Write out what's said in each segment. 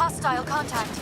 Hostile contact.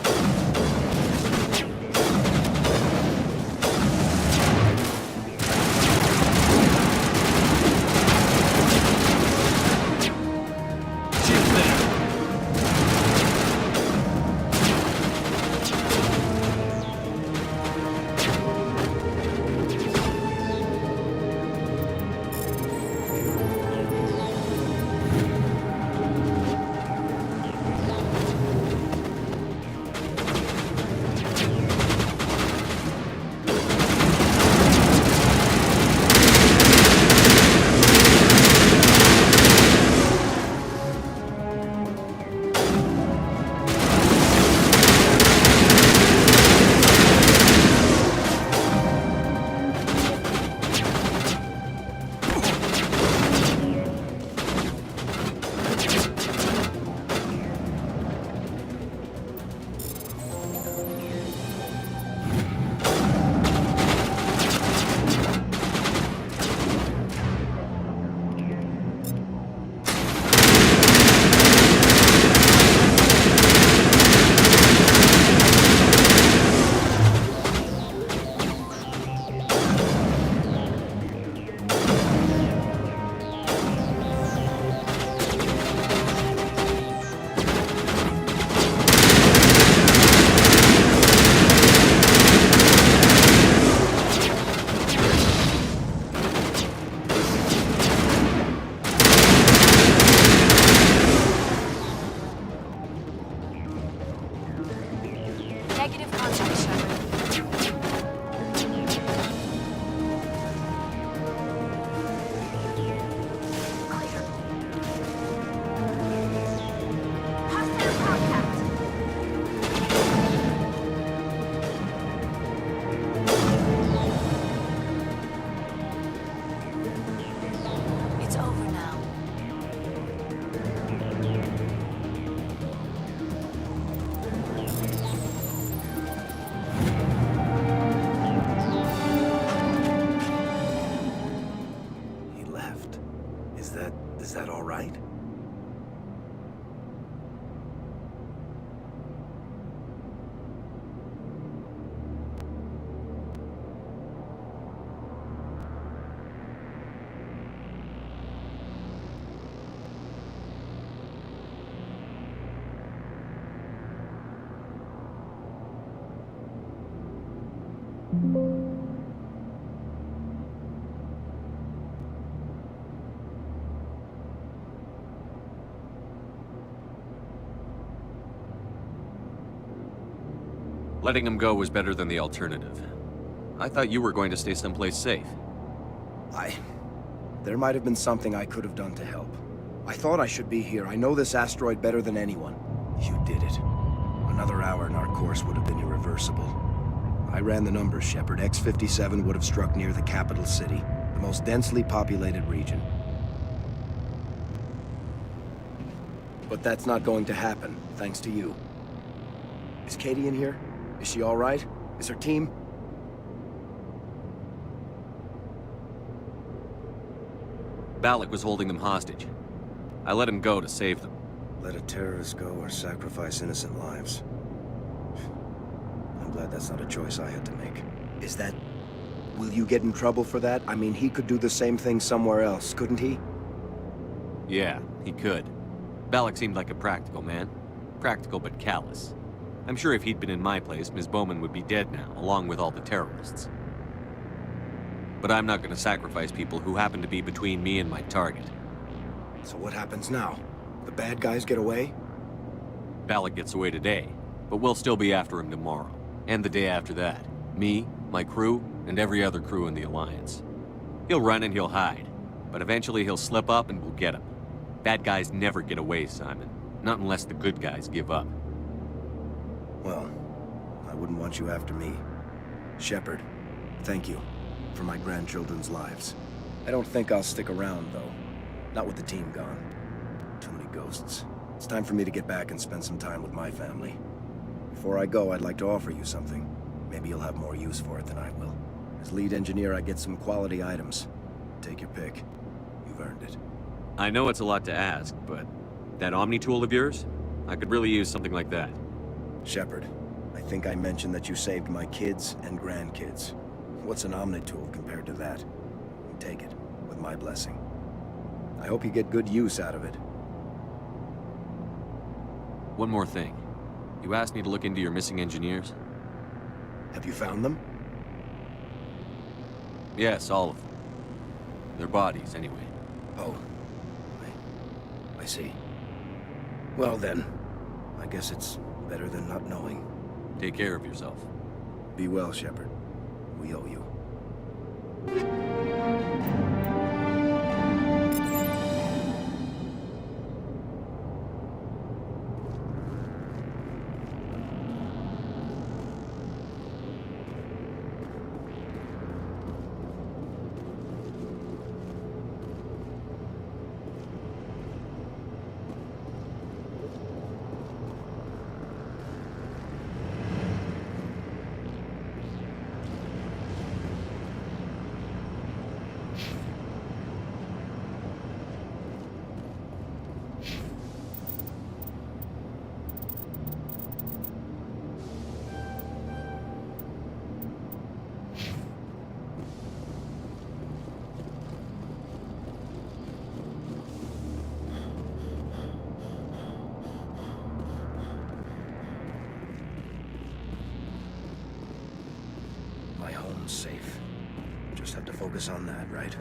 Negative contact, Shepard. Clear. Hostile contact. It's over now. Is that all right? Letting him go was better than the alternative. I thought you were going to stay someplace safe. There might have been something I could have done to help. I thought I should be here. I know this asteroid better than anyone. You did it. Another hour and our course would have been irreversible. I ran the numbers, Shepard. X-57 would have struck near the capital city, the most densely populated region. But that's not going to happen, thanks to you. Is Katie in here? Is she all right? Is her team? Balak was holding them hostage. I let him go to save them. Let a terrorist go or sacrifice innocent lives. I'm glad that's not a choice I had to make. Is that... Will you get in trouble for that? I mean, he could do the same thing somewhere else, couldn't he? Yeah, he could. Balak seemed like a practical man. Practical but callous. I'm sure if he'd been in my place, Ms. Bowman would be dead now, along with all the terrorists. But I'm not going to sacrifice people who happen to be between me and my target. So what happens now? The bad guys get away? Balak gets away today, but we'll still be after him tomorrow. And the day after that. Me, my crew, and every other crew in the Alliance. He'll run and he'll hide, but eventually he'll slip up and we'll get him. Bad guys never get away, Simon. Not unless the good guys give up. Well, I wouldn't want you after me. Shepard, thank you for my grandchildren's lives. I don't think I'll stick around, though. Not with the team gone. Too many ghosts. It's time for me to get back and spend some time with my family. Before I go, I'd like to offer you something. Maybe you'll have more use for it than I will. As lead engineer, I get some quality items. Take your pick. You've earned it. I know it's a lot to ask, but that Omni tool of yours? I could really use something like that. Shepard, I think I mentioned that you saved my kids and grandkids. What's an Omnitool compared to that? Take it, with my blessing. I hope you get good use out of it. One more thing. You asked me to look into your missing engineers? Have you found them? Yes, all of them. Their bodies, anyway. Oh. I see. Well then, I guess it's better than not knowing. Take care of yourself. Be well, Shepard. We owe you. My home's safe. Just have to focus on that, right?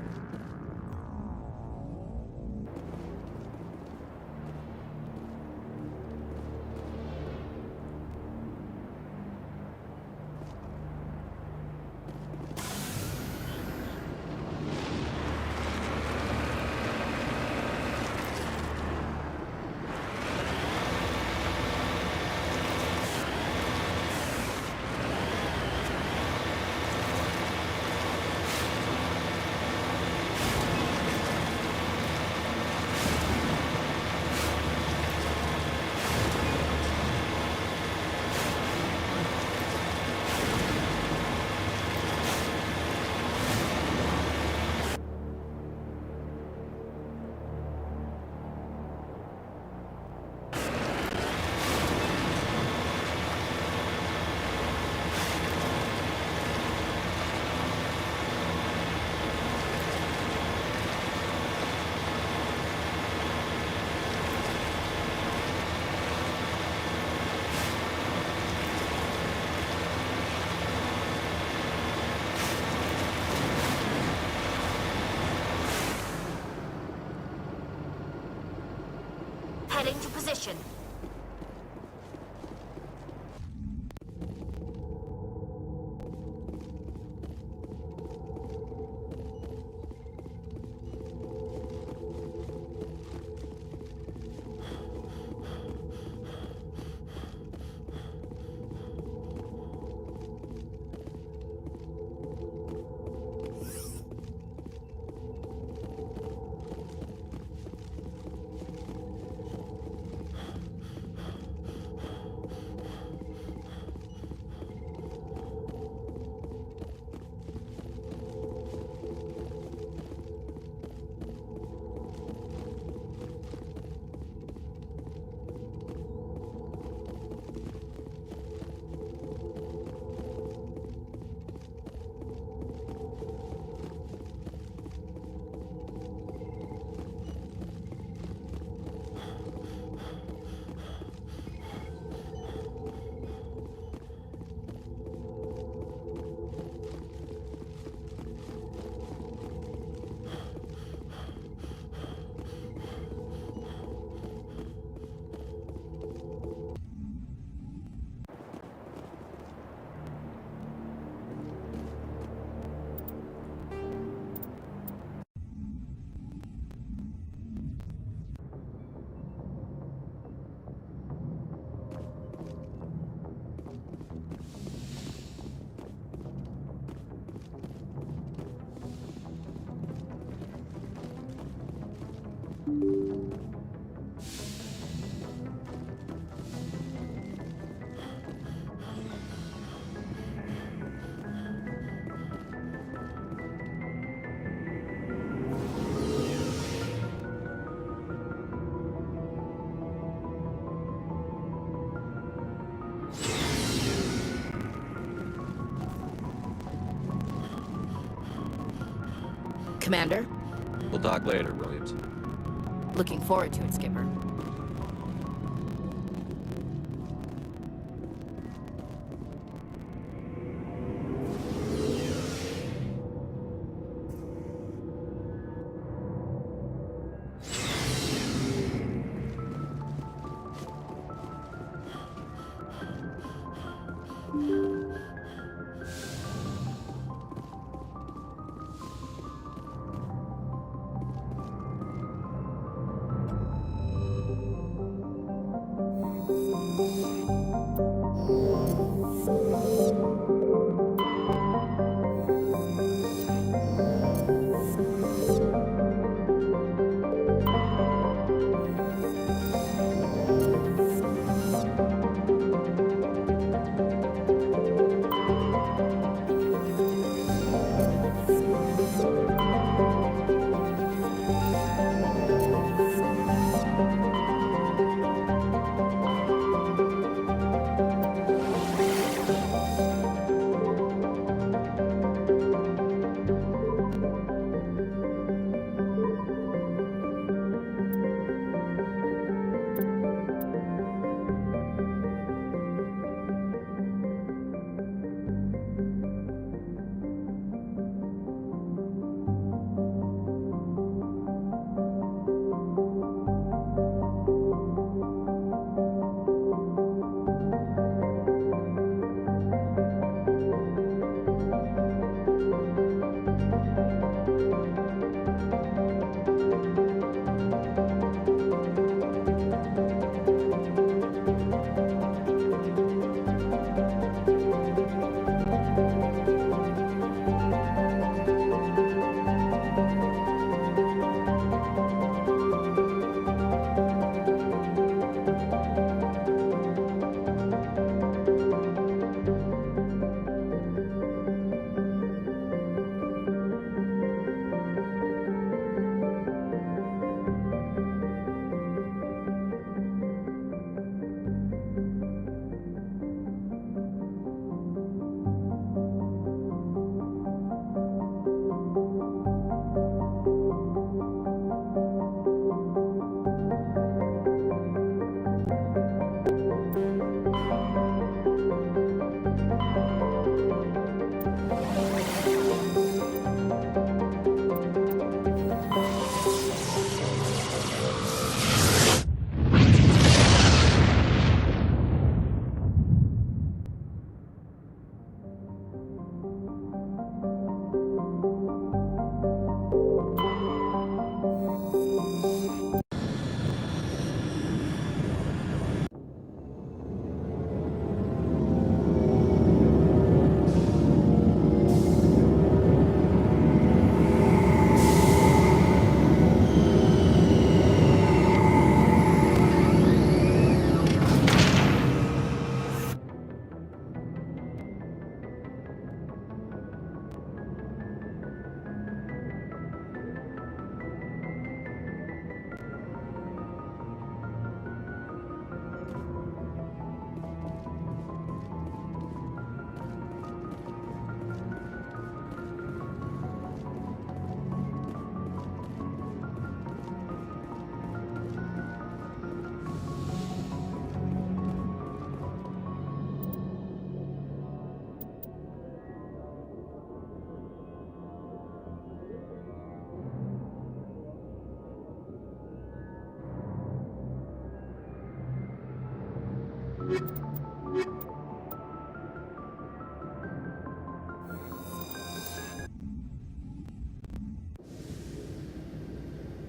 Heading to position. Commander. We'll talk later, Williams. Looking forward to it, Skipper.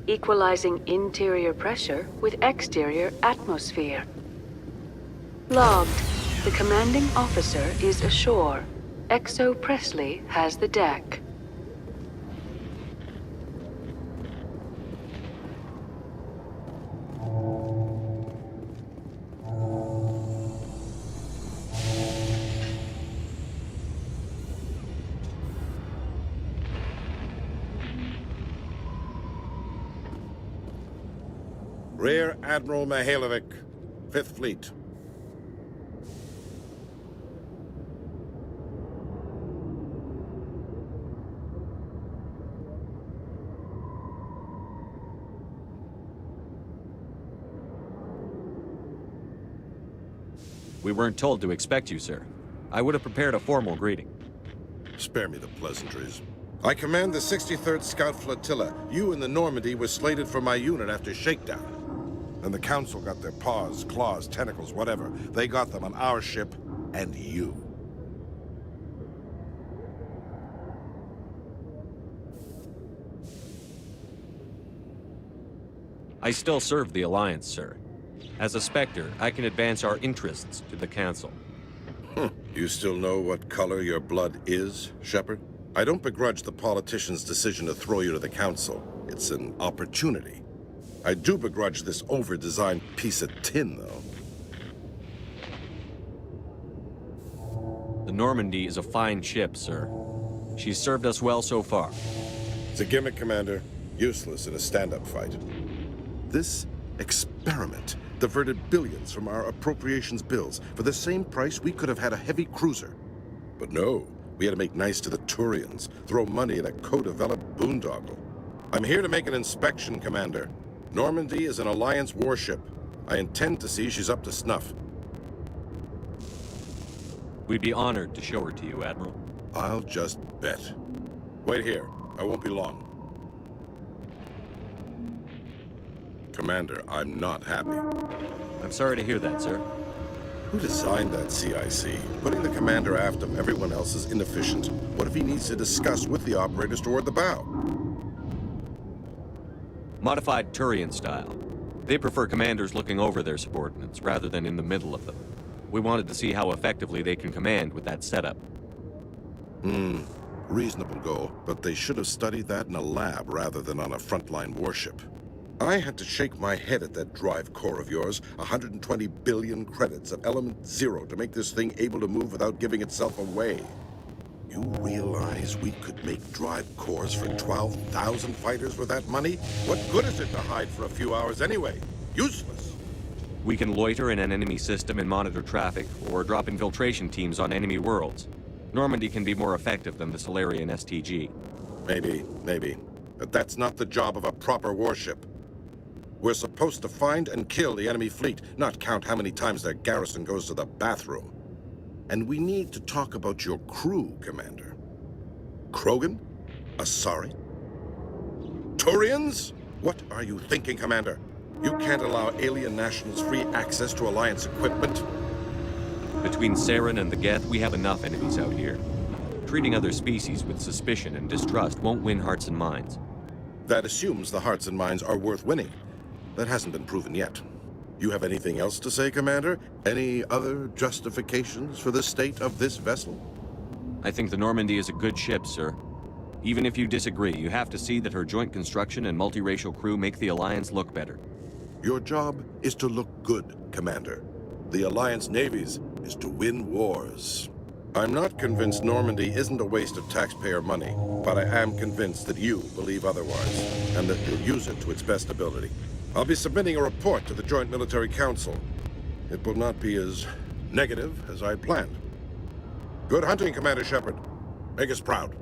Equalizing interior pressure with exterior atmosphere. Logged. The commanding officer is ashore. Exo Presley has the deck. Rear Admiral Mihailovic, 5th Fleet. We weren't told to expect you, sir. I would have prepared a formal greeting. Spare me the pleasantries. I command the 63rd Scout Flotilla. You and the Normandy were slated for my unit after shakedown. And the Council got their paws, claws, tentacles, whatever. They got them on our ship and you. I still serve the Alliance, sir. As a Spectre, I can advance our interests to the Council. You still know what color your blood is, Shepard? I don't begrudge the politician's decision to throw you to the Council. It's an opportunity. I do begrudge this over-designed piece of tin, though. The Normandy is a fine ship, sir. She's served us well so far. It's a gimmick, Commander. Useless in a stand-up fight. This experiment diverted billions from our appropriations bills. For the same price, we could have had a heavy cruiser. But no, we had to make nice to the Turians, throw money at a co-developed boondoggle. I'm here to make an inspection, Commander. Normandy is an Alliance warship. I intend to see she's up to snuff. We'd be honored to show her to you, Admiral. I'll just bet. Wait here. I won't be long. Commander, I'm not happy. I'm sorry to hear that, sir. Who designed that CIC? Putting the commander aft of everyone else is inefficient. What if he needs to discuss with the operators toward the bow? Modified Turian style. They prefer commanders looking over their subordinates rather than in the middle of them. We wanted to see how effectively they can command with that setup. Reasonable goal, but they should have studied that in a lab rather than on a frontline warship. I had to shake my head at that drive core of yours. 120 billion credits of element 0 to make this thing able to move without giving itself away. You realize we could make drive cores for 12,000 fighters with that money? What good is it to hide for a few hours anyway? Useless. We can loiter in an enemy system and monitor traffic, or drop infiltration teams on enemy worlds. Normandy can be more effective than the Solarian STG. Maybe. But that's not the job of a proper warship. We're supposed to find and kill the enemy fleet, not count how many times their garrison goes to the bathroom. And we need to talk about your crew, Commander. Krogan? Asari? Turians? What are you thinking, Commander? You can't allow alien nationals free access to Alliance equipment. Between Saren and the Geth, we have enough enemies out here. Treating other species with suspicion and distrust won't win hearts and minds. That assumes the hearts and minds are worth winning. That hasn't been proven yet. You have anything else to say, Commander? Any other justifications for the state of this vessel? I think the Normandy is a good ship, sir. Even if you disagree, you have to see that her joint construction and multiracial crew make the Alliance look better. Your job is to look good, Commander. The Alliance navies is to win wars. I'm not convinced Normandy isn't a waste of taxpayer money, but I am convinced that you believe otherwise, and that you'll use it to its best ability. I'll be submitting a report to the Joint Military Council. It will not be as negative as I planned. Good hunting, Commander Shepard. Make us proud.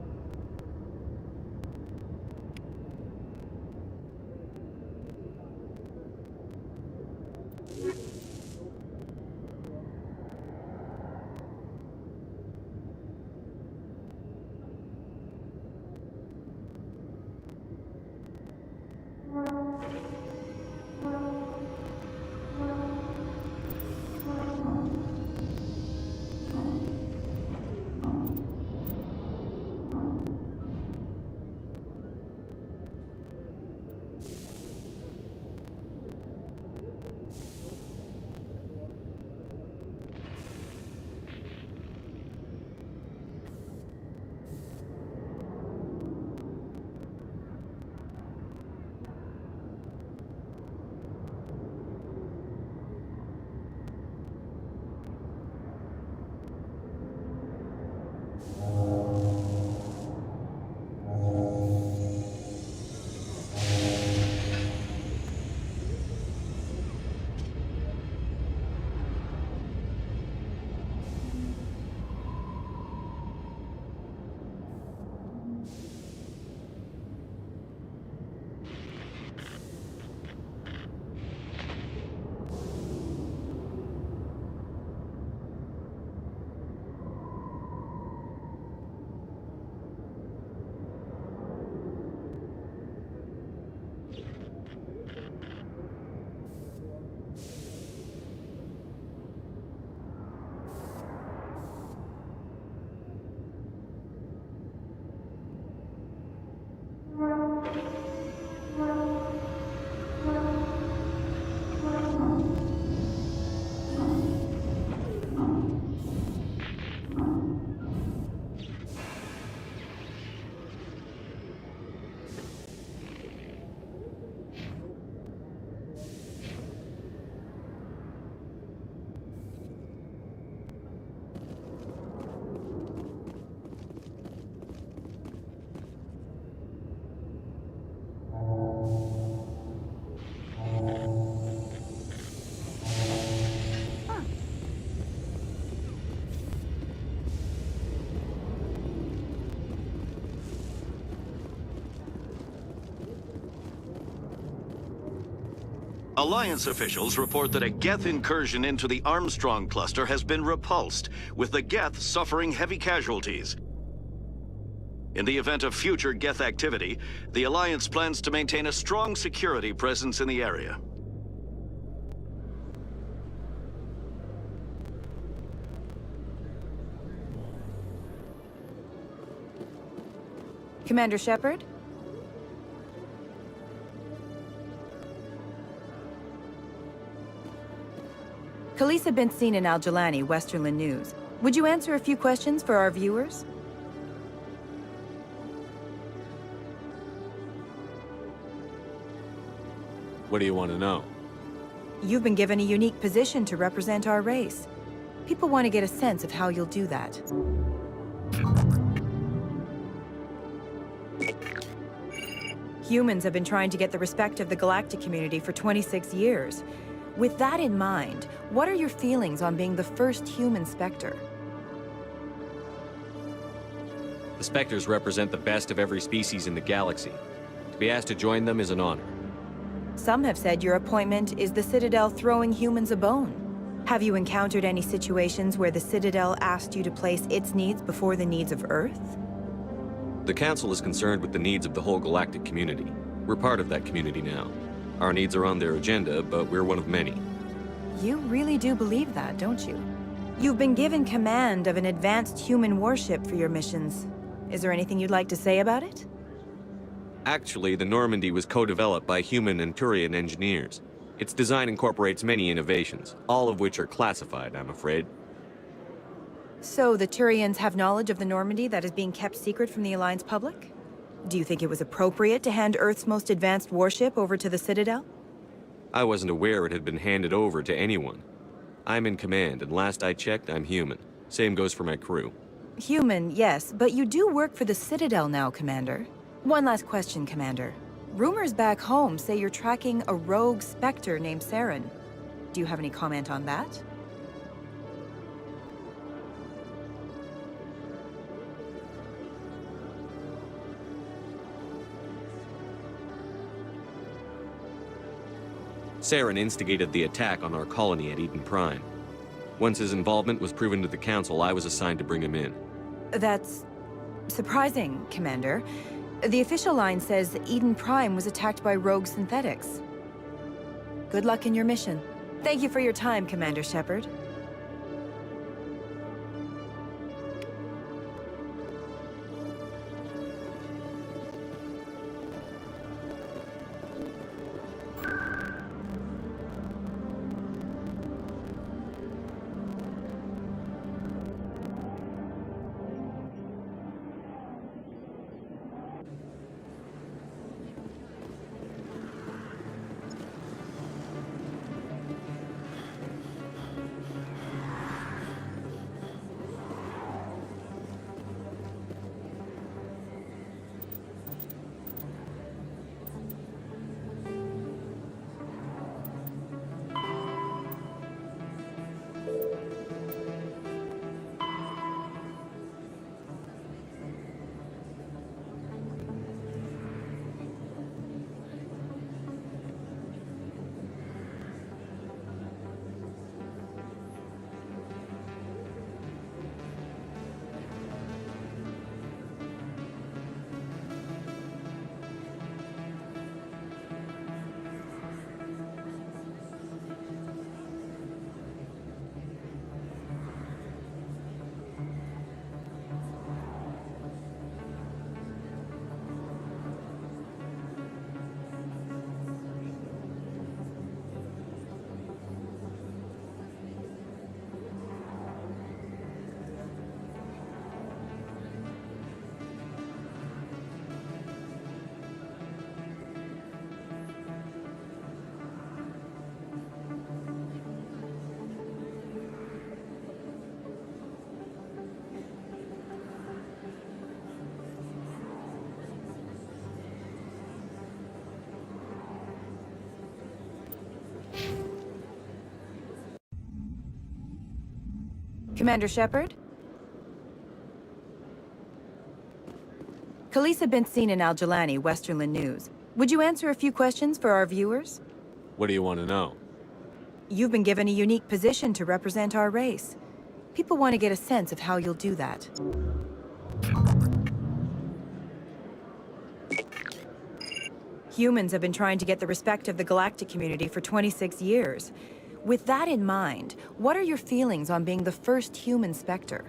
Alliance officials report that a Geth incursion into the Armstrong cluster has been repulsed, with the Geth suffering heavy casualties. In the event of future Geth activity, the Alliance plans to maintain a strong security presence in the area. Commander Shepard? Khaleesa bint Sinan al-Jilani, Westerland News. Would you answer a few questions for our viewers? What do you want to know? You've been given a unique position to represent our race. People want to get a sense of how you'll do that. Humans have been trying to get the respect of the galactic community for 26 years. With that in mind, what are your feelings on being the first human Spectre? The Spectres represent the best of every species in the galaxy. To be asked to join them is an honor. Some have said your appointment is the Citadel throwing humans a bone. Have you encountered any situations where the Citadel asked you to place its needs before the needs of Earth? The Council is concerned with the needs of the whole galactic community. We're part of that community now. Our needs are on their agenda, but we're one of many. You really do believe that, don't you? You've been given command of an advanced human warship for your missions. Is there anything you'd like to say about it? Actually, the Normandy was co-developed by human and Turian engineers. Its design incorporates many innovations, all of which are classified, I'm afraid. So the Turians have knowledge of the Normandy that is being kept secret from the Alliance public? Do you think it was appropriate to hand Earth's most advanced warship over to the Citadel? I wasn't aware it had been handed over to anyone. I'm in command, and last I checked, I'm human. Same goes for my crew. Human, yes, but you do work for the Citadel now, Commander. One last question, Commander. Rumors back home say you're tracking a rogue Spectre named Saren. Do you have any comment on that? Saren instigated the attack on our colony at Eden Prime. Once his involvement was proven to the Council, I was assigned to bring him in. That's surprising, Commander. The official line says that Eden Prime was attacked by rogue synthetics. Good luck in your mission. Thank you for your time, Commander Shepard. Commander Shepard? Khaleesa bint Sinan al-Jilani, Westerland News. Would you answer a few questions for our viewers? What do you want to know? You've been given a unique position to represent our race. People want to get a sense of how you'll do that. Humans have been trying to get the respect of the galactic community for 26 years. With that in mind, what are your feelings on being the first human Spectre?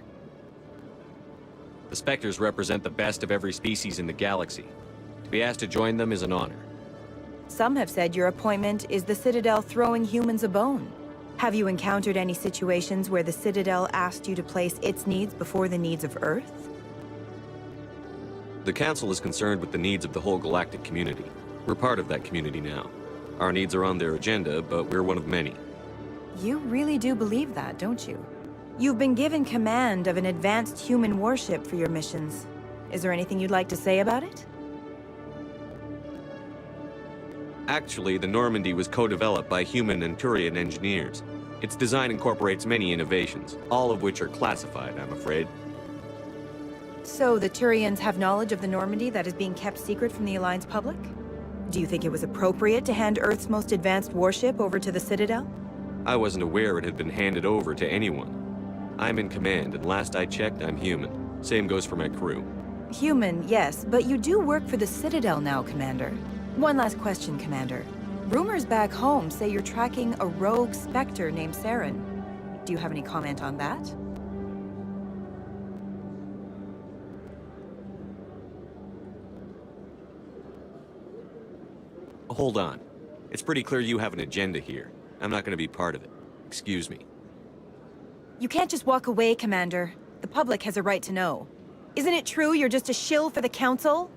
The Spectres represent the best of every species in the galaxy. To be asked to join them is an honor. Some have said your appointment is the Citadel throwing humans a bone. Have you encountered any situations where the Citadel asked you to place its needs before the needs of Earth? The Council is concerned with the needs of the whole galactic community. We're part of that community now. Our needs are on their agenda, but we're one of many. You really do believe that, don't you? You've been given command of an advanced human warship for your missions. Is there anything you'd like to say about it? Actually, the Normandy was co-developed by human and Turian engineers. Its design incorporates many innovations, all of which are classified, I'm afraid. So the Turians have knowledge of the Normandy that is being kept secret from the Alliance public? Do you think it was appropriate to hand Earth's most advanced warship over to the Citadel? I wasn't aware it had been handed over to anyone. I'm in command, and last I checked, I'm human. Same goes for my crew. Human, yes, but you do work for the Citadel now, Commander. One last question, Commander. Rumors back home say you're tracking a rogue Spectre named Saren. Do you have any comment on that? Hold on. It's pretty clear you have an agenda here. I'm not going to be part of it. Excuse me. You can't just walk away, Commander. The public has a right to know. Isn't it true you're just a shill for the Council?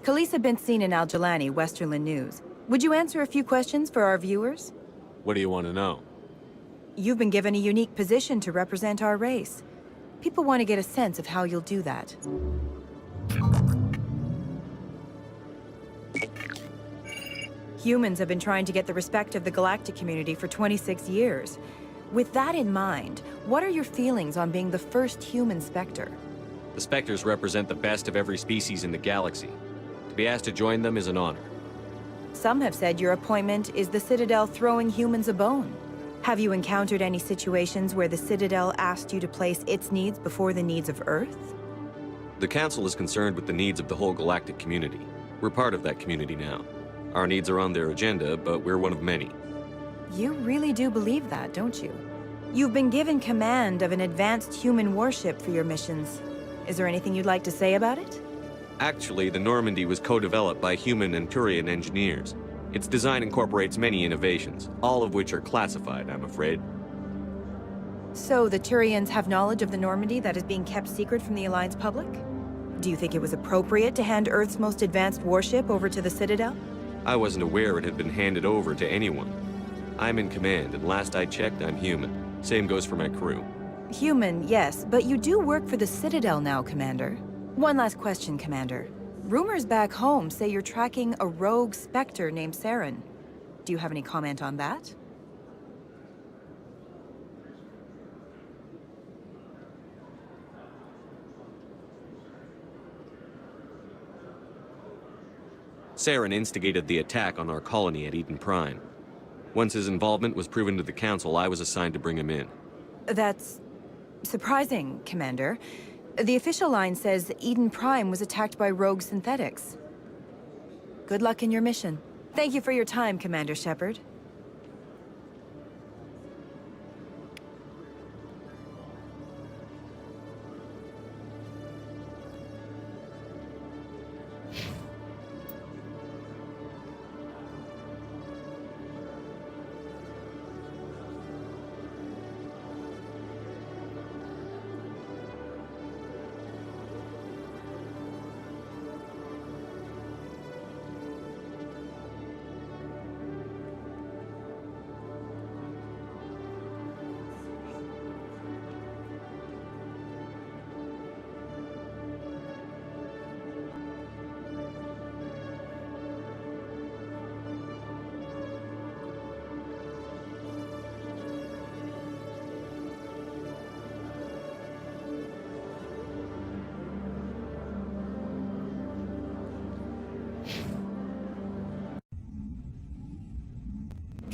Khaleesa Bint-Sin in Al-Jalani, Westerland News. Would you answer a few questions for our viewers? What do you want to know? You've been given a unique position to represent our race. People want to get a sense of how you'll do that. Humans have been trying to get the respect of the galactic community for 26 years. With that in mind, what are your feelings on being the first human Spectre? The Spectres represent the best of every species in the galaxy. To be asked to join them is an honor. Some have said your appointment is the Citadel throwing humans a bone. Have you encountered any situations where the Citadel asked you to place its needs before the needs of Earth? The Council is concerned with the needs of the whole galactic community. We're part of that community now. Our needs are on their agenda, but we're one of many. You really do believe that, don't you? You've been given command of an advanced human warship for your missions. Is there anything you'd like to say about it? Actually, the Normandy was co-developed by human and Turian engineers. Its design incorporates many innovations, all of which are classified, I'm afraid. So the Turians have knowledge of the Normandy that is being kept secret from the Alliance public? Do you think it was appropriate to hand Earth's most advanced warship over to the Citadel? I wasn't aware it had been handed over to anyone. I'm in command, and last I checked, I'm human. Same goes for my crew. Human, yes, but you do work for the Citadel now, Commander. One last question, Commander. Rumors back home say you're tracking a rogue Spectre named Saren. Do you have any comment on that? Saren instigated the attack on our colony at Eden Prime. Once his involvement was proven to the Council, I was assigned to bring him in. That's surprising, Commander. The official line says Eden Prime was attacked by rogue synthetics. Good luck in your mission. Thank you for your time, Commander Shepard.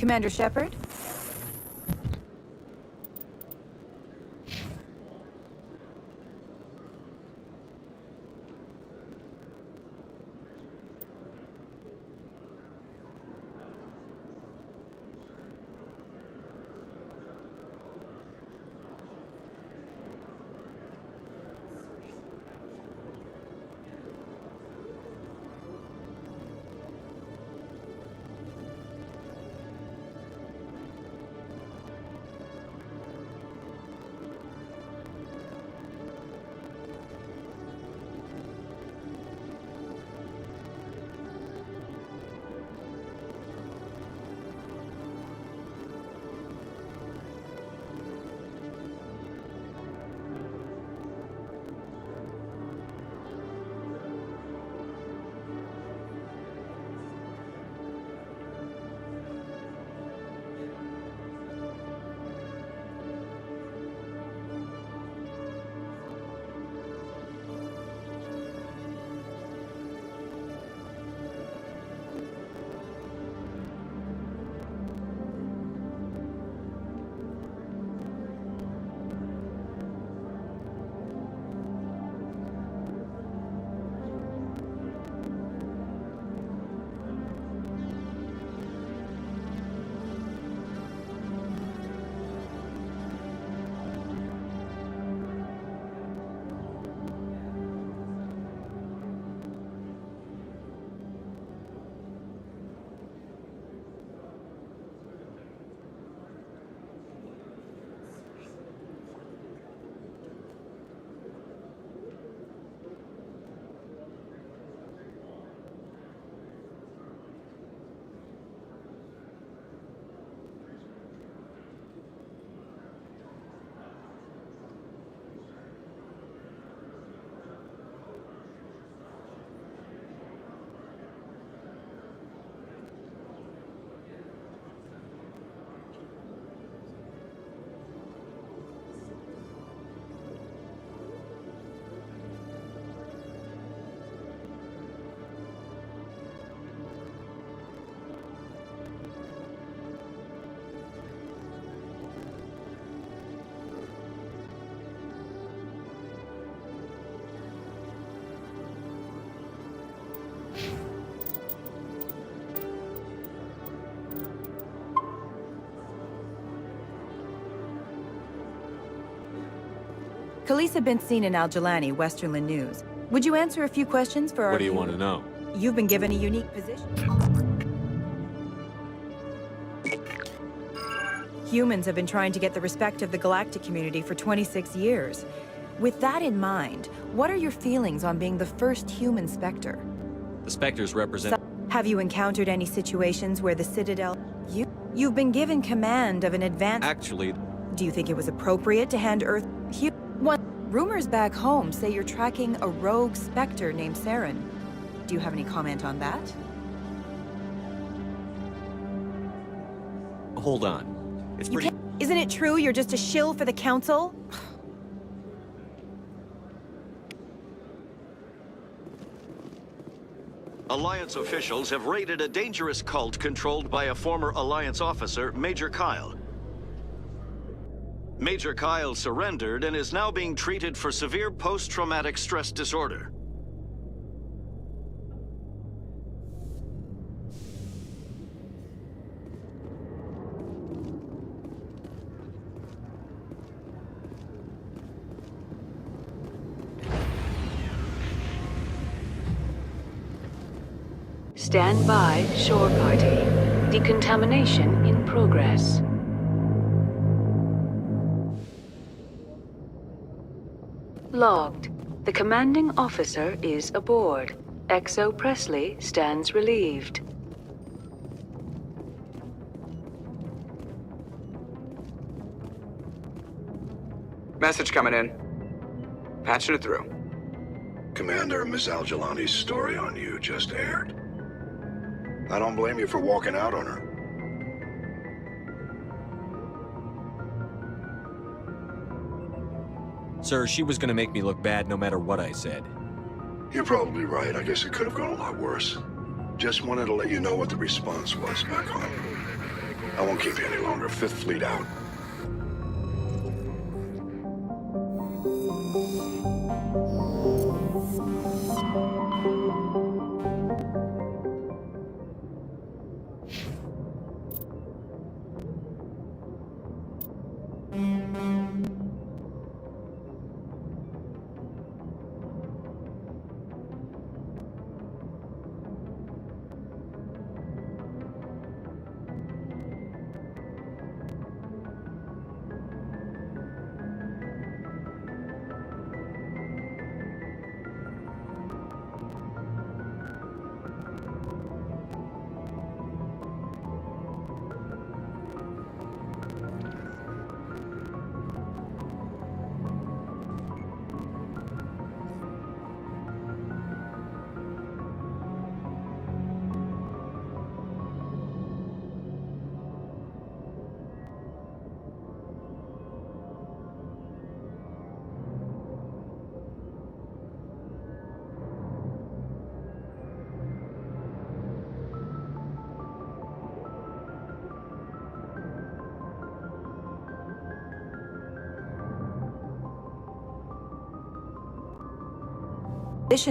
Commander Shepard? Khaleesa been seen in Al-Jalani, Westerland News. Would you answer a few questions for our What do you want to viewers? know? You've been given a unique position. Humans have been trying to get the respect of the galactic community for 26 years. With that in mind, what are your feelings on being the first human Spectre? The Spectres represent... Have you encountered any situations where the Citadel... You've been given command of an advanced... Actually, Do you think it was appropriate to hand Earth... Rumors back home say you're tracking a rogue Spectre named Saren. Do you have any comment on that? hold on. It's You pretty... can't... Isn't it true you're just a shill for the Council? Alliance officials have raided a dangerous cult controlled by a former Alliance officer, Major Kyle. Major Kyle surrendered and is now being treated for severe post-traumatic stress disorder. Stand by, shore party. Decontamination in progress. Logged. The commanding officer is aboard. XO Presley stands relieved. Message coming in. Patching it through. Commander, Miss Al-Jilani's story on you just aired. I don't blame you for walking out on her. Sir, she was gonna make me look bad no matter what I said. You're probably right. I guess it could have gone a lot worse. Just wanted to let you know what the response was back home. I won't keep you any longer. Fifth Fleet out.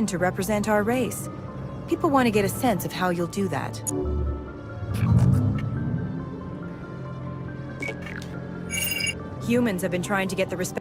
To represent our race. People want to get a sense of how you'll do that. Humans have been trying to get the respect.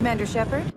Commander Shepard?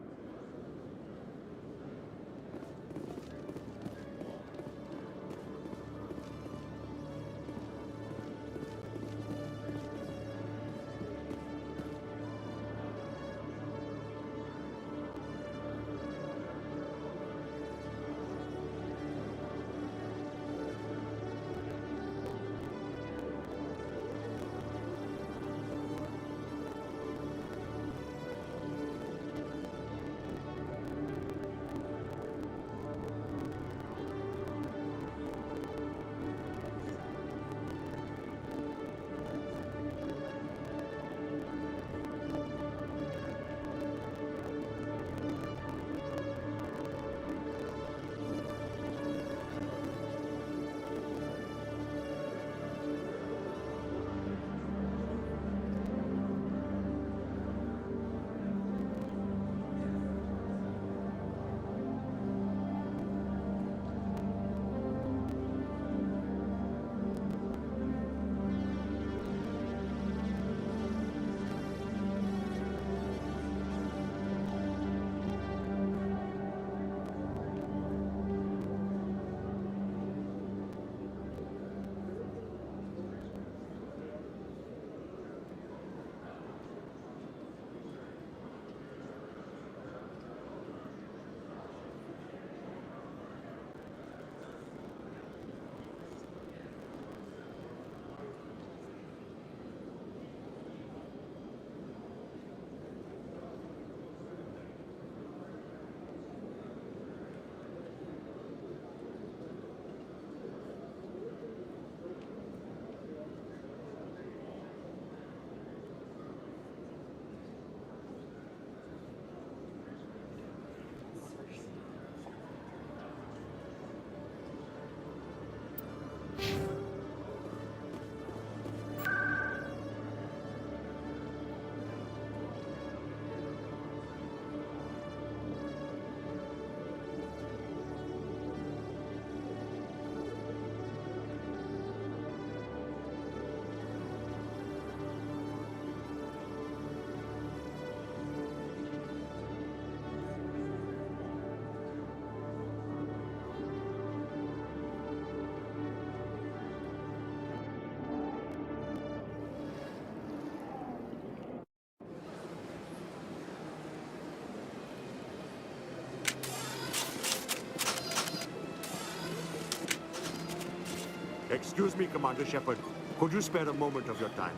Excuse me, Commander Shepard. Could you spare a moment of your time?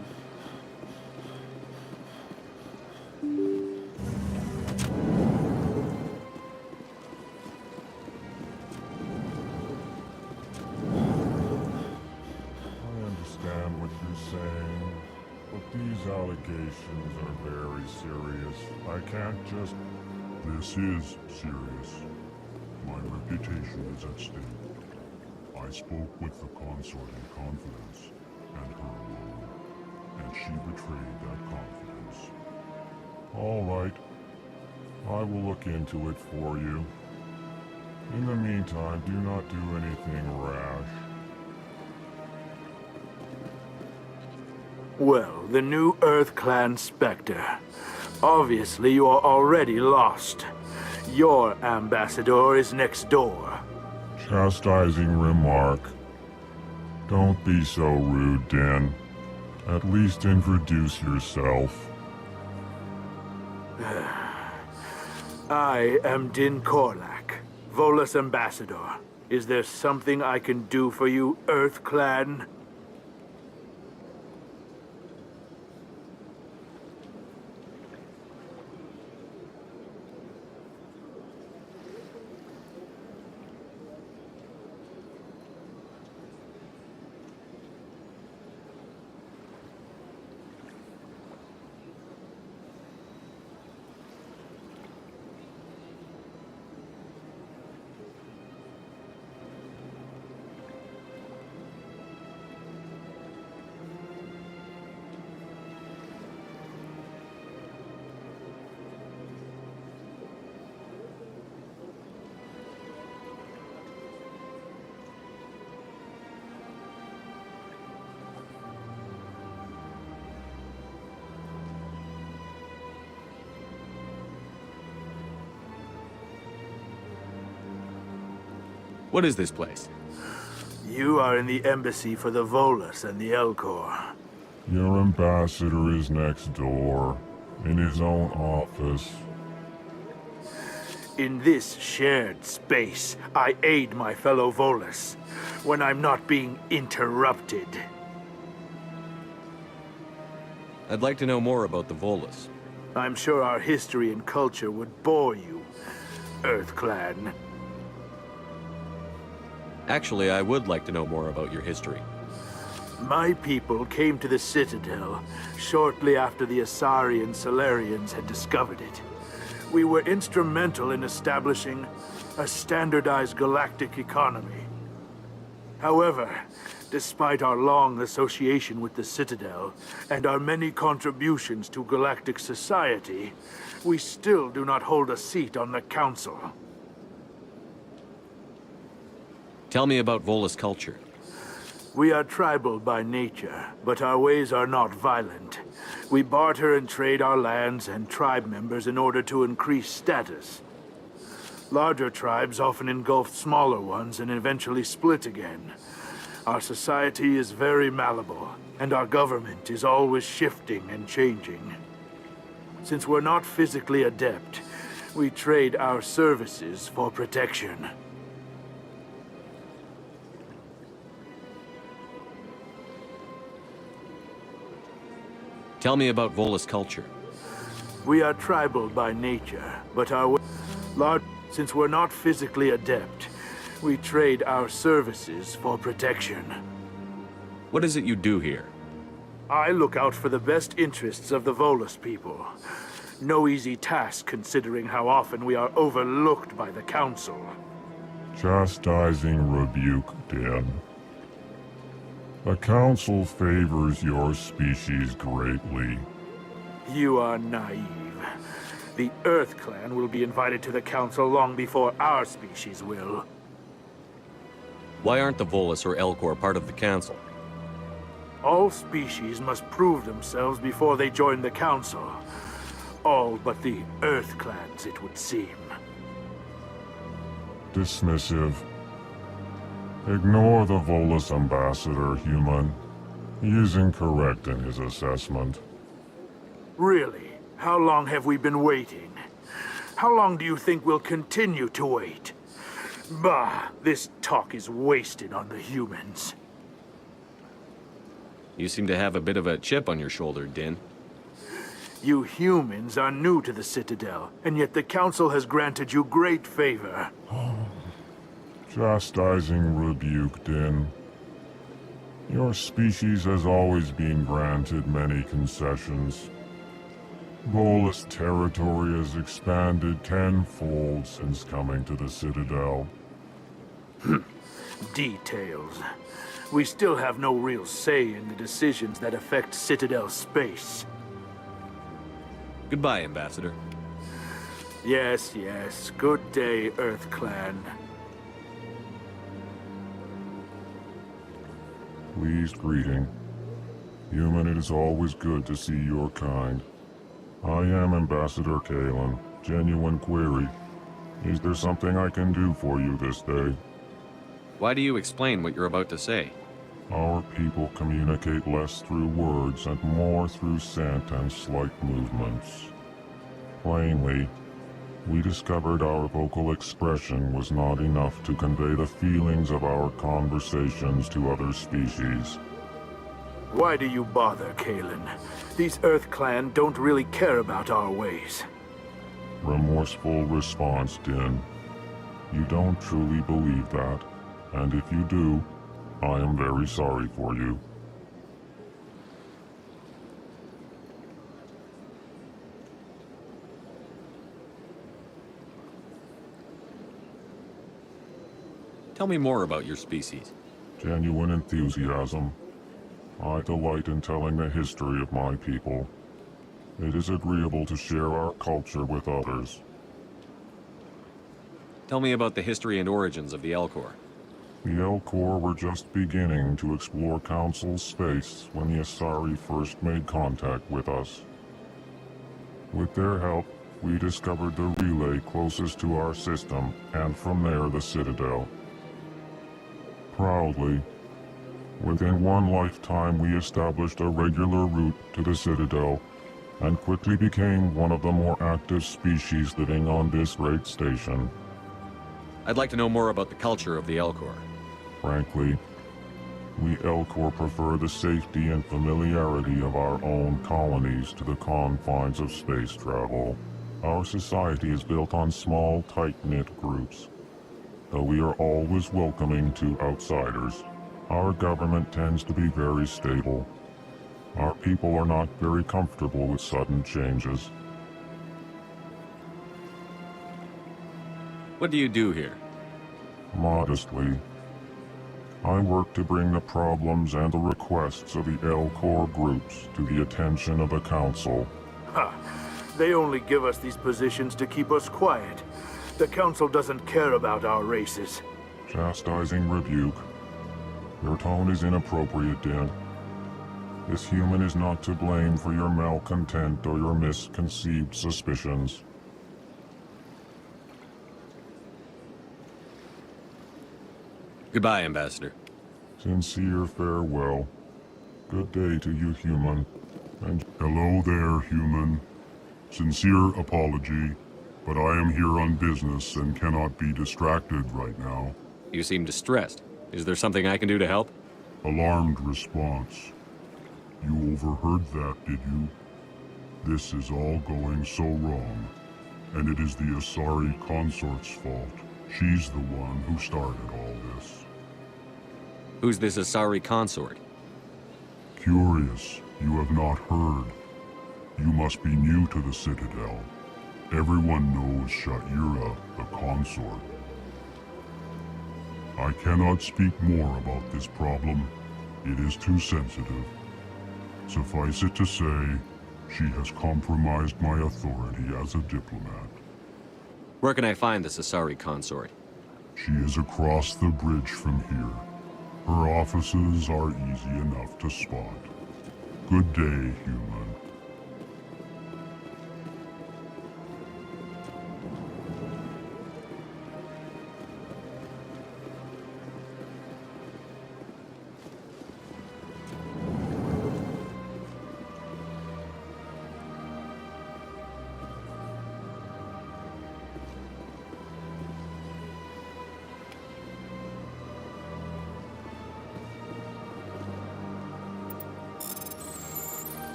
I understand what you're saying, but these allegations are very serious. I can't just... This is serious. My reputation is at stake. I spoke with the consort in confidence, and her alone, and she betrayed that confidence. All right. I will look into it for you. In the meantime, do not do anything rash. Well, the new Earth Clan Spectre. Obviously, you are already lost. Your ambassador is next door. Chastising remark. Don't be so rude, Din. At least introduce yourself. I am Din Korlak, Volus ambassador. Is there something I can do for you, Earth Clan? What is this place? You are in the embassy for the Volus and the Elcor. Your ambassador is next door, in his own office. In this shared space, I aid my fellow Volus when I'm not being interrupted. I'd like to know more about the Volus. I'm sure our history and culture would bore you, Earth Clan. Actually, I would like to know more about your history. My people came to the Citadel shortly after the Asari and Salarians had discovered it. We were instrumental in establishing a standardized galactic economy. However, despite our long association with the Citadel and our many contributions to galactic society, we still do not hold a seat on the Council. Tell me about Volus culture. We are tribal by nature, but our ways are not violent. We barter and trade our lands and tribe members in order to increase status. Larger tribes often engulf smaller ones and eventually split again. Our society is very malleable, and our government is always shifting and changing. Since we're not physically adept, we trade our services for protection. Tell me about Volus culture. We are tribal by nature, but since we're not physically adept, we trade our services for protection. What is it you do here? I look out for the best interests of the Volus people. No easy task considering how often we are overlooked by the Council. Chastising rebuke, Din. The Council favors your species greatly. You are naive. The Earth Clan will be invited to the Council long before our species will. Why aren't the Volus or Elcor part of the Council? All species must prove themselves before they join the Council. All but the Earth Clans, it would seem. Dismissive. Ignore the Volus ambassador, human. He is incorrect in his assessment. Really? How long have we been waiting? How long do you think we'll continue to wait? Bah, this talk is wasted on the humans. You seem to have a bit of a chip on your shoulder, Din. You humans are new to the Citadel, and yet the Council has granted you great favor. Chastising rebuke, Din. Your species has always been granted many concessions. Bolus territory has expanded tenfold since coming to the Citadel. Details. We still have no real say in the decisions that affect Citadel space. Goodbye, Ambassador. Yes, yes. Good day, Earth Clan. Pleased greeting. Human, it is always good to see your kind. I am Ambassador Kalen. Genuine query. Is there something I can do for you this day? Why do you explain what you're about to say? Our people communicate less through words and more through scent and slight movements. Plainly, we discovered our vocal expression was not enough to convey the feelings of our conversations to other species. Why do you bother, Kalen? These Earth Clan don't really care about our ways. Remorseful response, Din. You don't truly believe that, and if you do, I am very sorry for you. Tell me more about your species. Genuine enthusiasm. I delight in telling the history of my people. It is agreeable to share our culture with others. Tell me about the history and origins of the Elcor. The Elcor were just beginning to explore Council space when the Asari first made contact with us. With their help, we discovered the relay closest to our system, and from there the Citadel. Proudly, within one lifetime we established a regular route to the Citadel, and quickly became one of the more active species living on this great station. I'd like to know more about the culture of the Elcor. Frankly, we Elcor prefer the safety and familiarity of our own colonies to the confines of space travel. Our society is built on small, tight-knit groups. Though we are always welcoming to outsiders, our government tends to be very stable. Our people are not very comfortable with sudden changes. What do you do here? Modestly, I work to bring the problems and the requests of the Elcor groups to the attention of the Council. Ha! They only give us these positions to keep us quiet. The Council doesn't care about our races. Chastising rebuke. Your tone is inappropriate, Din. This human is not to blame for your malcontent or your misconceived suspicions. Goodbye, Ambassador. Sincere farewell. Good day to you, human. And hello there, human. Sincere apology, but I am here on business and cannot be distracted right now. You seem distressed. Is there something I can do to help? Alarmed response. You overheard that, did you? This is all going so wrong, and it is the Asari consort's fault. She's the one who started all this. Who's this Asari consort? Curious, you have not heard. You must be new to the Citadel. Everyone knows Sha'ira, the consort. I cannot speak more about this problem. It is too sensitive. Suffice it to say, she has compromised my authority as a diplomat. Where can I find this Asari consort? She is across the bridge from here. Her offices are easy enough to spot. Good day, human.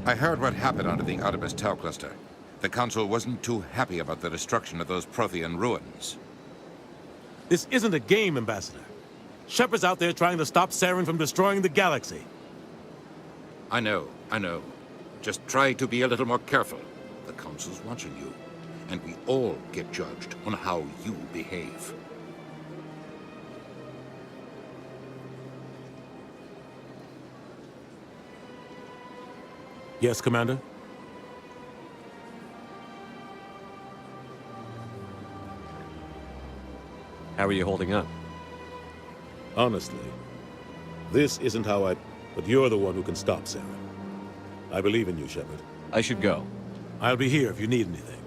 I heard what happened under the Artemis Tau cluster. The Council wasn't too happy about the destruction of those Prothean ruins. This isn't a game, Ambassador. Shepard's out there trying to stop Saren from destroying the galaxy. I know. Just try to be a little more careful. The Council's watching you, and we all get judged on how you behave. Yes, Commander? How are you holding up? Honestly, this isn't how I... But you're the one who can stop Saren. I believe in you, Shepard. I should go. I'll be here if you need anything.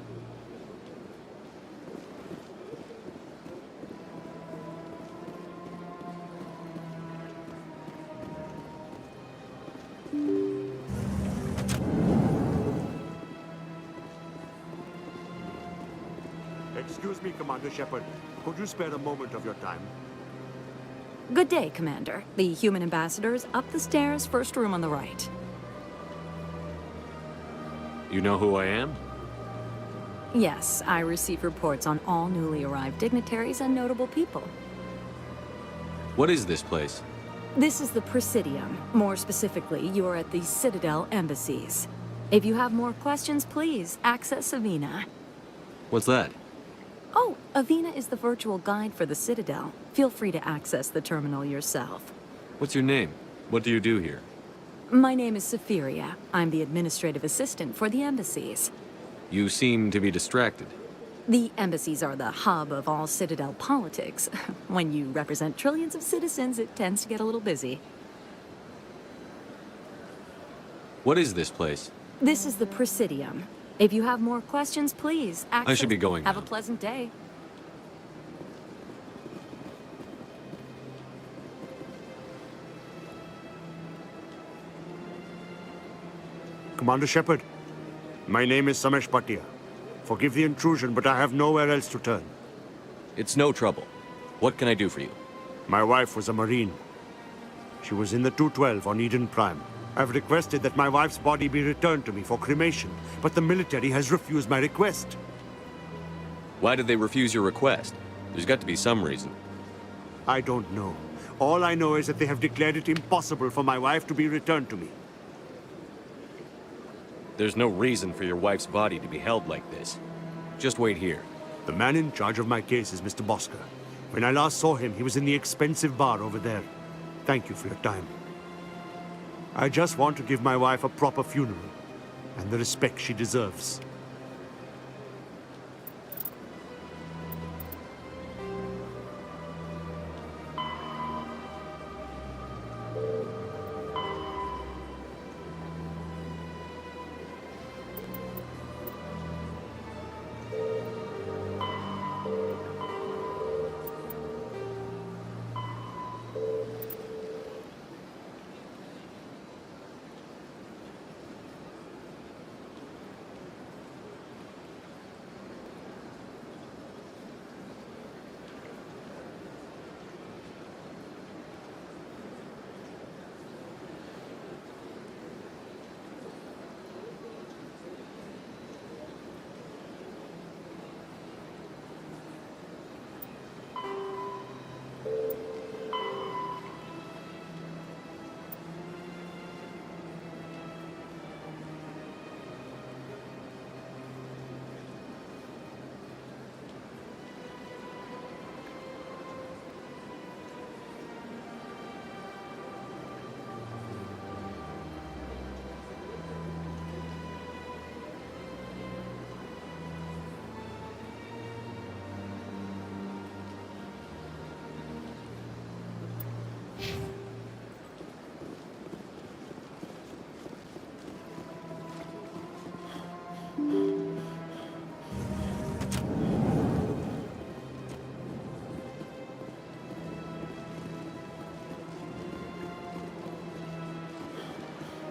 Excuse me, Commander Shepard. Could you spare a moment of your time? Good day, Commander. The human ambassador is up the stairs, first room on the right. You know who I am? Yes, I receive reports on all newly arrived dignitaries and notable people. What is this place? This is the Presidium. More specifically, you are at the Citadel embassies. If you have more questions, please access Avina. What's that? Oh, Avina is the virtual guide for the Citadel. Feel free to access the terminal yourself. What's your name? What do you do here? My name is Safiria. I'm the administrative assistant for the embassies. You seem to be distracted. The embassies are the hub of all Citadel politics. When you represent trillions of citizens, it tends to get a little busy. What is this place? This is the Presidium. If you have more questions, please access... I should be going Have now. a pleasant day. Commander Shepard, my name is Samesh Bhatia. Forgive the intrusion, but I have nowhere else to turn. It's no trouble. What can I do for you? My wife was a Marine. She was in the 212 on Eden Prime. I've requested that my wife's body be returned to me for cremation, but the military has refused my request. Why did they refuse your request? There's got to be some reason. I don't know. All I know is that they have declared it impossible for my wife to be returned to me. There's no reason for your wife's body to be held like this. Just wait here. The man in charge of my case is Mr. Bosker. When I last saw him, he was in the expensive bar over there. Thank you for your time. I just want to give my wife a proper funeral, and the respect she deserves.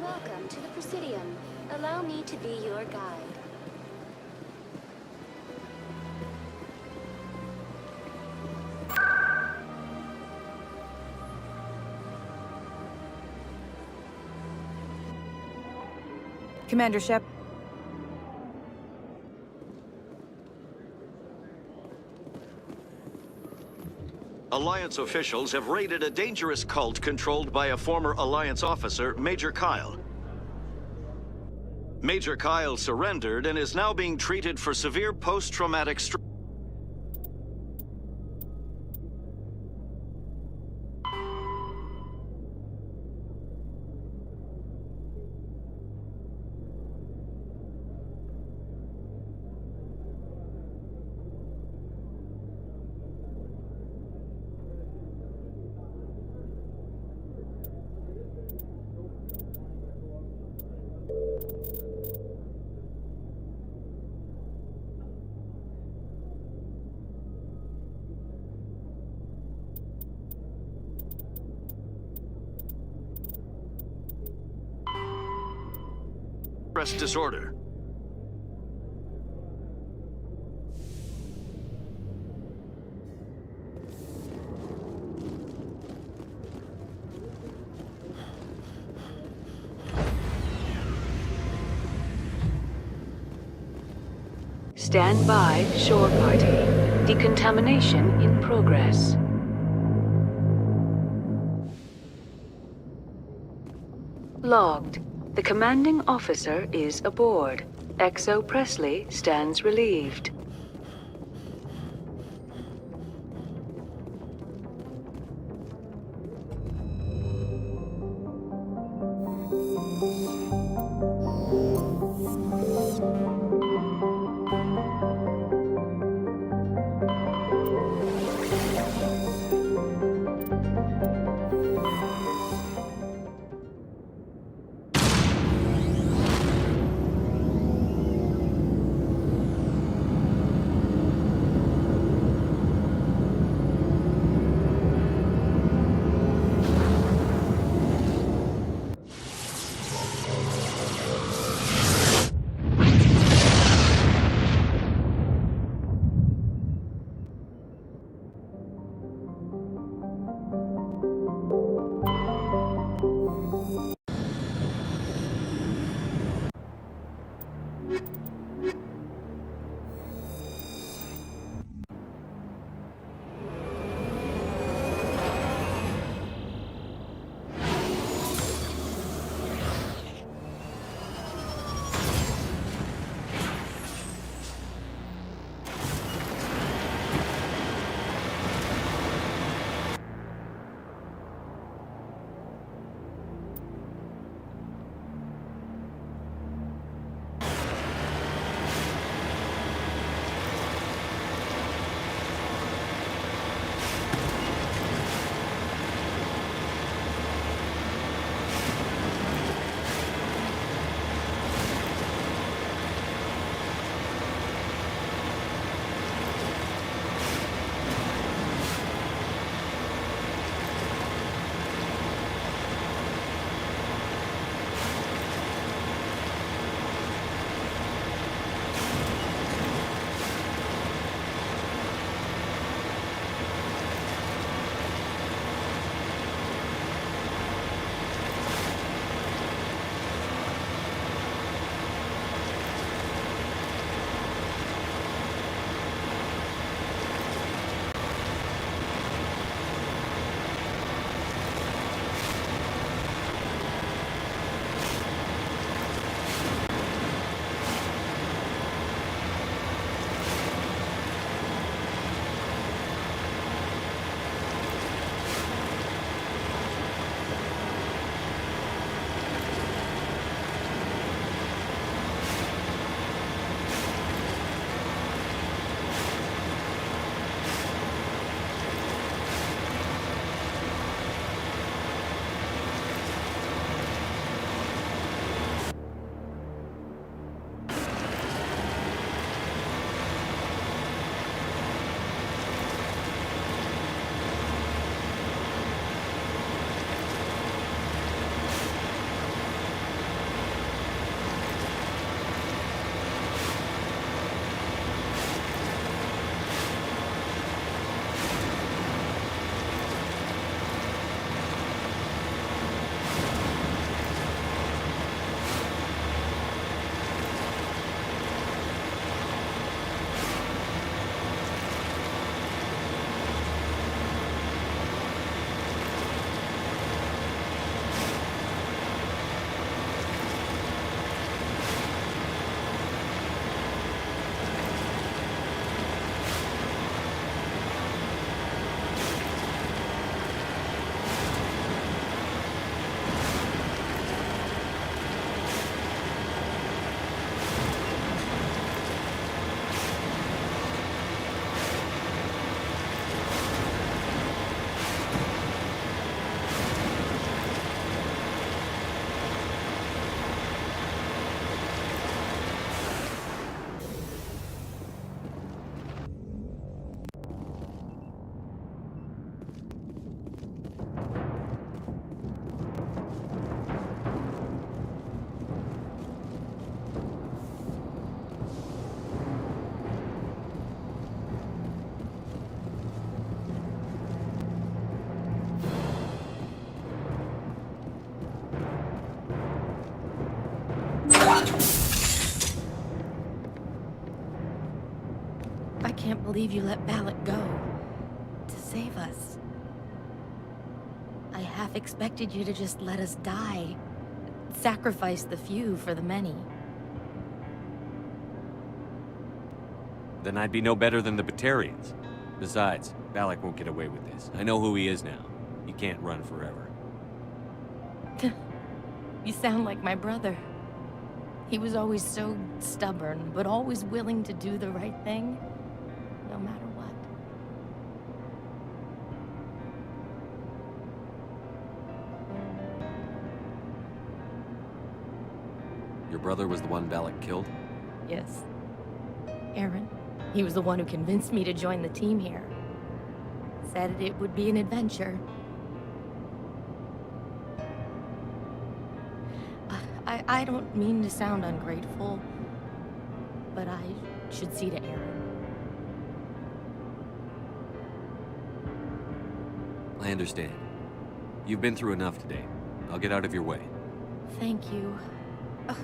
Welcome to the Presidium. Allow me to be your guide. Commander Shep. Alliance officials have raided a dangerous cult controlled by a former Alliance officer, Major Kyle. Major Kyle surrendered and is now being treated for severe post-traumatic stress. Disorder. Stand by, shore party. Decontamination in progress. Logged. The commanding officer is aboard. XO Presley stands relieved. can't believe you let Balak go. To save us. I half expected you to just let us die. Sacrifice the few for the many. Then I'd be no better than the Batarians. Besides, Balak won't get away with this. I know who he is now. He can't run forever. You sound like my brother. He was always so stubborn, but always willing to do the right thing, no matter what. Your brother was the one Balak killed? Yes. Aaron. He was the one who convinced me to join the team here. Said it would be an adventure. I don't mean to sound ungrateful, but I should see to Aaron. I understand. You've been through enough today. I'll get out of your way. Thank you. Oh,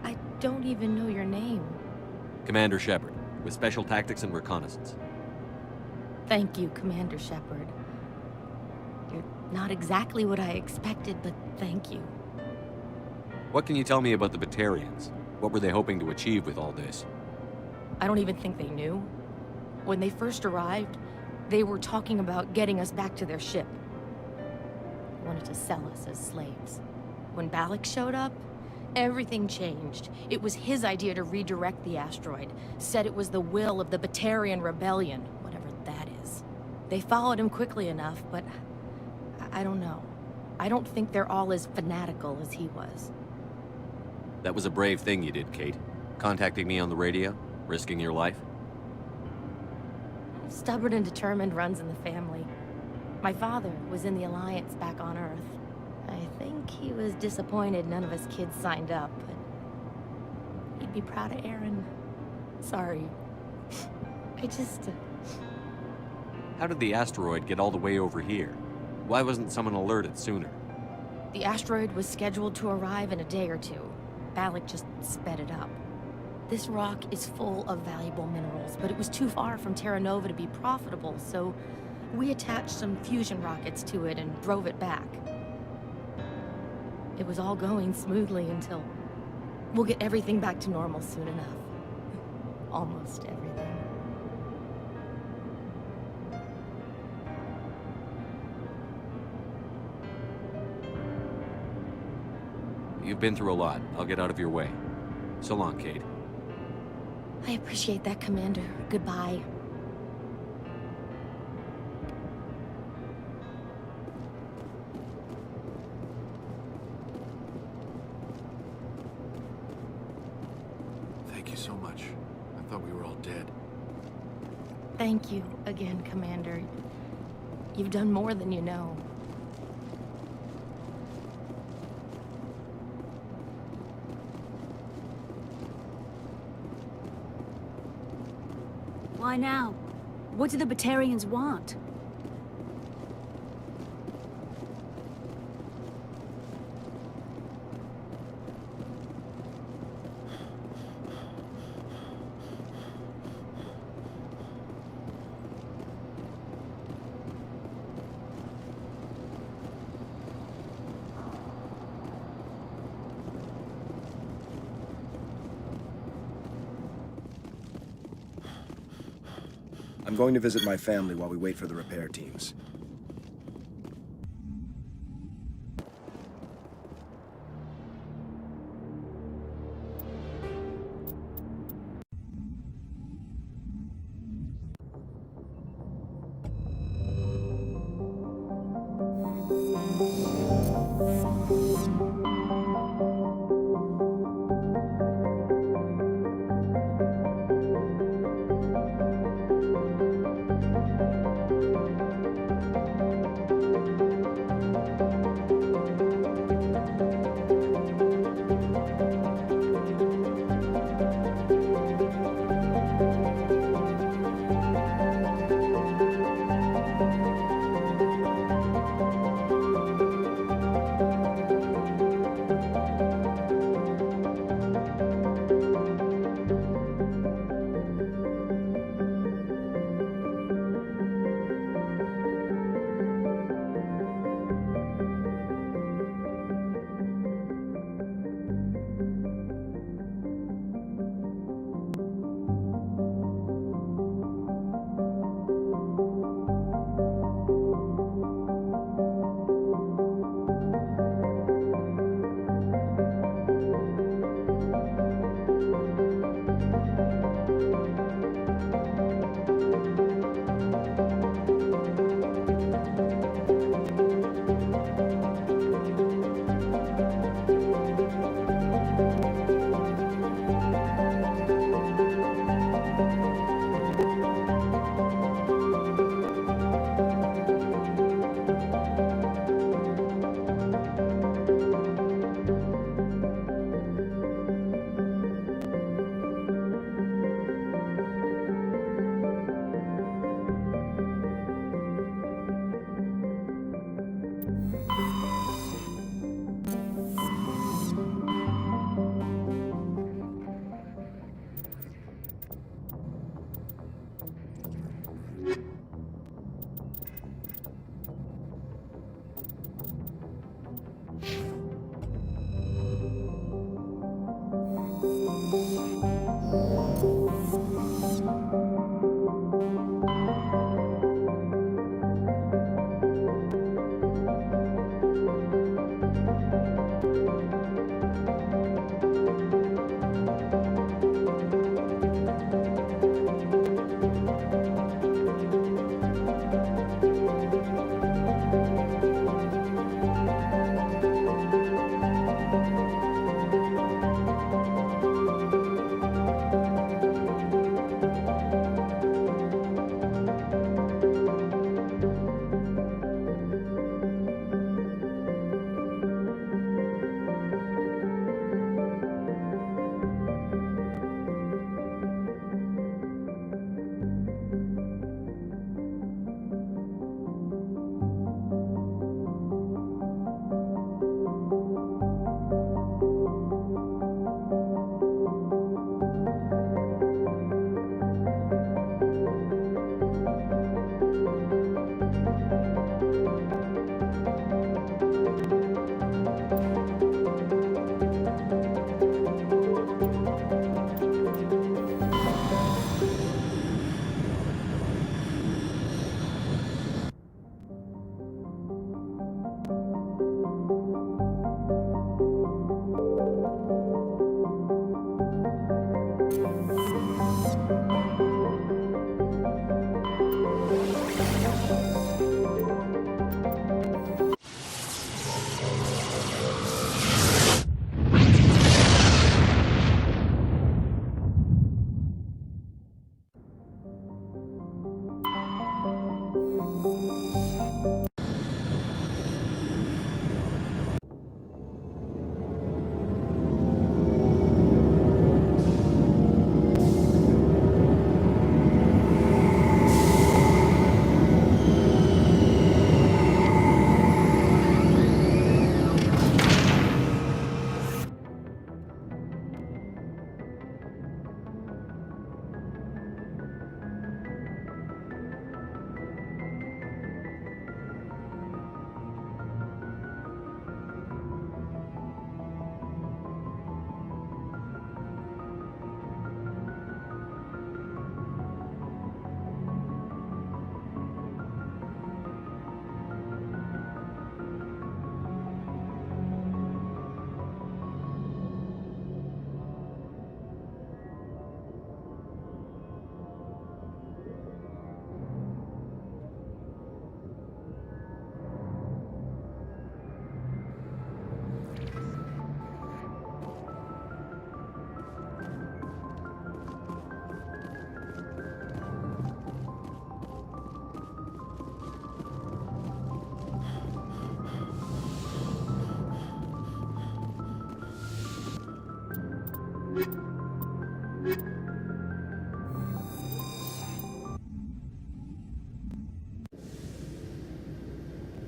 I don't even know your name. Commander Shepard, with Special Tactics and Reconnaissance. Thank you, Commander Shepard. You're not exactly what I expected, but thank you. What can you tell me about the Batarians? What were they hoping to achieve with all this? I don't even think they knew. When they first arrived, they were talking about getting us back to their ship. They wanted to sell us as slaves. When Balak showed up, everything changed. It was his idea to redirect the asteroid. Said it was the will of the Batarian Rebellion, whatever that is. They followed him quickly enough, but I don't know. I don't think they're all as fanatical as he was. That was a brave thing you did, Kate. Contacting me on the radio, risking your life. Stubborn and determined runs in the family. My father was in the Alliance back on Earth. I think he was disappointed none of us kids signed up, but he'd be proud of Aaron. Sorry. I just... How did the asteroid get all the way over here? Why wasn't someone alerted sooner? The asteroid was scheduled to arrive in a day or two. Balak just sped it up. This rock is full of valuable minerals, but it was too far from Terra Nova to be profitable, so we attached some fusion rockets to it and drove it back. It was all going smoothly until... We'll get everything back to normal soon enough. Almost everything. You've been through a lot. I'll get out of your way. So long, Kate. I appreciate that, Commander. Goodbye. Thank you so much. I thought we were all dead. Thank you again, Commander. You've done more than you know. Why now? What do the Batarians want? I'm going to visit my family while we wait for the repair teams.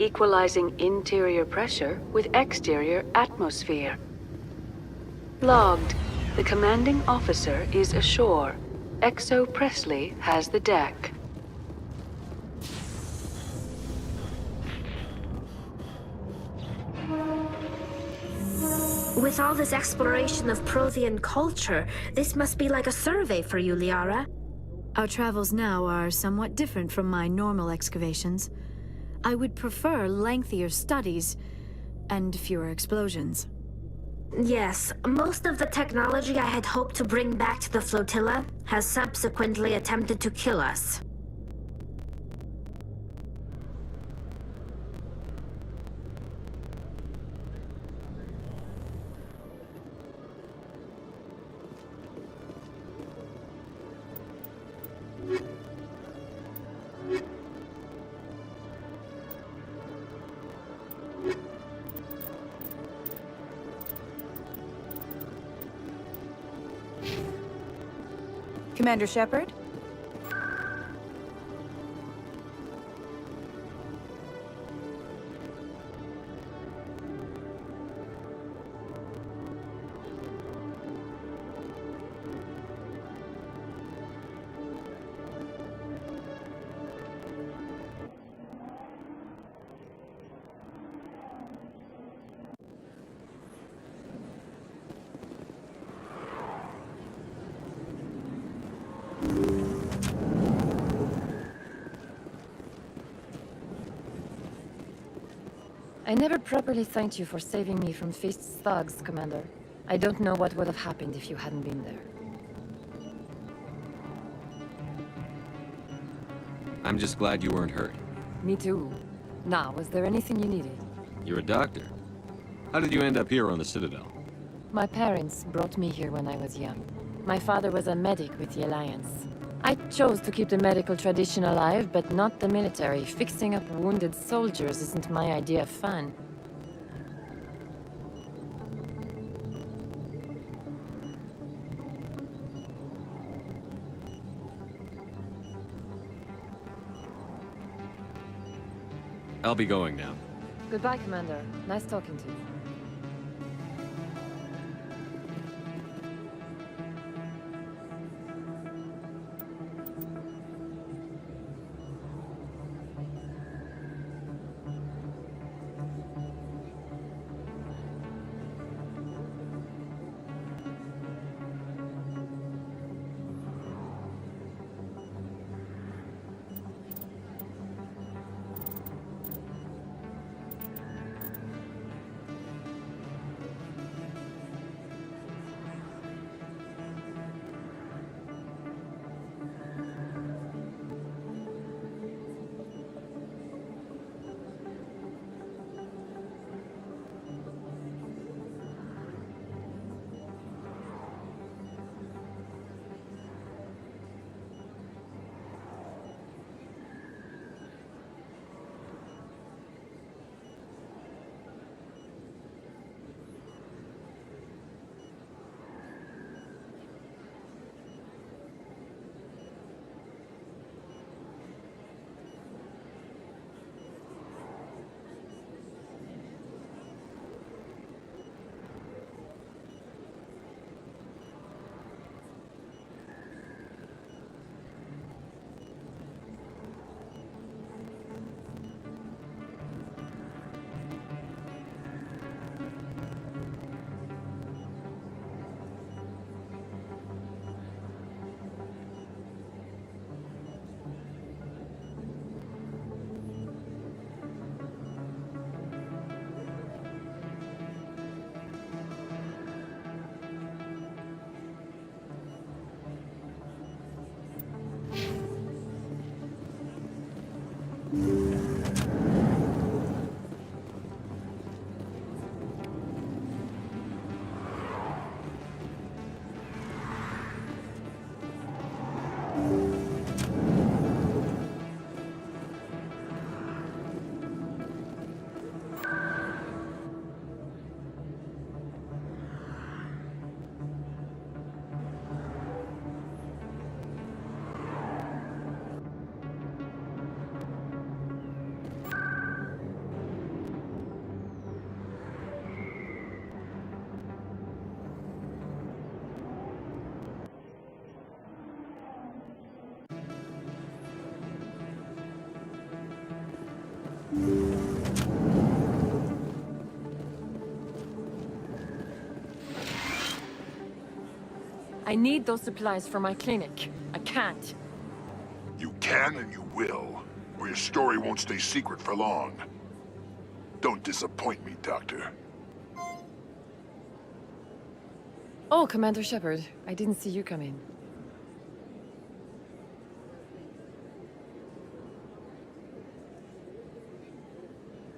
equalizing interior pressure with exterior atmosphere. Logged. The commanding officer is ashore. Exo Presley has the deck. With all this exploration of Prothean culture, this must be like a survey for you, Liara. Our travels now are somewhat different from my normal excavations. I would prefer lengthier studies and fewer explosions. Yes, most of the technology I had hoped to bring back to the flotilla has subsequently attempted to kill us. Commander Shepard? I never properly thanked you for saving me from Feast's thugs, Commander. I don't know what would have happened if you hadn't been there. I'm just glad you weren't hurt. Me too. Now, was there anything you needed? You're a doctor. How did you end up here on the Citadel? My parents brought me here when I was young. My father was a medic with the Alliance. I chose to keep the medical tradition alive, but not the military. Fixing up wounded soldiers isn't my idea of fun. I'll be going now. Goodbye, Commander. Nice talking to you. I need those supplies for my clinic. I can't. You can and you will, or your story won't stay secret for long. Don't disappoint me, Doctor. Oh, Commander Shepard. I didn't see you come in.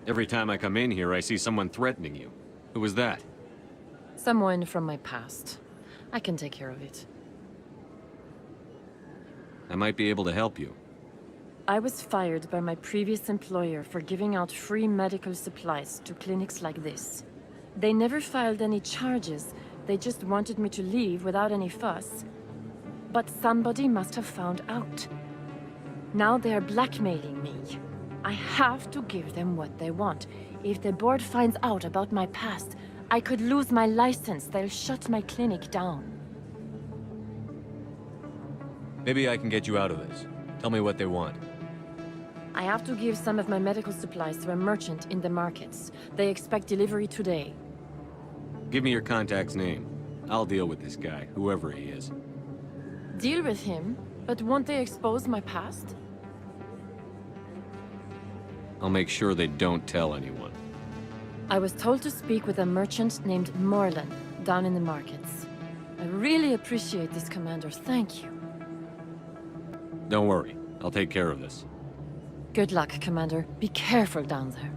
Every time I come in here, I see someone threatening you. Who was that? Someone from my past. I can take care of it. I might be able to help you. I was fired by my previous employer for giving out free medical supplies to clinics like this. They never filed any charges. They just wanted me to leave without any fuss. But somebody must have found out. Now they are blackmailing me. I have to give them what they want. If the board finds out about my past, I could lose my license. They'll shut my clinic down. Maybe I can get you out of this. Tell me what they want. I have to give some of my medical supplies to a merchant in the markets. They expect delivery today. Give me your contact's name. I'll deal with this guy, whoever he is. Deal with him? But won't they expose my past? I'll make sure they don't tell anyone. I was told to speak with a merchant named Morlan, down in the markets. I really appreciate this, Commander. Thank you. Don't worry. I'll take care of this. Good luck, Commander. Be careful down there.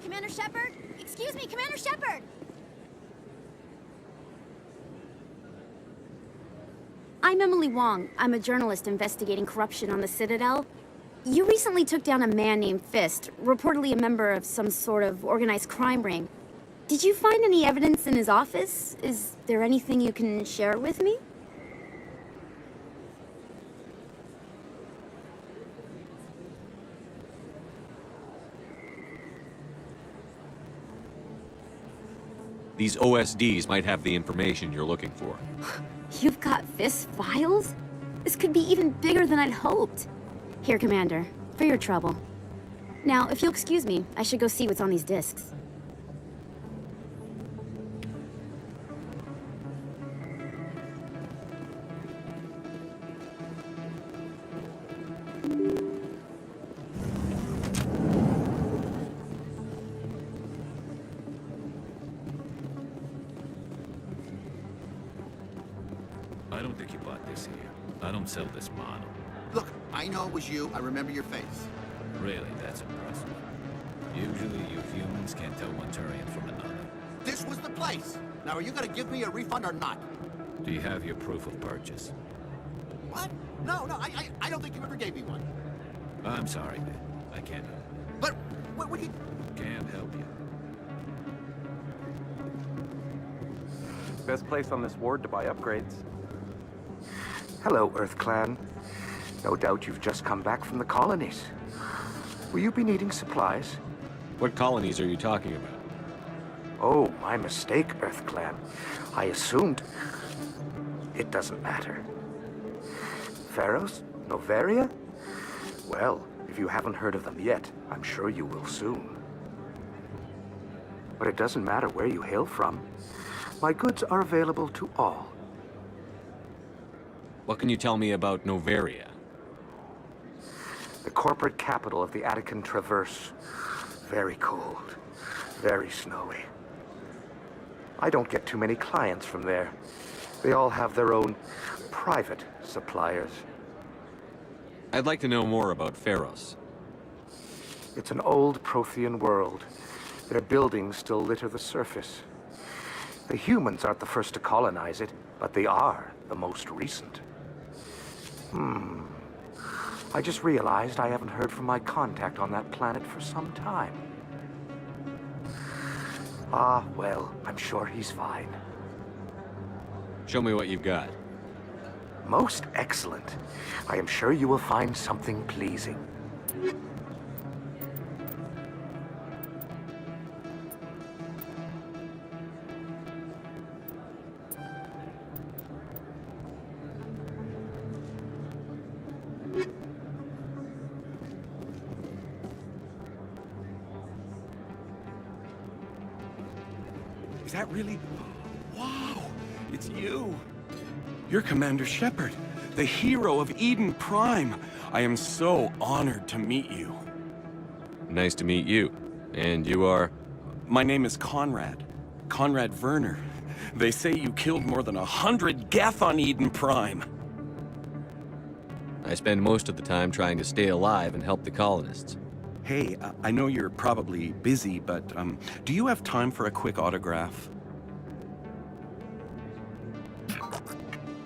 Commander Shepard? Excuse me, Commander Shepard! I'm Emily Wong. I'm a journalist investigating corruption on the Citadel. You recently took down a man named Fist, reportedly a member of some sort of organized crime ring. Did you find any evidence in his office? Is there anything you can share with me? These OSDs might have the information you're looking for. You've got Fist files? This could be even bigger than I'd hoped. Here, Commander, for your trouble. Now, if you'll excuse me, I should go see what's on these discs. I don't think you bought this here. I don't sell this model. Look, I know it was you. I remember your face. Really, that's impressive. Usually you humans can't tell one Turian from another. This was the place. Now, are you gonna give me a refund or not? Do you have your proof of purchase? What? No, I don't think you ever gave me one. I'm sorry, man. I can't help you. But, what would you... Can't help you. Best place on this ward to buy upgrades. Hello, Earth Clan. No doubt you've just come back from the colonies. Will you be needing supplies? What colonies are you talking about? Oh, my mistake, Earth Clan. I assumed... It doesn't matter. Pharos? Noveria? Well, if you haven't heard of them yet, I'm sure you will soon. But it doesn't matter where you hail from. My goods are available to all. What can you tell me about Noveria? The corporate capital of the Attican Traverse. Very cold. Very snowy. I don't get too many clients from there. They all have their own private suppliers. I'd like to know more about Pharos. It's an old Prothean world. Their buildings still litter the surface. The humans aren't the first to colonize it, but they are the most recent. I just realized I haven't heard from my contact on that planet for some time. Ah, well, I'm sure he's fine. Show me what you've got. Most excellent. I am sure you will find something pleasing. Is that really... Wow! It's you! You're Commander Shepard, the hero of Eden Prime. I am so honored to meet you. Nice to meet you. And you are? My name is Conrad. Conrad Werner. They say you killed more than 100 Geth on Eden Prime. I spend most of the time trying to stay alive and help the colonists. Hey, I know you're probably busy, but do you have time for a quick autograph?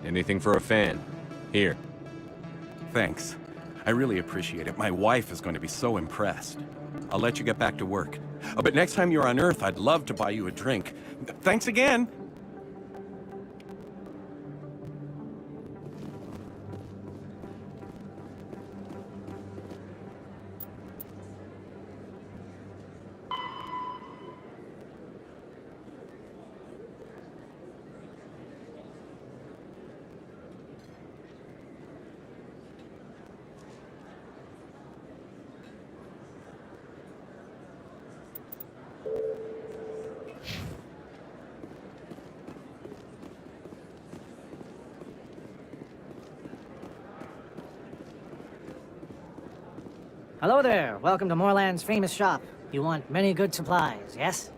Anything for a fan. Here. Thanks. I really appreciate it. My wife is going to be so impressed. I'll let you get back to work. But next time you're on Earth, I'd love to buy you a drink. Thanks again! Hello there. Welcome to Moorland's famous shop. You want many good supplies, yes?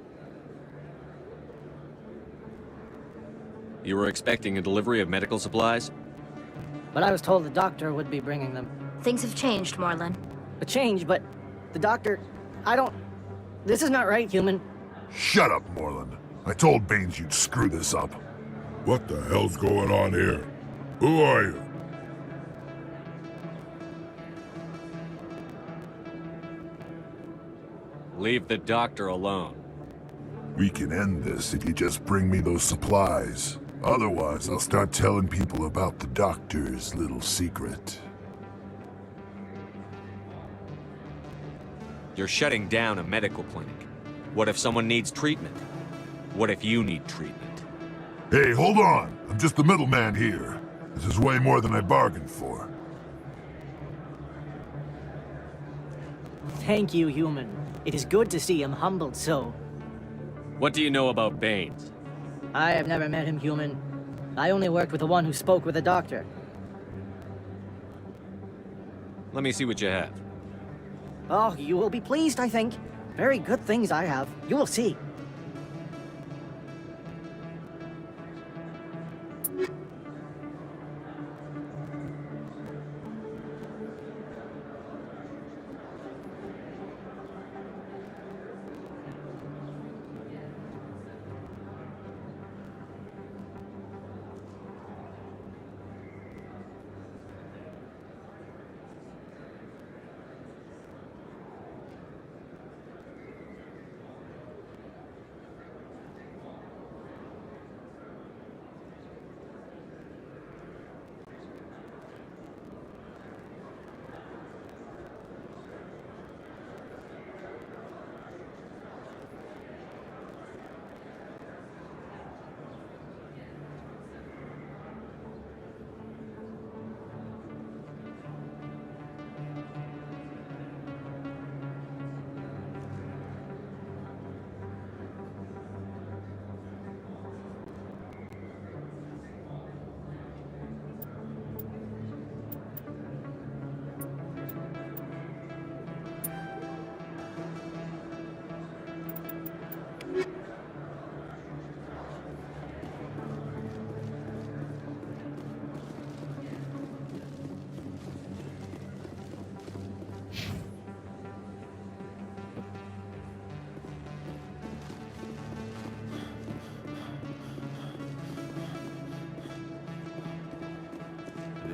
You were expecting a delivery of medical supplies? But I was told the doctor would be bringing them. Things have changed, Moorland. A change, but the doctor... I don't... This is not right, human. Shut up, Moorland. I told Baines you'd screw this up. What the hell's going on here? Who are you? Leave the doctor alone. We can end this if you just bring me those supplies. Otherwise, I'll start telling people about the doctor's little secret. You're shutting down a medical clinic. What if someone needs treatment? What if you need treatment? Hey, hold on! I'm just the middleman here. This is way more than I bargained for. Thank you, human. It is good to see him humbled so. What do you know about Baines? I have never met him, human. I only worked with the one who spoke with the doctor. Let me see what you have. Oh, you will be pleased, I think. Very good things I have. You will see.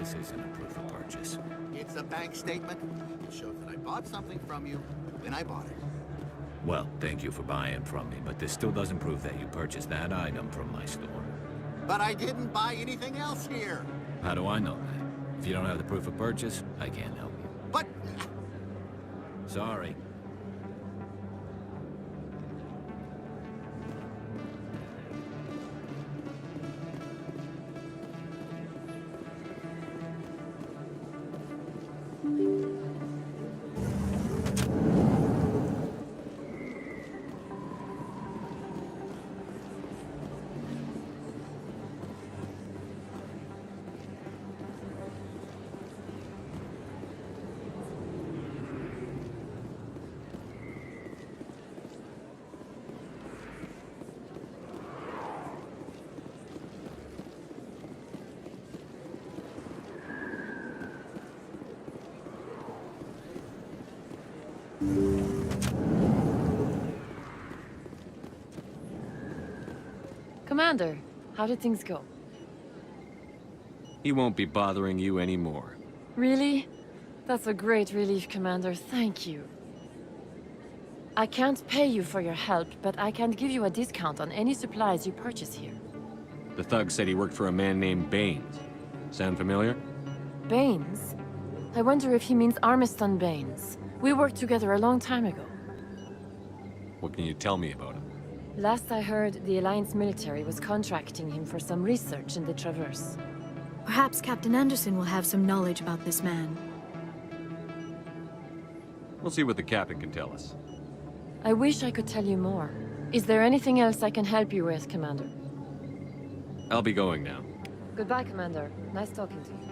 this isn't a proof of purchase. It's a bank statement. It shows that I bought something from you when I bought it. Well, thank you for buying from me, but this still doesn't prove that you purchased that item from my store. But I didn't buy anything else here. How do I know that? If you don't have the proof of purchase, I can't help you. But... Sorry. Commander, how did things go? He won't be bothering you anymore. Really? That's a great relief, Commander. Thank you. I can't pay you for your help, but I can give you a discount on any supplies you purchase here. The thug said he worked for a man named Baines. Sound familiar? Baines? I wonder if he means Armiston Baines. We worked together a long time ago. What can you tell me about him? Last I heard, the Alliance military was contracting him for some research in the Traverse. Perhaps Captain Anderson will have some knowledge about this man. We'll see what the captain can tell us. I wish I could tell you more. Is there anything else I can help you with, Commander? I'll be going now. Goodbye, Commander. Nice talking to you.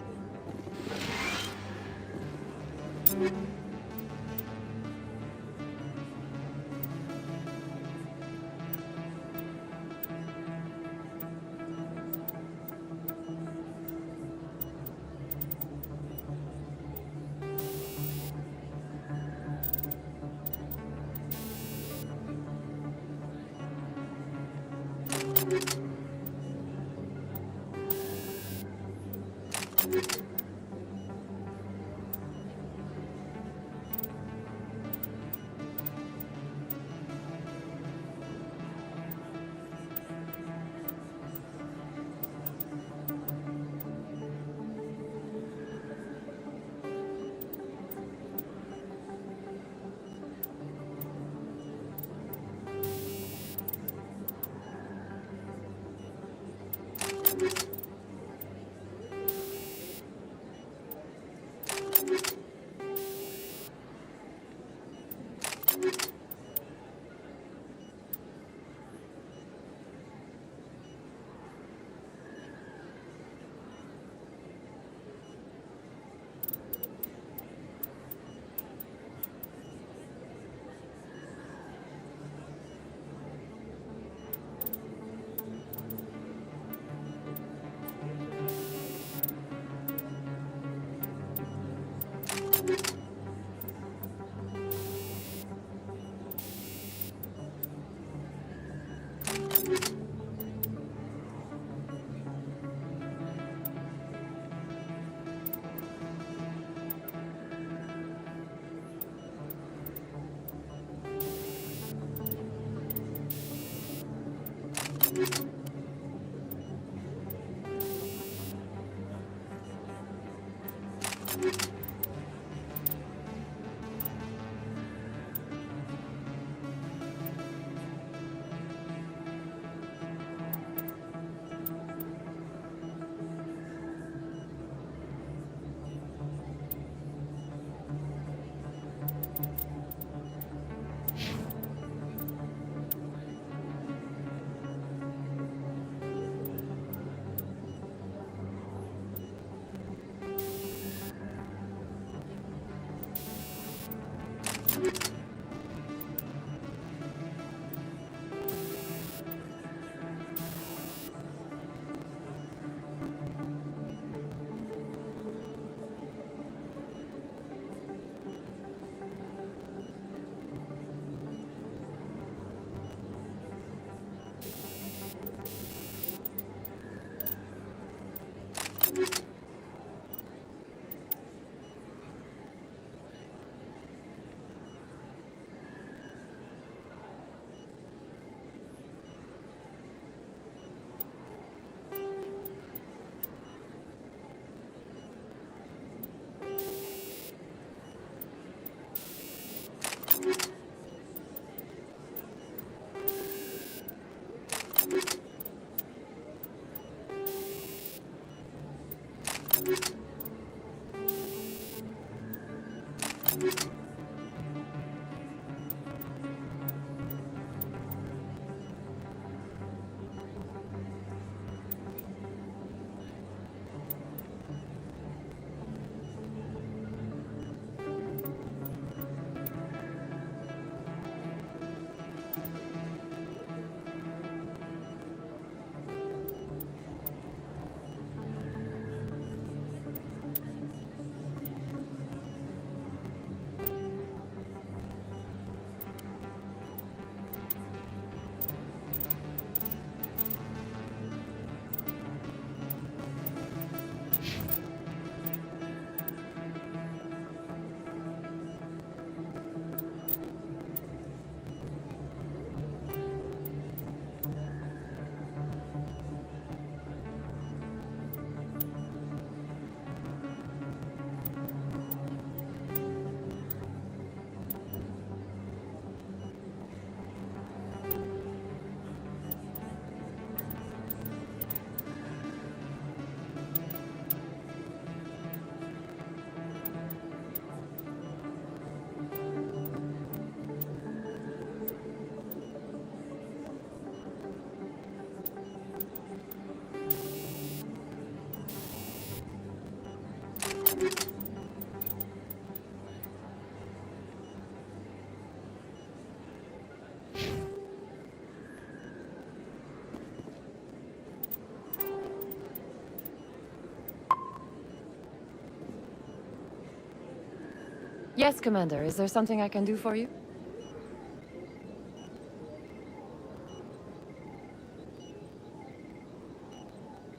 Yes, Commander. Is there something I can do for you?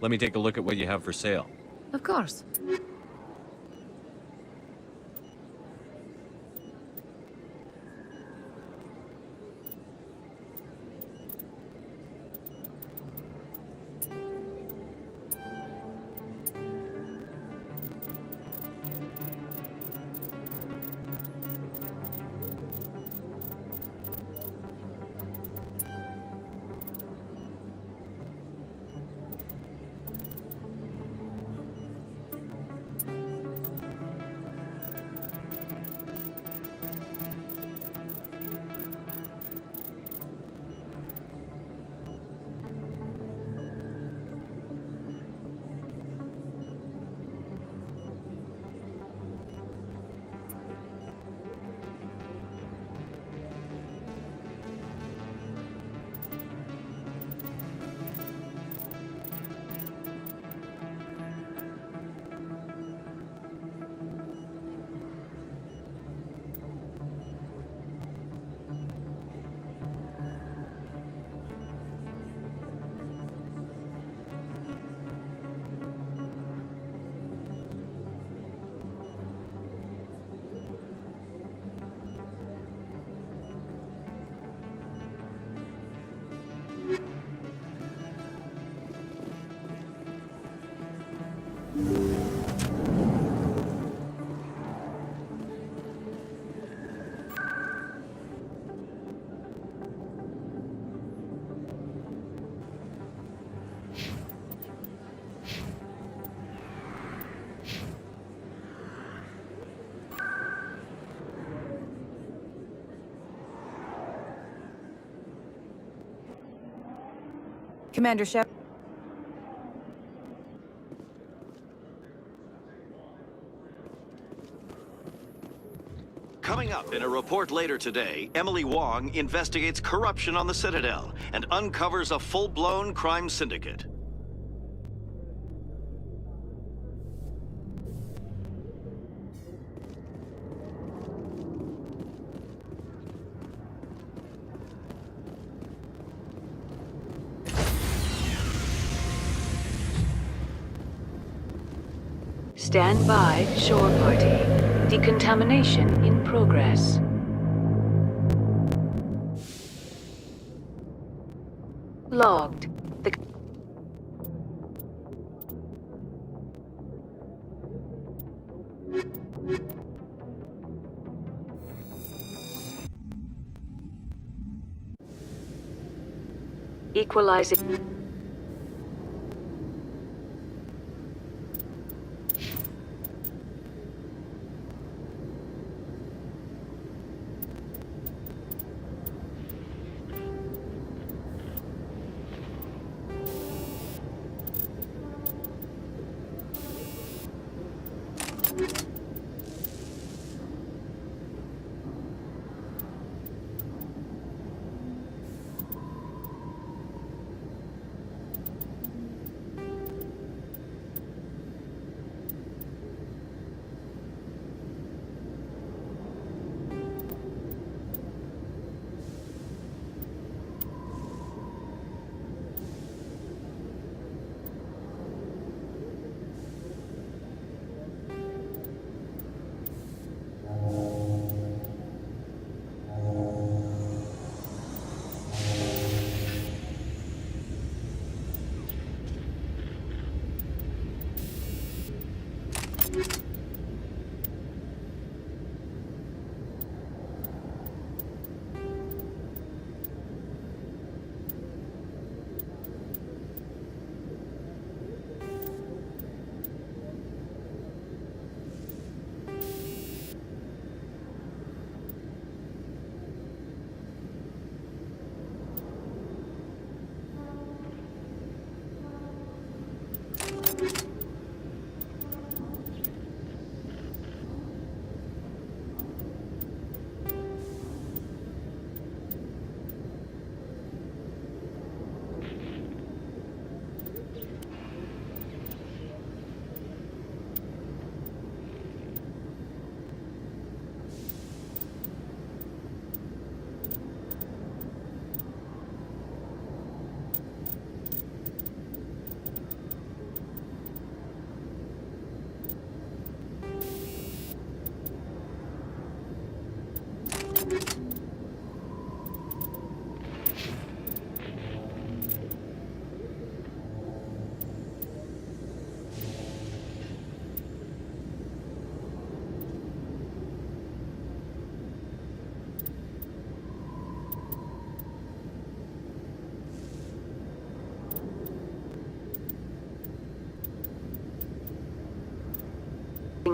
Let me take a look at what you have for sale. Of course. Commander Shep. Coming up in a report later today, Emily Wong investigates corruption on the Citadel and uncovers a full-blown crime syndicate. Stand by, shore party. Decontamination in progress. Logged. The equalizing.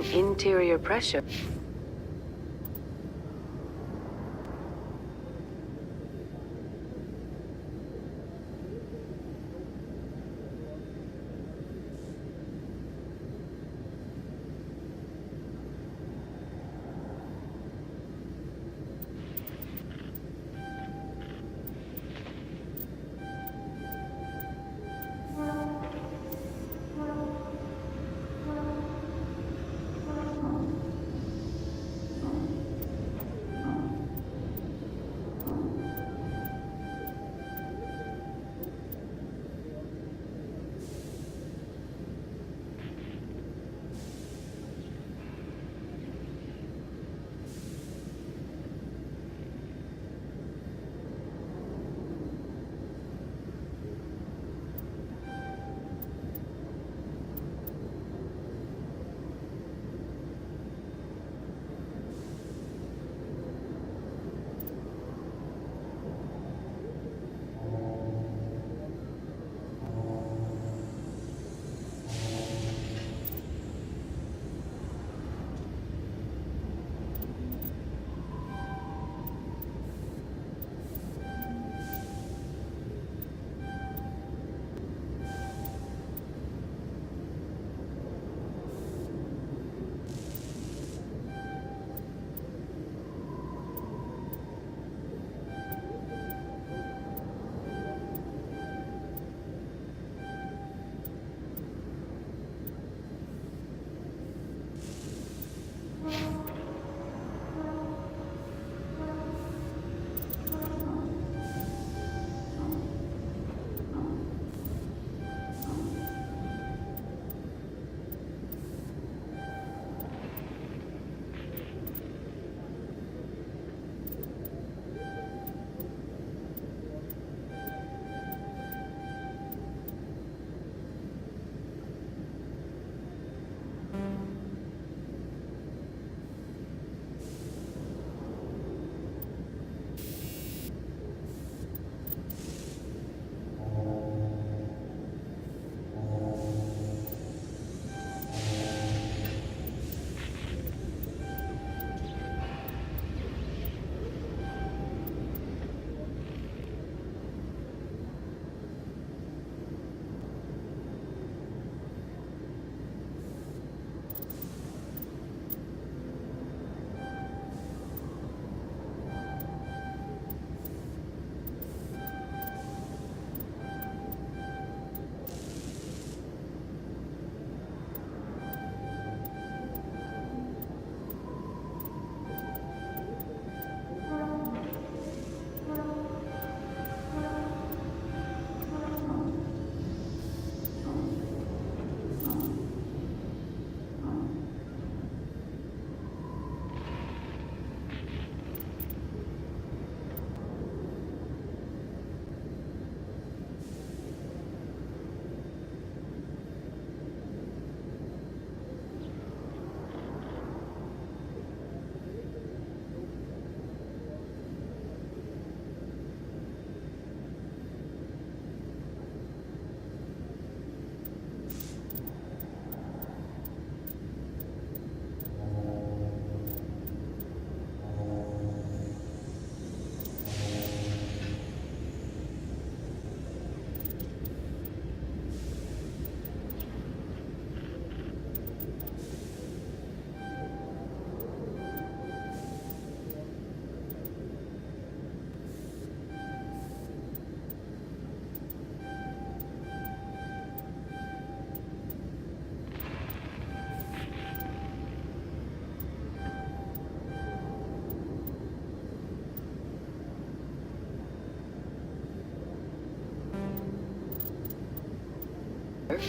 Logging interior pressure.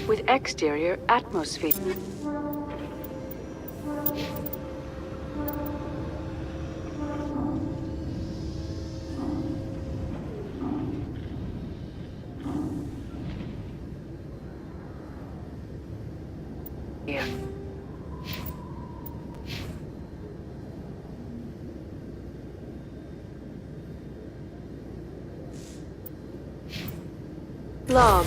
With exterior atmosphere. Yeah. Log.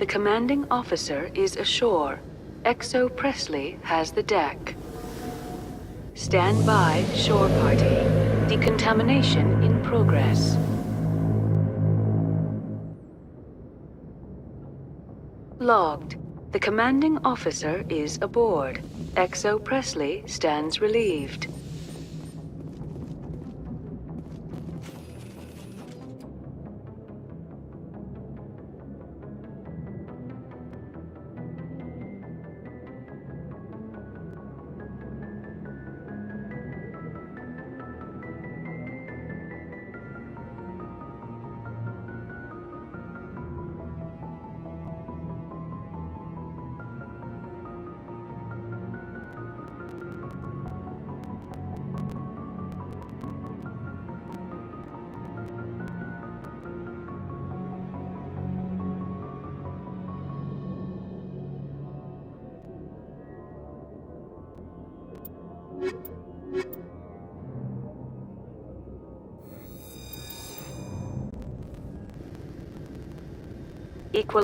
The commanding officer is ashore. XO Presley has the deck. Stand by, shore party. Decontamination in progress. Logged. The commanding officer is aboard. XO Presley stands relieved. Equal.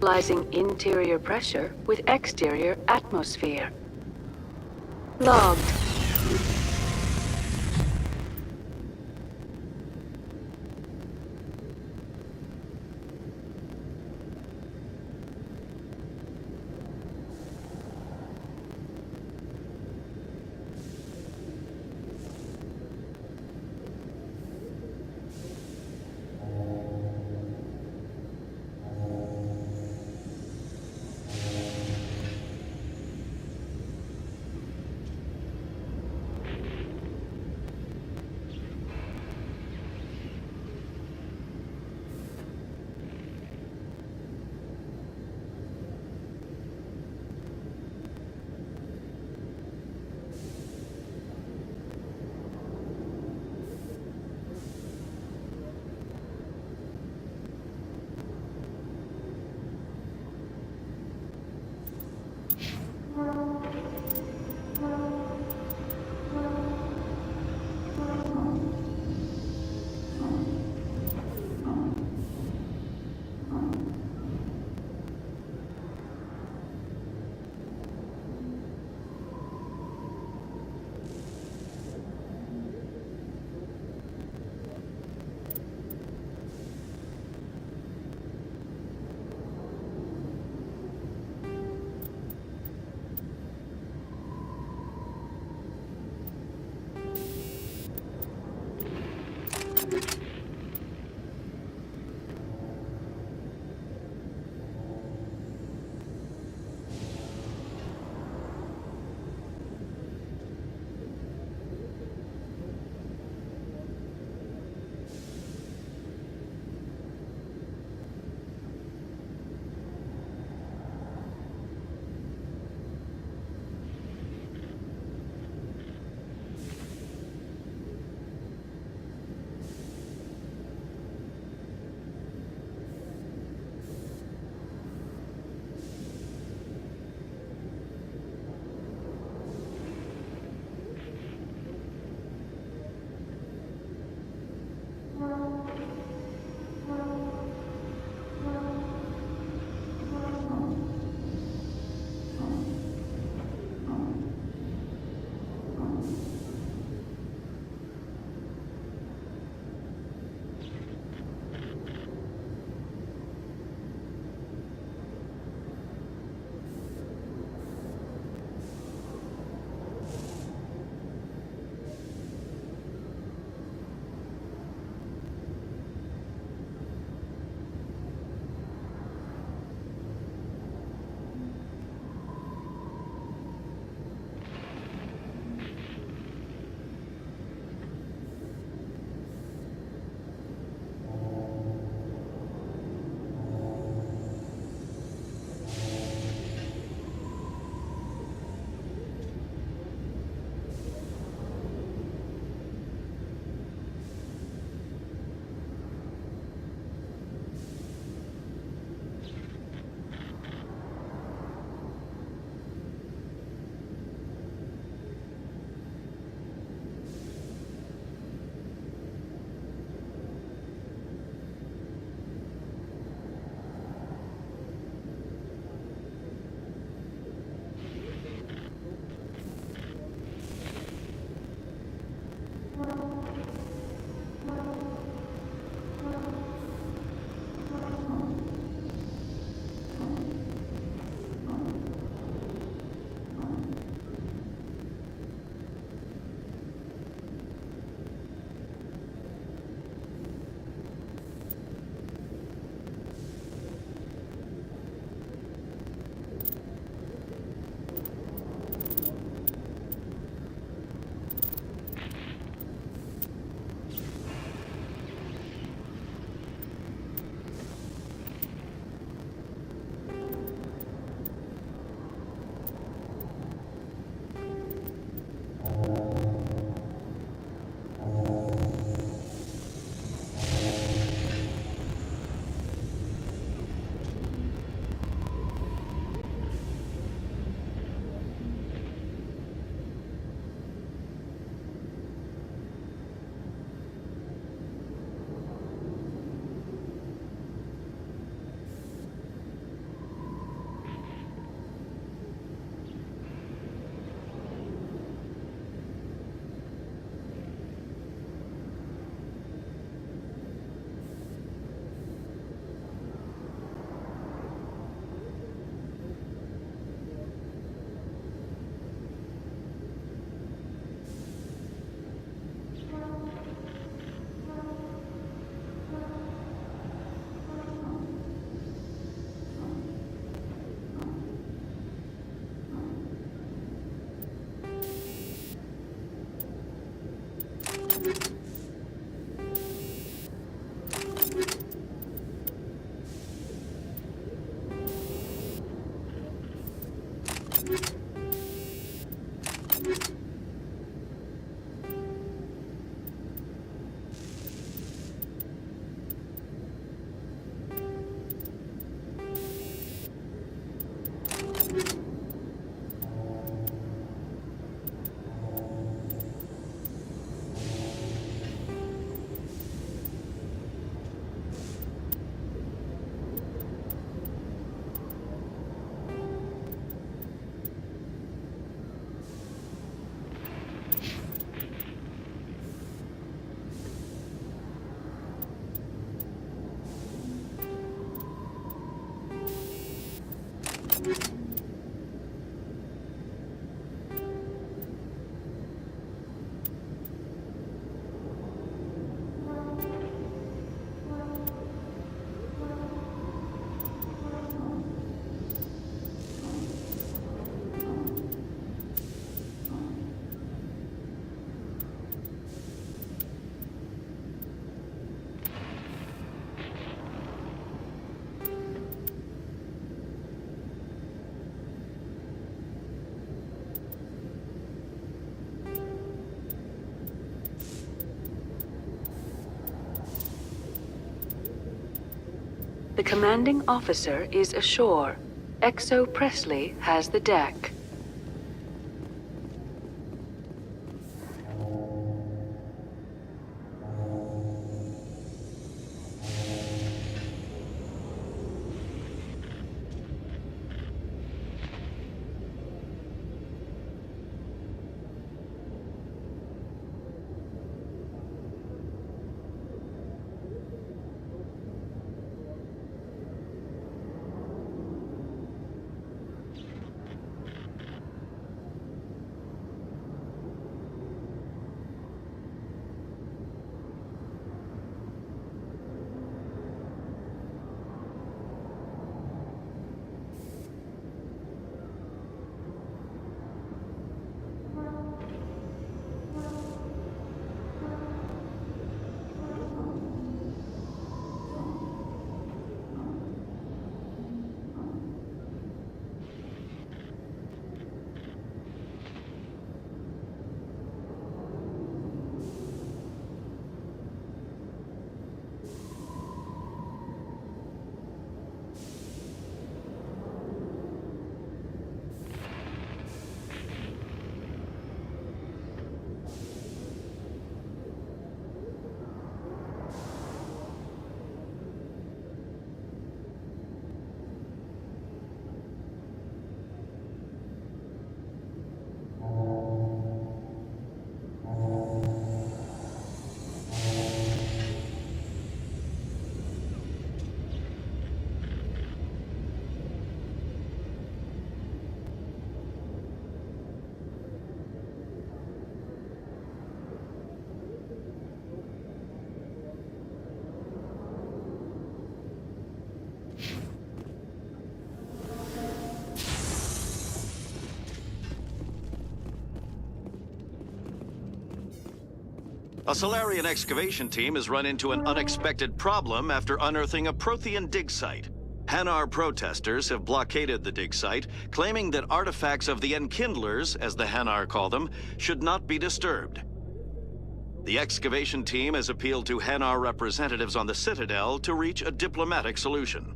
stabilizing interior pressure with exterior atmosphere. Logged. The commanding officer is ashore. XO Presley has the deck. A Salarian excavation team has run into an unexpected problem after unearthing a Prothean dig site. Hanar protesters have blockaded the dig site, claiming that artifacts of the Enkindlers, as the Hanar call them, should not be disturbed. The excavation team has appealed to Hanar representatives on the Citadel to reach a diplomatic solution.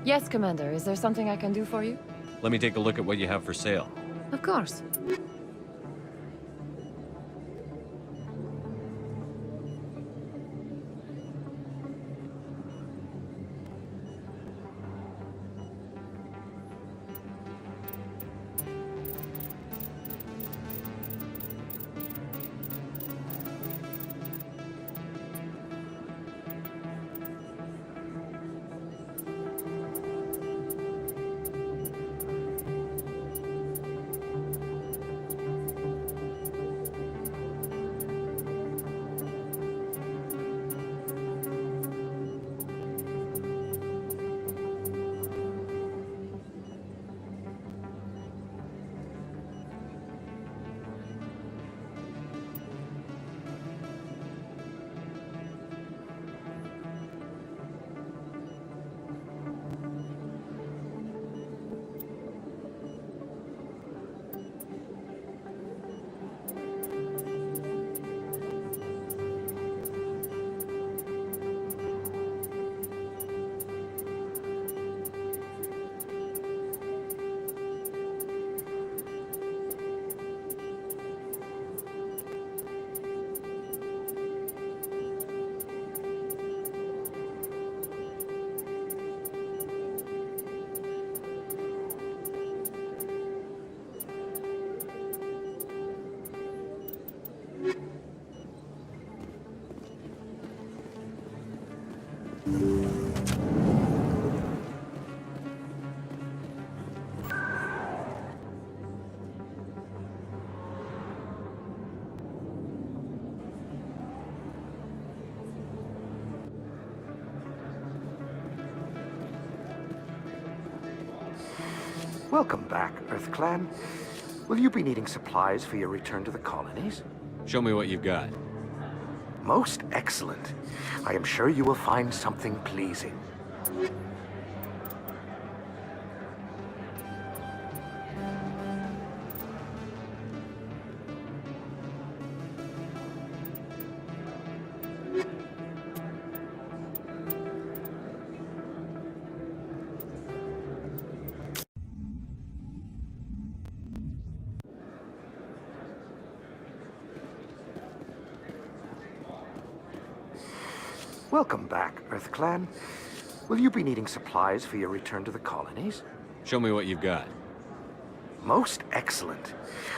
Yes, Commander. Is there something I can do for you? Let me take a look at what you have for sale. Of course. Welcome back, EarthClan. Will you be needing supplies for your return to the colonies? Show me what you've got. Most excellent. I am sure you will find something pleasing. Welcome back, EarthClan. Will you be needing supplies for your return to the colonies? Show me what you've got. Most excellent.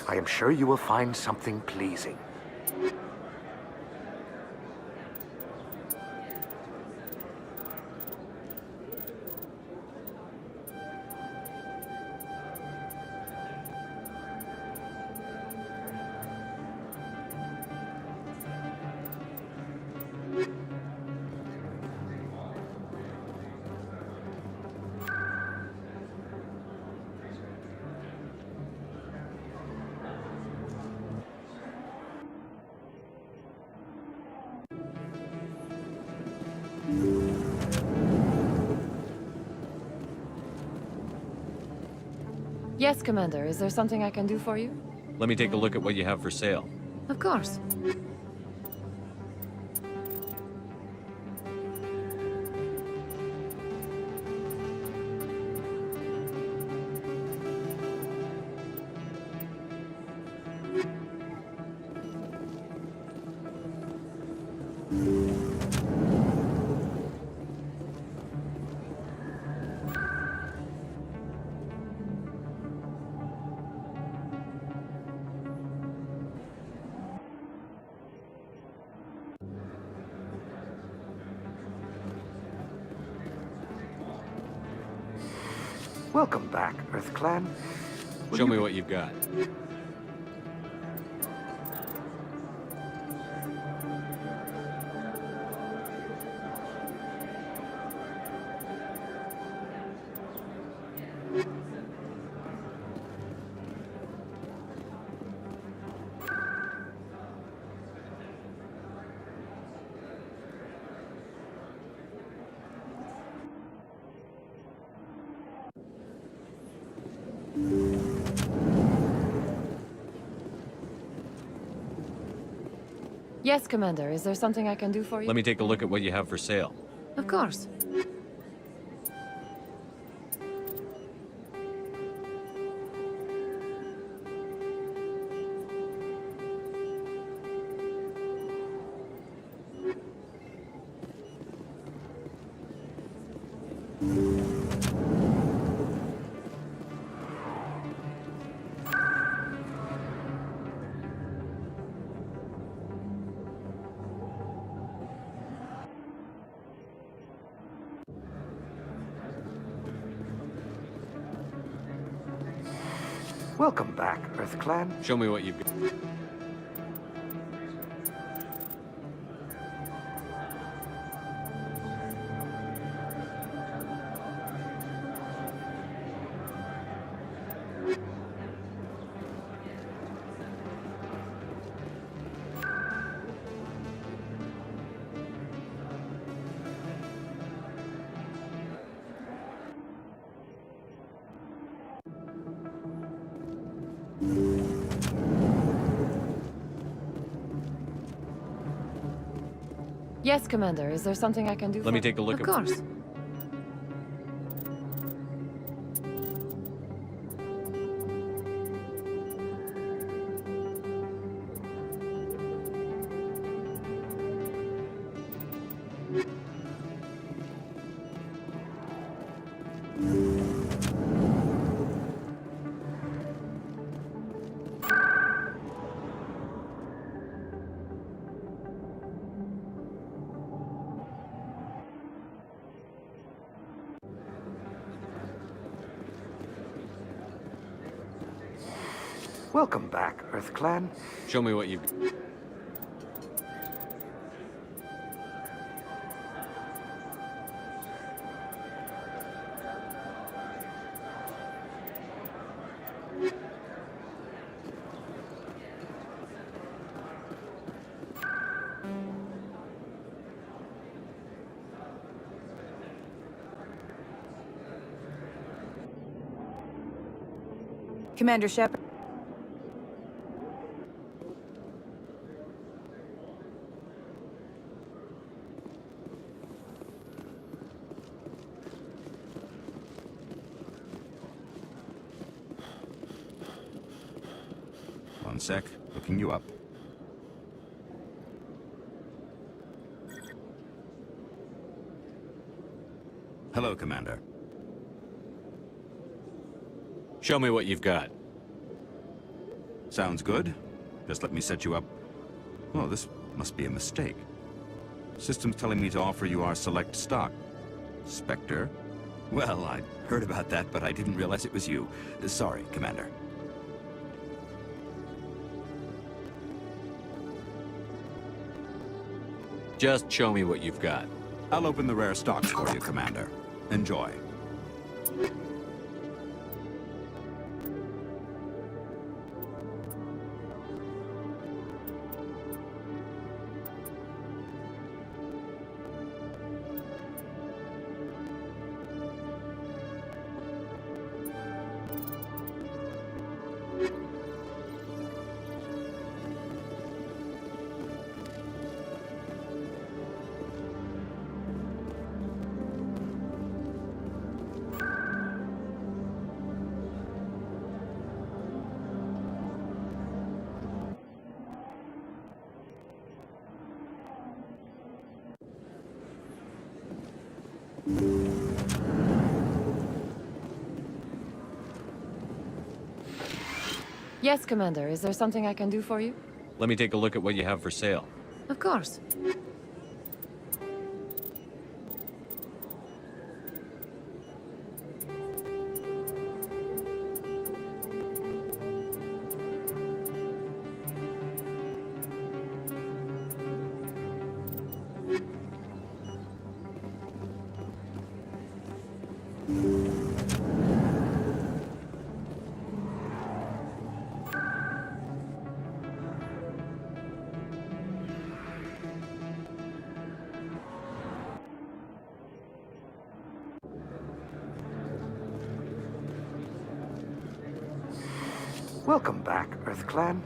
I am sure you will find something pleasing. Yes, Commander. Is there something I can do for you? Let me take a look at what you have for sale. Of course. Welcome back, EarthClan. Show me what you've got. Yes, Commander. Is there something I can do for you? Let me take a look at what you have for sale. Of course. Welcome back, EarthClan. Show me what you've got. Yes, Commander. Is there something I can do for you? Let me take a look at... at... Of course. Welcome back, EarthClan. Show me what you've got. Commander Shepard. One sec. Looking you up. Hello, Commander. Show me what you've got. Sounds good. Just let me set you up. Well, this must be a mistake. System's telling me to offer you our select stock. Spectre? Well, I heard about that, but I didn't realize it was you. Sorry, Commander. Just show me what you've got. I'll open the rare stocks for you, Commander. Enjoy. Yes, Commander. Is there something I can do for you? Let me take a look at what you have for sale. Of course. Welcome back, EarthClan.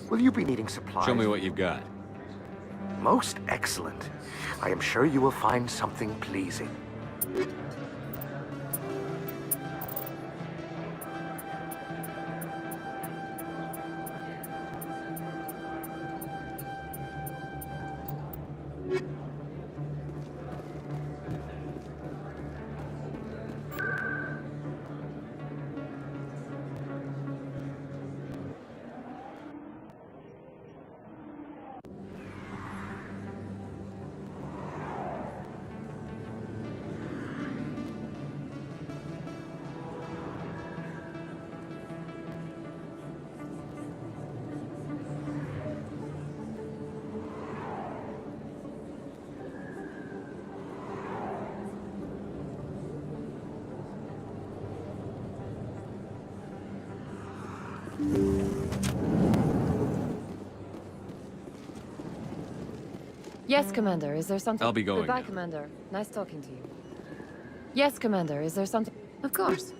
Will you be needing supplies? Show me what you've got. Most excellent. I am sure you will find something pleasing. Yes, Commander. Is there something? I'll be going Goodbye, now. Commander. Nice talking to you. Yes, Commander. Is there something? Of course.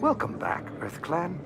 Welcome back, EarthClan.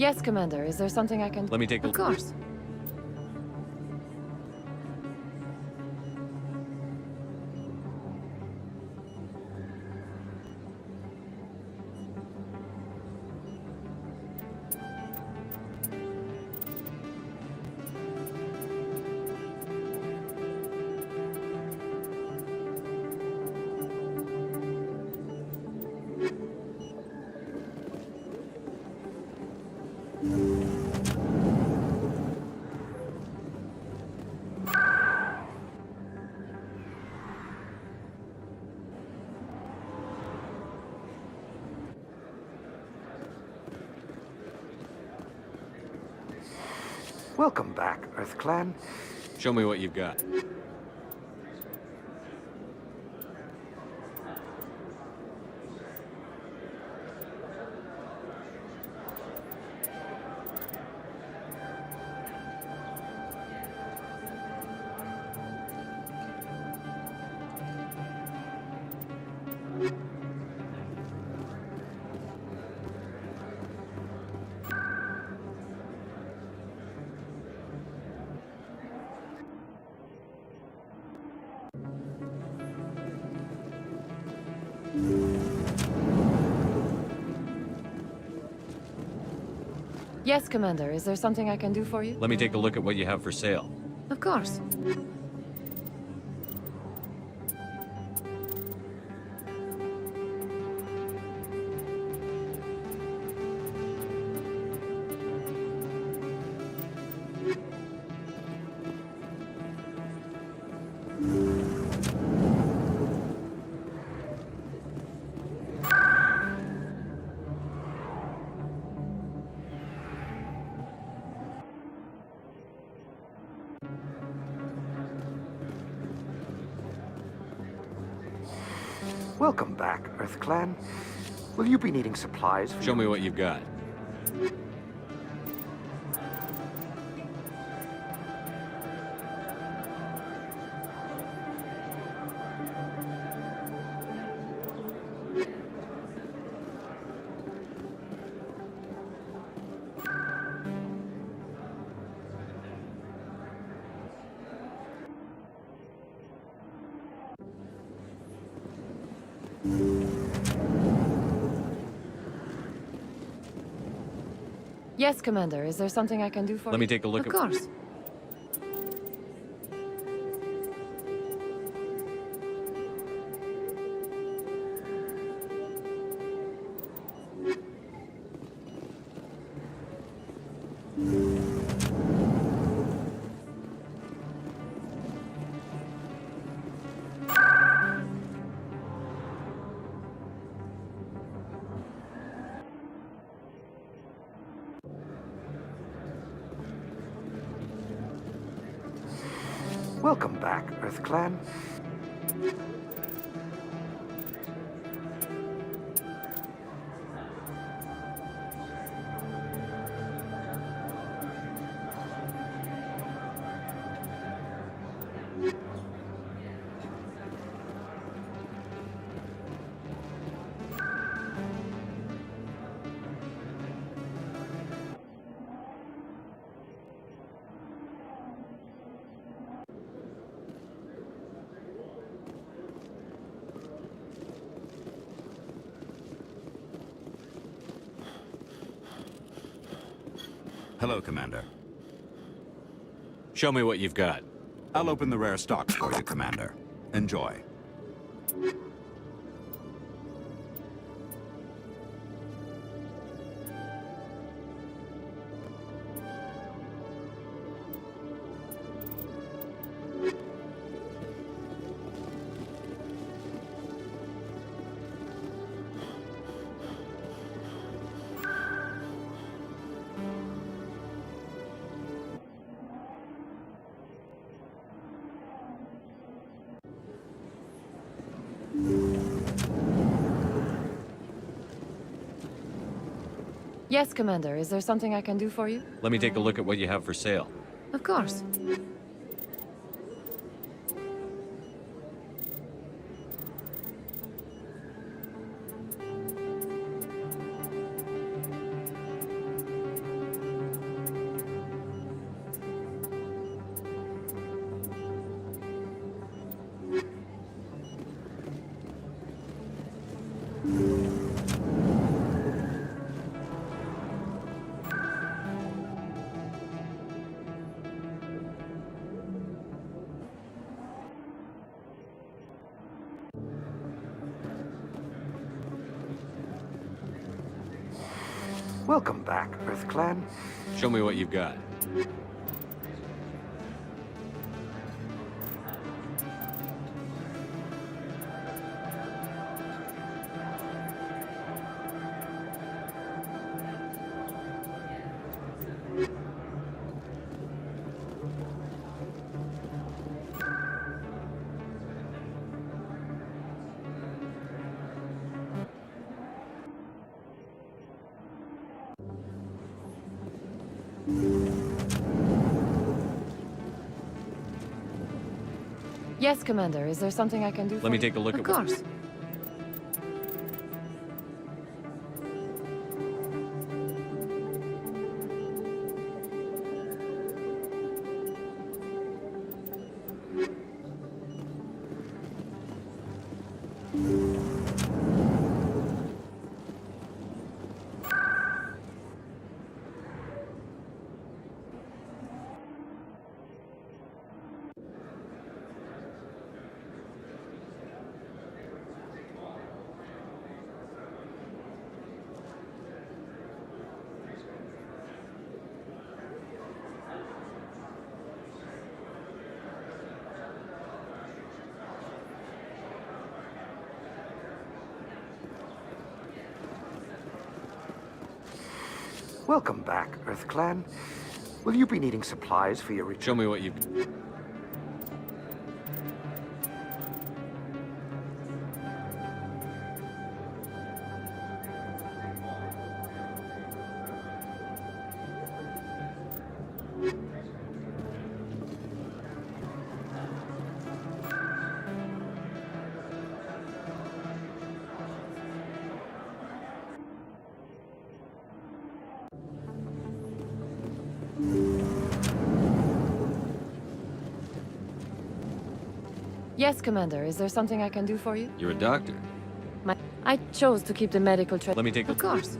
Yes, Commander. Is there something I can... Let me take a Of course. Welcome back, Earth Clan. Show me what you've got. Yes, Commander. Is there something I can do for you? Let me take a look at what you have for sale. Of course. Welcome back, Earth Clan. Will you be needing supplies? Show me what you've got. Yes, Commander. Is there something I can do for you? Let me take a look at... at... Of course. Welcome back, Earth Clan. Hello, Commander. Show me what you've got. I'll open the rare stocks for you, Commander. Enjoy. Yes, Commander. Is there something I can do for you? Let me take a look at what you have for sale. Of course. Welcome back, Earth Clan. Show me what you've got. Yes, Commander. Is there something I can do for you? Let me take a look at at what... Of course. Welcome back, Earth Clan. Will you be needing supplies for your return? Show me what you... Yes, Commander. Is there something I can do for you? You're a doctor. I chose to keep the medical trail. Let me take a... Of course.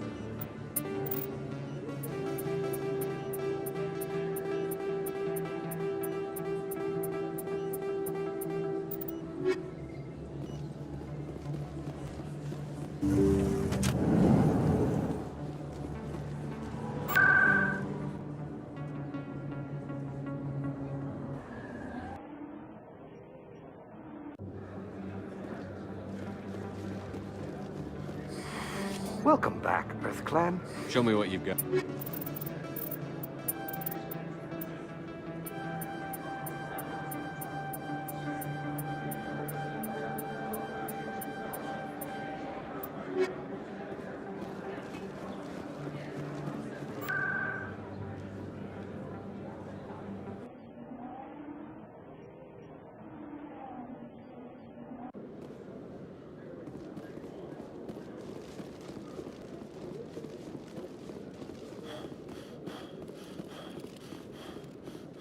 Welcome back, Earth Clan. Show me what you've got.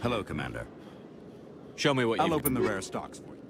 Hello, Commander. Show me what I'll open the rare stocks for you.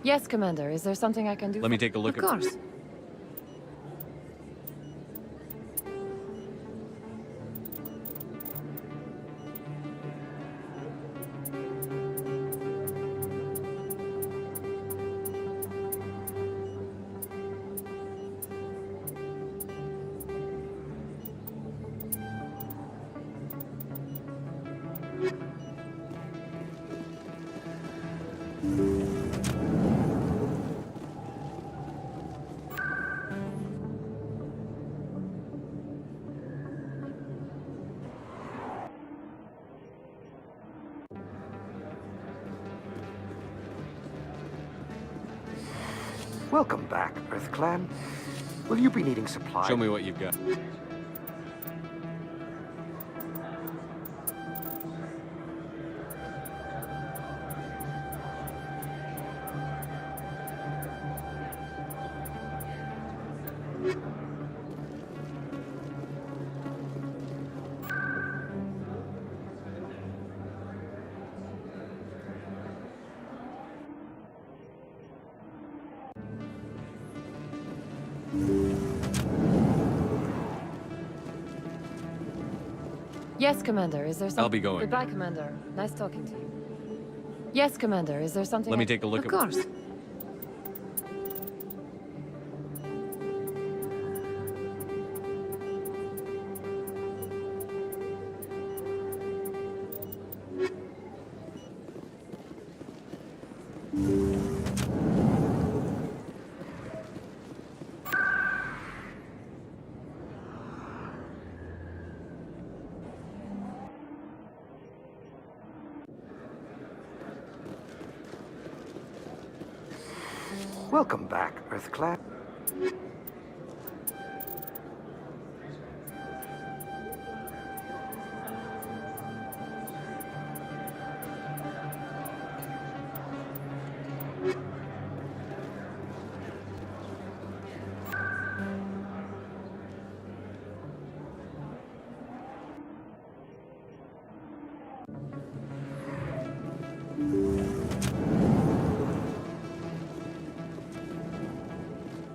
Yes, Commander. Is there something I can do? Let me take a look at... Of course. Welcome back, Earth Clan. Will you be needing supplies? Show me what you've got. Yes, Commander. Is there something? I'll be going. Goodbye, Commander. Nice talking to you. Yes, Commander. Is there something? Let me take a look Of at... course. Welcome back, EarthClan.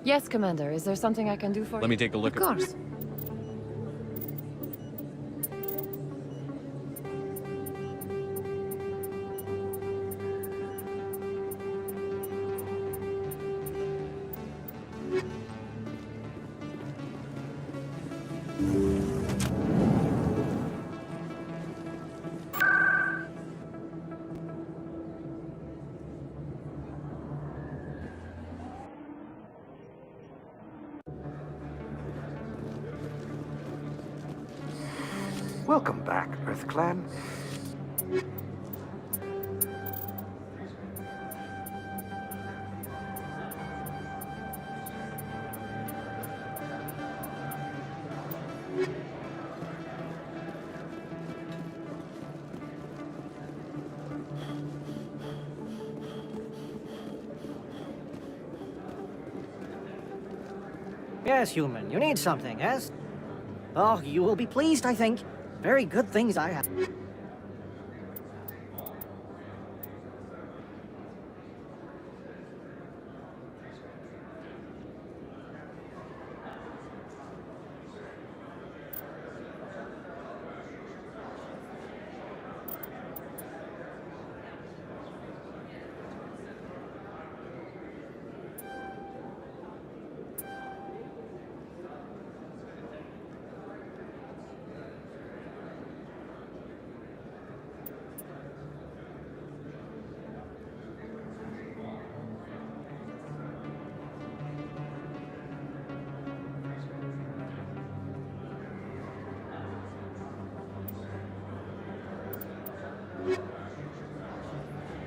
Yes, Commander. Is there something I can do for you? Let me take a look at... Of course. Welcome back, EarthClan. Yes, human. You need something, yes? Oh, you will be pleased, I think. Very good things I have.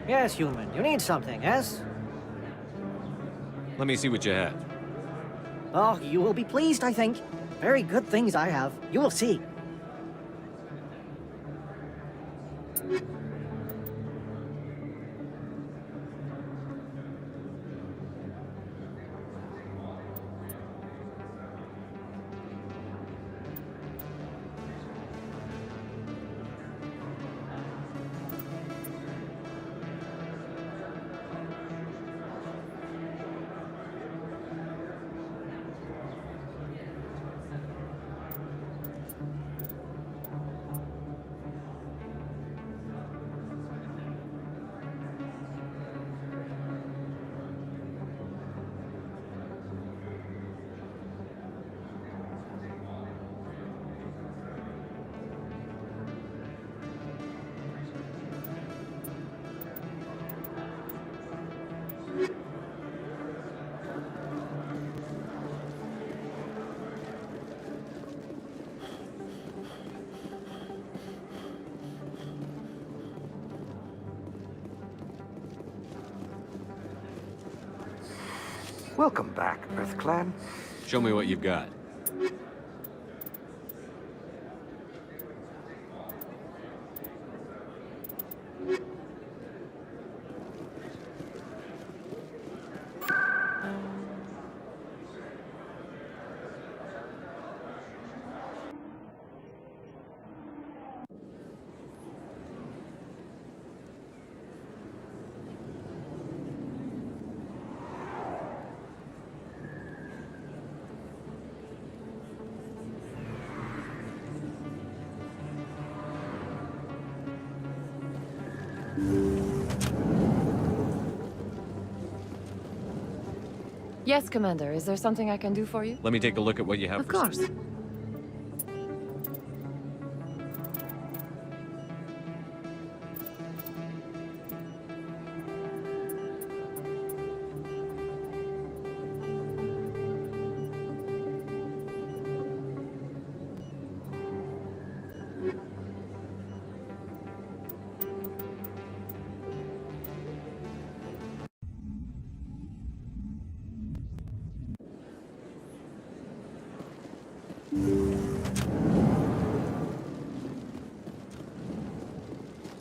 Yes, human. You need something, yes? Let me see what you have. Oh, you will be pleased, I think. Very good things I have. You will see. Welcome back, EarthClan. Show me what you've got. Yes, Commander. Is there something I can do for you? Let me take a look at what you have Of for course. sale.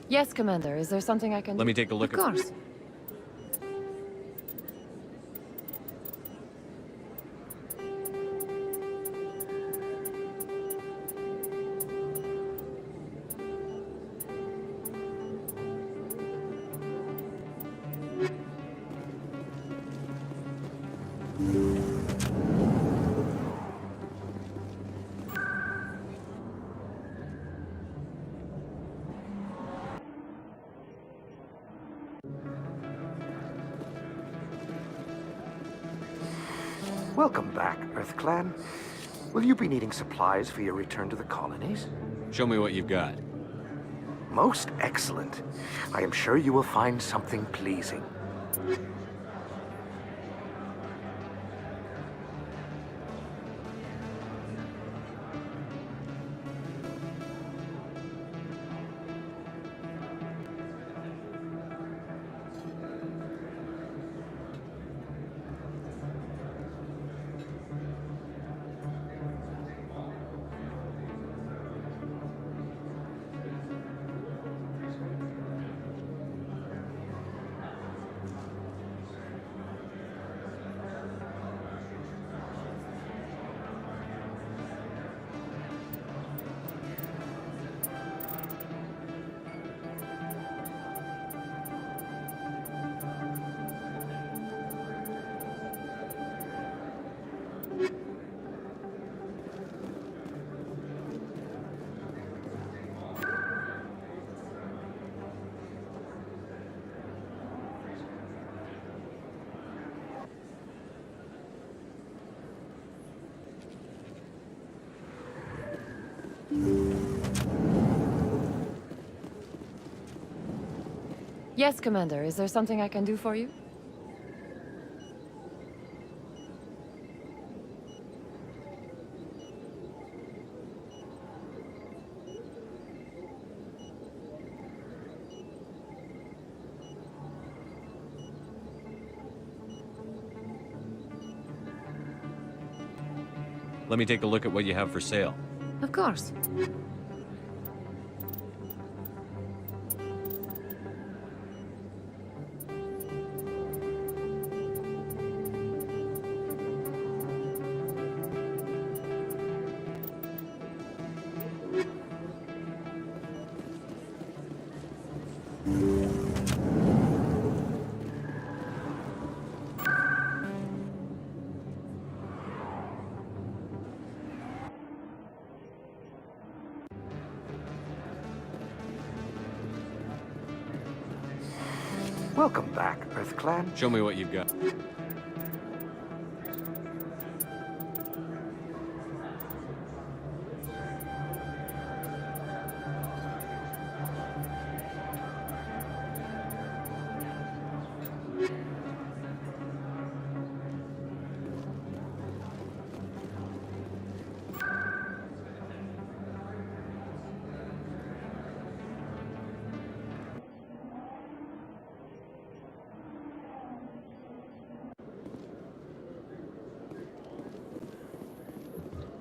Yes, Commander. Is there something I can do? Let me take a look Of at... course. Welcome back, EarthClan. Will you be needing supplies for your return to the colonies? Show me what you've got. Most excellent. I am sure you will find something pleasing. Yes, Commander. Is there something I can do for you? Let me take a look at what you have for sale. Of course. Welcome back, EarthClan. Show me what you've got.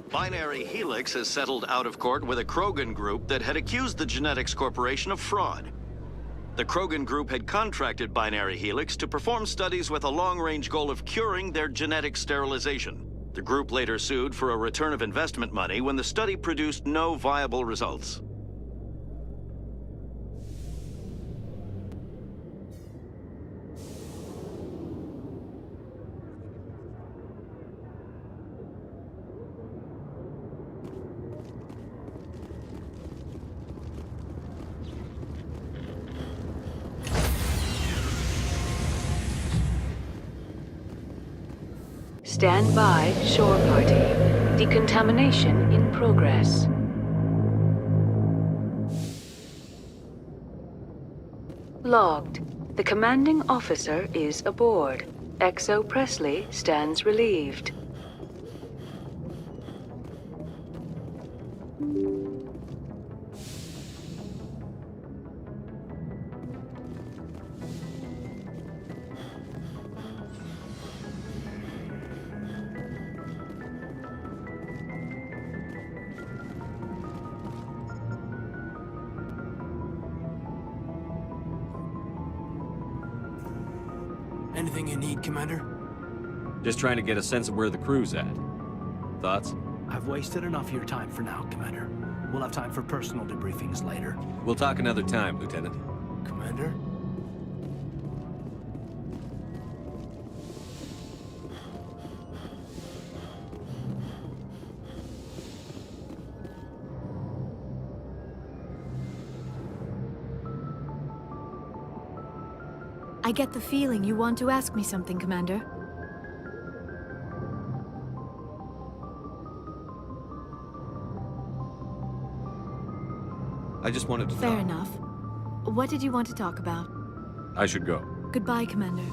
Binary Helix has settled out of court with a Krogan group that had accused the Genetics Corporation of fraud. The Krogan group had contracted Binary Helix to perform studies with a long-range goal of curing their genetic sterilization. The group later sued for a return of investment money when the study produced no viable results. Stand by, shore party. Decontamination in progress. Logged. The commanding officer is aboard. XO Presley stands relieved. Anything you need, Commander? Just trying to get a sense of where the crew's at. Thoughts? I've wasted enough of your time for now, Commander. We'll have time for personal debriefings later. We'll talk another time, Lieutenant. Commander? I get the feeling you want to ask me something, Commander. I just wanted to Fair talk. enough. What did you want to talk about? I should go. Goodbye, Commander.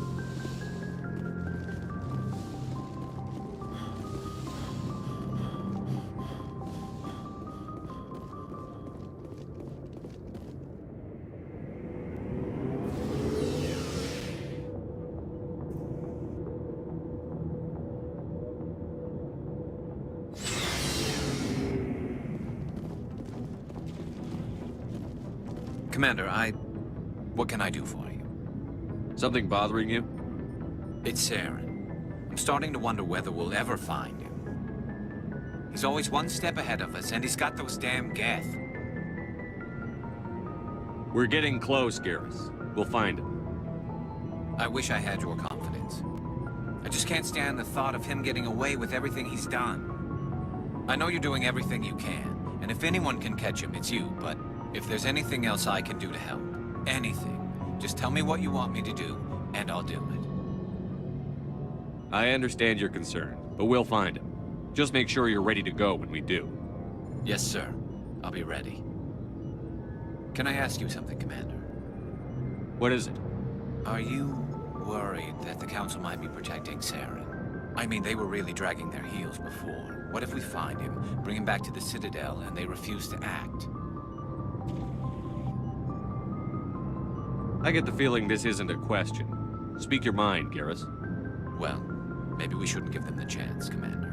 Commander, what can I do for you? Something bothering you? It's Saren. I'm starting to wonder whether we'll ever find him. He's always one step ahead of us, and he's got those damn Geth. We're getting close, Garrus. We'll find him. I wish I had your confidence. I just can't stand the thought of him getting away with everything he's done. I know you're doing everything you can, and if anyone can catch him, it's you, but if there's anything else I can do to help, anything, just tell me what you want me to do, and I'll do it. I understand your concern, but we'll find him. Just make sure you're ready to go when we do. Yes, sir. I'll be ready. Can I ask you something, Commander? What is it? Are you worried that the Council might be protecting Saren? I mean, they were really dragging their heels before. What if we find him, bring him back to the Citadel, and they refuse to act? I get the feeling this isn't a question. Speak your mind, Garrus. Well, maybe we shouldn't give them the chance, Commander.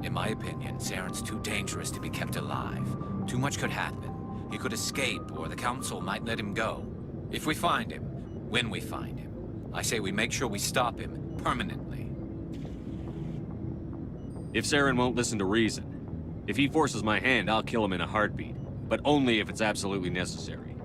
In my opinion, Saren's too dangerous to be kept alive. Too much could happen. He could escape, or the Council might let him go. If we find him, when we find him, I say we make sure we stop him permanently. If Saren won't listen to reason, if he forces my hand, I'll kill him in a heartbeat. But only if it's absolutely necessary.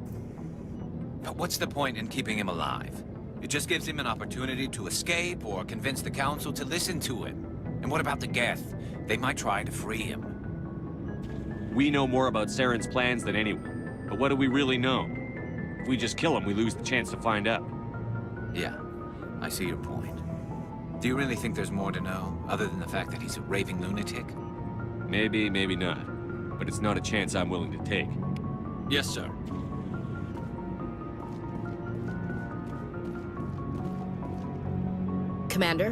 But what's the point in keeping him alive? It just gives him an opportunity to escape or convince the Council to listen to him. And what about the Geth? They might try to free him. We know more about Saren's plans than anyone. But what do we really know? If we just kill him, we lose the chance to find out. Yeah, I see your point. Do you really think there's more to know, other than the fact that he's a raving lunatic? Maybe, maybe not. But it's not a chance I'm willing to take. Yes, sir. Commander?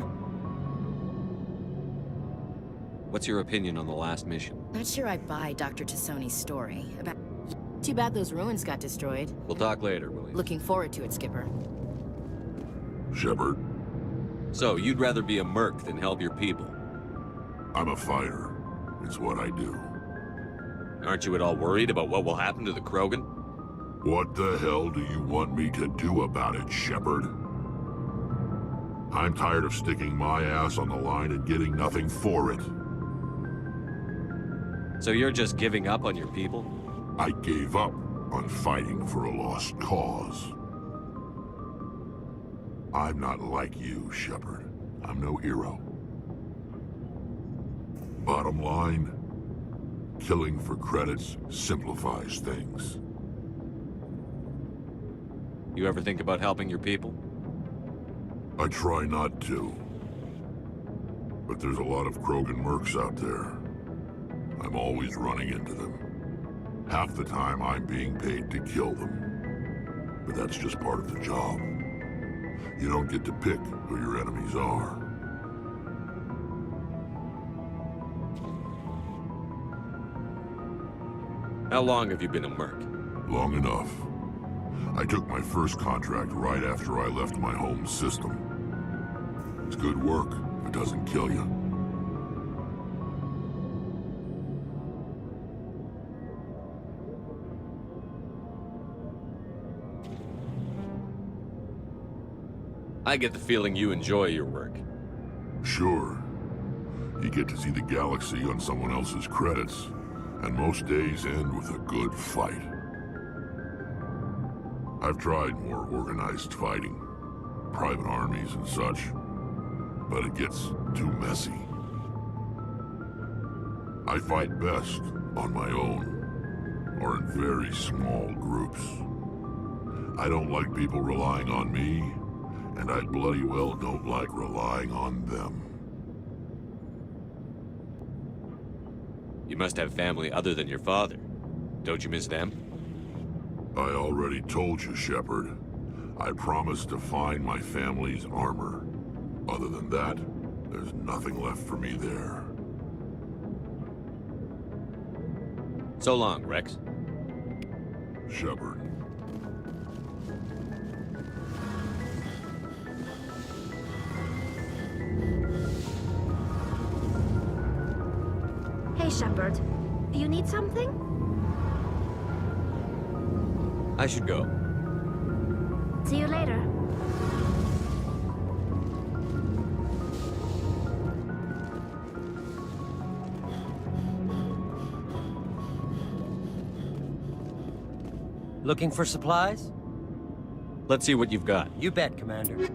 What's your opinion on the last mission? Not sure I buy Dr. Tassoni's story about... Too bad those ruins got destroyed. We'll talk later, will we? Looking forward to it, Skipper. Shepard? So, you'd rather be a merc than help your people? I'm a fighter. It's what I do. Aren't you at all worried about what will happen to the Krogan? What the hell do you want me to do about it, Shepard? I'm tired of sticking my ass on the line and getting nothing for it. So you're just giving up on your people? I gave up on fighting for a lost cause. I'm not like you, Shepard. I'm no hero. Bottom line, killing for credits simplifies things. You ever think about helping your people? I try not to. But there's a lot of Krogan mercs out there. I'm always running into them. Half the time I'm being paid to kill them. But that's just part of the job. You don't get to pick who your enemies are. How long have you been a merc? Long enough. I took my first contract right after I left my home system. It's good work if it doesn't kill you. I get the feeling you enjoy your work. Sure. You get to see the galaxy on someone else's credits, and most days end with a good fight. I've tried more organized fighting, private armies and such, but it gets too messy. I fight best on my own, or in very small groups. I don't like people relying on me, and I bloody well don't like relying on them. You must have family other than your father. Don't you miss them? I already told you, Shepard. I promised to find my family's armor. Other than that, there's nothing left for me there. So long, Rex. Shepard. Hey, Shepard. You need something? I should go. See you later. Looking for supplies? Let's see what you've got. You bet, Commander.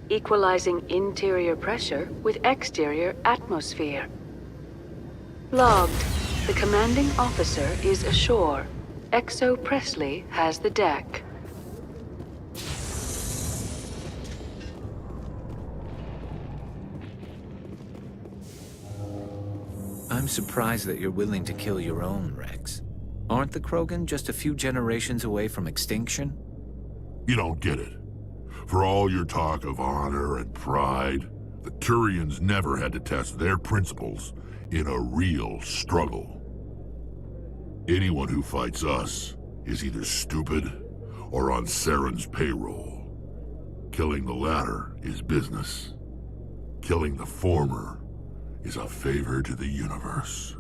Equalizing interior pressure with exterior atmosphere. Logged. The commanding officer is ashore. XO Presley has the deck. I'm surprised that you're willing to kill your own, Rex. Aren't the Krogan just a few generations away from extinction? You don't get it. For all your talk of honor and pride, the Turians never had to test their principles in a real struggle. Anyone who fights us is either stupid or on Saren's payroll. Killing the latter is business. Killing the former is a favor to the universe.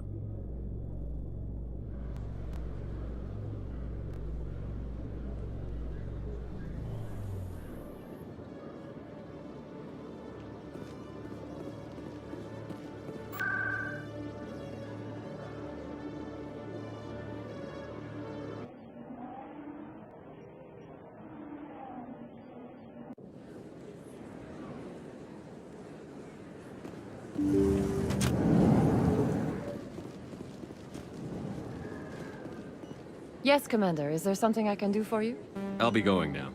Yes, Commander. Is there something I can do for you? I'll be going now.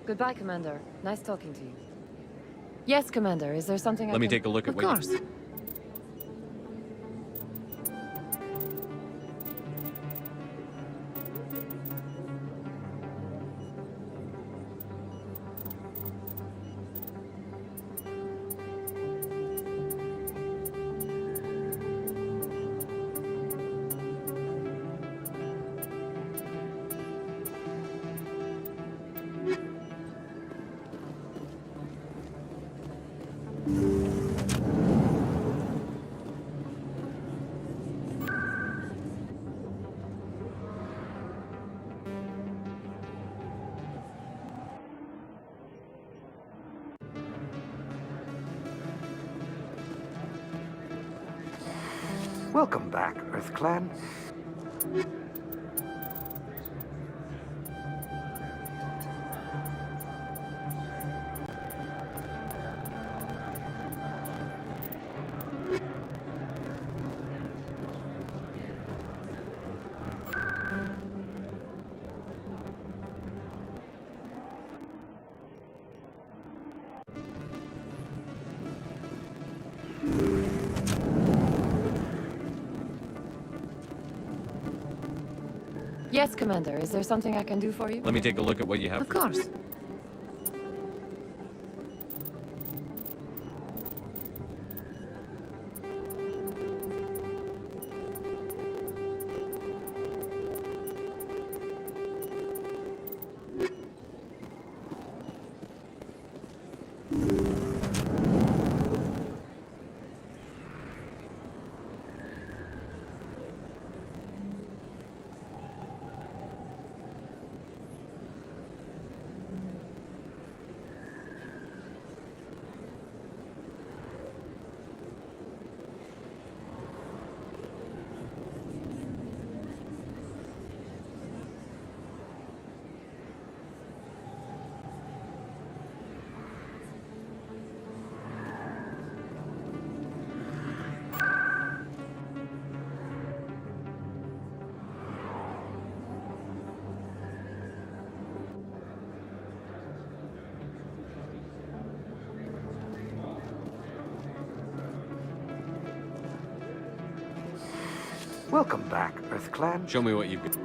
Goodbye, Commander. Nice talking to you. Yes, Commander. Is there something I can... Let me take a look at Of what you... course. Welcome back, EarthClan. Yes, Commander. Is there something I can do for you? Let me take a look at what you have. Of course. Welcome back, EarthClan. Show me what you've got.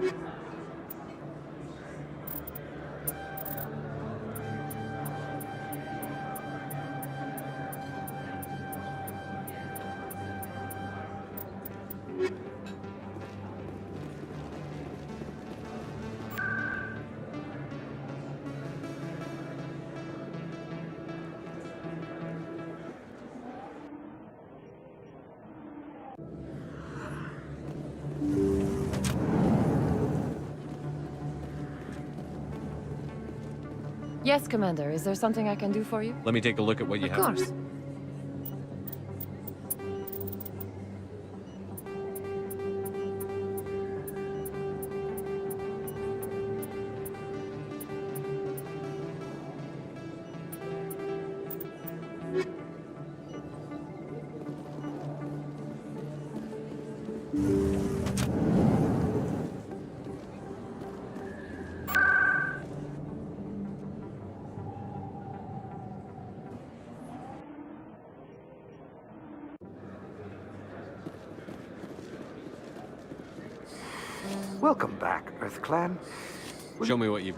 Yes, Commander. Is there something I can do for you? Let me take a look at what you have. Of course. Welcome back, EarthClan. Show me what you've...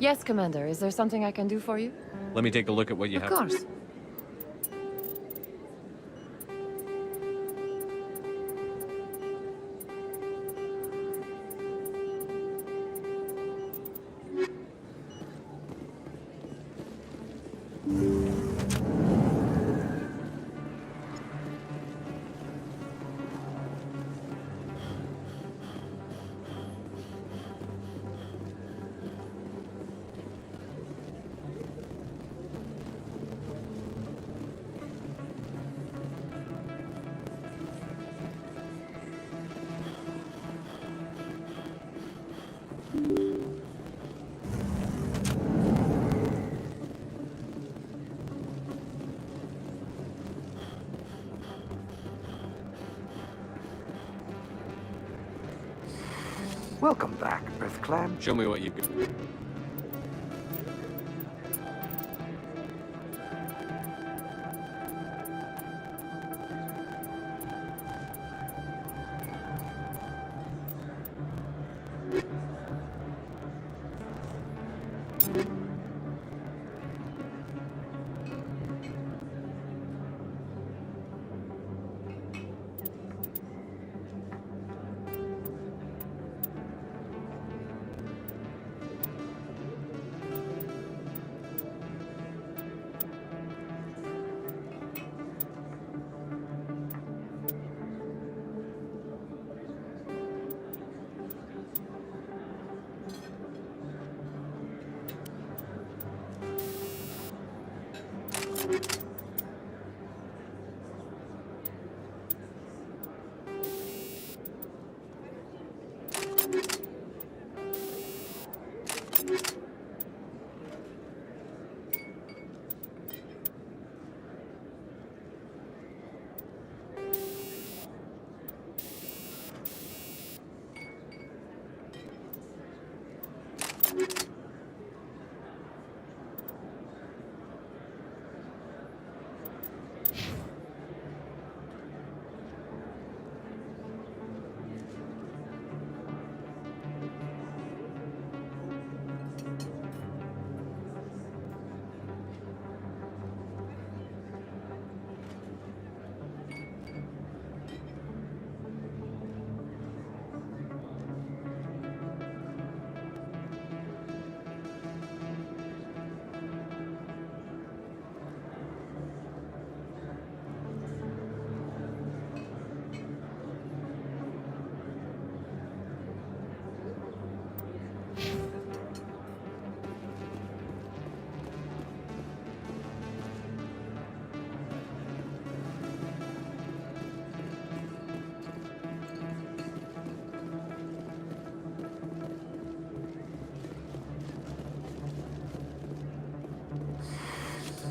Yes, Commander. Is there something I can do for you? Let me take a look at what you have. Of course. Welcome back, Earth Clan. Show me what you've got.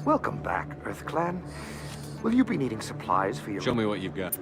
Welcome back, Earth Clan. Will you be needing supplies for your... Show me what you've got.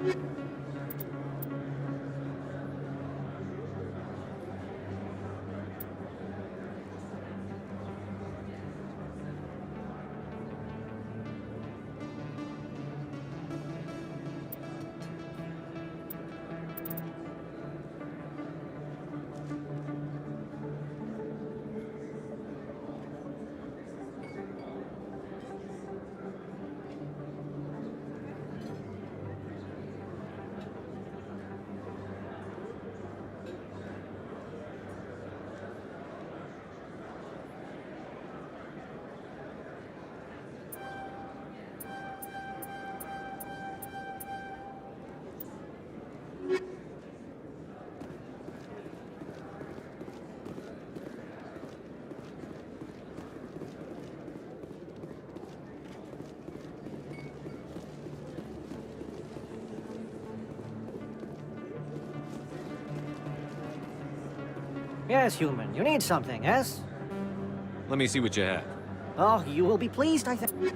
Yes, human. You need something, yes? Let me see what you have. Oh, you will be pleased, I think.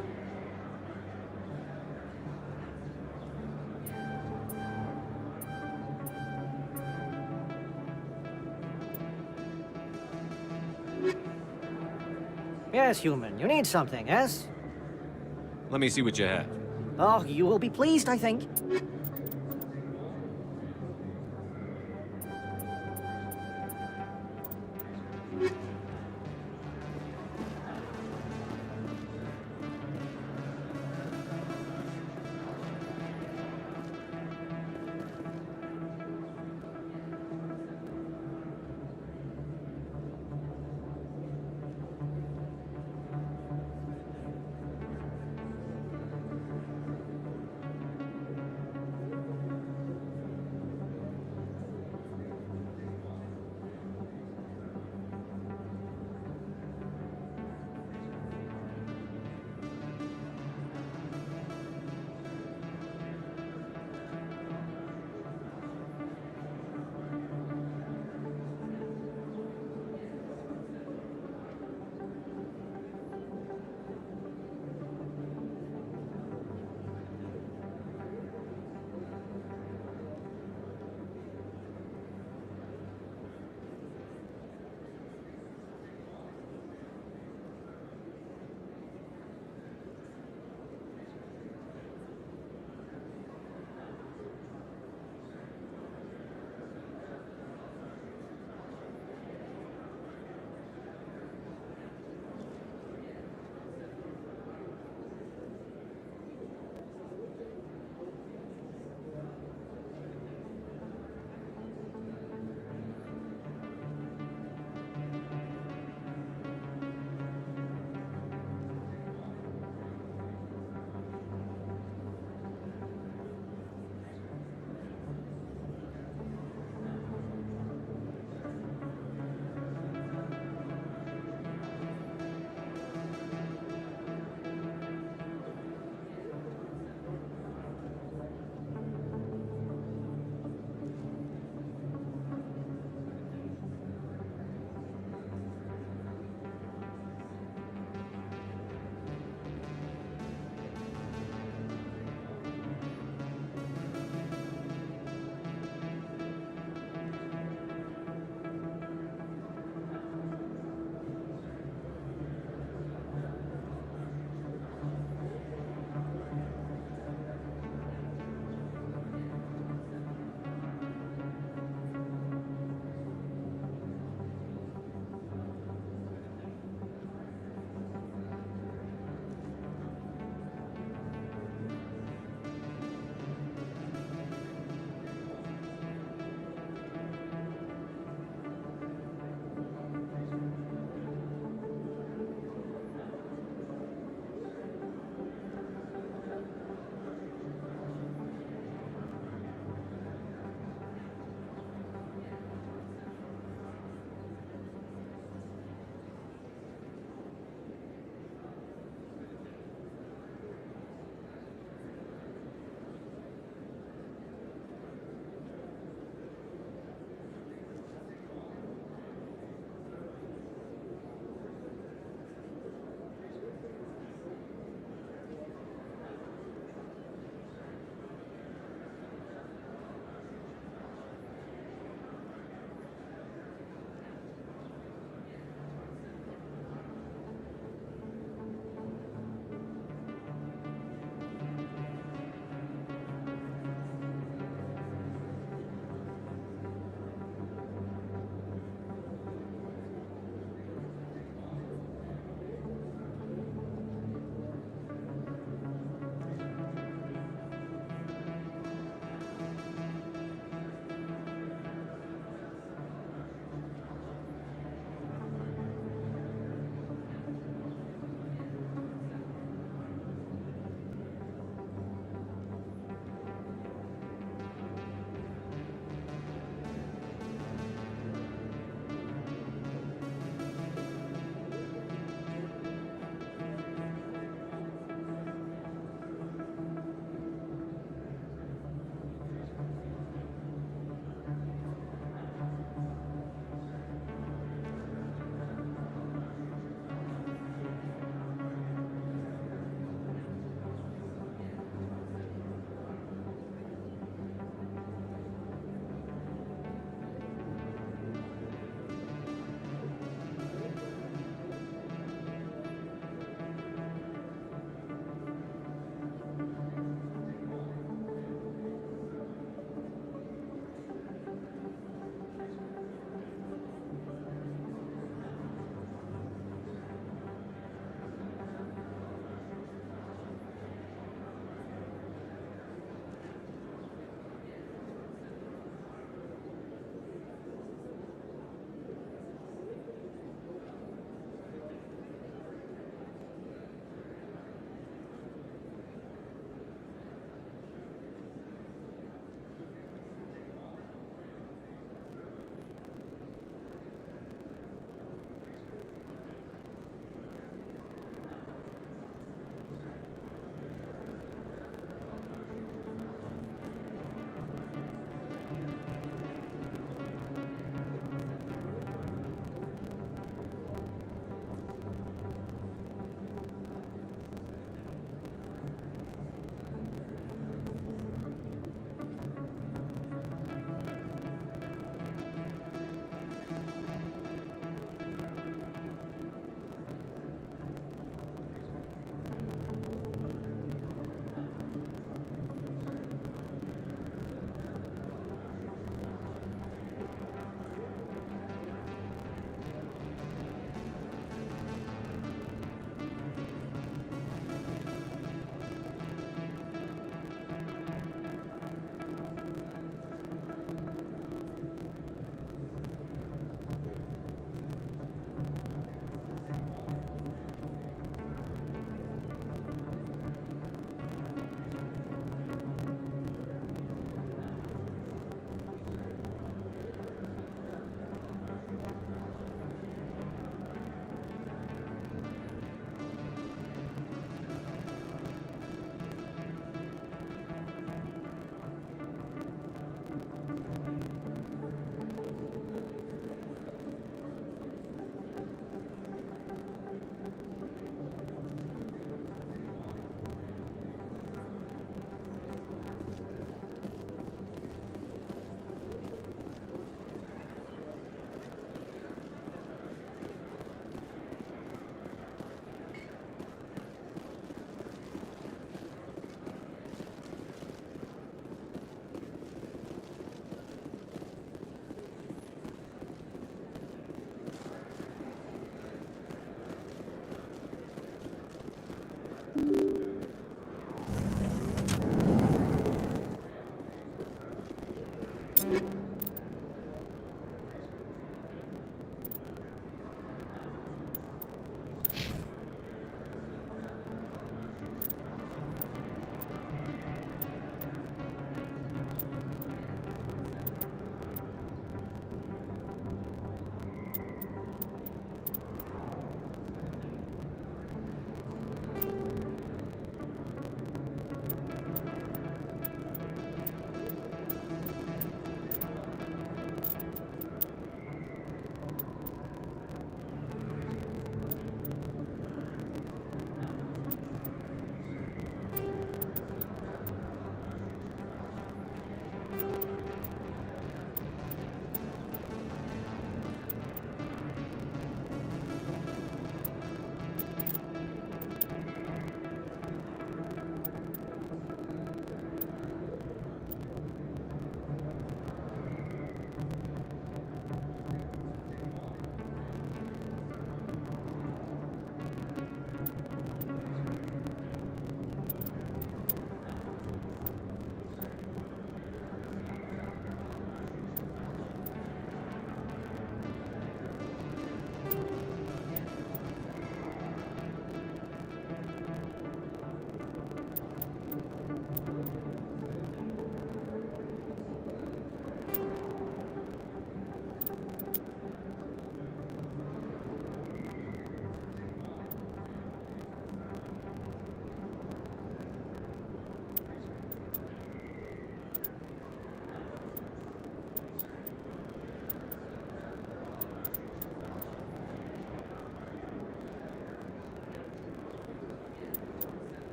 Yes, human. You need something, yes? Let me see what you have. Oh, you will be pleased, I think.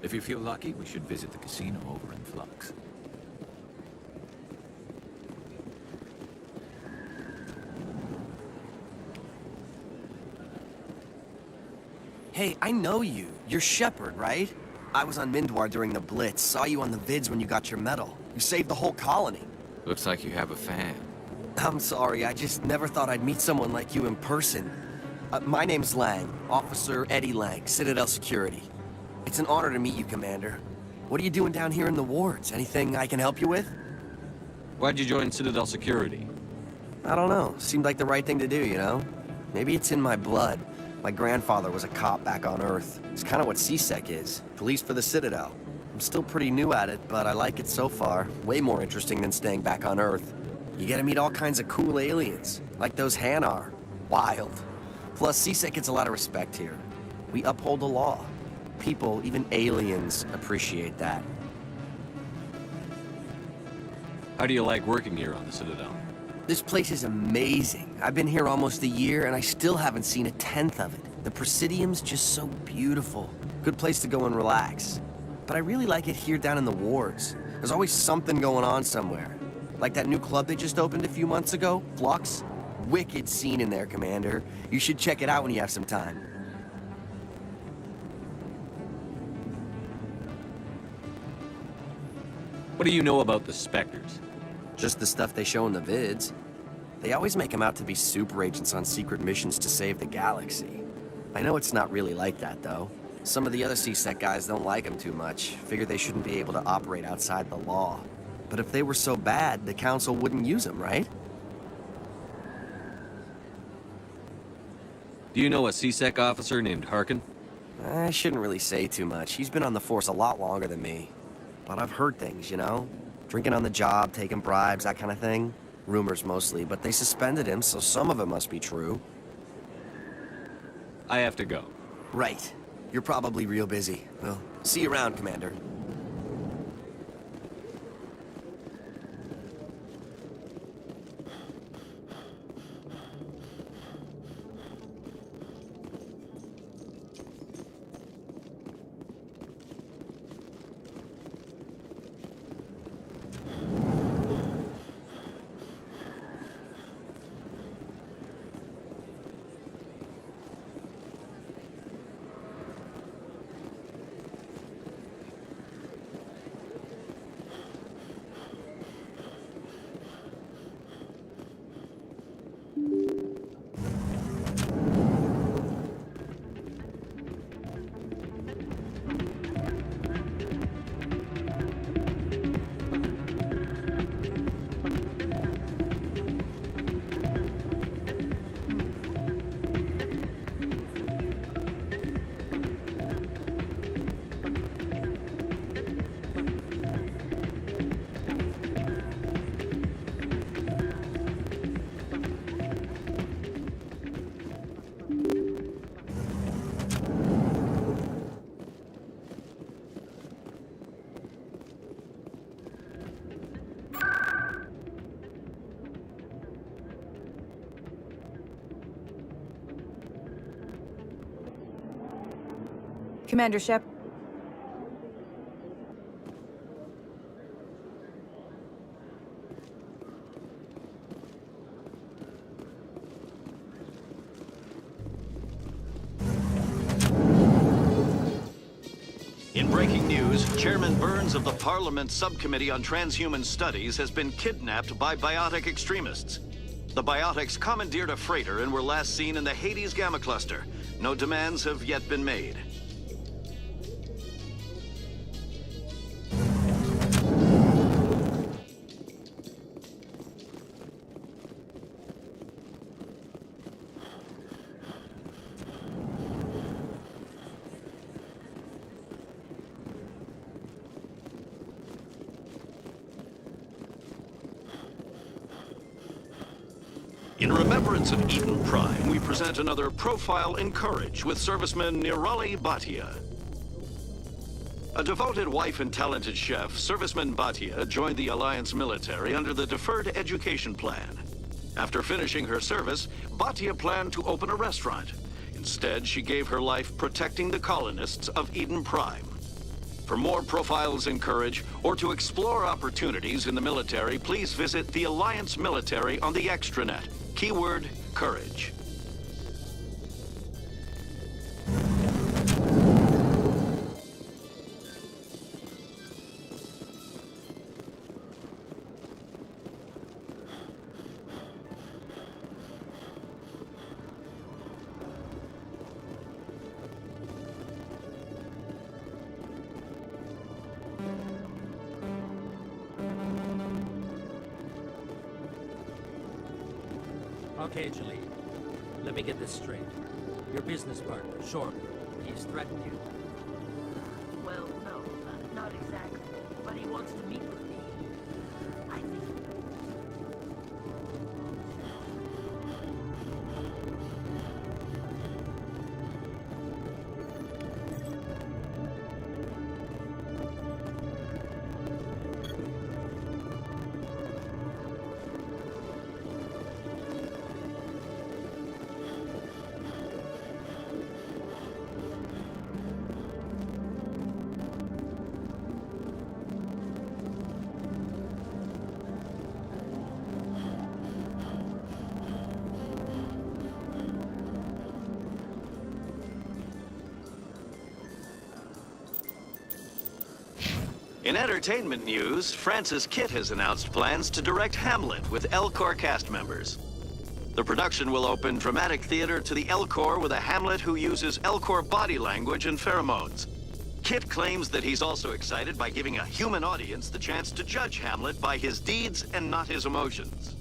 If you feel lucky, we should visit the casino over in Flux. Hey, I know you. You're Shepard, right? I was on Mindwar during the Blitz. Saw you on the vids when you got your medal. You saved the whole colony. Looks like you have a fan. I'm sorry, I just never thought I'd meet someone like you in person. My name's Lang, Officer Eddie Lang, Citadel Security. It's an honor to meet you, Commander. What are you doing down here in the wards? Anything I can help you with? Why'd you join Citadel Security? I don't know. Seemed like the right thing to do, you know? Maybe it's in my blood. My grandfather was a cop back on Earth. It's kind of what CSEC is. Police for the Citadel. I'm still pretty new at it, but I like it so far. Way more interesting than staying back on Earth. You get to meet all kinds of cool aliens, like those Hanar. Wild. Plus, CSEC gets a lot of respect here. We uphold the law. People, even aliens, appreciate that. How do you like working here on the Citadel? This place is amazing. I've been here almost a year, and I still haven't seen a tenth of it. The Presidium's just so beautiful. Good place to go and relax. But I really like it here down in the wards. There's always something going on somewhere. Like that new club they just opened a few months ago, Flux. Wicked scene in there, Commander. You should check it out when you have some time. What do you know about the Spectres? Just the stuff they show in the vids. They always make them out to be super agents on secret missions to save the galaxy. I know it's not really like that, though. Some of the other CSEC guys don't like them too much. Figure they shouldn't be able to operate outside the law. But if they were so bad, the Council wouldn't use them, right? Do you know a CSEC officer named Harkin? I shouldn't really say too much. He's been on the force a lot longer than me. But I've heard things, you know? Drinking on the job, taking bribes, that kind of thing. Rumors mostly, but they suspended him, so some of it must be true. I have to go. Right. You're probably real busy. Well, see you around, Commander. Commander Shep. In breaking news, Chairman Burns of the Parliament Subcommittee on Transhuman Studies has been kidnapped by biotic extremists. The biotics commandeered a freighter and were last seen in the Hades Gamma Cluster. No demands have yet been made. In remembrance of Eden Prime, we present another profile in courage with serviceman Nirali Bhatia. A devoted wife and talented chef, serviceman Bhatia joined the Alliance military under the Deferred Education Plan. After finishing her service, Bhatia planned to open a restaurant. Instead, she gave her life protecting the colonists of Eden Prime. For more profiles in Courage, or to explore opportunities in the military, please visit the Alliance Military on the extranet. Keyword, Courage. Okay, Jaleel. Let me get this straight. Your business partner, Short, he's threatened you. Well, no, not exactly. But he wants to meet with me. I think... In entertainment news, Francis Kitt has announced plans to direct Hamlet with Elcor cast members. The production will open dramatic theater to the Elcor with a Hamlet who uses Elcor body language and pheromones. Kitt claims that he's also excited by giving a human audience the chance to judge Hamlet by his deeds and not his emotions.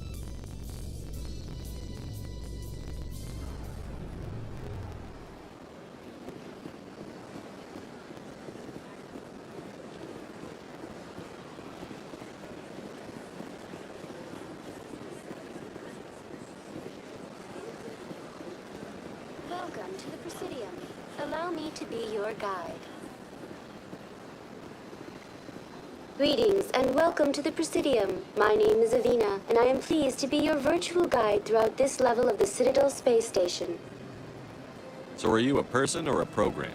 Welcome to the Presidium. Allow me to be your guide. Greetings and welcome to the Presidium. My name is Avina, and I am pleased to be your virtual guide throughout this level of the Citadel Space Station. So are you a person or a program?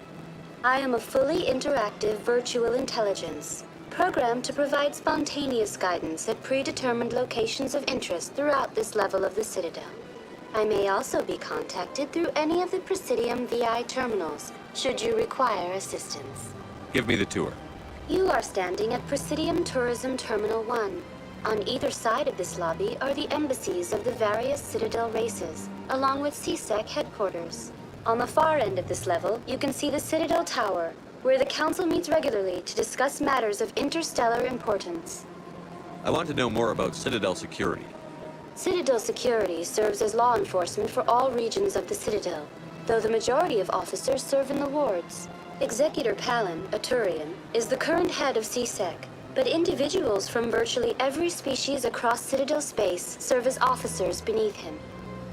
I am a fully interactive virtual intelligence, programmed to provide spontaneous guidance at predetermined locations of interest throughout this level of the Citadel. I may also be contacted through any of the Presidium VI terminals, should you require assistance. Give me the tour. You are standing at Presidium Tourism Terminal 1. On either side of this lobby are the embassies of the various Citadel races, along with CSEC headquarters. On the far end of this level, you can see the Citadel Tower, where the Council meets regularly to discuss matters of interstellar importance. I want to know more about Citadel security. Citadel Security serves as law enforcement for all regions of the Citadel, though the majority of officers serve in the wards. Executor Palin, a Turian, is the current head of CSEC, but individuals from virtually every species across Citadel space serve as officers beneath him.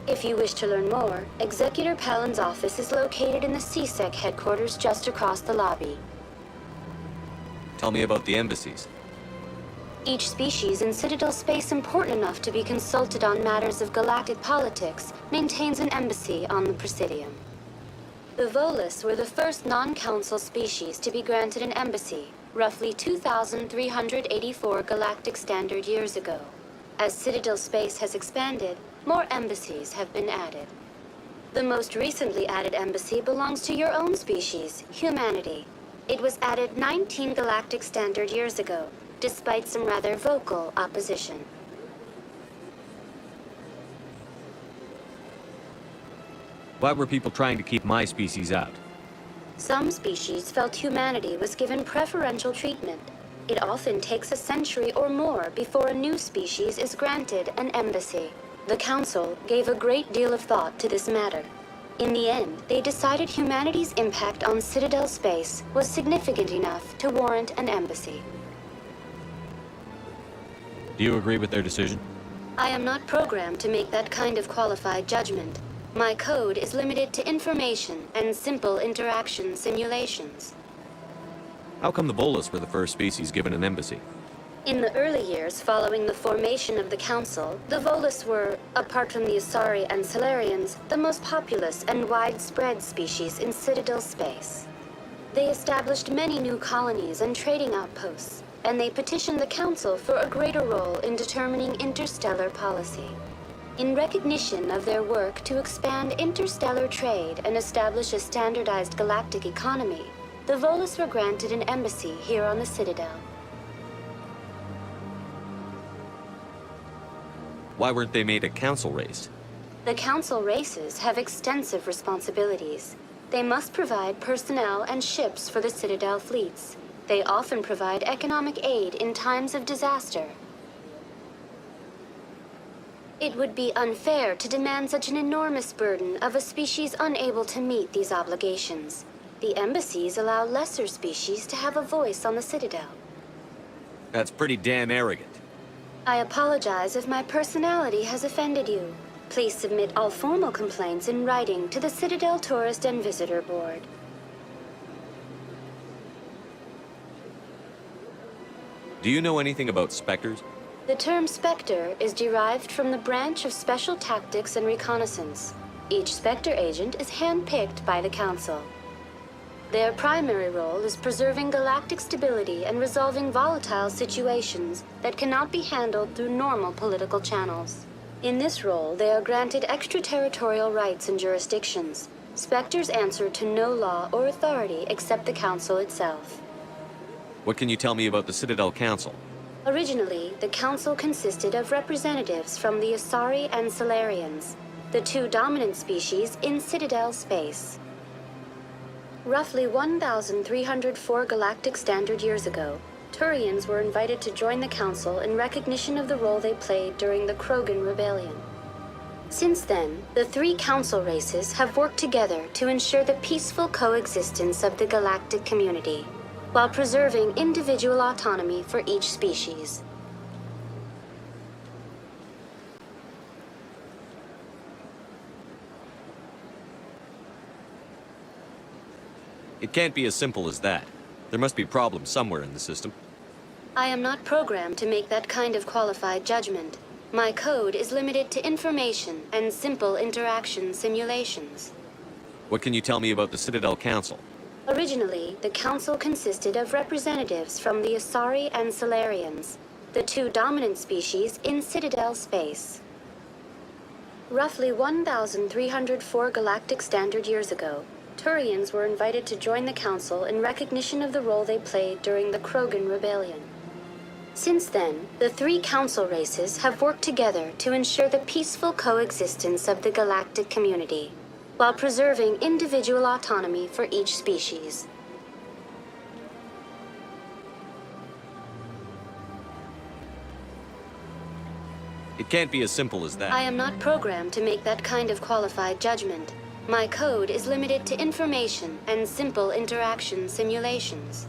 If you wish to learn more, Executor Palin's office is located in the CSEC headquarters just across the lobby. Tell me about the embassies. Each species in Citadel space important enough to be consulted on matters of galactic politics maintains an embassy on the Presidium. The Volus were the first non-council species to be granted an embassy, roughly 2,384 galactic standard years ago. As Citadel space has expanded, more embassies have been added. The most recently added embassy belongs to your own species, humanity. It was added 19 galactic standard years ago, despite some rather vocal opposition. Why were people trying to keep my species out? Some species felt humanity was given preferential treatment. It often takes a century or more before a new species is granted an embassy. The Council gave a great deal of thought to this matter. In the end, they decided humanity's impact on Citadel space was significant enough to warrant an embassy. Do you agree with their decision? I am not programmed to make that kind of qualified judgment. My code is limited to information and simple interaction simulations. How come the Volus were the first species given an embassy? In the early years following the formation of the Council, the Volus were, apart from the Asari and Solarians, the most populous and widespread species in Citadel space. They established many new colonies and trading outposts, and they petitioned the Council for a greater role in determining interstellar policy. In recognition of their work to expand interstellar trade and establish a standardized galactic economy, the Volus were granted an embassy here on the Citadel. Why weren't they made a council race? The Council races have extensive responsibilities. They must provide personnel and ships for the Citadel fleets. They often provide economic aid in times of disaster. It would be unfair to demand such an enormous burden of a species unable to meet these obligations. The embassies allow lesser species to have a voice on the Citadel. That's pretty damn arrogant. I apologize if my personality has offended you. Please submit all formal complaints in writing to the Citadel Tourist and Visitor Board. Do you know anything about specters? The term Spectre is derived from the branch of Special Tactics and Reconnaissance. Each Spectre agent is handpicked by the Council. Their primary role is preserving galactic stability and resolving volatile situations that cannot be handled through normal political channels. In this role, they are granted extraterritorial rights and jurisdictions. Spectres answer to no law or authority except the Council itself. What can you tell me about the Citadel Council? Originally, the Council consisted of representatives from the Asari and Solarians, the two dominant species in Citadel space. Roughly 1,304 galactic standard years ago, Turians were invited to join the Council in recognition of the role they played during the Krogan Rebellion. Since then, the three Council races have worked together to ensure the peaceful coexistence of the galactic community, while preserving individual autonomy for each species. It can't be as simple as that. There must be problems somewhere in the system. I am not programmed to make that kind of qualified judgment. My code is limited to information and simple interaction simulations. What can you tell me about the Citadel Council? Originally, the Council consisted of representatives from the Asari and Solarians, the two dominant species in Citadel space. Roughly 1,304 galactic standard years ago, Turians were invited to join the Council in recognition of the role they played during the Krogan Rebellion. Since then, the three Council races have worked together to ensure the peaceful coexistence of the galactic community, while preserving individual autonomy for each species. It can't be as simple as that. I am not programmed to make that kind of qualified judgment. My code is limited to information and simple interaction simulations.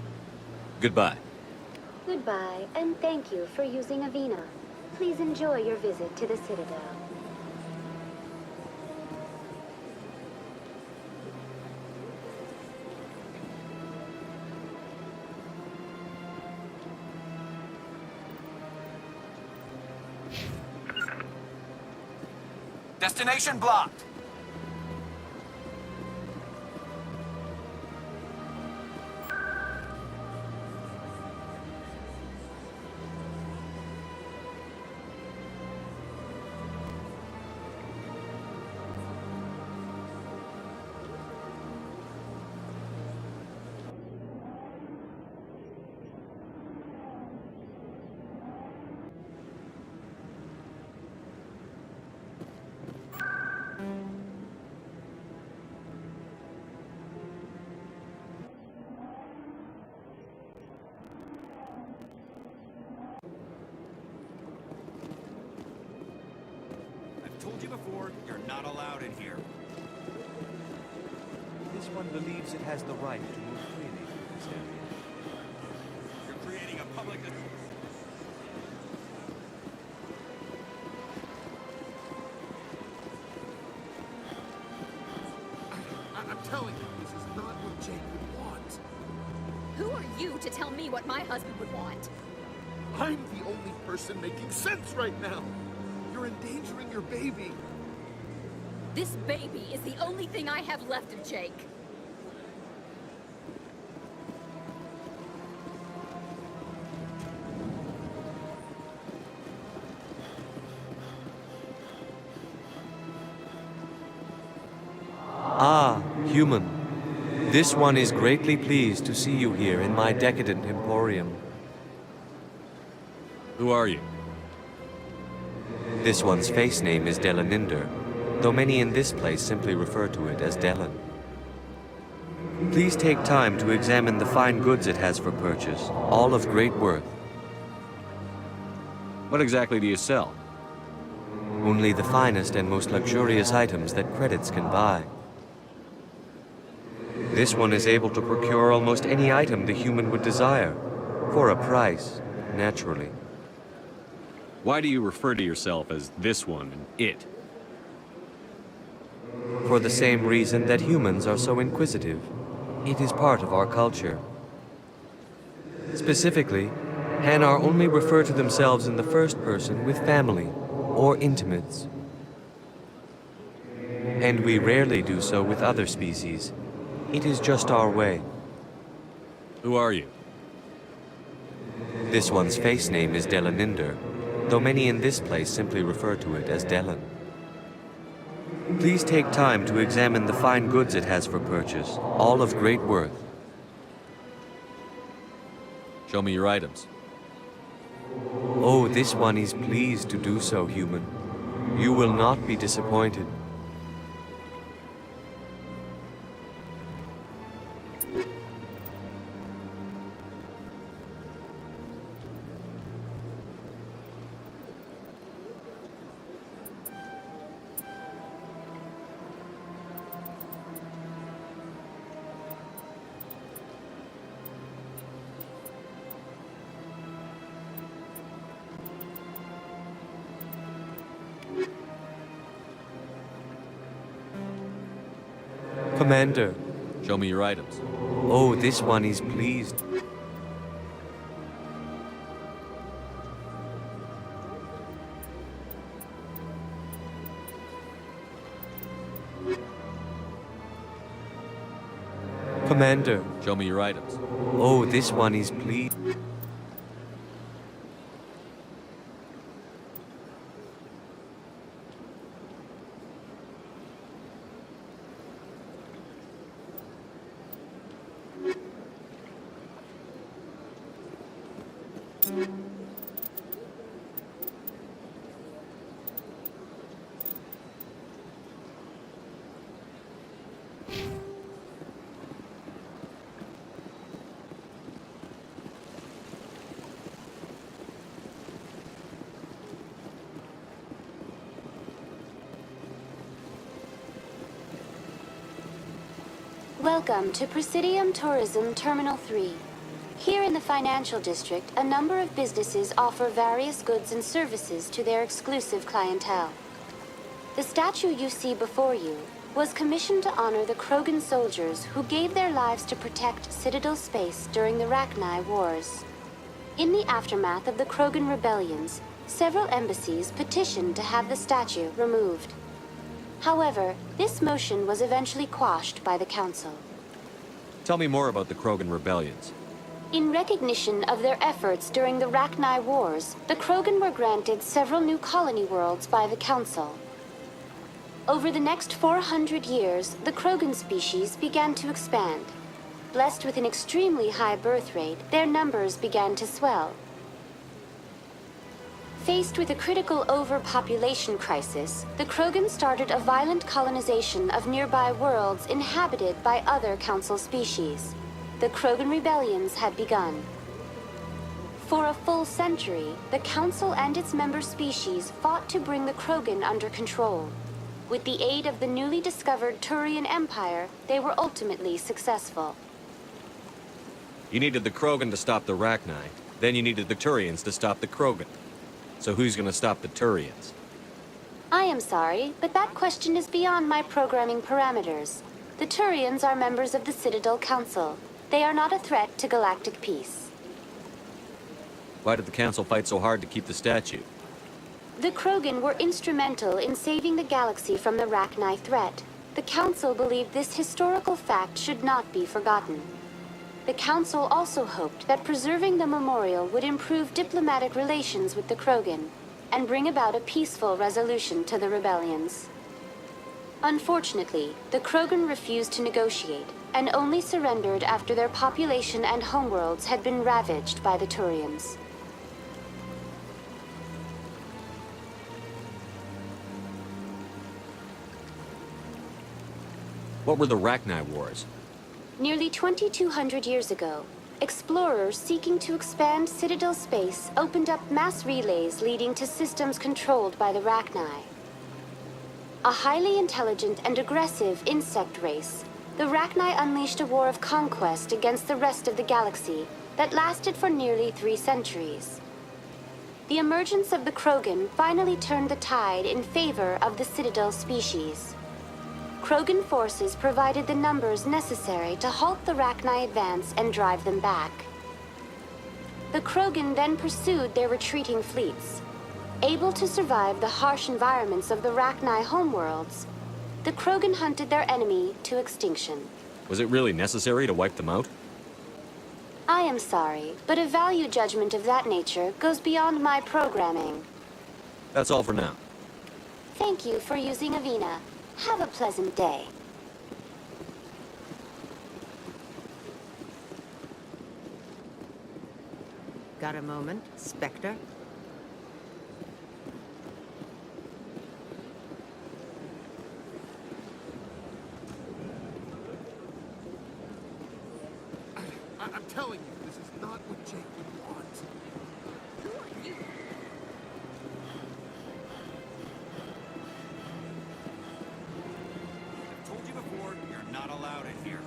Goodbye. Goodbye, and thank you for using Avina. Please enjoy your visit to the Citadel. Destination blocked. Told you before, you're not allowed in here. This one believes it has the right to move freely through this area. You're creating a public... I'm telling you, this is not what Jake would want. Who are you to tell me what my husband would want? I'm the only person making sense right now. You're endangering your baby. This baby is the only thing I have left of Jake. Ah, human. This one is greatly pleased to see you here in my decadent emporium. Who are you? This one's face name is Delaninder, though many in this place simply refer to it as Delan. Please take time to examine the fine goods it has for purchase, all of great worth. What exactly do you sell? Only the finest and most luxurious items that credits can buy. This one is able to procure almost any item the human would desire, for a price, naturally. Why do you refer to yourself as this one and it? For the same reason that humans are so inquisitive. It is part of our culture. Specifically, Hanar only refer to themselves in the first person with family or intimates. And we rarely do so with other species. It is just our way. Who are you? This one's face name is Delaninder, though many in this place simply refer to it as Delan. Please take time to examine the fine goods it has for purchase, all of great worth. Show me your items. Oh, this one is pleased to do so, human. You will not be disappointed. Commander. Show me your items. Oh, this one is pleased. Commander. Show me your items. Oh, this one is pleased. Welcome to Presidium Tourism Terminal 3. Here in the financial district, a number of businesses offer various goods and services to their exclusive clientele. The statue you see before you was commissioned to honor the Krogan soldiers who gave their lives to protect Citadel space during the Rachni Wars. In the aftermath of the Krogan rebellions, several embassies petitioned to have the statue removed. However, this motion was eventually quashed by the Council. Tell me more about the Krogan rebellions. In recognition of their efforts during the Rachni Wars, the Krogan were granted several new colony worlds by the Council. Over the next 400 years, the Krogan species began to expand. Blessed with an extremely high birth rate, their numbers began to swell. Faced with a critical overpopulation crisis, the Krogan started a violent colonization of nearby worlds inhabited by other Council species. The Krogan rebellions had begun. For a full century, the Council and its member species fought to bring the Krogan under control. With the aid of the newly discovered Turian Empire, they were ultimately successful. You needed the Krogan to stop the Rachni, then you needed the Turians to stop the Krogan. So who's gonna stop the Turians? I am sorry, but that question is beyond my programming parameters. The Turians are members of the Citadel Council. They are not a threat to galactic peace. Why did the Council fight so hard to keep the statue? The Krogan were instrumental in saving the galaxy from the Rachni threat. The Council believed this historical fact should not be forgotten. The Council also hoped that preserving the memorial would improve diplomatic relations with the Krogan and bring about a peaceful resolution to the rebellions. Unfortunately, the Krogan refused to negotiate, and only surrendered after their population and homeworlds had been ravaged by the Turians. What were the Rachni Wars? Nearly 2,200 years ago, explorers seeking to expand Citadel space opened up mass relays leading to systems controlled by the Rachni. A highly intelligent and aggressive insect race, the Rachni unleashed a war of conquest against the rest of the galaxy that lasted for nearly 3 centuries. The emergence of the Krogan finally turned the tide in favor of the Citadel species. Krogan forces provided the numbers necessary to halt the Rachni advance and drive them back. The Krogan then pursued their retreating fleets. Able to survive the harsh environments of the Rachni homeworlds, the Krogan hunted their enemy to extinction. Was it really necessary to wipe them out? I am sorry, but a value judgment of that nature goes beyond my programming. That's all for now. Thank you for using Avina. Have a pleasant day. Got a moment, Spectre? I'm telling you, this is not what Jake would want. Who are you? I've told you before, you're not allowed in here.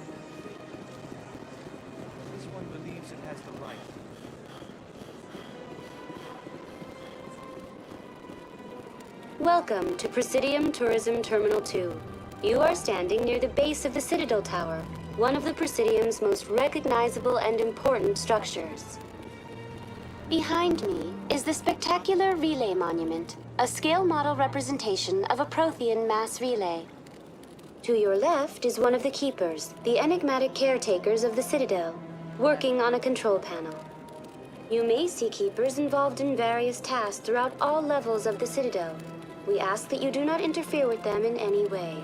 This one believes it has the right. Welcome to Presidium Tourism Terminal 2. You are standing near the base of the Citadel Tower, one of the Presidium's most recognizable and important structures. Behind me is the spectacular Relay Monument, a scale model representation of a Prothean mass relay. To your left is one of the Keepers, the enigmatic caretakers of the Citadel, working on a control panel. You may see Keepers involved in various tasks throughout all levels of the Citadel. We ask that you do not interfere with them in any way.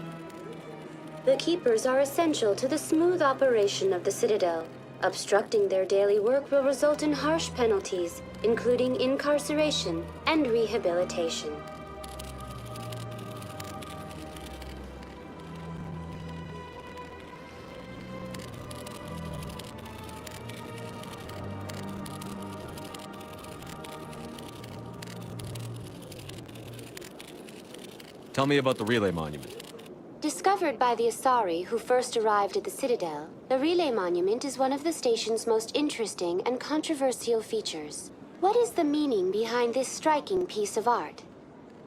The Keepers are essential to the smooth operation of the Citadel. Obstructing their daily work will result in harsh penalties, including incarceration and rehabilitation. Tell me about the Relay Monument. Discovered by the Asari who first arrived at the Citadel, the Relay Monument is one of the station's most interesting and controversial features. What is the meaning behind this striking piece of art?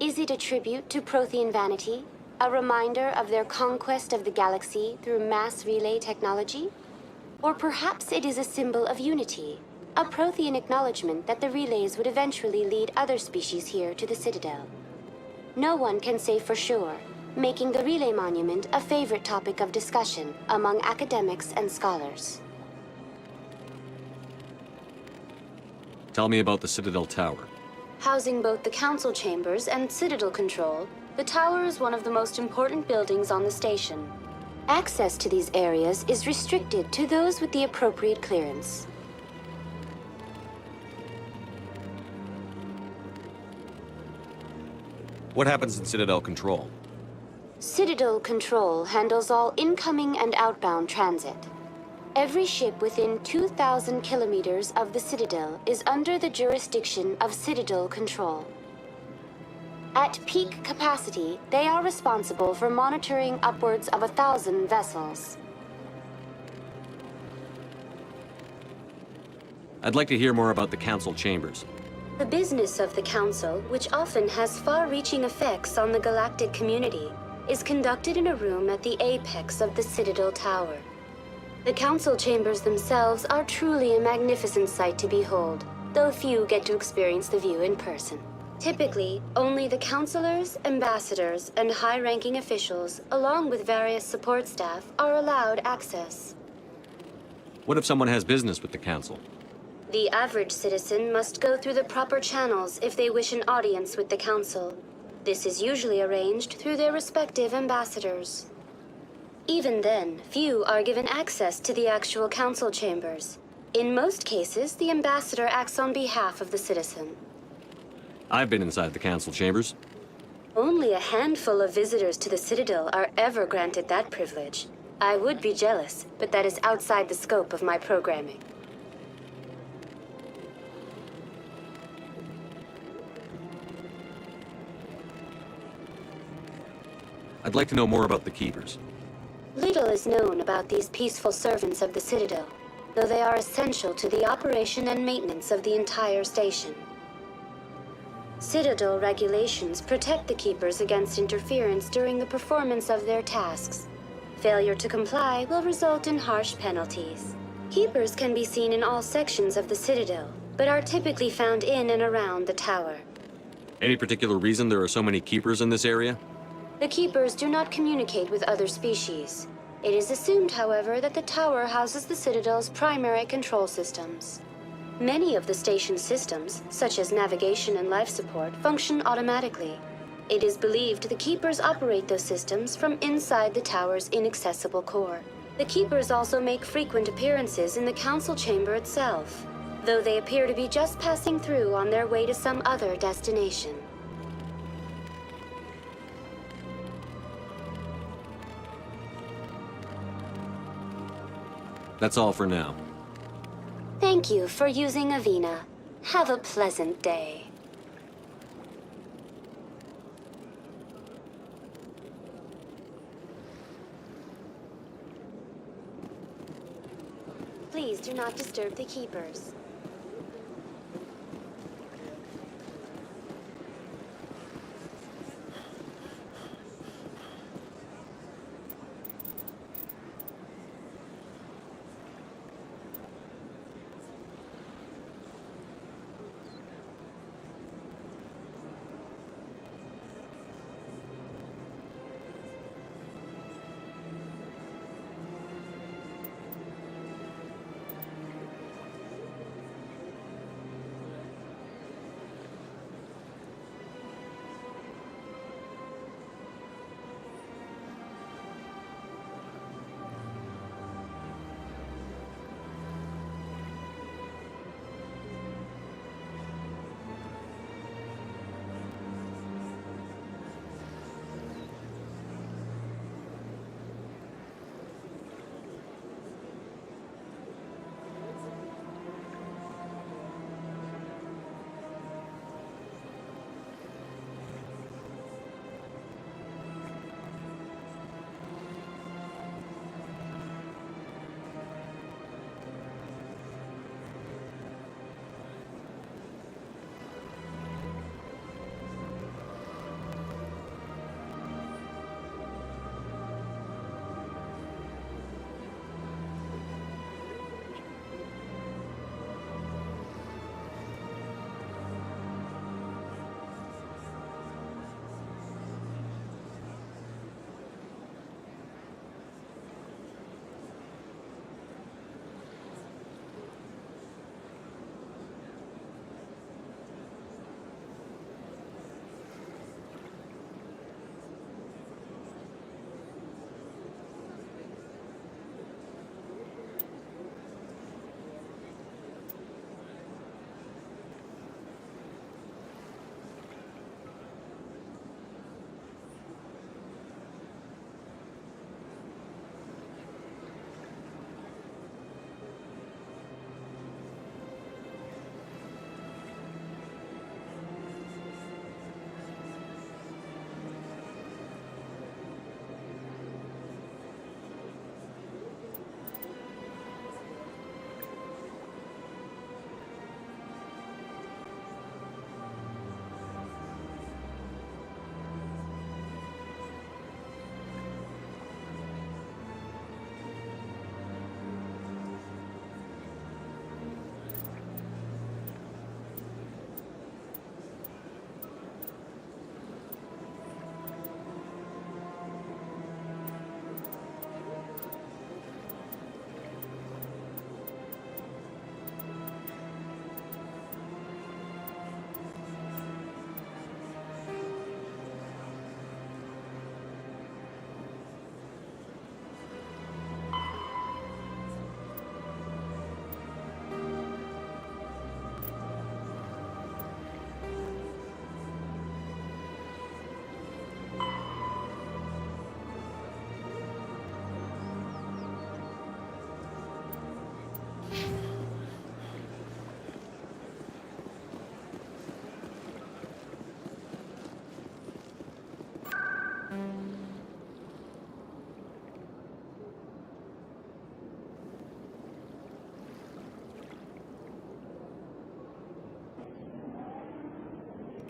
Is it a tribute to Prothean vanity? A reminder of their conquest of the galaxy through mass relay technology? Or perhaps it is a symbol of unity, a Prothean acknowledgement that the relays would eventually lead other species here to the Citadel. No one can say for sure, making the Relay Monument a favorite topic of discussion among academics and scholars. Tell me about the Citadel Tower. Housing both the council chambers and Citadel control, the tower is one of the most important buildings on the station. Access to these areas is restricted to those with the appropriate clearance. What happens in Citadel Control? Citadel Control handles all incoming and outbound transit. Every ship within 2,000 kilometers of the Citadel is under the jurisdiction of Citadel Control. At peak capacity, they are responsible for monitoring upwards of 1,000 vessels. I'd like to hear more about the Council Chambers. The business of the Council, which often has far-reaching effects on the galactic community, is conducted in a room at the apex of the Citadel Tower. The Council Chambers themselves are truly a magnificent sight to behold, though few get to experience the view in person. Typically, only the councilors, ambassadors, and high-ranking officials, along with various support staff, are allowed access. What if someone has business with the Council? The average citizen must go through the proper channels if they wish an audience with the Council. This is usually arranged through their respective ambassadors. Even then, few are given access to the actual council chambers. In most cases, the ambassador acts on behalf of the citizen. I've been inside the council chambers. Only a handful of visitors to the Citadel are ever granted that privilege. I would be jealous, but that is outside the scope of my programming. I'd like to know more about the Keepers. Little is known about these peaceful servants of the Citadel, though they are essential to the operation and maintenance of the entire station. Citadel regulations protect the Keepers against interference during the performance of their tasks. Failure to comply will result in harsh penalties. Keepers can be seen in all sections of the Citadel, but are typically found in and around the tower. Any particular reason there are so many Keepers in this area? The Keepers do not communicate with other species. It is assumed, however, that the tower houses the Citadel's primary control systems. Many of the station's systems, such as navigation and life support, function automatically. It is believed the Keepers operate those systems from inside the tower's inaccessible core. The Keepers also make frequent appearances in the council chamber itself, though they appear to be just passing through on their way to some other destination. That's all for now. Thank you for using Avina. Have a pleasant day. Please do not disturb the Keepers.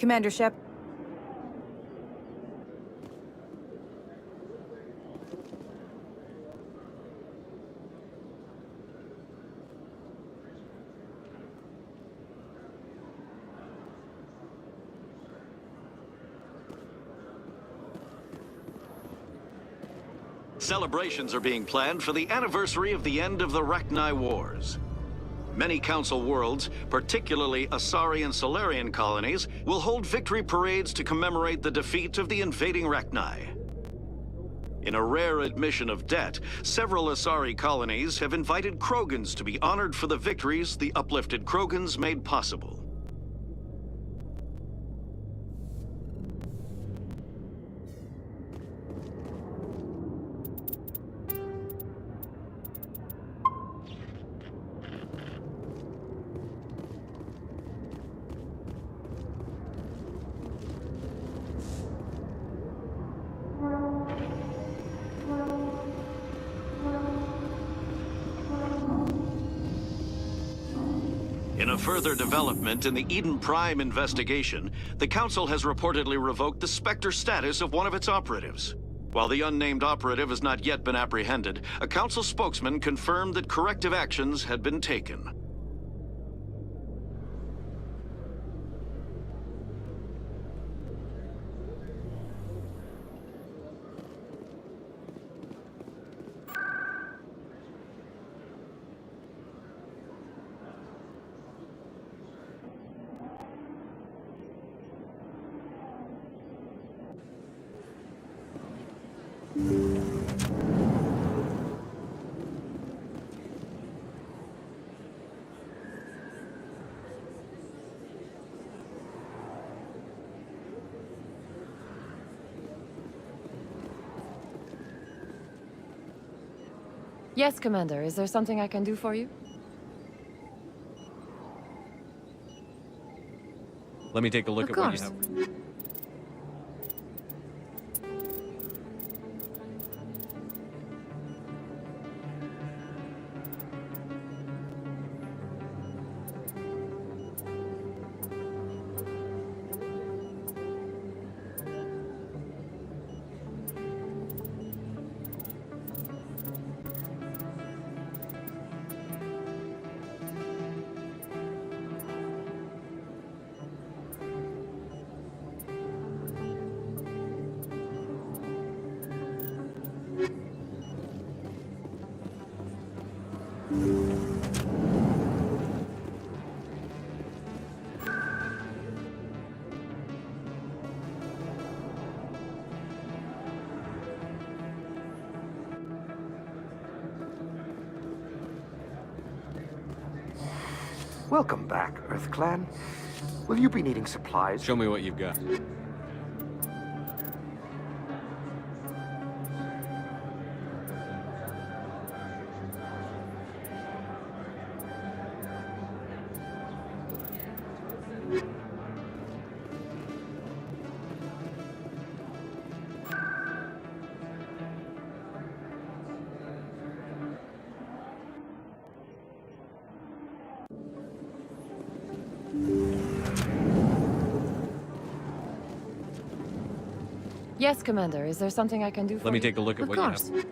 Commander Shep. Celebrations are being planned for the anniversary of the end of the Rachni Wars. Many Council worlds, particularly Asari and Solarian colonies, will hold victory parades to commemorate the defeat of the invading Rachni. In a rare admission of debt, several Asari colonies have invited Krogans to be honored for the victories the uplifted Krogans made possible. In a further development in the Eden Prime investigation, the Council has reportedly revoked the Spectre status of one of its operatives. While the unnamed operative has not yet been apprehended, a Council spokesman confirmed that corrective actions had been taken. Yes, Commander. Is there something I can do for you? Let me take a look Of at what you course. have. Welcome back, Earth Clan. Will you be needing supplies? Show me what you've got. Yes, Commander. Is there something I can do for you? Let me take a look at what you have. Of course.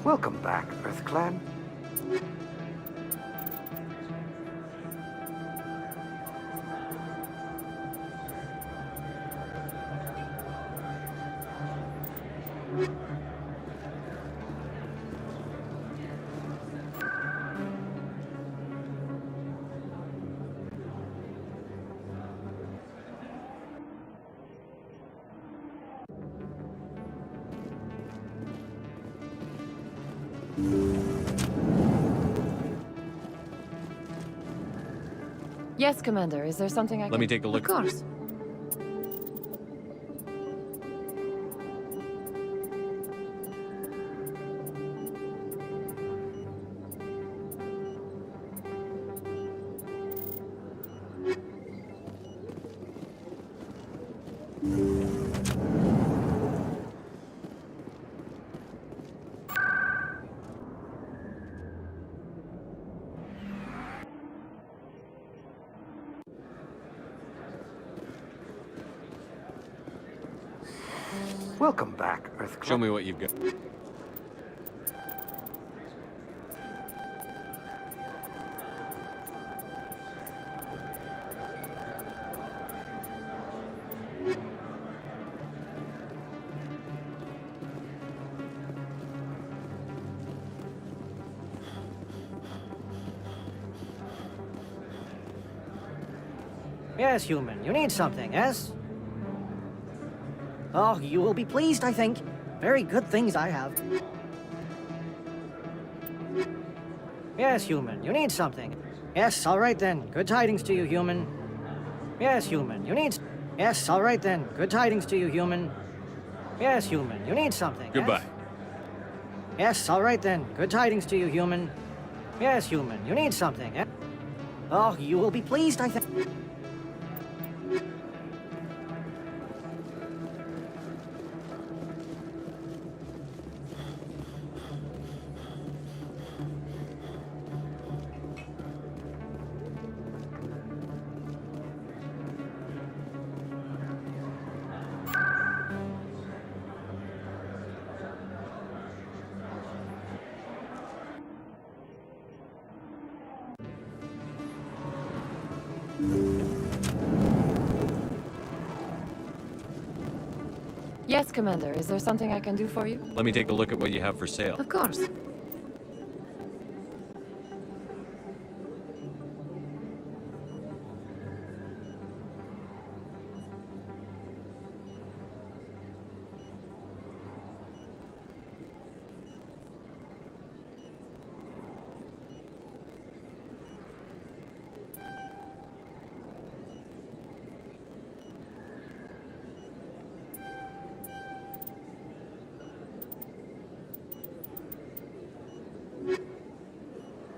Welcome back, EarthClan. Yes, Commander. Is there something I can... Let me take a look. Of course. Welcome back, EarthClan. Show me what you've got. Yes, human. You need something, yes? Oh, you will be pleased, I think. Very good things I have. Yes, human. You need something. Yes, all right then. Good tidings to you, human. Yes, human. You need... Yes, all right then. Good tidings to you, human. Yes, human. You need something. Goodbye. Yes, all right then. Good tidings to you, human. Yes, human. You need something. Oh, you will be pleased, I think. Yes, Commander. Is there something I can do for you? Let me take a look at what you have for sale. Of course.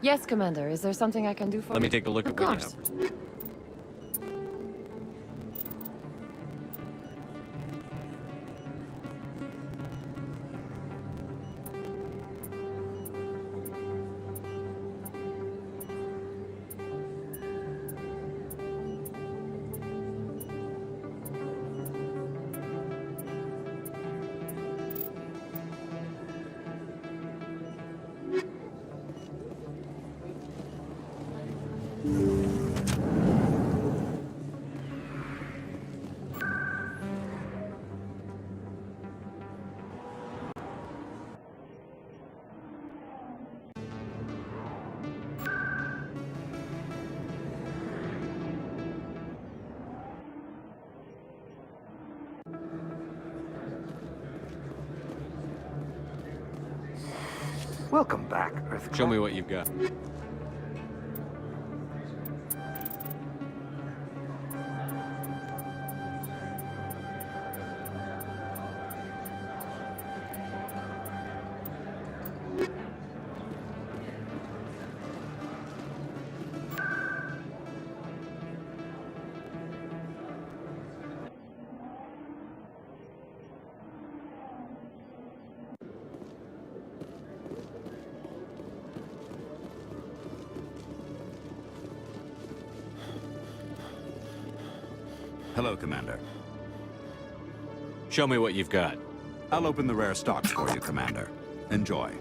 Yes, Commander. Is there something I can do for you? Let me take a look at what you have. Welcome back, EarthClan. Show me what you've got. Hello, Commander. Show me what you've got. I'll open the rare stocks for you, Commander. Enjoy.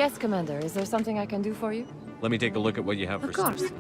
Yes, Commander. Is there something I can do for you? Let me take a look at what you have for Of course.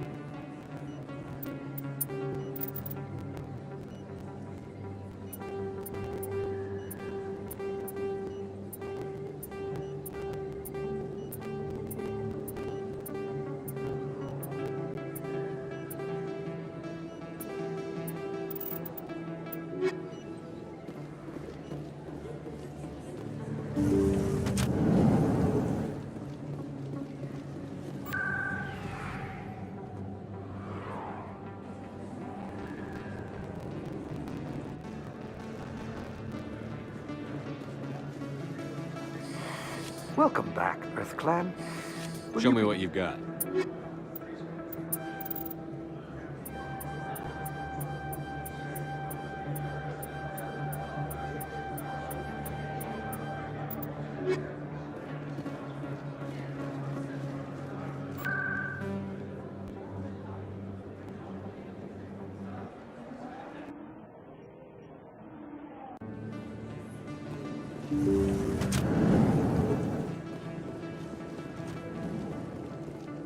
Welcome back, Earth Clan. Show me what you've got.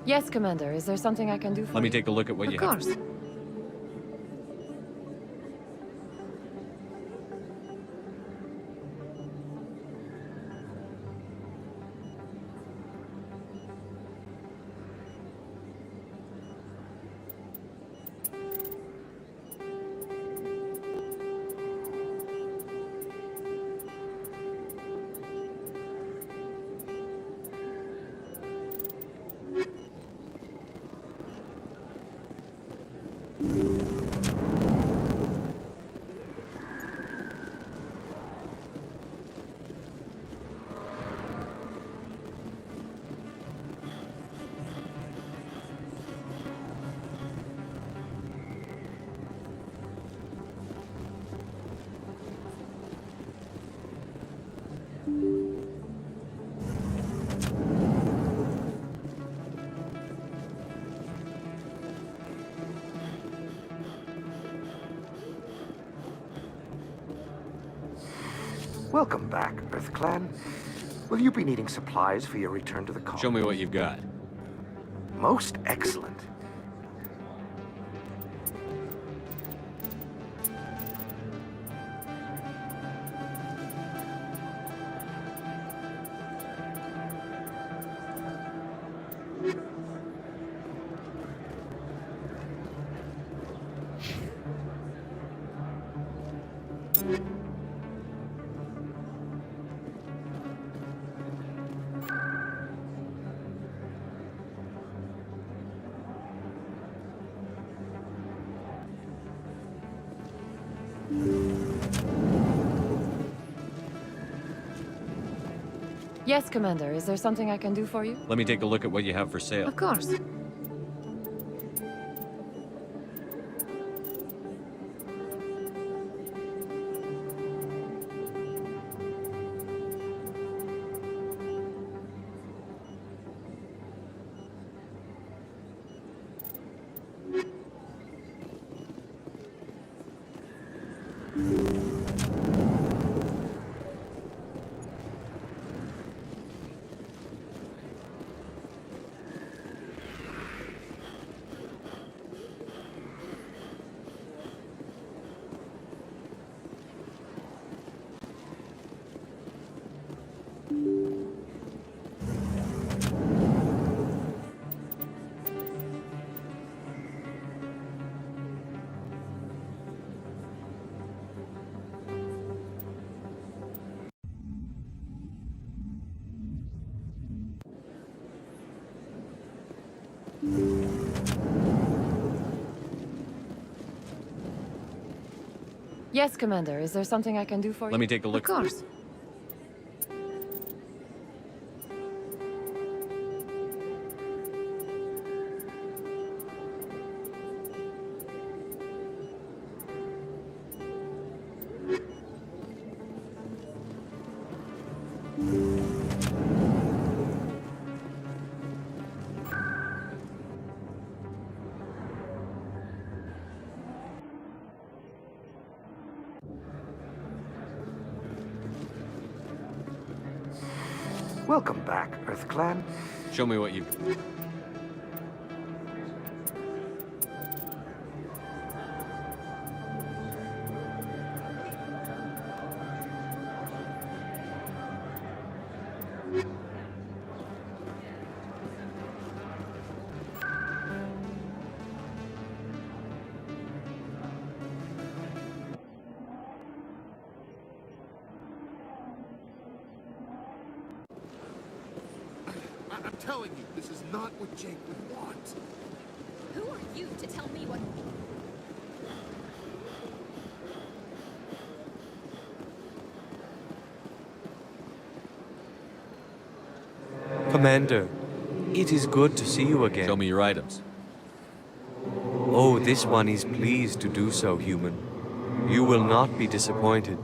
Yes, Commander. Is there something I can do for you? Let me take a look at what you have. Of course. Welcome back, Earth Clan. Will you be needing supplies for your return to the colony? Show me what you've got. Most excellent. Yes, Commander. Is there something I can do for you? Let me take a look at what you have for sale. Of course. Yes, Commander. Is there something I can do for you? Let me take a look. Of course. Welcome back, EarthClan. Show me what you... I'm telling you, this is not what Jake would want. Who are you to tell me what... Commander, it is good to see you again. Show me your items. Oh, this one is pleased to do so, human. You will not be disappointed.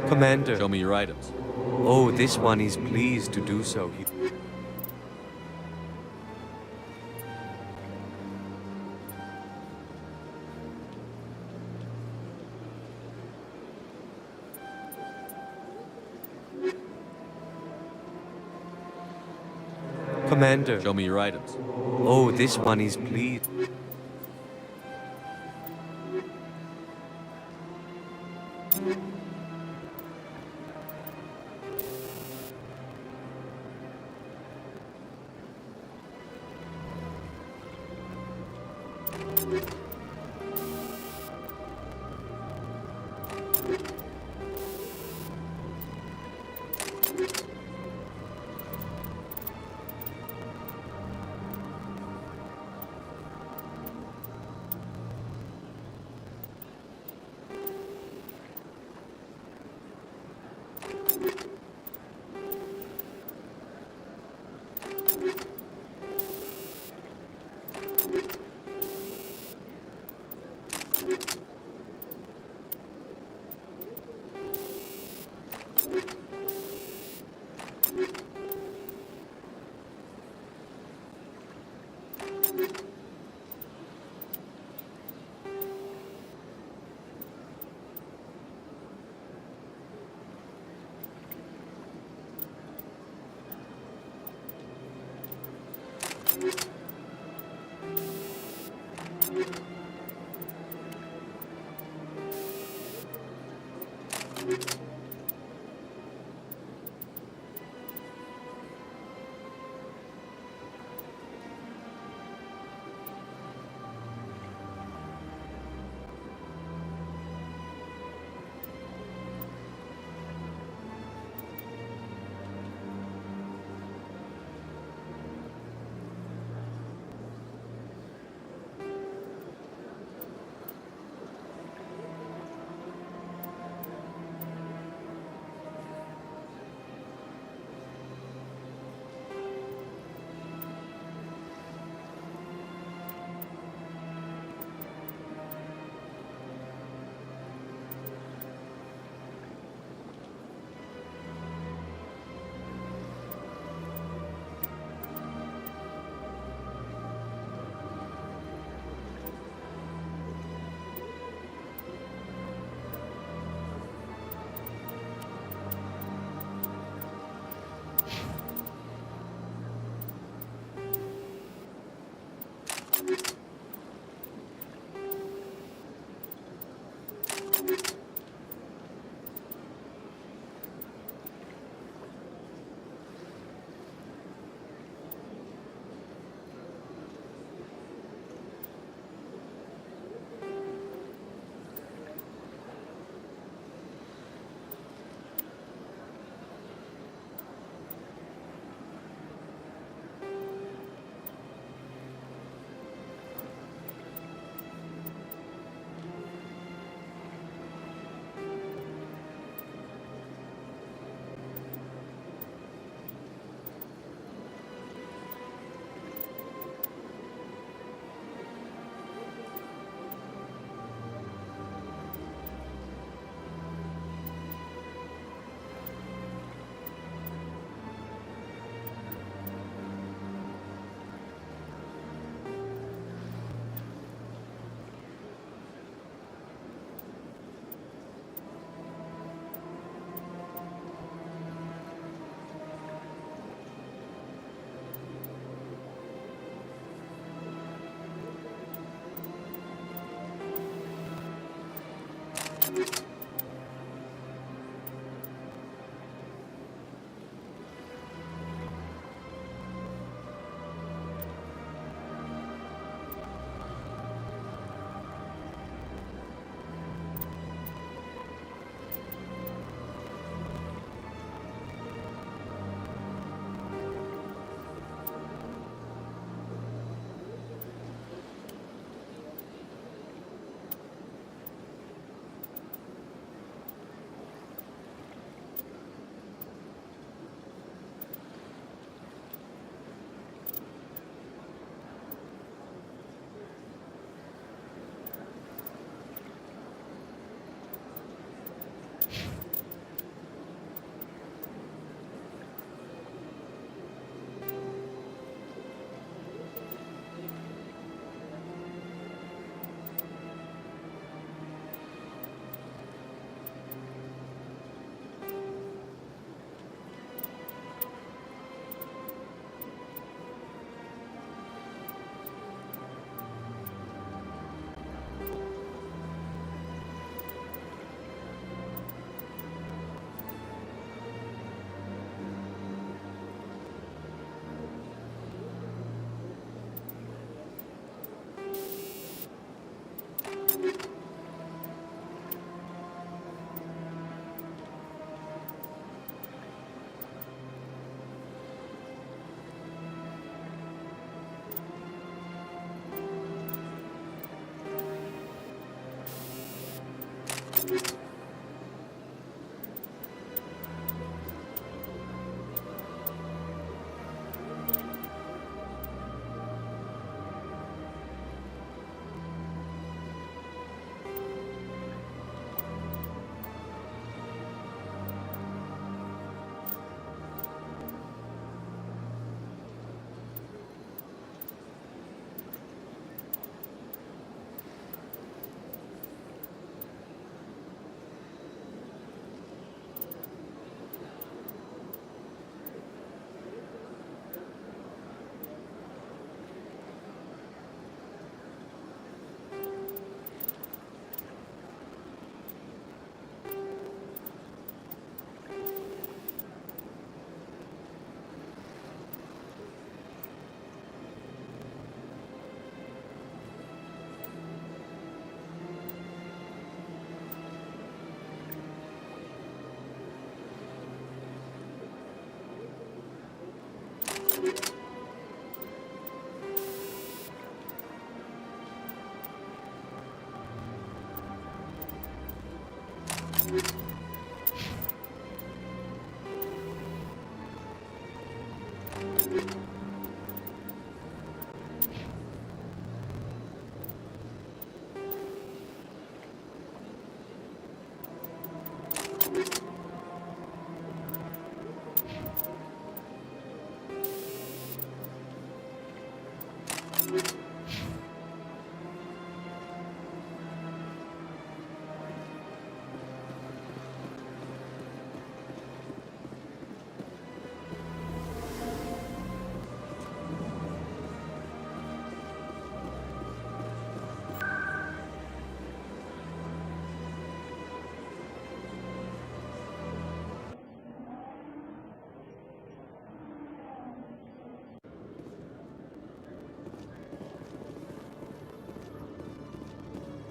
Commander. Show me your items. Oh, this one is pleased to do so. Commander. Show me your items. Oh, this one is pleased.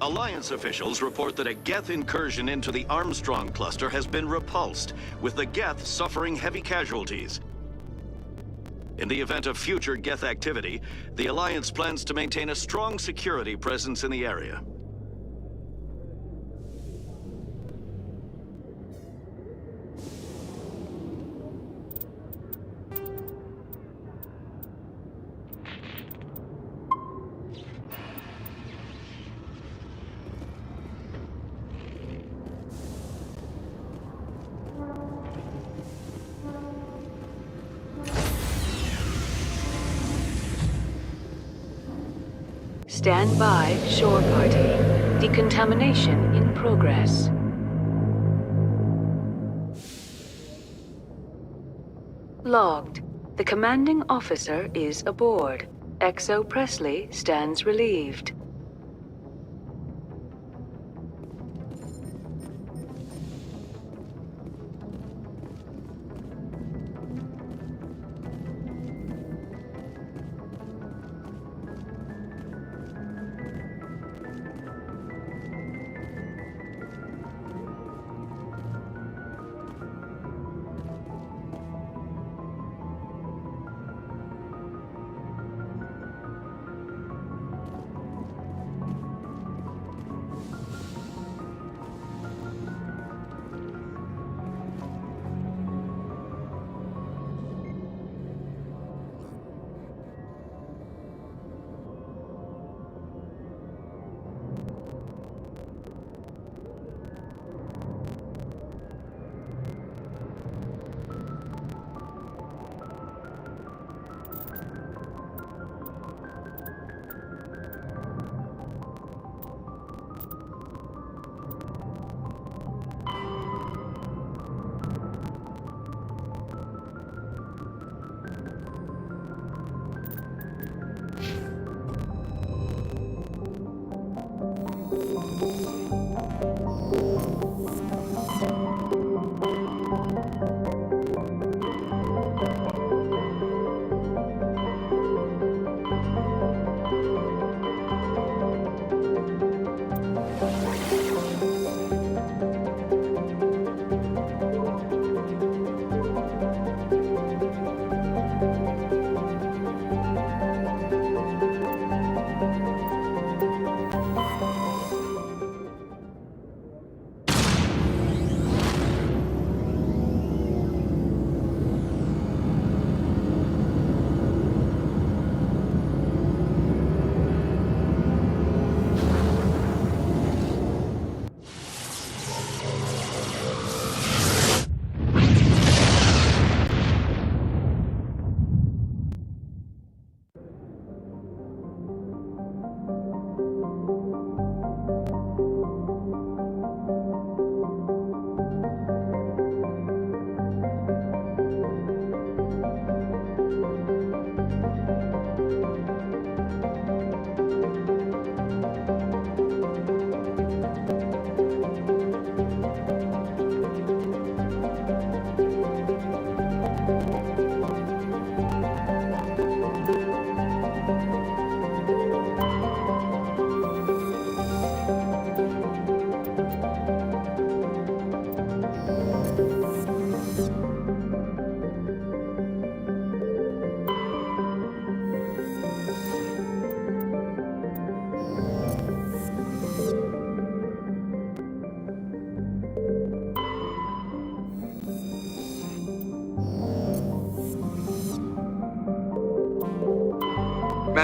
Alliance officials report that a Geth incursion into the Armstrong cluster has been repulsed, with the Geth suffering heavy casualties. In the event of future Geth activity, the Alliance plans to maintain a strong security presence in the area. Stand by, shore party. Decontamination in progress. Logged. The commanding officer is aboard. XO Presley stands relieved.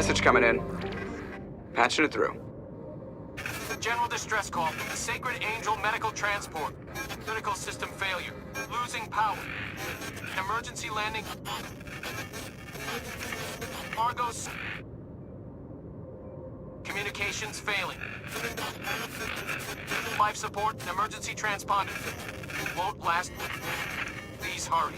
Message coming in. Patching it through. General distress call. Sacred Angel Medical Transport. Critical system failure. Losing power. Emergency landing. Argos. Communications failing. Life support and emergency transponder. Won't last. Please hurry.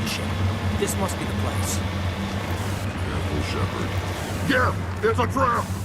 Armstrong ship. This must be the place. Careful, Shepard. Yeah, it's a trap!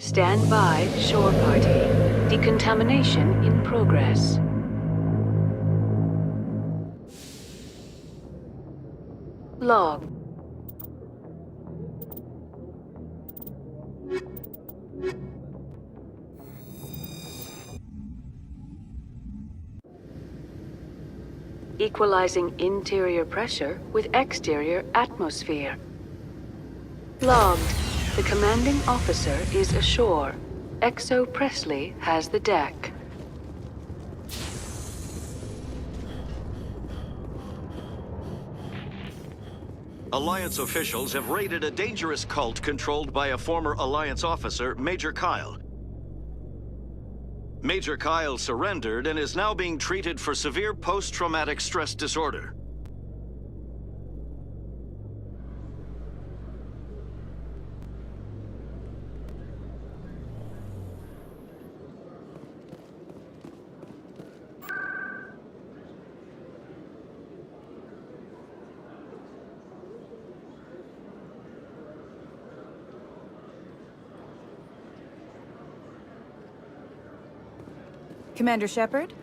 Stand by, shore party. Decontamination in progress. Log. Equalizing interior pressure with exterior atmosphere. Logged. The commanding officer is ashore. Exo Presley has the deck. Alliance officials have raided a dangerous cult controlled by a former Alliance officer, Major Kyle. Major Kyle surrendered and is now being treated for severe post-traumatic stress disorder. Commander Shepard?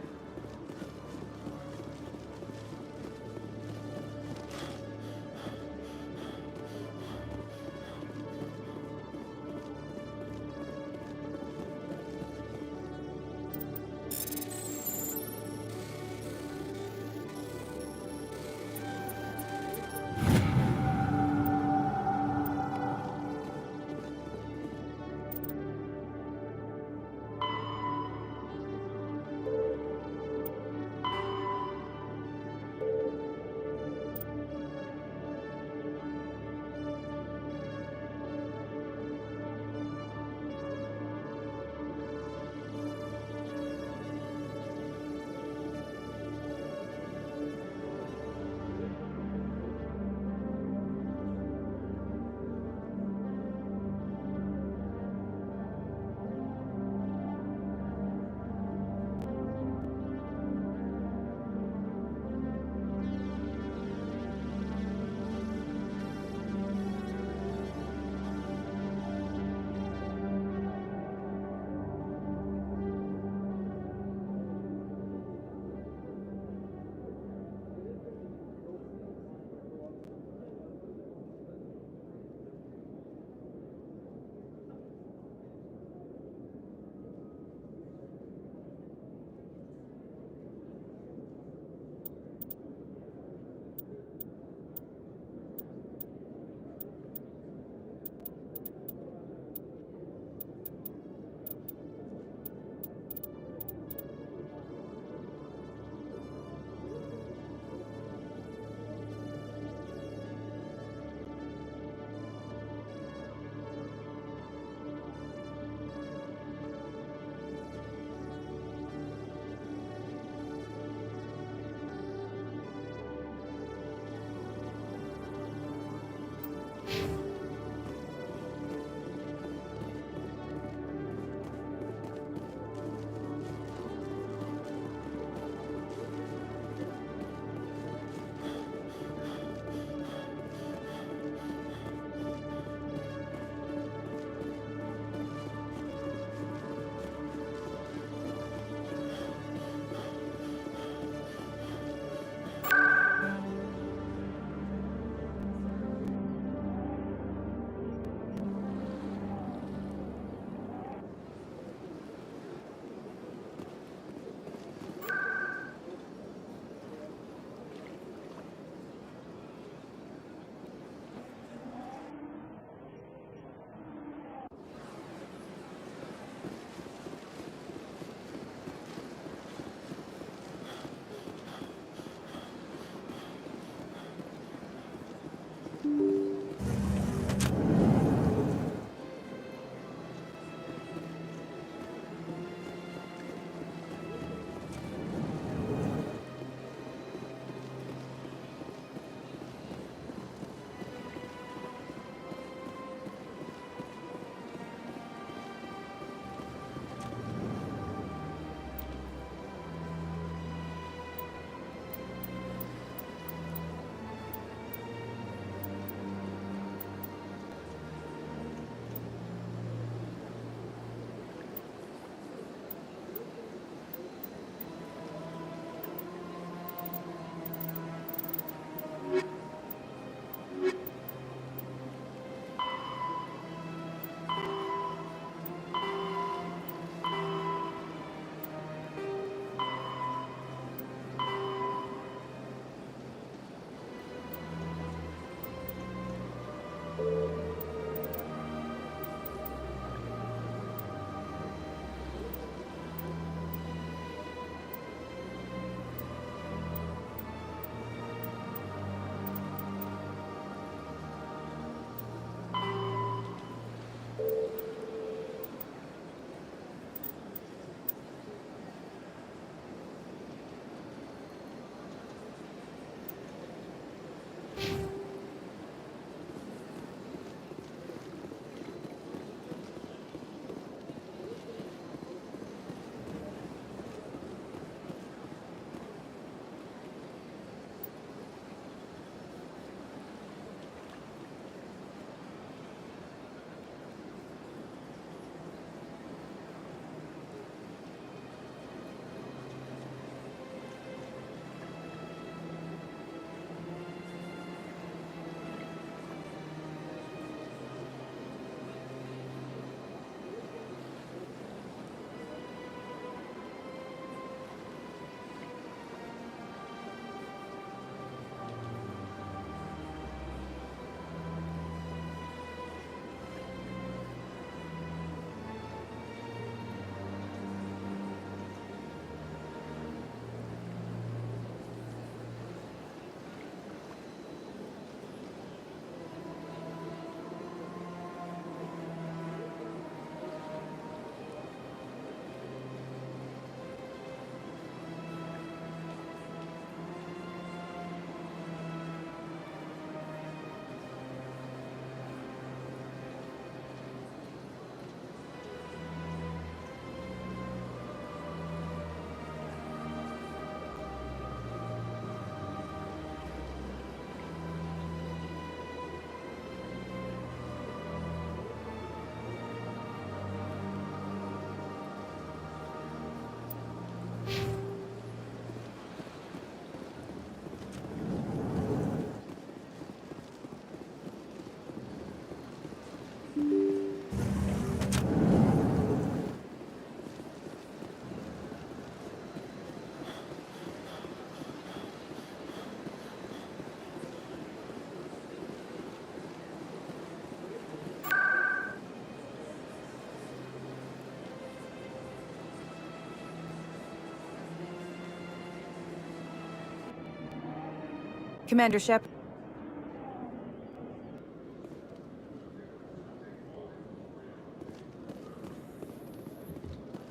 Commander Shep.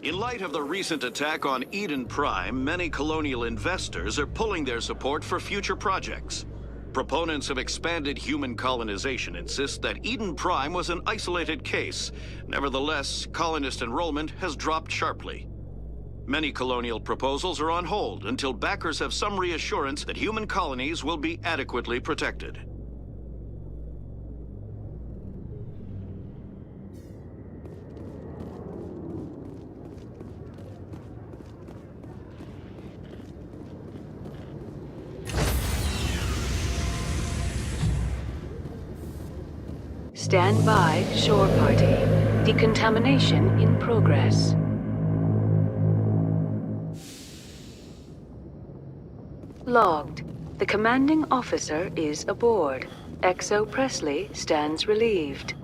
In light of the recent attack on Eden Prime, many colonial investors are pulling their support for future projects. Proponents of expanded human colonization insist that Eden Prime was an isolated case. Nevertheless, colonist enrollment has dropped sharply. Many colonial proposals are on hold until backers have some reassurance that human colonies will be adequately protected. Stand by, shore party. Decontamination in progress. Logged. The commanding officer is aboard. XO Presley stands relieved.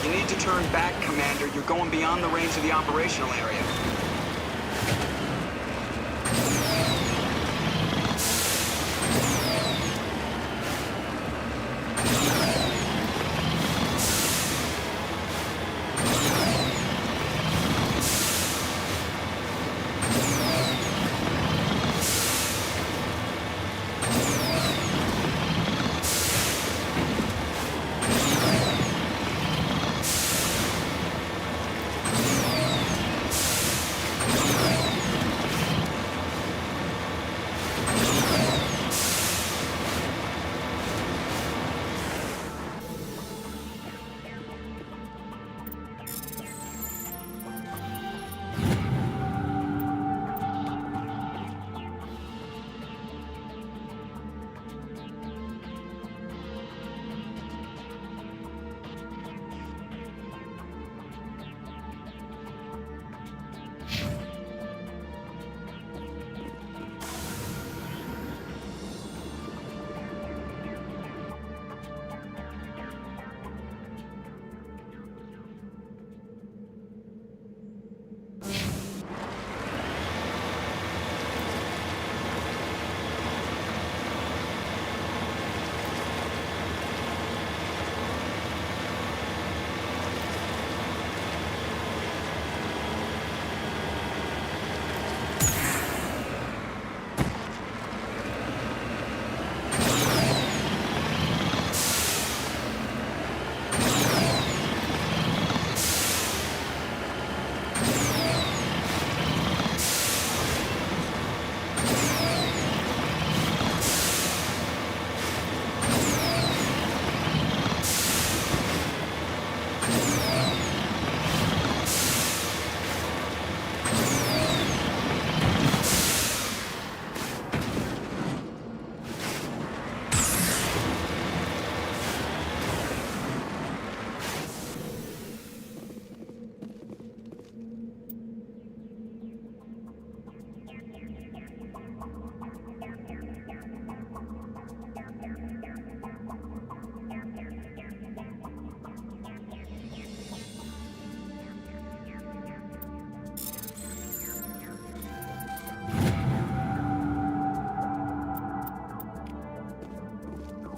You need to turn back, Commander. You're going beyond the range of the operational area.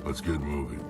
Let's get moving.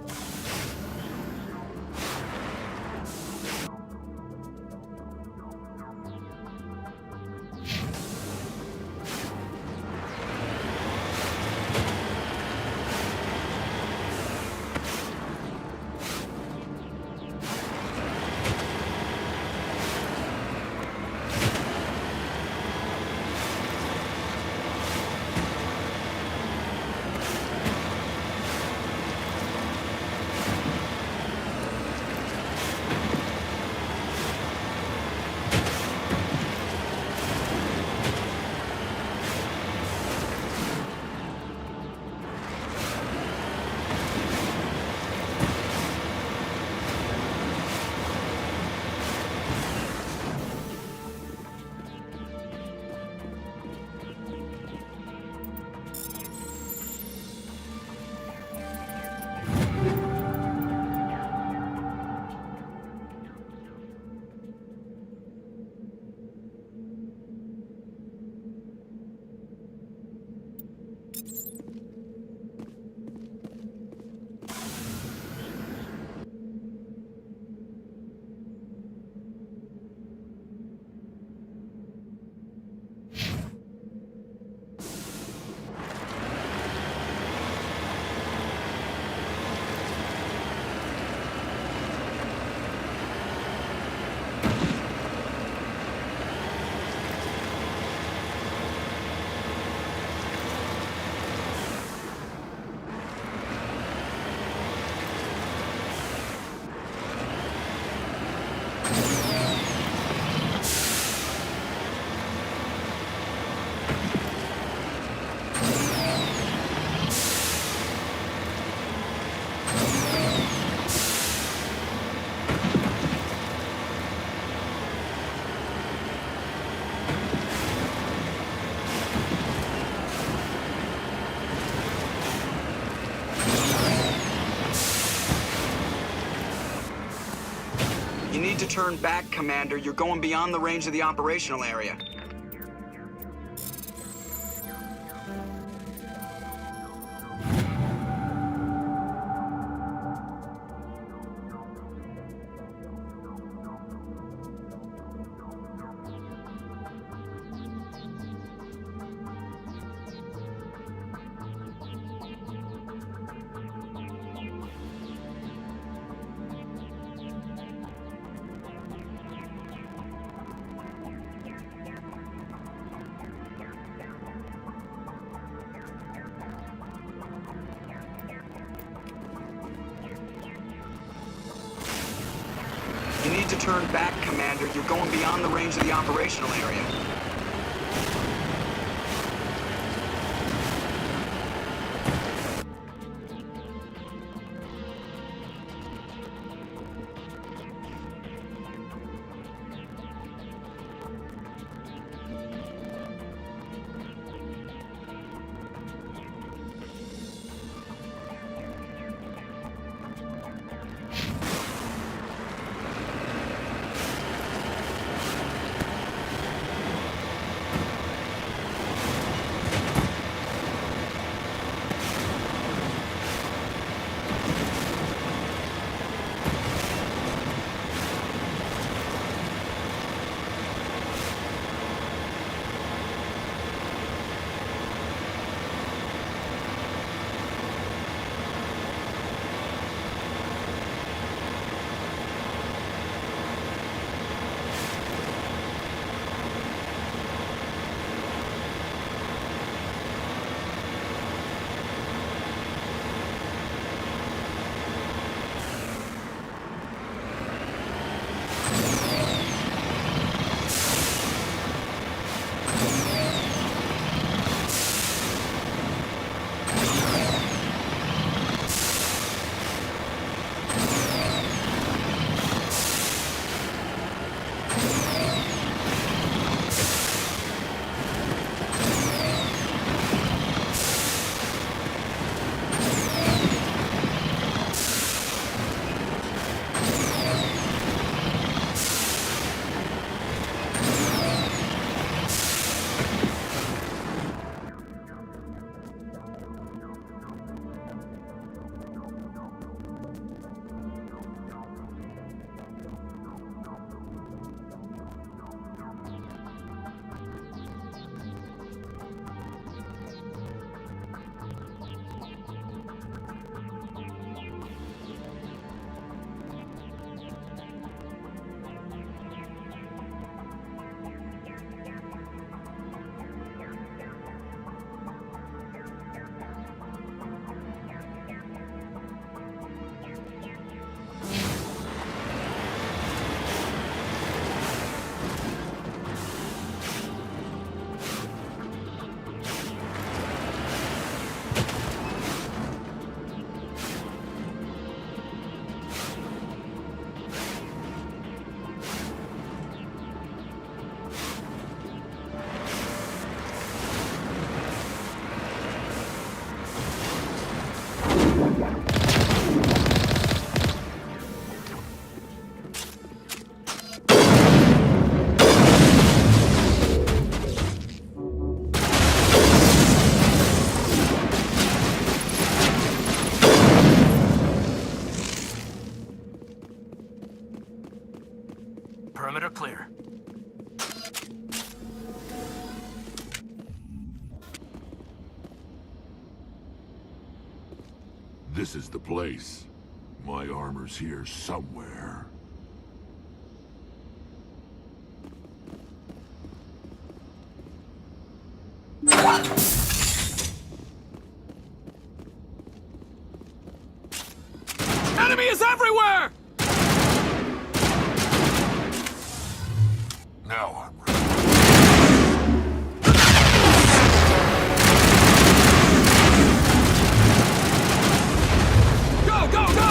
You need to turn back, Commander. You're going beyond the range of the operational area. You need to turn back, Commander. You're going beyond the range of the operational area. Perimeter clear. This is the place. My armor's here somewhere. Enemy is everywhere! Now I'm ready. Go, go, go!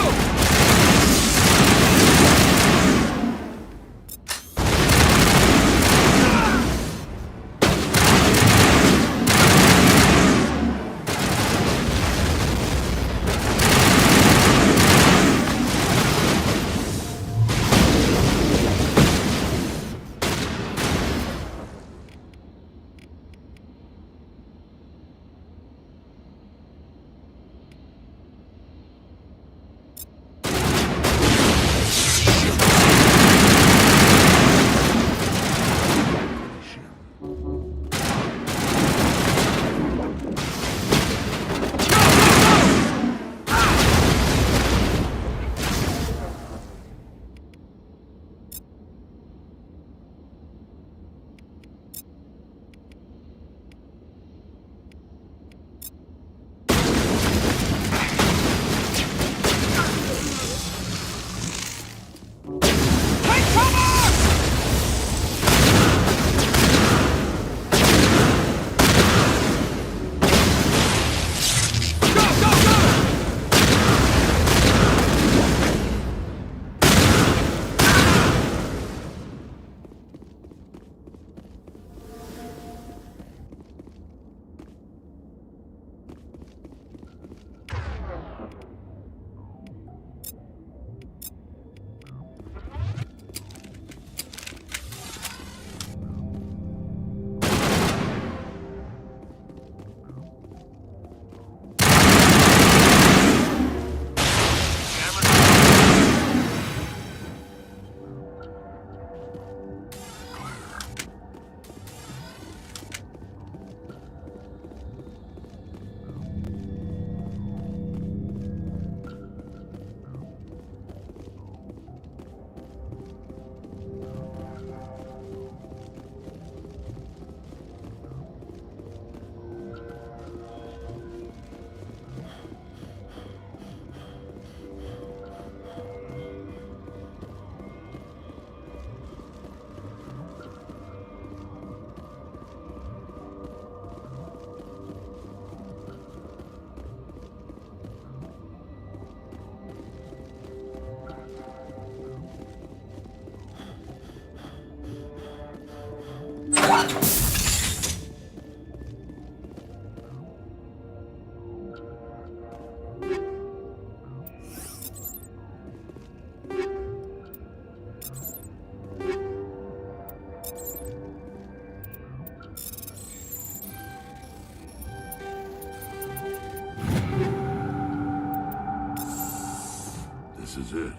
This is it.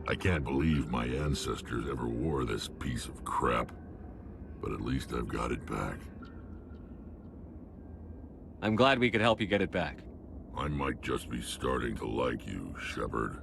I can't believe my ancestors ever wore this piece of crap, but at least I've got it back. I'm glad we could help you get it back. I might just be starting to like you, Shepard.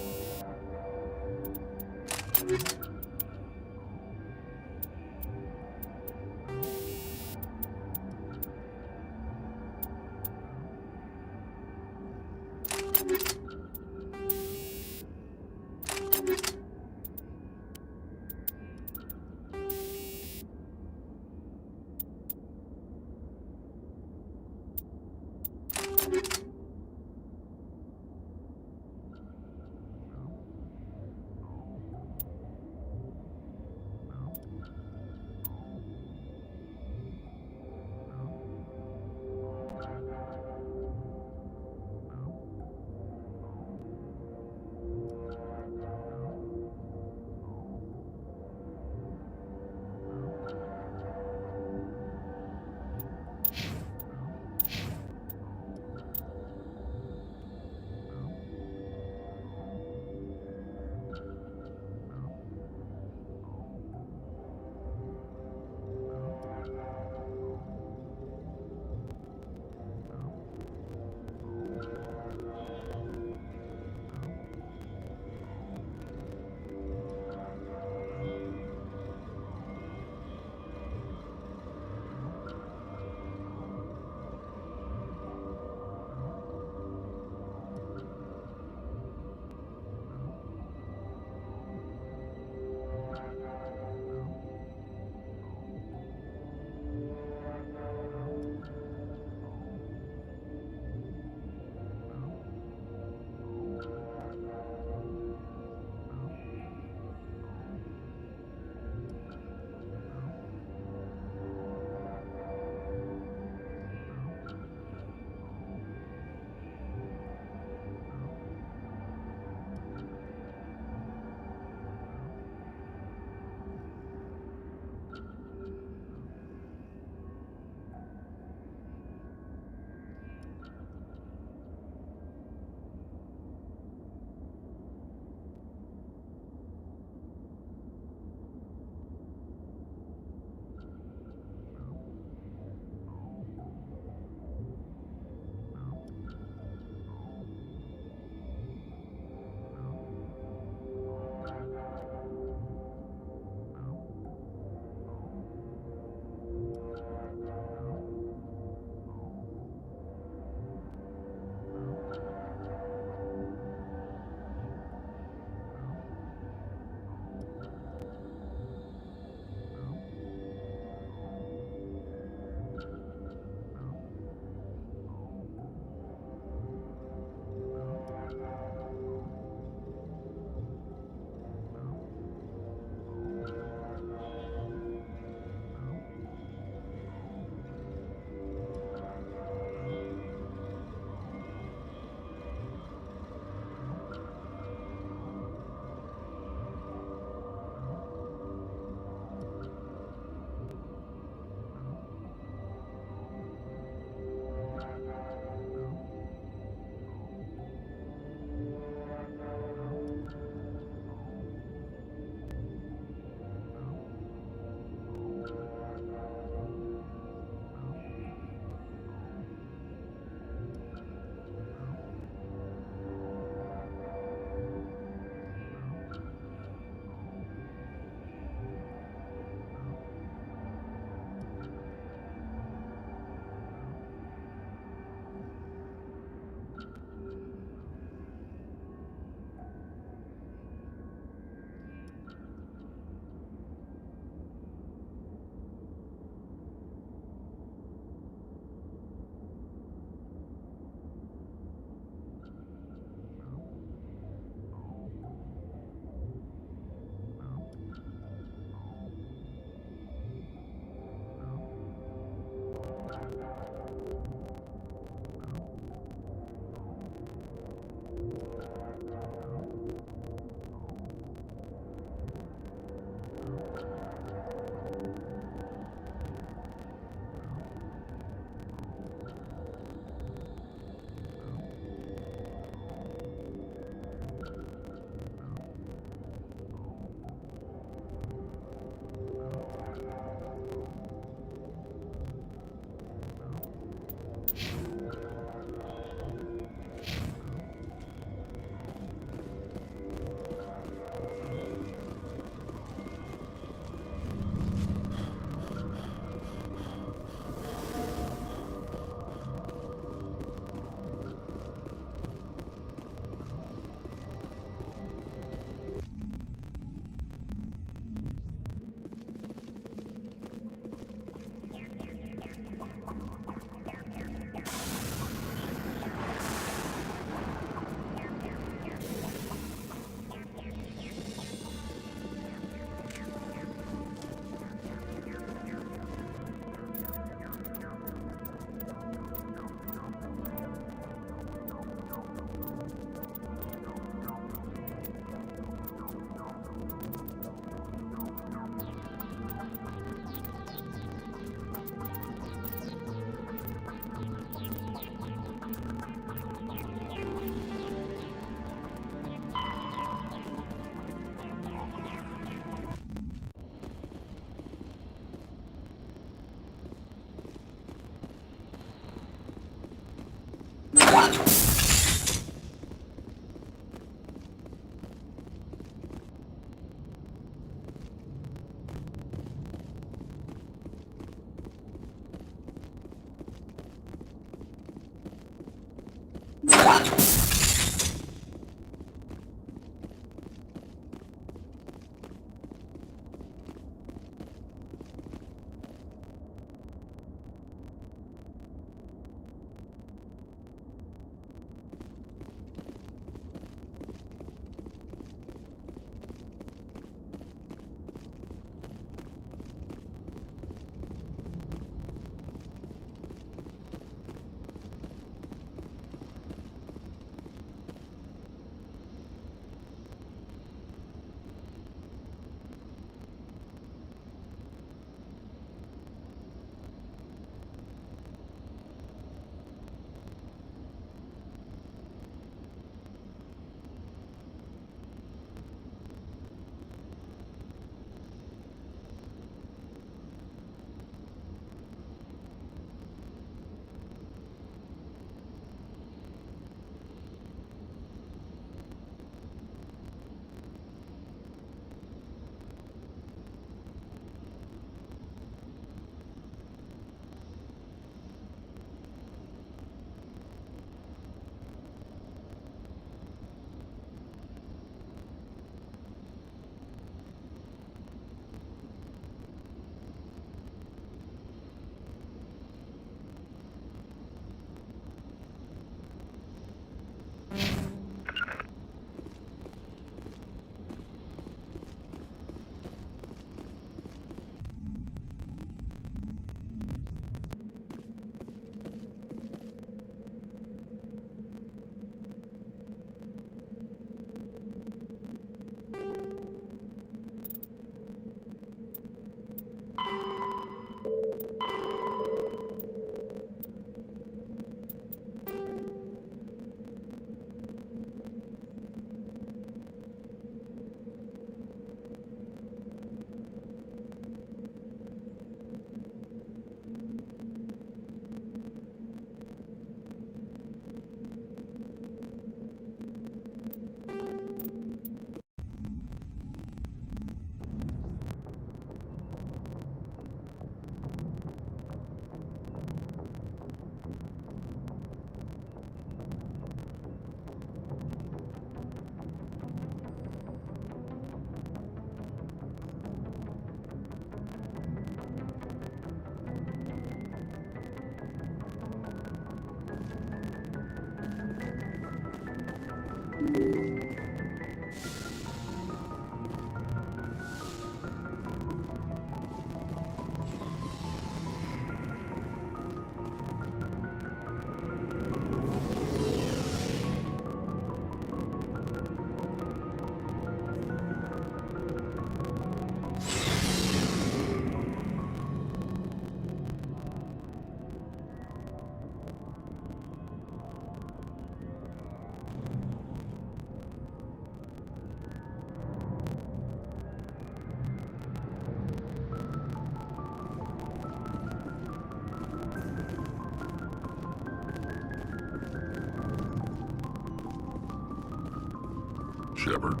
Shepard?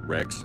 Rex?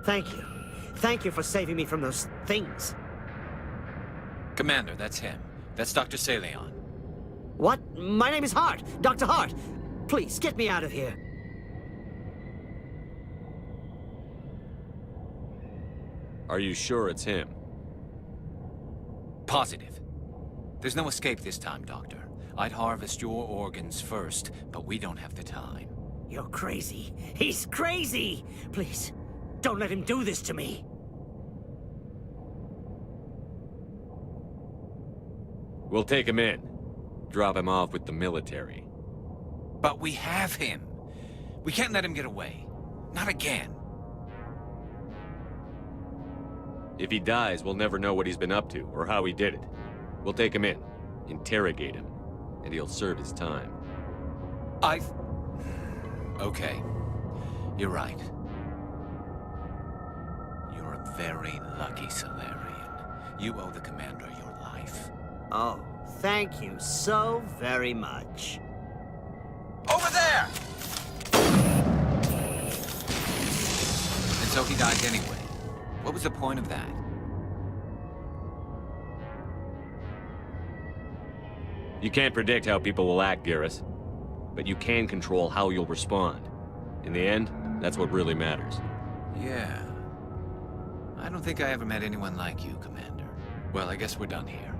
Thank you. Thank you for saving me from those things. Commander, that's him. That's Dr. Saleon. What? My name is Hart. Dr. Hart. Please, get me out of here. Are you sure it's him? Positive. There's no escape this time, Doctor. I'd harvest your organs first, but we don't have the time. You're crazy. He's crazy! Please, don't let him do this to me. We'll take him in. Drop him off with the military. But we have him. We can't let him get away. Not again. If he dies, we'll never know what he's been up to, or how he did it. We'll take him in, interrogate him, and he'll serve his time. Okay. You're right. You're a very lucky Salarian. You owe the Commander your life. Oh, thank you so very much. Over there! And so he died anyway. What was the point of that? You can't predict how people will act, Garrus. But you can control how you'll respond. In the end, that's what really matters. Yeah. I don't think I ever met anyone like you, Commander. Well, I guess we're done here.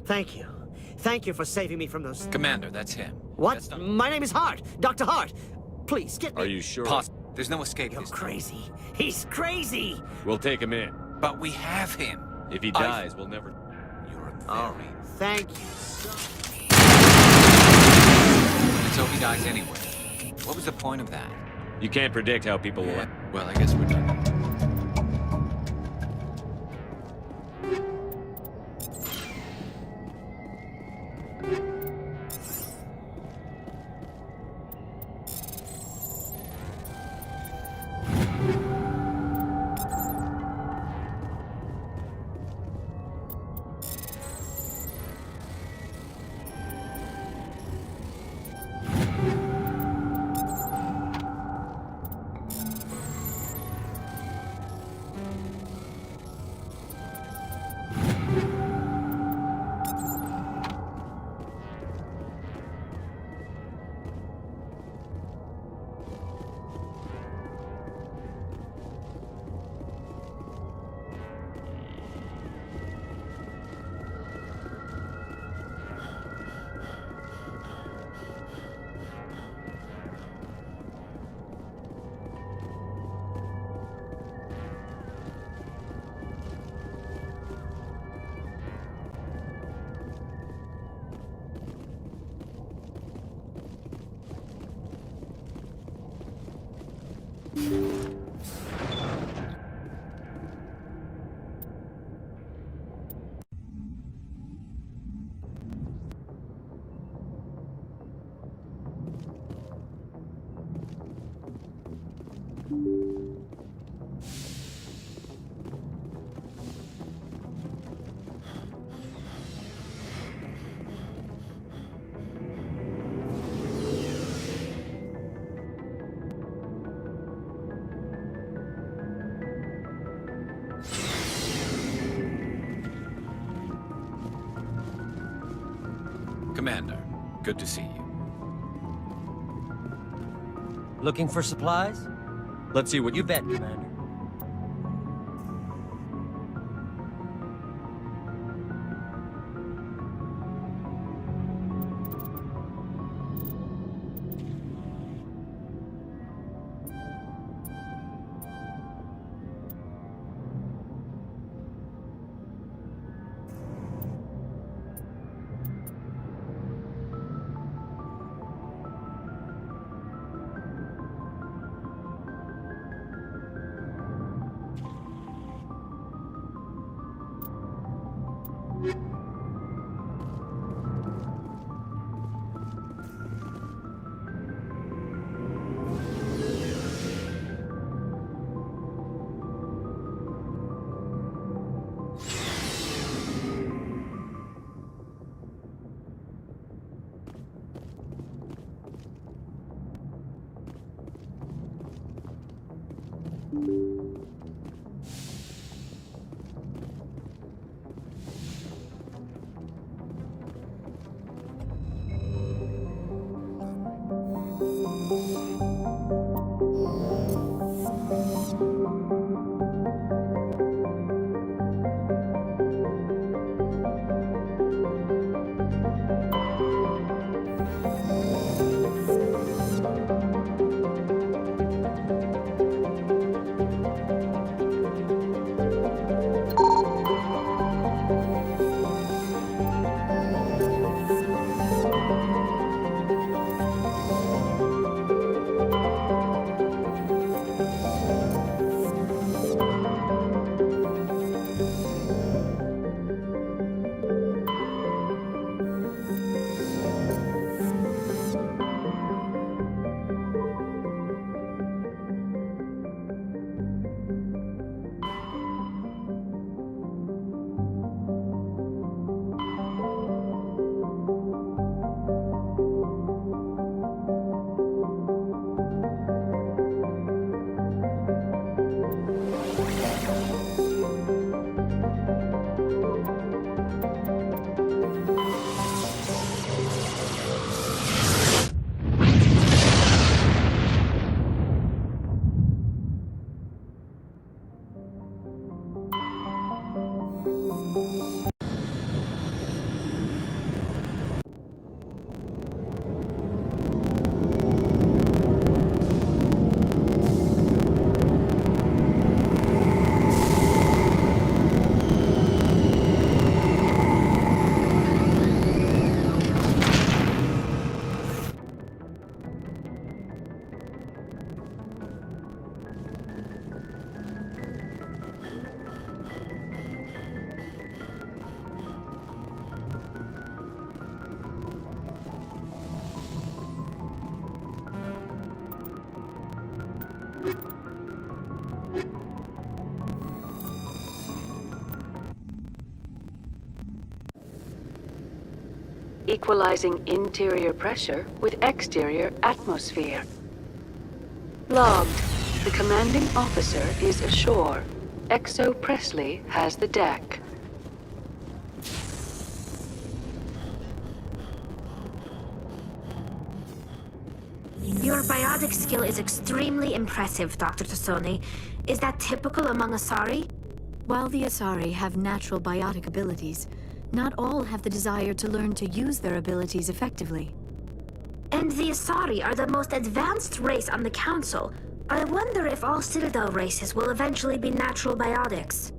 Thank you. Thank you for saving me from those... Commander, that's him. What? My name is Hart. Dr. Hart. Please, get me... Are you sure? There's no escape. You're crazy. He's crazy. We'll take him in. But we have him. If he dies, we'll never... You're a Oh, thank you. So he dies anyway. What was the point of that? You can't predict how people will... Well, I guess we're done. Commander, good to see you. Looking for supplies? Let's see what you bet, Commander. Equalizing interior pressure with exterior atmosphere. Logged. The commanding officer is ashore. XO Presley has the deck. Your biotic skill is extremely impressive, Dr. Tassoni. Is that typical among Asari? While the Asari have natural biotic abilities, not all have the desire to learn to use their abilities effectively. And the Asari are the most advanced race on the Council. I wonder if all Citadel races will eventually be natural biotics.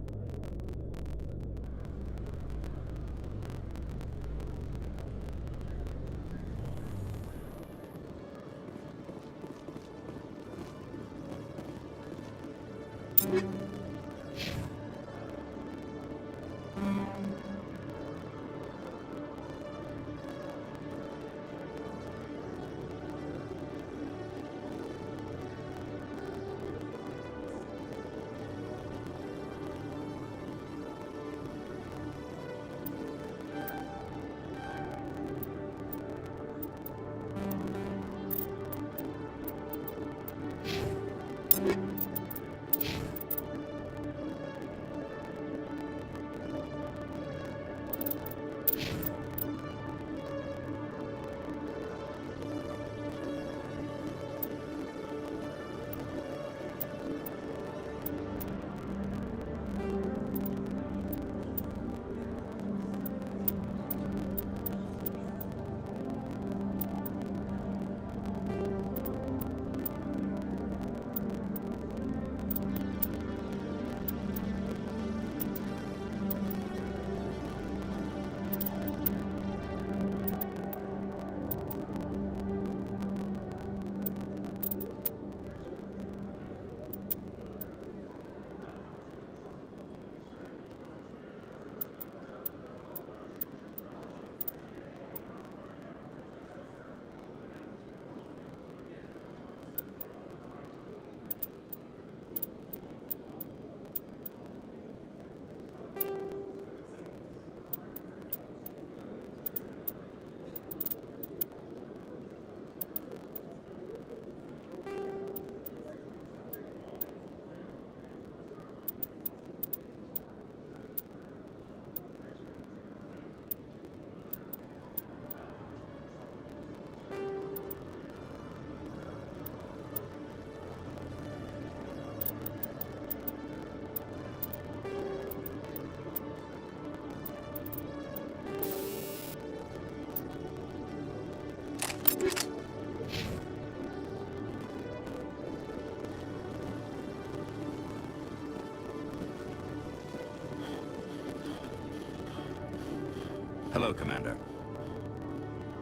Hello, Commander.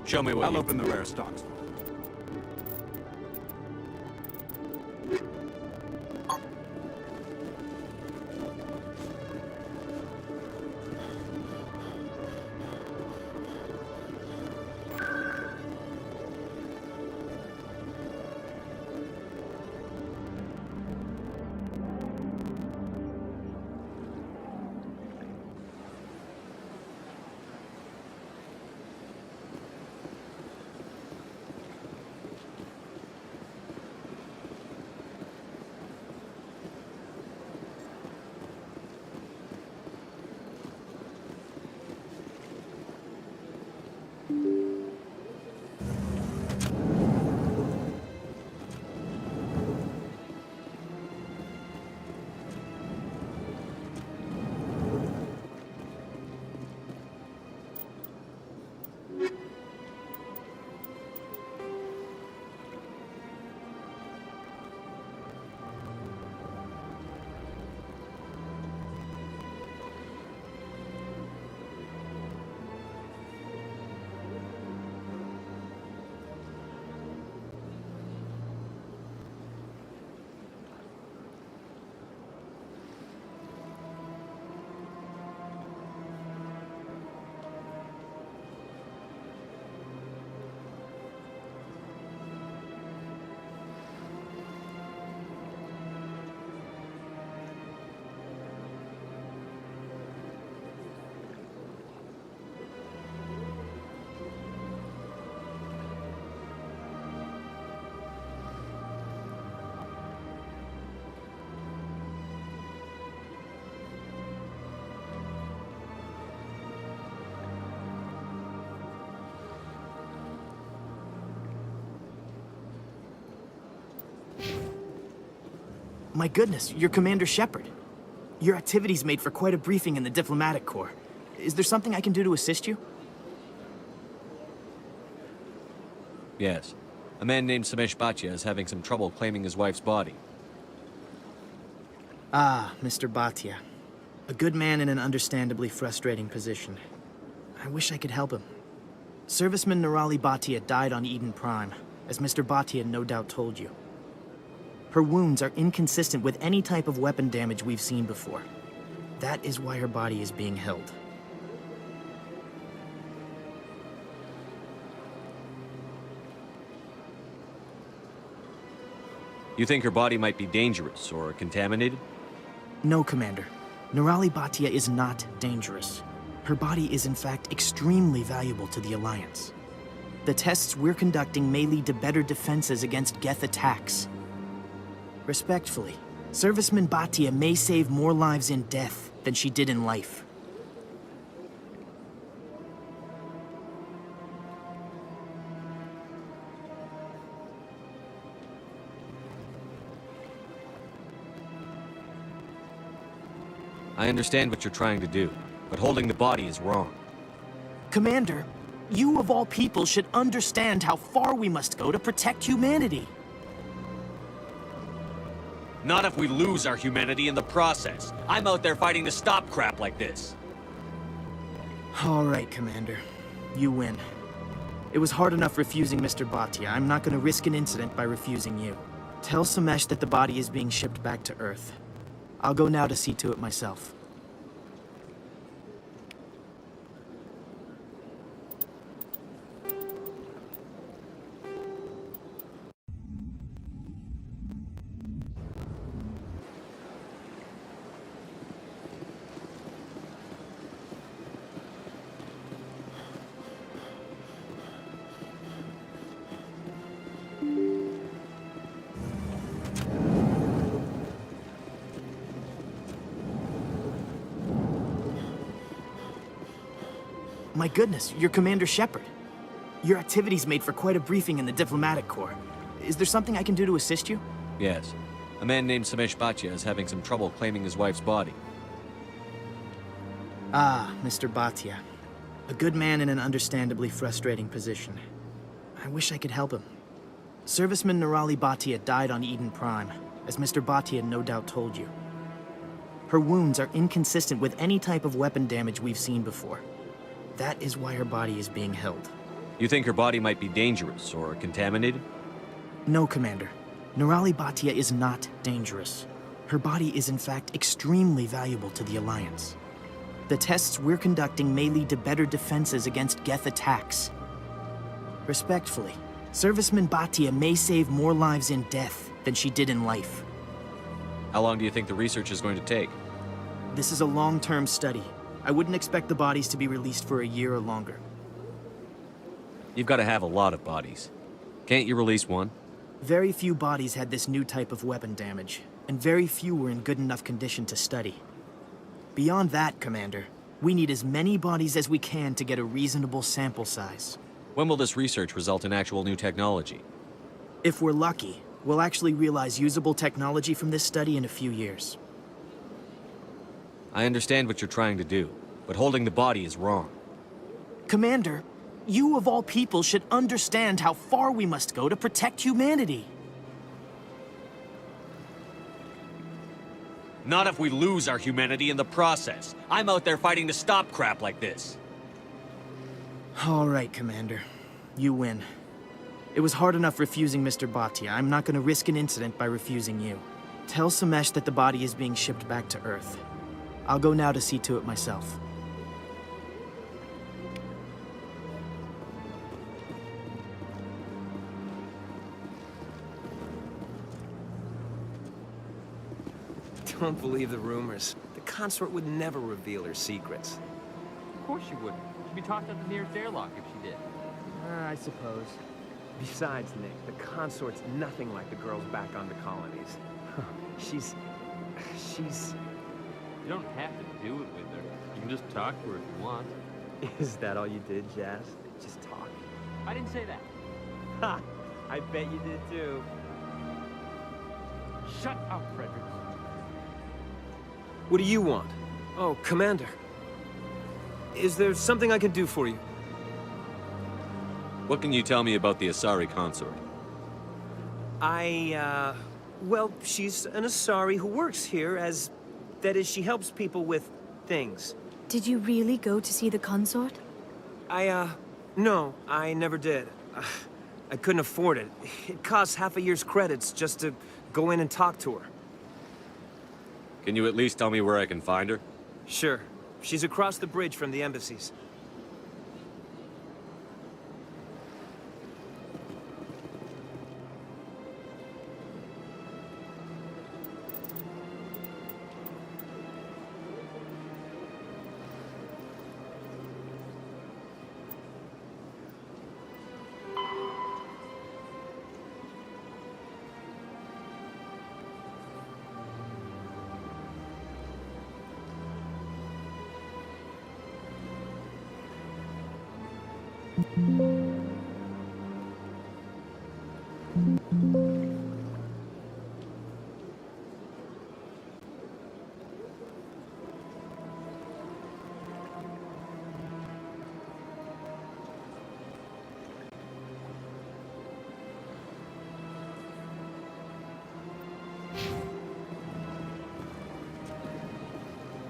Show me what I'll open the rare stocks. My goodness, you're Commander Shepard. Your activities made for quite a briefing in the Diplomatic Corps. Is there something I can do to assist you? Yes. A man named Samesh Bhatia is having some trouble claiming his wife's body. Ah, Mr. Bhatia. A good man in an understandably frustrating position. I wish I could help him. Serviceman Nirali Bhatia died on Eden Prime, as Mr. Bhatia no doubt told you. Her wounds are inconsistent with any type of weapon damage we've seen before. That is why her body is being held. You think her body might be dangerous or contaminated? No, Commander. Nirali Bhatia is not dangerous. Her body is in fact extremely valuable to the Alliance. The tests we're conducting may lead to better defenses against Geth attacks. Respectfully, Serviceman Bhatia may save more lives in death than she did in life. I understand what you're trying to do, but holding the body is wrong. Commander, you of all people should understand how far we must go to protect humanity. Not if we lose our humanity in the process. I'm out there fighting to stop crap like this. All right, Commander. You win. It was hard enough refusing Mr. Bhatia. I'm not going to risk an incident by refusing you. Tell Samesh that the body is being shipped back to Earth. I'll go now to see to it myself. My goodness, you're Commander Shepard. Your activities made for quite a briefing in the Diplomatic Corps. Is there something I can do to assist you? Yes. A man named Samesh Bhatia is having some trouble claiming his wife's body. Ah, Mr. Bhatia. A good man in an understandably frustrating position. I wish I could help him. Serviceman Nirali Bhatia died on Eden Prime, as Mr. Bhatia no doubt told you. Her wounds are inconsistent with any type of weapon damage we've seen before. That is why her body is being held. You think her body might be dangerous or contaminated? No, Commander. Nirali Bhatia is not dangerous. Her body is in fact extremely valuable to the Alliance. The tests we're conducting may lead to better defenses against Geth attacks. Respectfully, Serviceman Bhatia may save more lives in death than she did in life. How long do you think the research is going to take? This is a long-term study. I wouldn't expect the bodies to be released for a year or longer. You've got to have a lot of bodies. Can't you release one? Very few bodies had this new type of weapon damage, and very few were in good enough condition to study. Beyond that, Commander, we need as many bodies as we can to get a reasonable sample size. When will this research result in actual new technology? If we're lucky, we'll actually realize usable technology from this study in a few years. I understand what you're trying to do, but holding the body is wrong. Commander, you of all people should understand how far we must go to protect humanity. Not if we lose our humanity in the process. I'm out there fighting to stop crap like this. All right, Commander. You win. It was hard enough refusing Mr. Bhatia. I'm not gonna risk an incident by refusing you. Tell Samesh that the body is being shipped back to Earth. I'll go now to see to it myself. Don't believe the rumors. The consort would never reveal her secrets. Of course she wouldn't. She'd be tossed at the nearest airlock if she did. I suppose. Besides, Nick, the consort's nothing like the girls back on the colonies. She's... You don't have to do it with her. You can just talk to her if you want. Is that all you did, Jazz? Just talk? I didn't say that. Ha! I bet you did too. Shut up, Frederick. What do you want? Oh, Commander. Is there something I can do for you? What can you tell me about the Asari consort? Well, she's an Asari who works here as... That is, she helps people with things. Did you really go to see the consort? No, I never did. I couldn't afford it. It costs half a year's credits just to go in and talk to her. Can you at least tell me where I can find her? Sure. She's across the bridge from the embassies.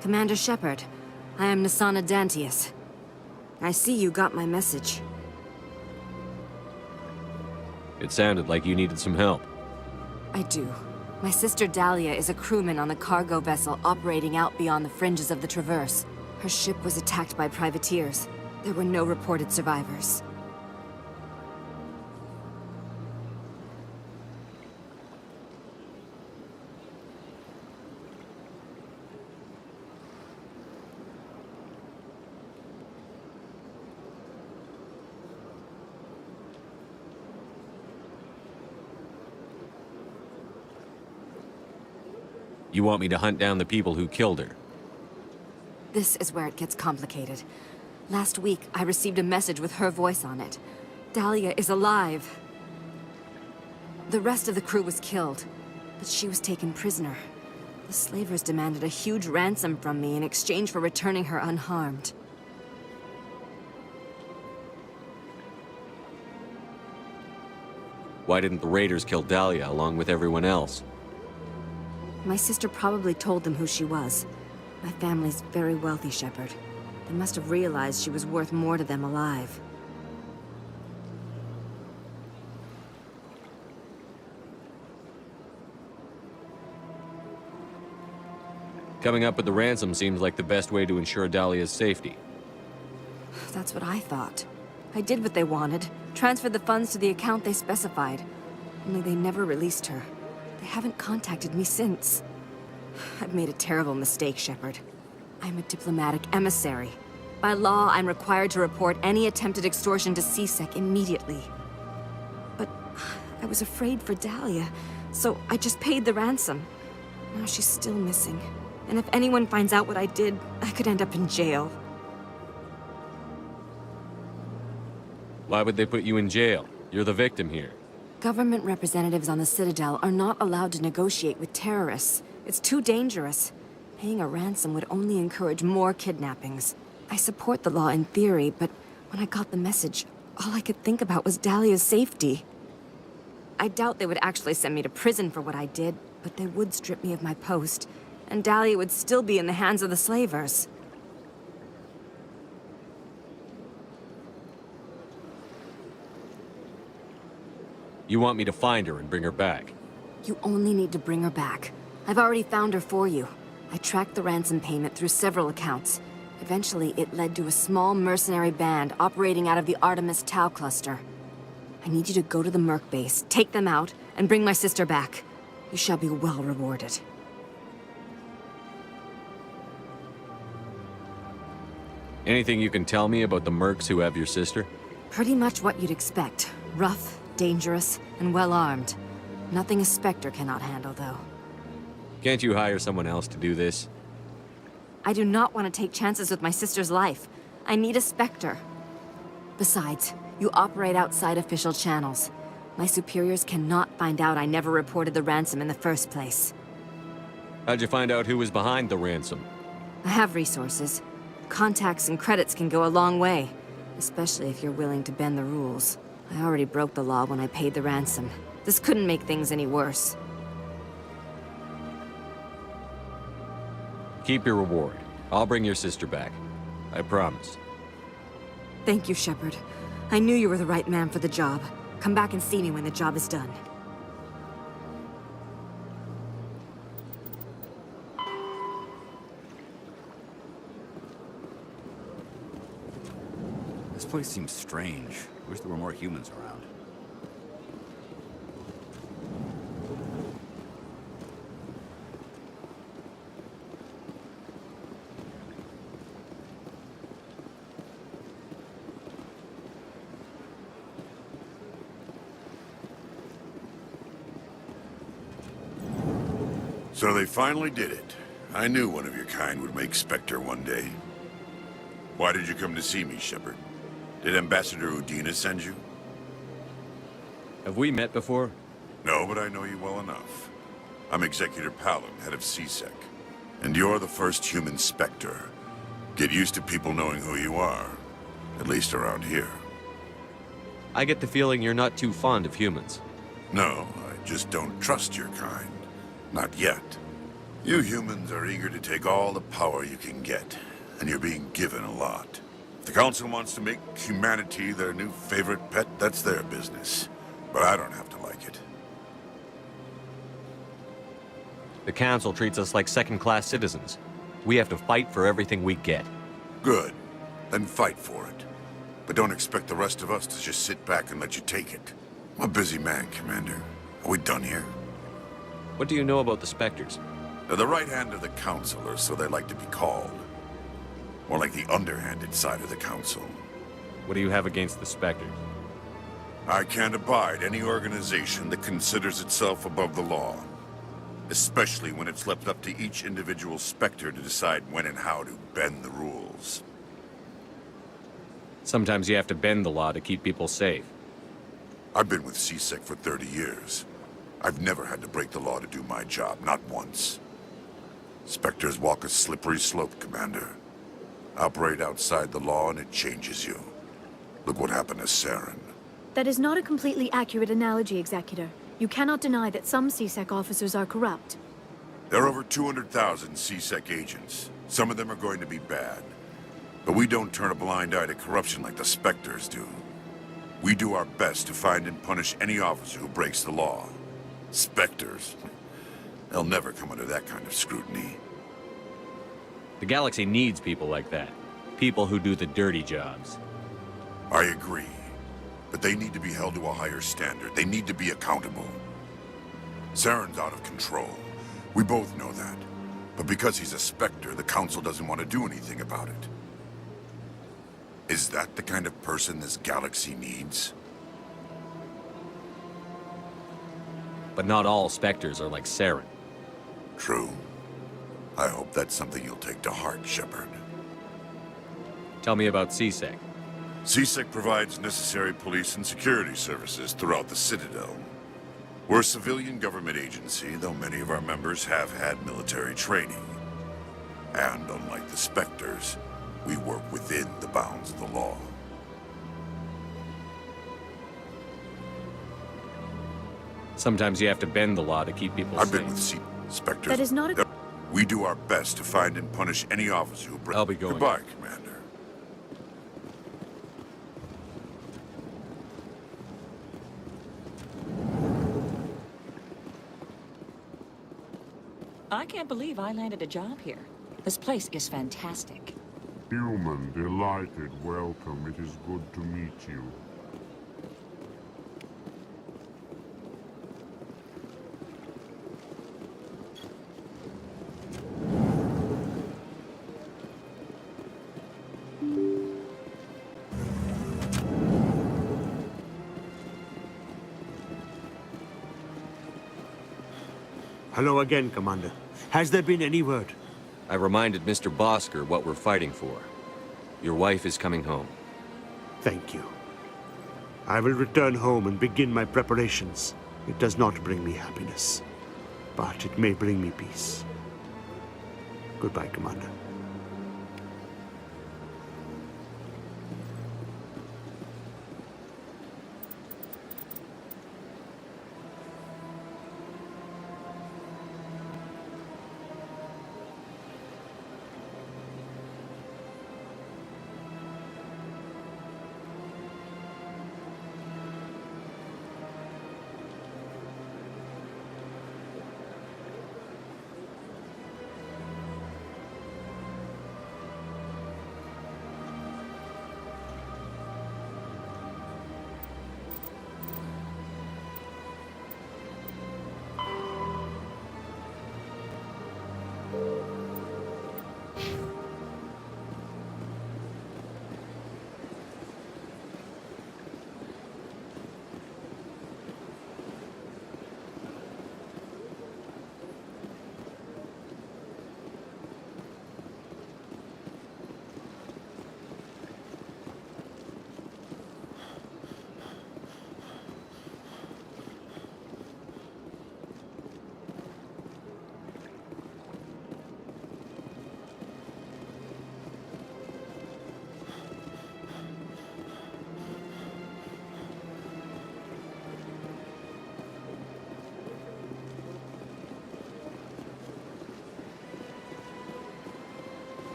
Commander Shepard, I am Nasana Dantius. I see you got my message. It sounded like you needed some help. I do. My sister Dahlia is a crewman on a cargo vessel operating out beyond the fringes of the Traverse. Her ship was attacked by privateers. There were no reported survivors. You want me to hunt down the people who killed her? This is where it gets complicated. Last week, I received a message with her voice on it. Dahlia is alive. The rest of the crew was killed, but she was taken prisoner. The slavers demanded a huge ransom from me in exchange for returning her unharmed. Why didn't the raiders kill Dahlia along with everyone else? My sister probably told them who she was. My family's very wealthy, Shepard. They must have realized she was worth more to them alive. Coming up with the ransom seems like the best way to ensure Dahlia's safety. That's what I thought. I did what they wanted, transferred the funds to the account they specified. Only they never released her. They haven't contacted me since. I've made a terrible mistake, Shepard. I'm a diplomatic emissary. By law, I'm required to report any attempted extortion to C-Sec immediately. But I was afraid for Dahlia, so I just paid the ransom. Now she's still missing. And if anyone finds out what I did, I could end up in jail. Why would they put you in jail? You're the victim here. Government representatives on the Citadel are not allowed to negotiate with terrorists. It's too dangerous. Paying a ransom would only encourage more kidnappings. I support the law in theory, but when I got the message, all I could think about was Dahlia's safety. I doubt they would actually send me to prison for what I did, but they would strip me of my post, and Dahlia would still be in the hands of the slavers. You want me to find her and bring her back? You only need to bring her back. I've already found her for you. I tracked the ransom payment through several accounts. Eventually, it led to a small mercenary band operating out of the Artemis Tau cluster. I need you to go to the Merc base, take them out, and bring my sister back. You shall be well rewarded. Anything you can tell me about the mercs who have your sister? Pretty much what you'd expect. Rough, dangerous, and well-armed. Nothing a Spectre cannot handle, though. Can't you hire someone else to do this? I do not want to take chances with my sister's life. I need a Spectre. Besides, you operate outside official channels. My superiors cannot find out I never reported the ransom in the first place. How'd you find out who was behind the ransom? I have resources. Contacts and credits can go a long way, especially if you're willing to bend the rules. I already broke the law when I paid the ransom. This couldn't make things any worse. Keep your reward. I'll bring your sister back. I promise. Thank you, Shepard. I knew you were the right man for the job. Come back and see me when the job is done. This place seems strange. Wish there were more humans around. So they finally did it. I knew one of your kind would make Spectre one day. Why did you come to see me, Shepard? Did Ambassador Udina send you? Have we met before? No, but I know you well enough. I'm Executor Palom, head of C-Sec. And you're the first human Spectre. Get used to people knowing who you are. At least around here. I get the feeling you're not too fond of humans. No, I just don't trust your kind. Not yet. You humans are eager to take all the power you can get, and you're being given a lot. If the Council wants to make humanity their new favorite pet, that's their business. But I don't have to like it. The Council treats us like second-class citizens. We have to fight for everything we get. Good. Then fight for it. But don't expect the rest of us to just sit back and let you take it. I'm a busy man, Commander. Are we done here? What do you know about the Spectres? They're the right hand of the Council, or so they like to be called. More like the underhanded side of the Council. What do you have against the Spectres? I can't abide any organization that considers itself above the law. Especially when it's left up to each individual Spectre to decide when and how to bend the rules. Sometimes you have to bend the law to keep people safe. I've been with C-Sec for 30 years. I've never had to break the law to do my job, not once. Spectres walk a slippery slope, Commander. Operate outside the law and it changes you. Look what happened to Saren. That is not a completely accurate analogy, Executor. You cannot deny that some C-Sec officers are corrupt. There are over 200,000 C-Sec agents. Some of them are going to be bad. But we don't turn a blind eye to corruption like the Spectres do. We do our best to find and punish any officer who breaks the law. Spectres. They'll never come under that kind of scrutiny. The galaxy needs people like that. People who do the dirty jobs. I agree. But they need to be held to a higher standard. They need to be accountable. Saren's out of control. We both know that. But because he's a Spectre, the Council doesn't want to do anything about it. Is that the kind of person this galaxy needs? But not all Spectres are like Saren. True. I hope that's something you'll take to heart, Shepard. Tell me about CSEC. CSEC provides necessary police and security services throughout the Citadel. We're a civilian government agency, though many of our members have had military training. And unlike the Spectres, we work within the bounds of the law. Sometimes you have to bend the law to keep people I've safe. been with Spectres. That is not a... We do our best to find and punish any officer who breaks... I'll be going. Goodbye, Commander. I can't believe I landed a job here. This place is fantastic. Human, delighted welcome. It is good to meet you. Hello again, Commander. Has there been any word? I reminded Mr. Bosker what we're fighting for. Your wife is coming home. Thank you. I will return home and begin my preparations. It does not bring me happiness, but it may bring me peace. Goodbye, Commander.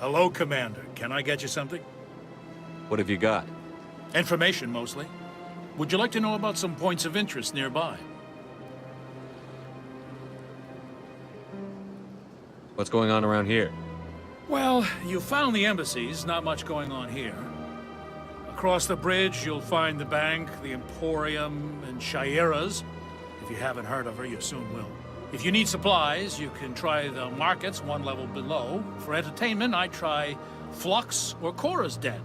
Hello, Commander. Can I get you something? What have you got? Information, mostly. Would you like to know about some points of interest nearby? What's going on around here? Well, you found the embassies. Not much going on here. Across the bridge, you'll find the bank, the Emporium, and Shayera's. If you haven't heard of her, you soon will. If you need supplies, you can try the markets one level below. For entertainment, I'd try Flux or Cora's Den.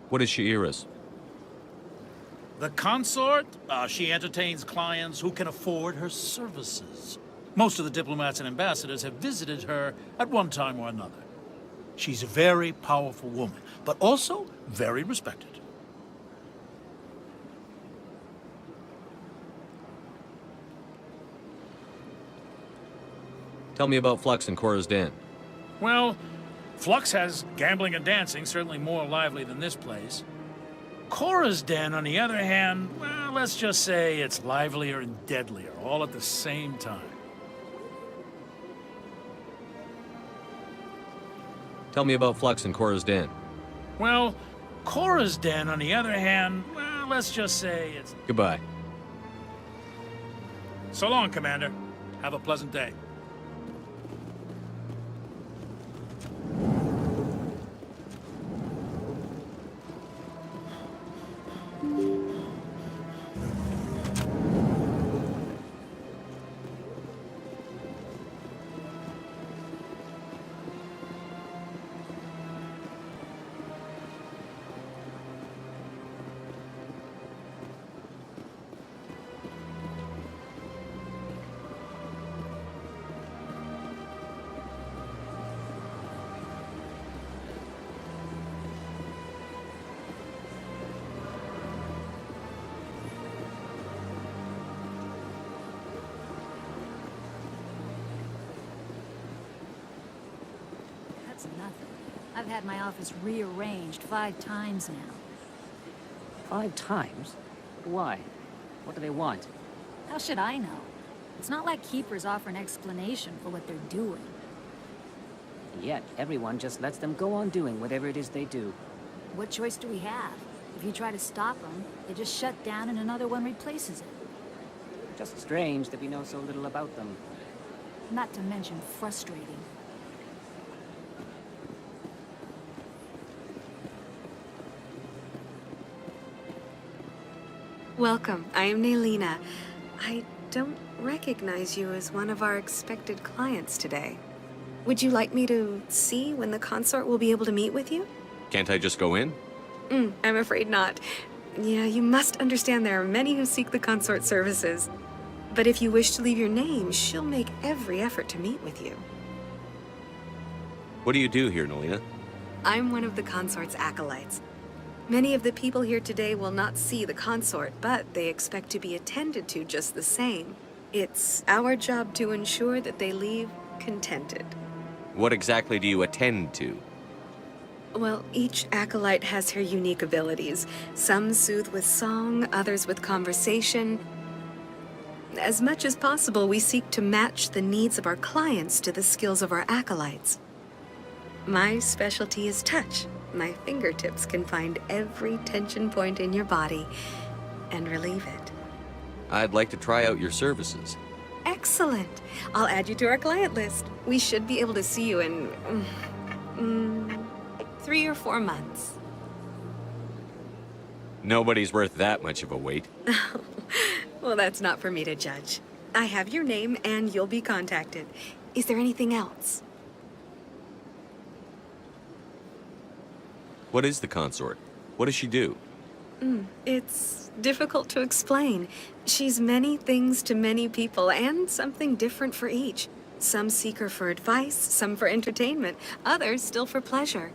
What is Shayera's? The consort, she entertains clients who can afford her services. Most of the diplomats and ambassadors have visited her at one time or another. She's a very powerful woman, but also very respected. Tell me about Flux and Cora's Den. Well, Flux has gambling and dancing, certainly more lively than this place. Cora's Den, on the other hand, well, let's just say it's livelier and deadlier, all at the same time. Tell me about Flux and Cora's Den. Well, Cora's Den, on the other hand, well, let's just say it's... Goodbye. So long, Commander. Have a pleasant day. That's nothing. I've had my office rearranged 5 times now. 5 times? Why? What do they want? How should I know? It's not like Keepers offer an explanation for what they're doing. Yet, everyone just lets them go on doing whatever it is they do. What choice do we have? If you try to stop them, they just shut down and another one replaces it. Just strange that we know so little about them. Not to mention frustrating. Welcome. I am Nelina. I don't recognize you as one of our expected clients today. Would you like me to see when the consort will be able to meet with you? Can't I just go in? I'm afraid not. Yeah, you must understand there are many who seek the consort services. But if you wish to leave your name, she'll make every effort to meet with you. What do you do here, Nelina? I'm one of the consort's acolytes. Many of the people here today will not see the consort, but they expect to be attended to just the same. It's our job to ensure that they leave contented. What exactly do you attend to? Well, each acolyte has her unique abilities. Some soothe with song, others with conversation. As much as possible, we seek to match the needs of our clients to the skills of our acolytes. My specialty is touch. My fingertips can find every tension point in your body and relieve it. I'd like to try out your services. Excellent. I'll add you to our client list. We should be able to see you in 3 or 4 months. Nobody's worth that much of a wait. Well, that's not for me to judge. I have your name and you'll be contacted. Is there anything else? What is the consort? What does she do? It's difficult to explain. She's many things to many people and something different for each. Some seek her for advice, some for entertainment, others still for pleasure.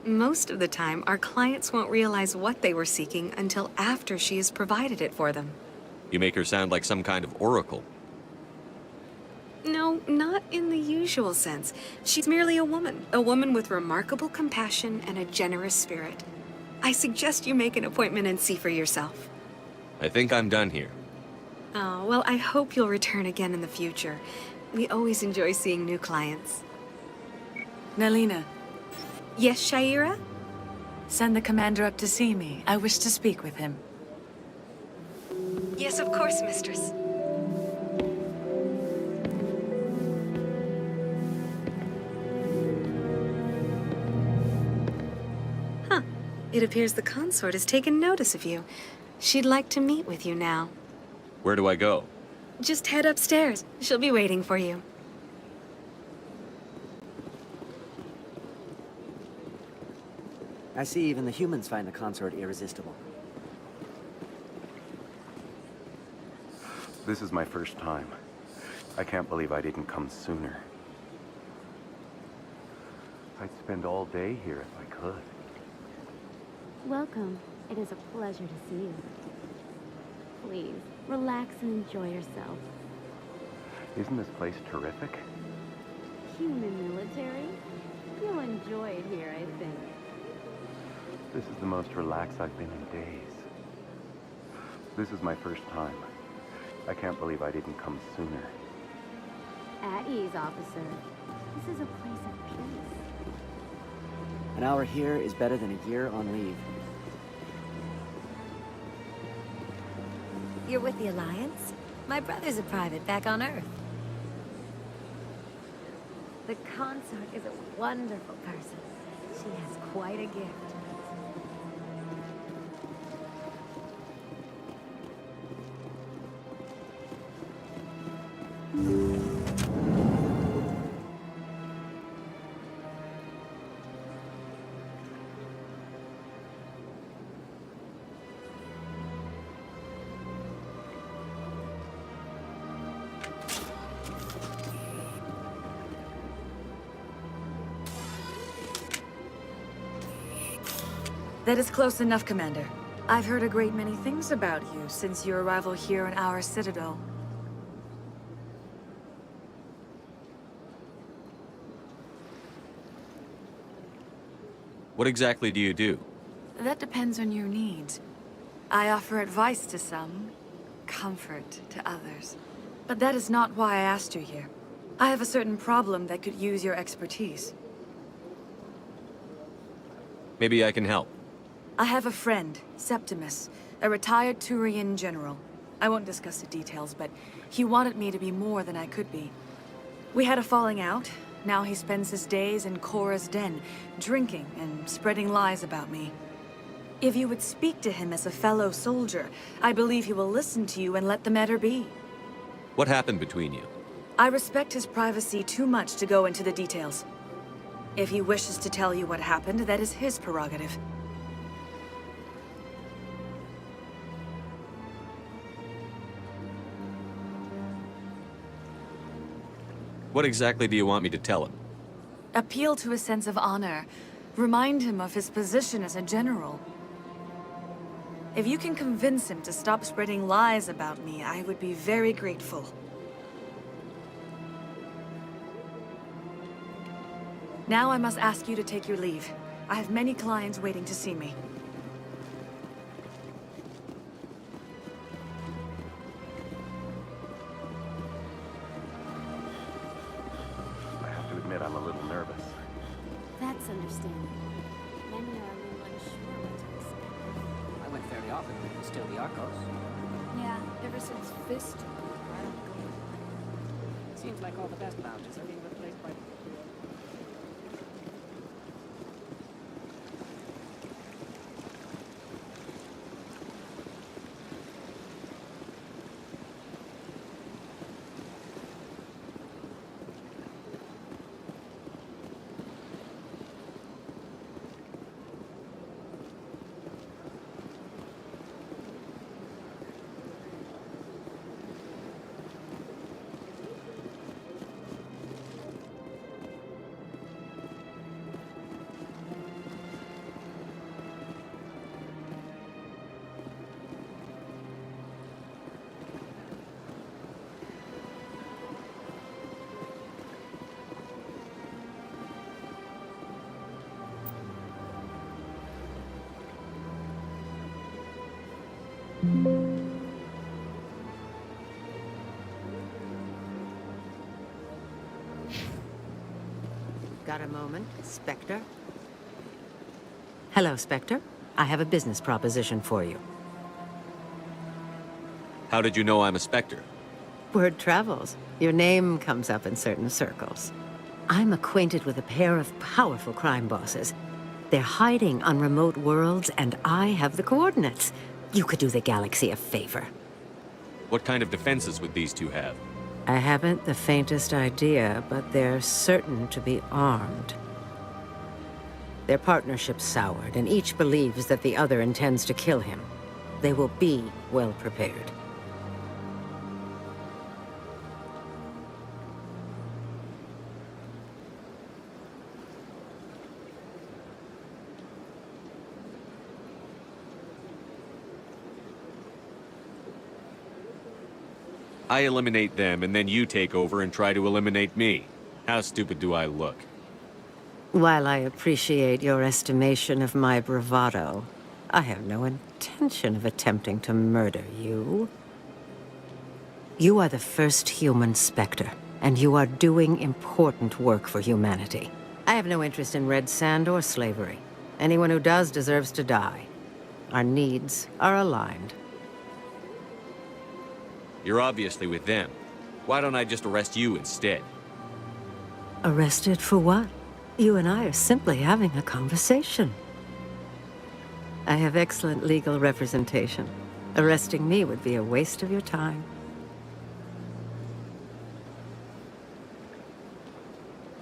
Most of the time, our clients won't realize what they were seeking until after she has provided it for them. You make her sound like some kind of oracle. No, not in the usual sense. She's merely a woman with remarkable compassion and a generous spirit. I suggest you make an appointment and see for yourself. I think I'm done here. Oh, well, I hope you'll return again in the future. We always enjoy seeing new clients. Nelina. Yes, Sha'ira? Send the commander up to see me. I wish to speak with him. Yes, of course, mistress. It appears the consort has taken notice of you. She'd like to meet with you now. Where do I go? Just head upstairs. She'll be waiting for you. I see even the humans find the consort irresistible. This is my first time. I can't believe I didn't come sooner. I'd spend all day here if I could. Welcome. It is a pleasure to see you. Please, relax and enjoy yourself. Isn't this place terrific? Human military? You'll enjoy it here, I think. This is the most relaxed I've been in days. This is my first time. I can't believe I didn't come sooner. At ease, officer. This is a place of peace. An hour here is better than a year on leave. You're with the Alliance? My brother's a private back on Earth. The consort is a wonderful person. She has quite a gift. That is close enough, Commander. I've heard a great many things about you since your arrival here in our citadel. What exactly do you do? That depends on your needs. I offer advice to some, comfort to others. But that is not why I asked you here. I have a certain problem that could use your expertise. Maybe I can help. I have a friend, Septimus, a retired Turian general. I won't discuss the details, but he wanted me to be more than I could be. We had a falling out. Now he spends his days in Korra's den, drinking and spreading lies about me. If you would speak to him as a fellow soldier, I believe he will listen to you and let the matter be. What happened between you? I respect his privacy too much to go into the details. If he wishes to tell you what happened, that is his prerogative. What exactly do you want me to tell him? Appeal to his sense of honor. Remind him of his position as a general. If you can convince him to stop spreading lies about me, I would be very grateful. Now I must ask you to take your leave. I have many clients waiting to see me. I have to admit I'm a little nervous. That's understandable. Many are a little unsure what to expect. I went fairly often to steal the Arcos. Yeah, ever since Fist. Seems like all the best lounges are being replaced by... Got a moment, Spectre? Hello, Spectre. I have a business proposition for you. How did you know I'm a Spectre? Word travels. Your name comes up in certain circles. I'm acquainted with a pair of powerful crime bosses. They're hiding on remote worlds, and I have the coordinates. You could do the galaxy a favor. What kind of defenses would these two have? I haven't the faintest idea, but they're certain to be armed. Their partnership's soured, and each believes that the other intends to kill him. They will be well prepared. I eliminate them, and then you take over and try to eliminate me. How stupid do I look? While I appreciate your estimation of my bravado, I have no intention of attempting to murder you. You are the first human Spectre, and you are doing important work for humanity. I have no interest in red sand or slavery. Anyone who does deserves to die. Our needs are aligned. You're obviously with them. Why don't I just arrest you instead? Arrested for what? You and I are simply having a conversation. I have excellent legal representation. Arresting me would be a waste of your time.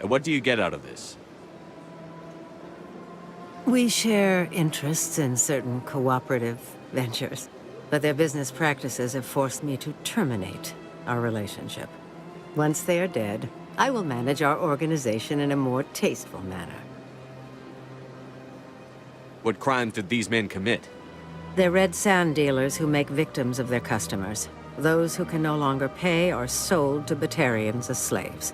And what do you get out of this? We share interests in certain cooperative ventures, but their business practices have forced me to terminate our relationship. Once they are dead, I will manage our organization in a more tasteful manner. What crimes did these men commit? They're red sand dealers who make victims of their customers. Those who can no longer pay are sold to Batarians as slaves.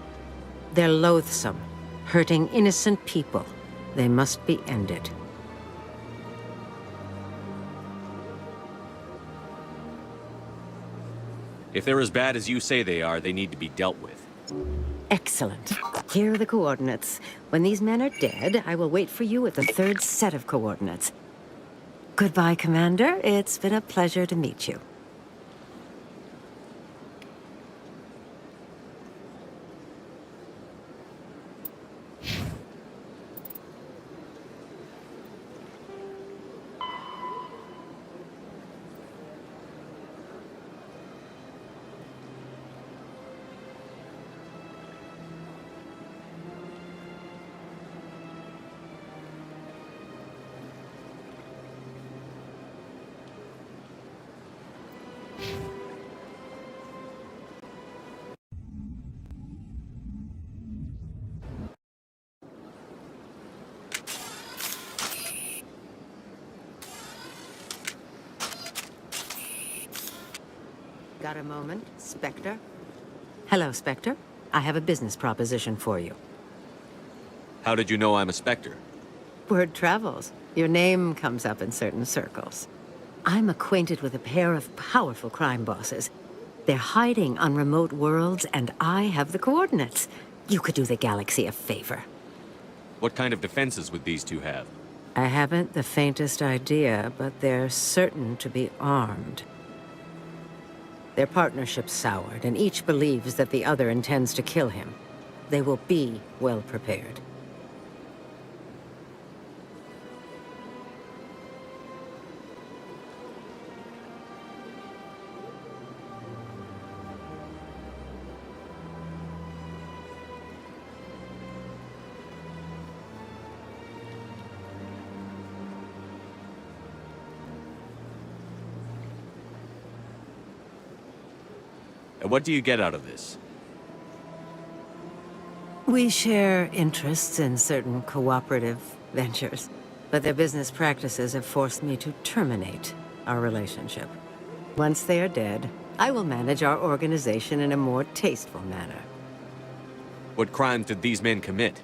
They're loathsome, hurting innocent people. They must be ended. If they're as bad as you say they are, they need to be dealt with. Excellent. Here are the coordinates. When these men are dead, I will wait for you at the third set of coordinates. Goodbye, Commander. It's been a pleasure to meet you. Got a moment, Spectre? Hello, Spectre. I have a business proposition for you. How did you know I'm a Spectre? Word travels. Your name comes up in certain circles. I'm acquainted with a pair of powerful crime bosses. They're hiding on remote worlds, and I have the coordinates. You could do the galaxy a favor. What kind of defenses would these two have? I haven't the faintest idea, but they're certain to be armed. Their partnership's soured, and each believes that the other intends to kill him. They will be well prepared. And what do you get out of this? We share interests in certain cooperative ventures, but their business practices have forced me to terminate our relationship. Once they are dead, I will manage our organization in a more tasteful manner. What crimes did these men commit?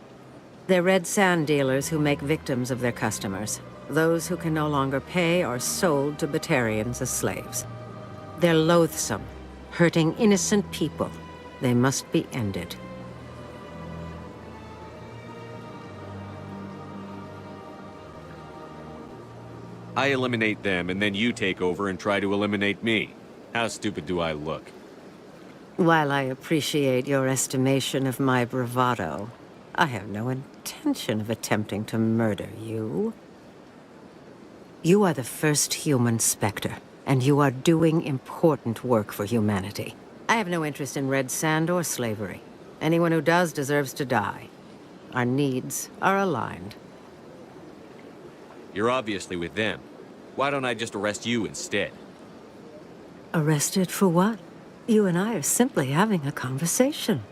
They're red sand dealers who make victims of their customers. Those who can no longer pay are sold to Batarians as slaves. They're loathsome, hurting innocent people. They must be ended. I eliminate them, and then you take over and try to eliminate me. How stupid do I look? While I appreciate your estimation of my bravado, I have no intention of attempting to murder you. You are the first human Spectre, and you are doing important work for humanity. I have no interest in red sand or slavery. Anyone who does deserves to die. Our needs are aligned. You're obviously with them. Why don't I just arrest you instead? Arrested for what? You and I are simply having a conversation.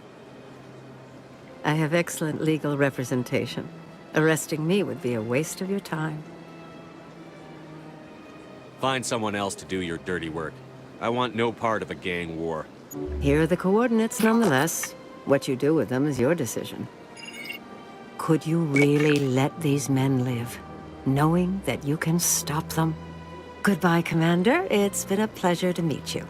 I have excellent legal representation. Arresting me would be a waste of your time. Find someone else to do your dirty work. I want no part of a gang war. Here are the coordinates nonetheless. What you do with them is your decision. Could you really let these men live, knowing that you can stop them? Goodbye, Commander. It's been a pleasure to meet you.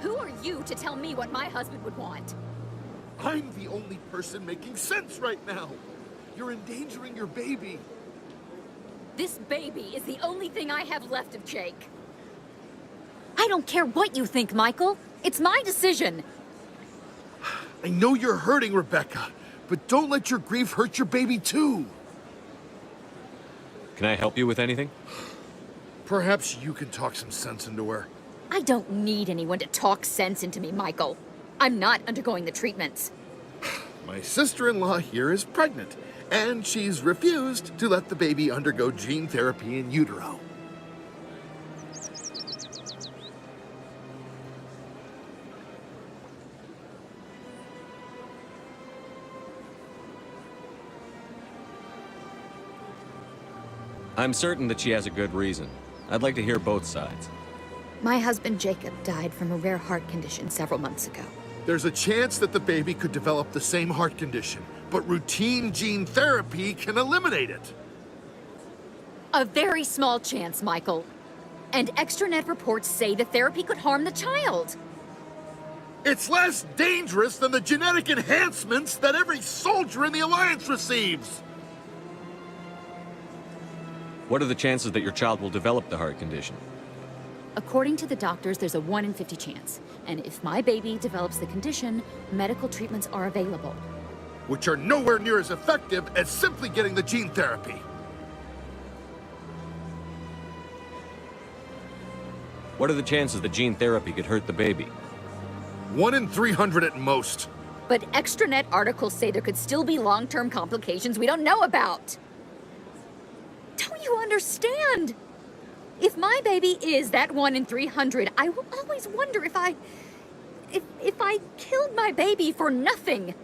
Who are you to tell me what my husband would want? I'm the only person making sense right now. You're endangering your baby. This baby is the only thing I have left of Jake. I don't care what you think, Michael. It's my decision. I know you're hurting, Rebecca, but don't let your grief hurt your baby too. Can I help you with anything? Perhaps you can talk some sense into her. I don't need anyone to talk sense into me, Michael. I'm not undergoing the treatments. My sister-in-law here is pregnant, and she's refused to let the baby undergo gene therapy in utero. I'm certain that she has a good reason. I'd like to hear both sides. My husband Jacob died from a rare heart condition several months ago. There's a chance that the baby could develop the same heart condition, but routine gene therapy can eliminate it. A very small chance, Michael. And extranet reports say the therapy could harm the child. It's less dangerous than the genetic enhancements that every soldier in the Alliance receives. What are the chances that your child will develop the heart condition? According to the doctors, there's a 1 in 50 chance. And if my baby develops the condition, medical treatments are available. Which are nowhere near as effective as simply getting the gene therapy. What are the chances that gene therapy could hurt the baby? 1 in 300 at most. But extranet articles say there could still be long-term complications we don't know about. Don't you understand? If my baby is that 1 in 300, I will always wonder if I killed my baby for nothing.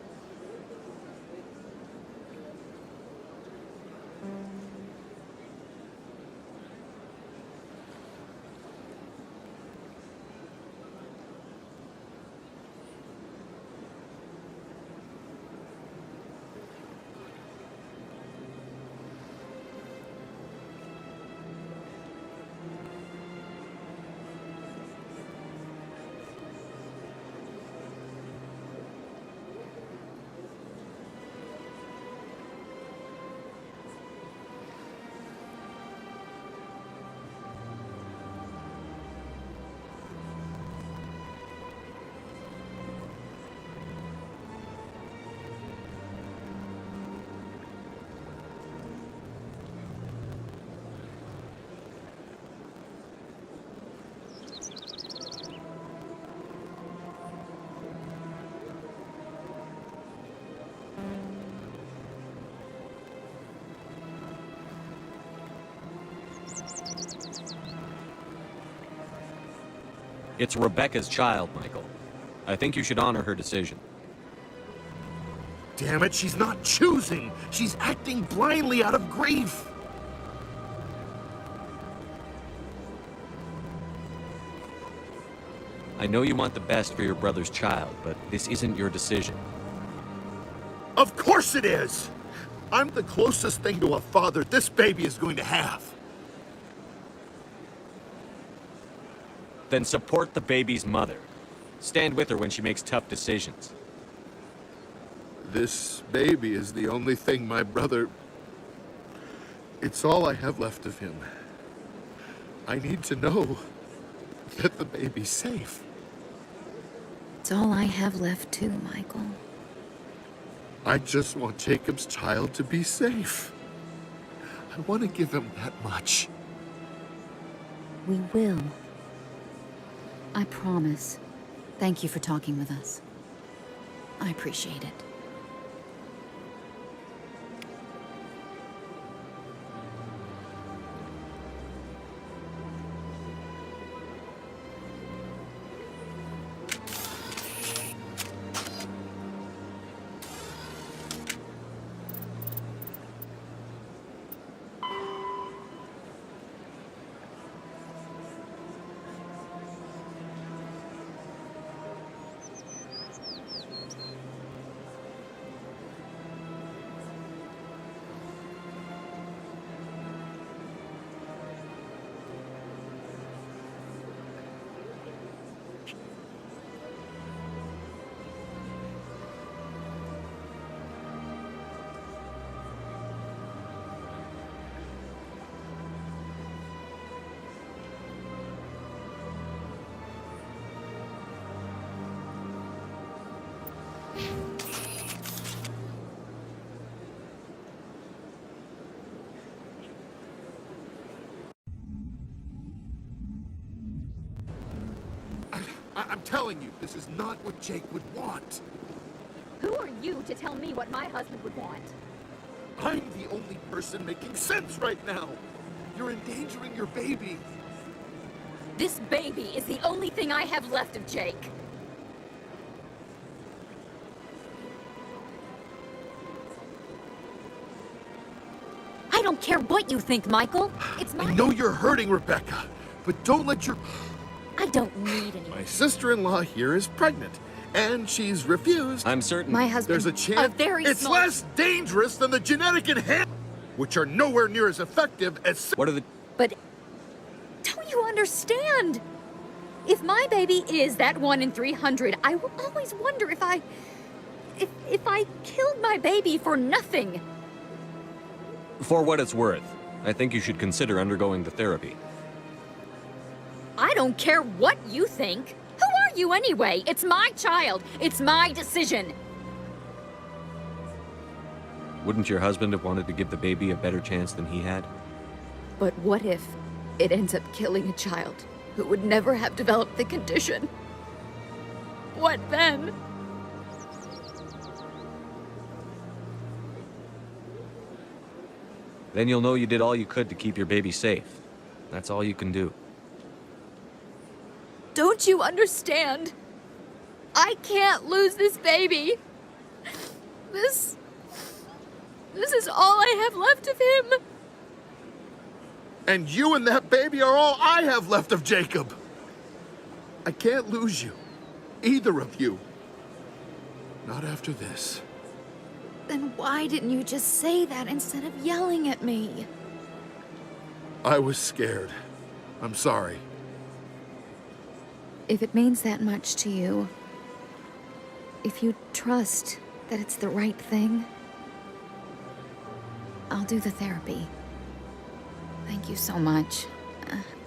It's Rebecca's child, Michael. I think you should honor her decision. Damn it, she's not choosing. She's acting blindly out of grief. I know you want the best for your brother's child, but this isn't your decision. Of course it is! I'm the closest thing to a father this baby is going to have. Then support the baby's mother. Stand with her when she makes tough decisions. This baby is the only thing my brother... It's all I have left of him. I need to know that the baby's safe. It's all I have left too, Michael. I just want Jacob's child to be safe. I want to give him that much. We will. I promise. Thank you for talking with us. I appreciate it. I'm telling you, this is not what Jake would want. Who are you to tell me what my husband would want? I'm the only person making sense right now. You're endangering your baby. This baby is the only thing I have left of Jake. I don't care what you think, Michael. It's my... I know you're hurting, Rebecca, but don't let your... I don't need any... My sister-in-law here is pregnant, and she's refused. I'm certain... My husband... There's a chance... It's less dangerous than the genetic enhancements, which are nowhere near as effective as... What are the... But... Don't you understand? If my baby is that 1 in 300, I will always wonder if I killed my baby for nothing. For what it's worth, I think you should consider undergoing the therapy. I don't care what you think. Who are you anyway? It's my child. It's my decision. Wouldn't your husband have wanted to give the baby a better chance than he had? But what if it ends up killing a child who would never have developed the condition? What then? Then you'll know you did all you could to keep your baby safe. That's all you can do. Don't you understand? I can't lose this baby. This is all I have left of him. And you and that baby are all I have left of Jacob. I can't lose you. Either of you. Not after this. Then why didn't you just say that instead of yelling at me? I was scared. I'm sorry. If it means that much to you, if you trust that it's the right thing, I'll do the therapy. Thank you so much.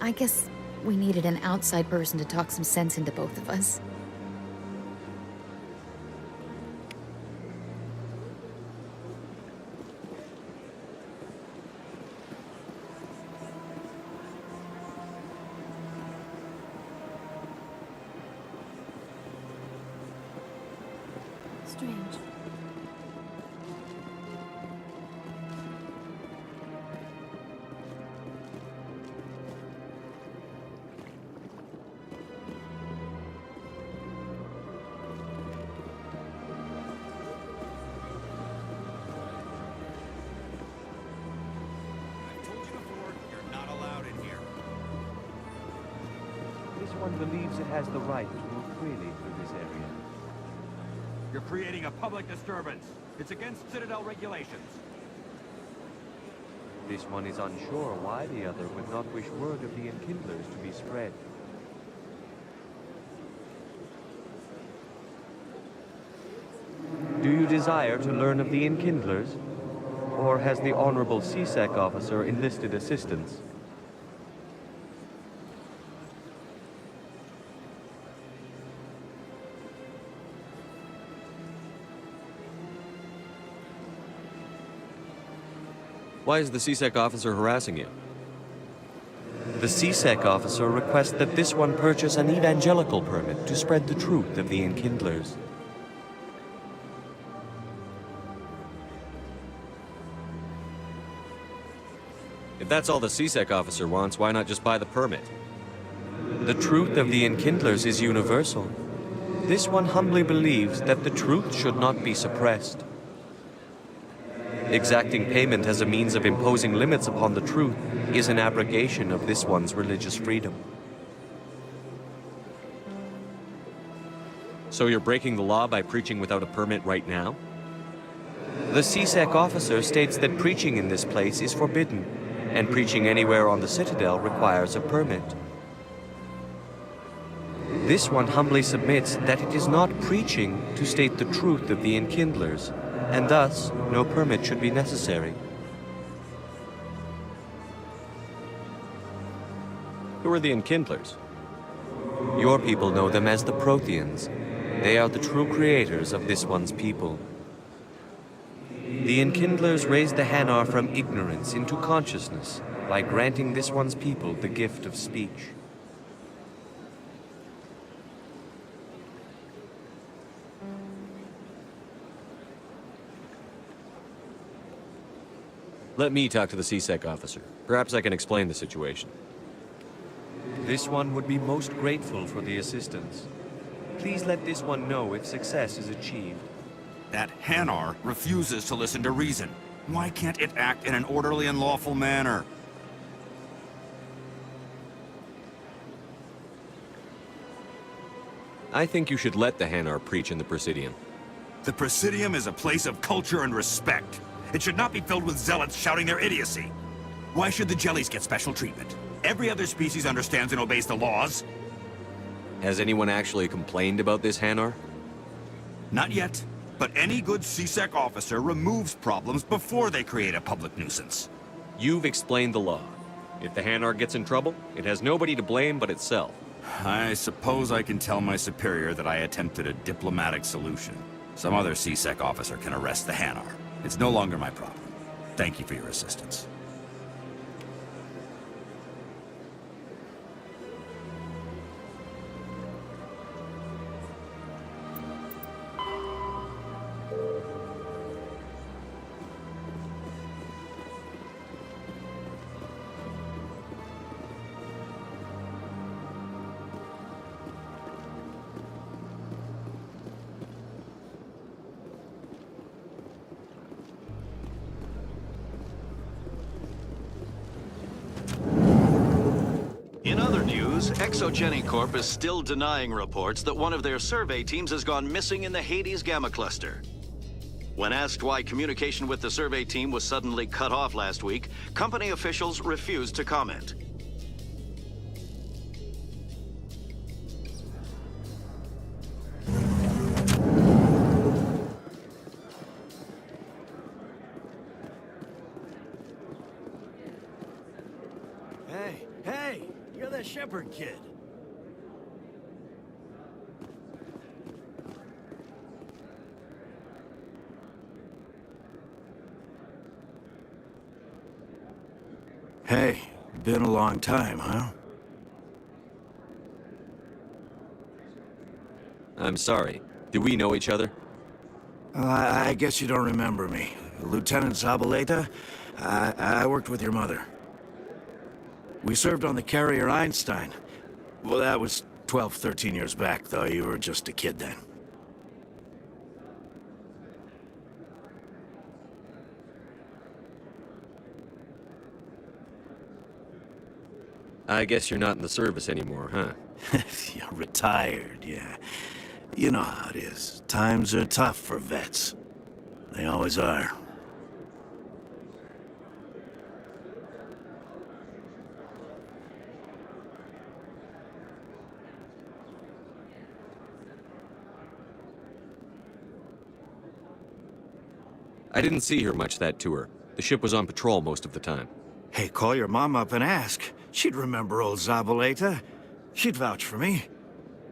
I guess we needed an outside person to talk some sense into both of us. Strange. This one believes it has the right to move freely through this area. You're creating a public disturbance. It's against Citadel regulations. This one is unsure why the other would not wish word of the Enkindlers to be spread. Do you desire to learn of the Enkindlers? Or has the Honorable C-Sec officer enlisted assistance? Why is the CSEC officer harassing you? The CSEC officer requests that this one purchase an evangelical permit to spread the truth of the Enkindlers. If that's all the CSEC officer wants, why not just buy the permit? The truth of the Enkindlers is universal. This one humbly believes that the truth should not be suppressed. Exacting payment as a means of imposing limits upon the truth is an abrogation of this one's religious freedom. So you're breaking the law by preaching without a permit right now? The CSEC officer states that preaching in this place is forbidden, and preaching anywhere on the Citadel requires a permit. This one humbly submits that it is not preaching to state the truth of the Enkindlers, and thus no permit should be necessary. Who are the Enkindlers? Your people know them as the Protheans. They are the true creators of this one's people. The Enkindlers raised the Hanar from ignorance into consciousness by granting this one's people the gift of speech. Let me talk to the CSEC officer. Perhaps I can explain the situation. This one would be most grateful for the assistance. Please let this one know if success is achieved. That Hanar refuses to listen to reason. Why can't it act in an orderly and lawful manner? I think you should let the Hanar preach in the Presidium. The Presidium is a place of culture and respect. It should not be filled with zealots shouting their idiocy. Why should the jellies get special treatment? Every other species understands and obeys the laws. Has anyone actually complained about this Hanar? Not yet, but any good CSEC officer removes problems before they create a public nuisance. You've explained the law. If the Hanar gets in trouble, it has nobody to blame but itself. I suppose I can tell my superior that I attempted a diplomatic solution. Some other CSEC officer can arrest the Hanar. It's no longer my problem. Thank you for your assistance. In other news, Exogeny Corp is still denying reports that one of their survey teams has gone missing in the Hades Gamma Cluster. When asked why communication with the survey team was suddenly cut off last week, company officials refused to comment. Hey, you're that Shepherd kid. Hey, been a long time, huh? I'm sorry. Do we know each other? I guess you don't remember me. Lieutenant Zabaleta? I worked with your mother. We served on the carrier Einstein. Well, that was 12, 13 years back, though. You were just a kid then. I guess you're not in the service anymore, huh? Yeah, retired, yeah. You know how it is. Times are tough for vets. They always are. I didn't see her much that tour. The ship was on patrol most of the time. Hey, call your mom up and ask. She'd remember old Zabaleta. She'd vouch for me.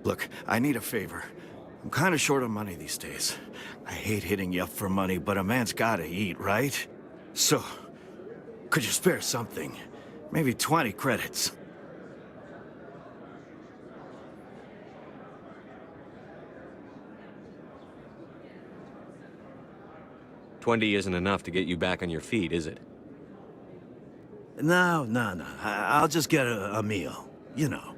Look, I need a favor. I'm kind of short on money these days. I hate hitting you up for money, but a man's gotta eat, right? So, Could you spare something? Maybe 20 credits. $20 isn't enough to get you back on your feet, is it? No. I'll just get a meal. You know.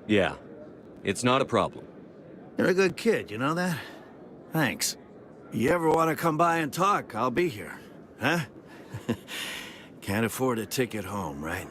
Yeah. It's not a problem. You're a good kid, you know that? Thanks. You ever want to come by and talk, I'll be here. Huh? Can't afford a ticket home, right?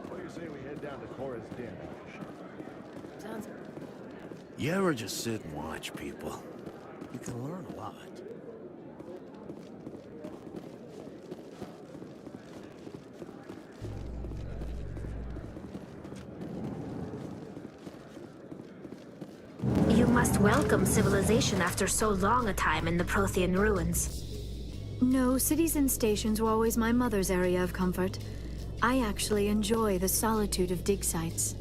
What do you say we head down to Cora's den? Sounds... You ever just sit and watch people? You can learn a lot. You must welcome civilization after so long a time in the Prothean ruins. No, cities and stations were always my mother's area of comfort. I actually enjoy the solitude of dig sites.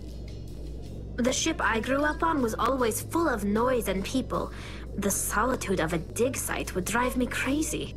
The ship I grew up on was always full of noise and people. The solitude of a dig site would drive me crazy.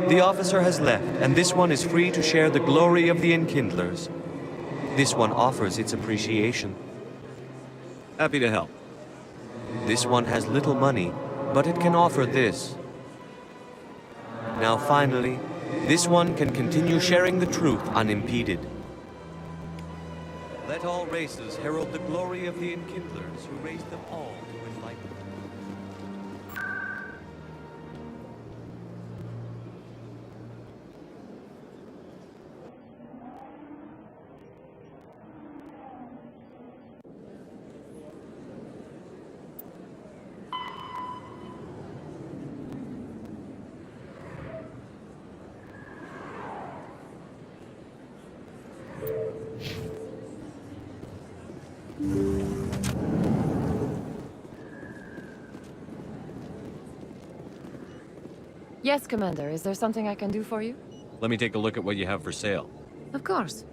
The officer has left, and this one is free to share the glory of the Enkindlers. This one offers its appreciation. Happy to help. This one has little money, but it can offer this. Now finally, this one can continue sharing the truth unimpeded. Let all races herald the glory of the Enkindlers who raised them all to enlightenment. Yes, Commander. Is there something I can do for you? Let me take a look at what you have for sale. Of course.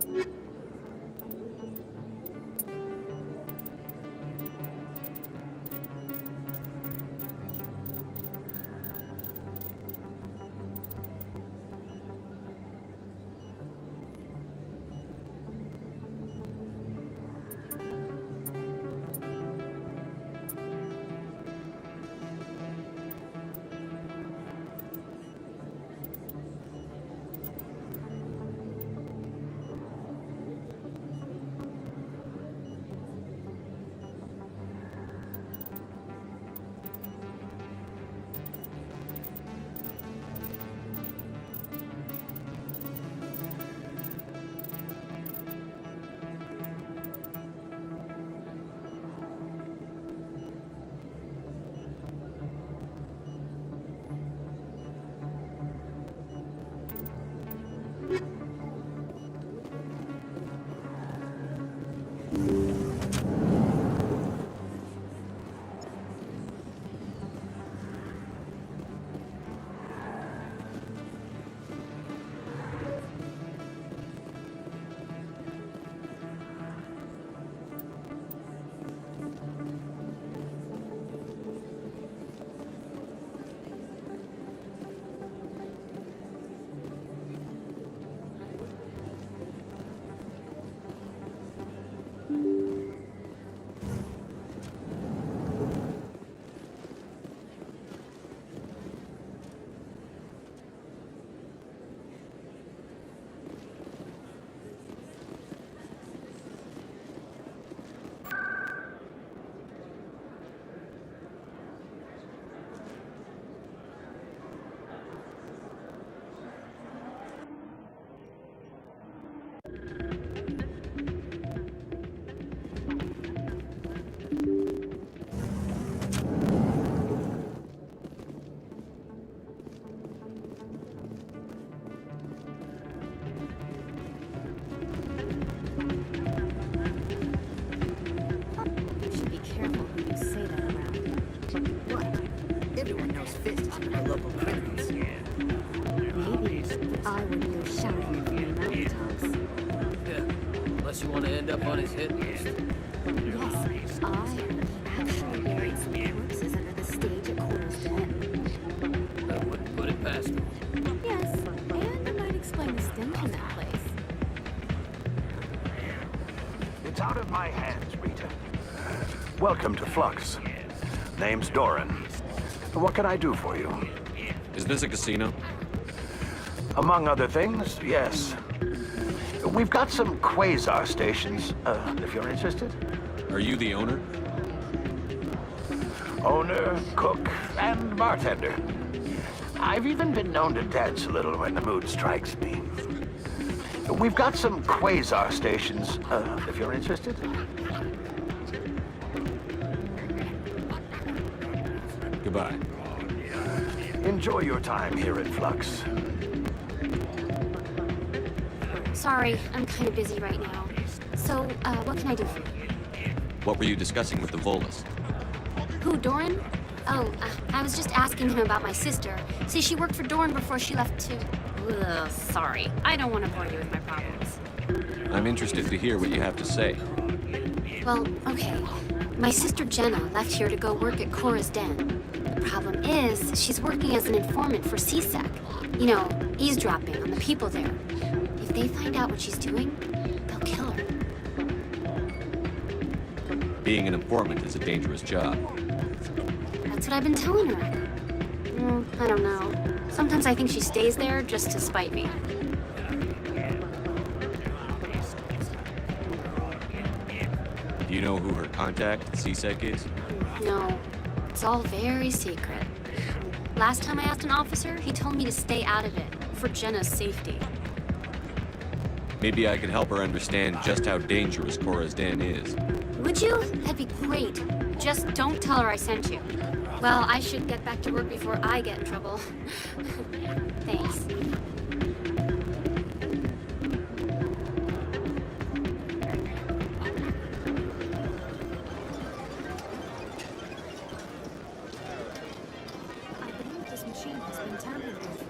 local criminals. Maybe I wouldn't go shouting from the mountaintops. Yeah, unless you want to end up on his hit list. Yes, I actually buried some corpses under the stage at Cora's Den. I wouldn't put it past him. Yes, and it might explain the stench in that place. It's out of my hands, Rita. Welcome to Flux. Name's Doran. What can I do for you? Is this a casino? Among other things, yes. We've got some quasar stations, if you're interested. Are you the owner? Owner, cook, and bartender. I've even been known to dance a little when the mood strikes me. We've got some quasar stations, if you're interested. Goodbye. Enjoy your time here at Flux. Sorry, I'm kind of busy right now. So, what can I do for you? What were you discussing with the Volus? Who, Doran? Oh, I was just asking him about my sister. See, she worked for Doran before she left too. Ugh, sorry. I don't want to bore you with my problems. I'm interested to hear what you have to say. Well, okay. My sister Jenna left here to go work at Cora's Den. The problem is, she's working as an informant for CSEC. You know, eavesdropping on the people there. If they find out what she's doing, they'll kill her. Being an informant is a dangerous job. That's what I've been telling her. I don't know. Sometimes I think she stays there just to spite me. Do you know who her contact at CSEC is? No, it's all very secret. Last time I asked an officer, he told me to stay out of it, for Jenna's safety. Maybe I could help her understand just how dangerous Cora's Den is. Would you? That'd be great. Just don't tell her I sent you. Well, I should get back to work before I get in trouble. Thanks. I believe this machine has been tampered with,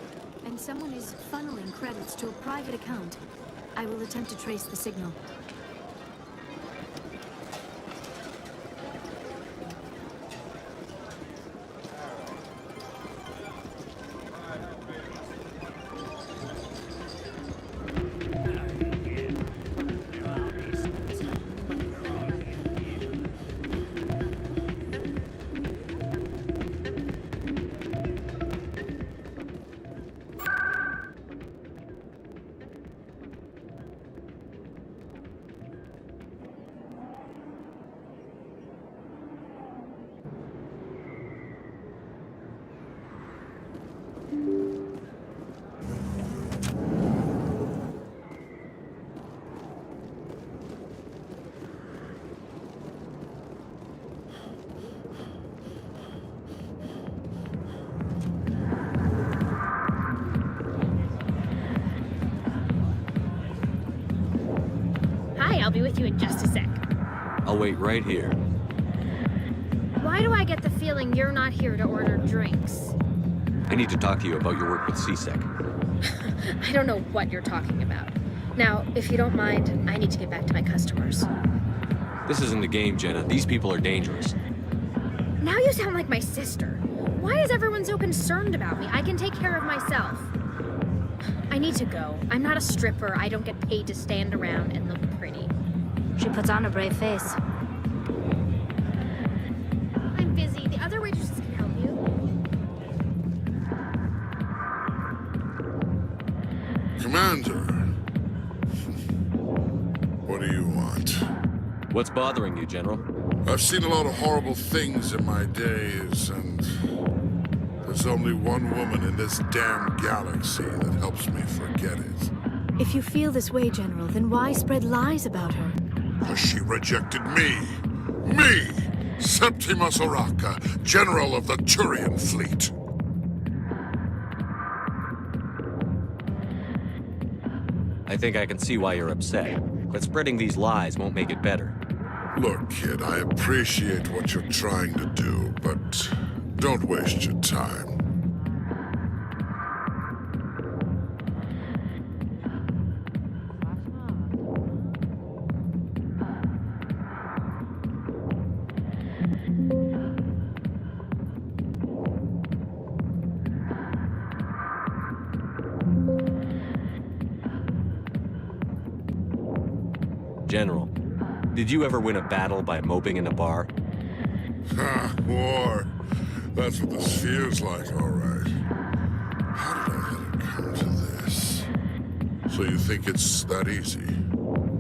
and someone is funneling credits to a private account. I will attempt to trace the signal. I'll be with you in just a sec. I'll wait right here. Why do I get the feeling you're not here to order drinks? I need to talk to you about your work with CSEC. I don't know what you're talking about. Now, if you don't mind, I need to get back to my customers. This isn't a game, Jenna. These people are dangerous. Now you sound like my sister. Why is everyone so concerned about me? I can take care of myself. I need to go. I'm not a stripper. I don't get paid to stand around and look pretty. She puts on a brave face. I'm busy. The other waitresses can help you. Commander. What do you want? What's bothering you, General? I've seen a lot of horrible things in my days, and there's only one woman in this damn galaxy that helps me forget it. If you feel this way, General, then why spread lies about her? Because she rejected me. Me! Septimus Oraka, General of the Turian Fleet. I think I can see why you're upset, but spreading these lies won't make it better. Look, kid, I appreciate what you're trying to do, but don't waste your time. General, did you ever win a battle by moping in a bar? Ha, war. That's what this feels like, all right. How did I let it come to this? So you think it's that easy?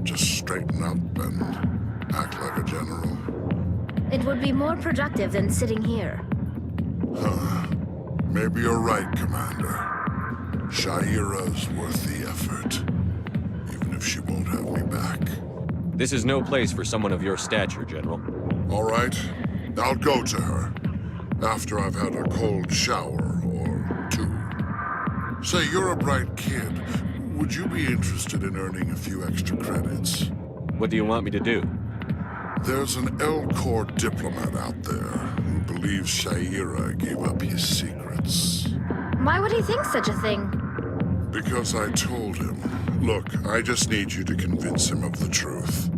Just straighten up and act like a general? It would be more productive than sitting here. Huh. Maybe you're right, Commander. Sha'ira's worth the effort, even if she won't have me back. This is no place for someone of your stature, General. All right, I'll go to her. After I've had a cold shower or two. Say, you're a bright kid. Would you be interested in earning a few extra credits? What do you want me to do? There's an Elcor diplomat out there who believes Sha'ira gave up his secrets. Why would he think such a thing? Because I told him. Look, I just need you to convince him of the truth.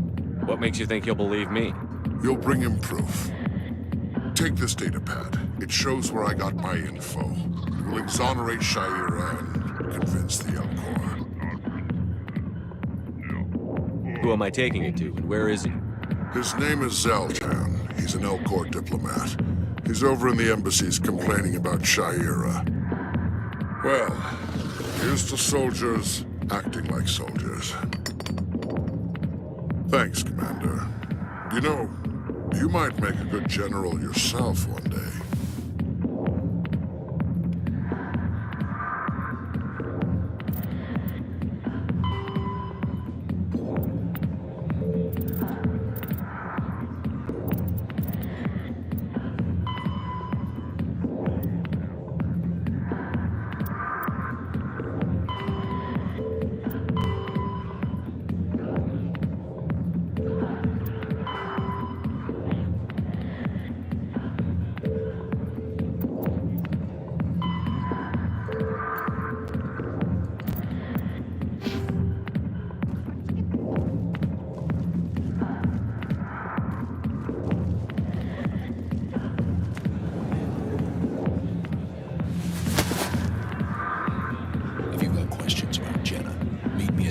What makes you think he'll believe me? You'll bring him proof. Take this data pad. It shows where I got my info. It will exonerate Sha'ira and convince the Elcor. Who am I taking it to, and where is he? His name is Zaltan. He's an Elcor diplomat. He's over in the embassies complaining about Sha'ira. Well, here's to soldiers acting like soldiers. Thanks, Commander. You know, you might make a good general yourself one day.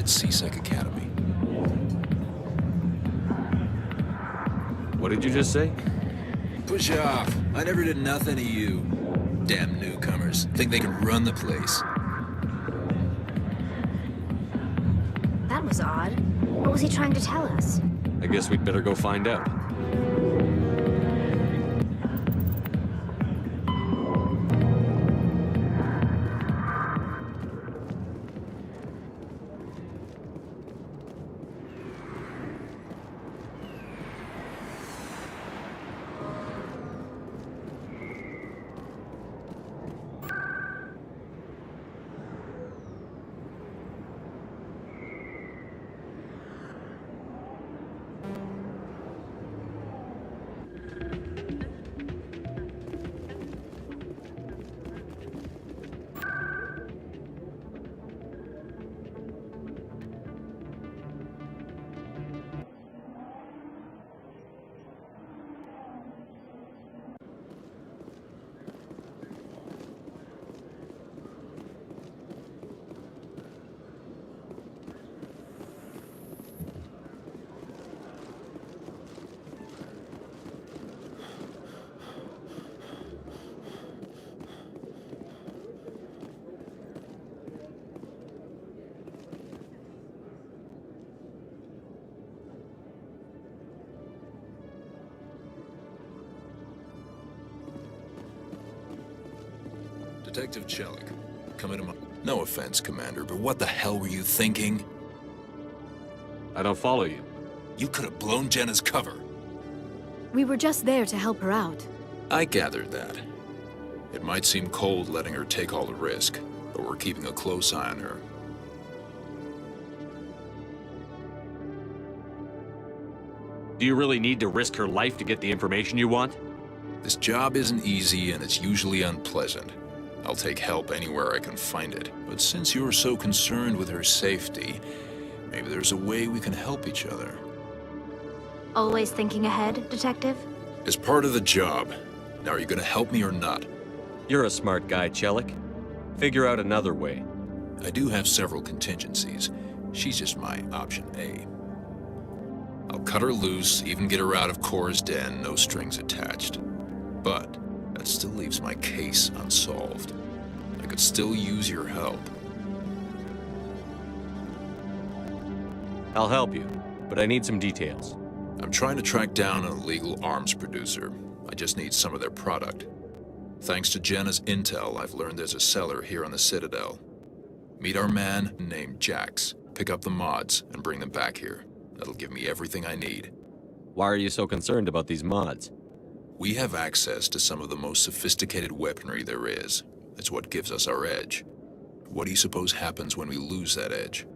C-Sec Academy. What did you just say? Push off. I never did nothing to you. Damn newcomers. Think they can run the place. That was odd. What was he trying to tell us? I guess we'd better go find out. Detective Chelik, come into my... No offense, Commander, but what the hell were you thinking? I don't follow you. You could have blown Jenna's cover. We were just there to help her out. I gathered that. It might seem cold letting her take all the risk, but we're keeping a close eye on her. Do you really need to risk her life to get the information you want? This job isn't easy and it's usually unpleasant. I'll take help anywhere I can find it. But since you're so concerned with her safety, maybe there's a way we can help each other. Always thinking ahead, Detective? As part of the job. Now, are you gonna help me or not? You're a smart guy, Chelik. Figure out another way. I do have several contingencies. She's just my option A. I'll cut her loose, even get her out of Cora's den, no strings attached. But that still leaves my case unsolved. I could still use your help. I'll help you, but I need some details. I'm trying to track down an illegal arms producer. I just need some of their product. Thanks to Jenna's intel, I've learned there's a seller here on the Citadel. Meet our man named Jax. Pick up the mods and bring them back here. That'll give me everything I need. Why are you so concerned about these mods? We have access to some of the most sophisticated weaponry there is. It's what gives us our edge. What do you suppose happens when we lose that edge?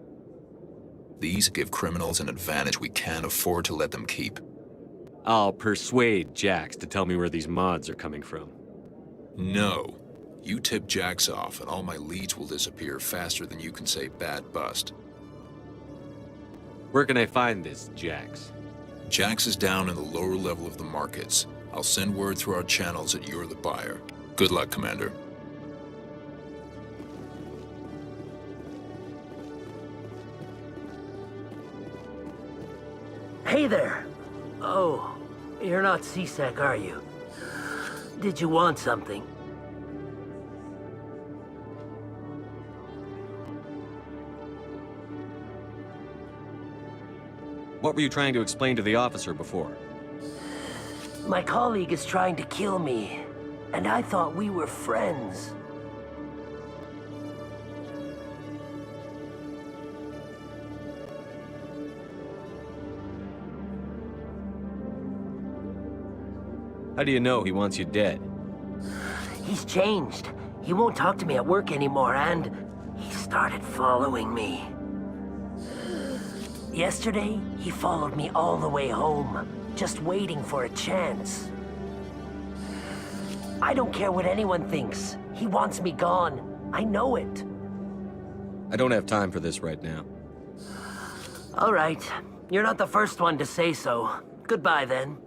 These give criminals an advantage we can't afford to let them keep. I'll persuade Jax to tell me where these mods are coming from. No. You tip Jax off and all my leads will disappear faster than you can say bad bust. Where can I find this Jax? Jax is down in the lower level of the markets. I'll send word through our channels that you're the buyer. Good luck, Commander. Hey there. Oh, you're not C-Sec, are you? Did you want something? What were you trying to explain to the officer before? My colleague is trying to kill me, and I thought we were friends. How do you know he wants you dead? He's changed. He won't talk to me at work anymore, and he started following me. Yesterday, he followed me all the way home, just waiting for a chance. I don't care what anyone thinks. He wants me gone. I know it. I don't have time for this right now. All right. You're not the first one to say so. Goodbye, then.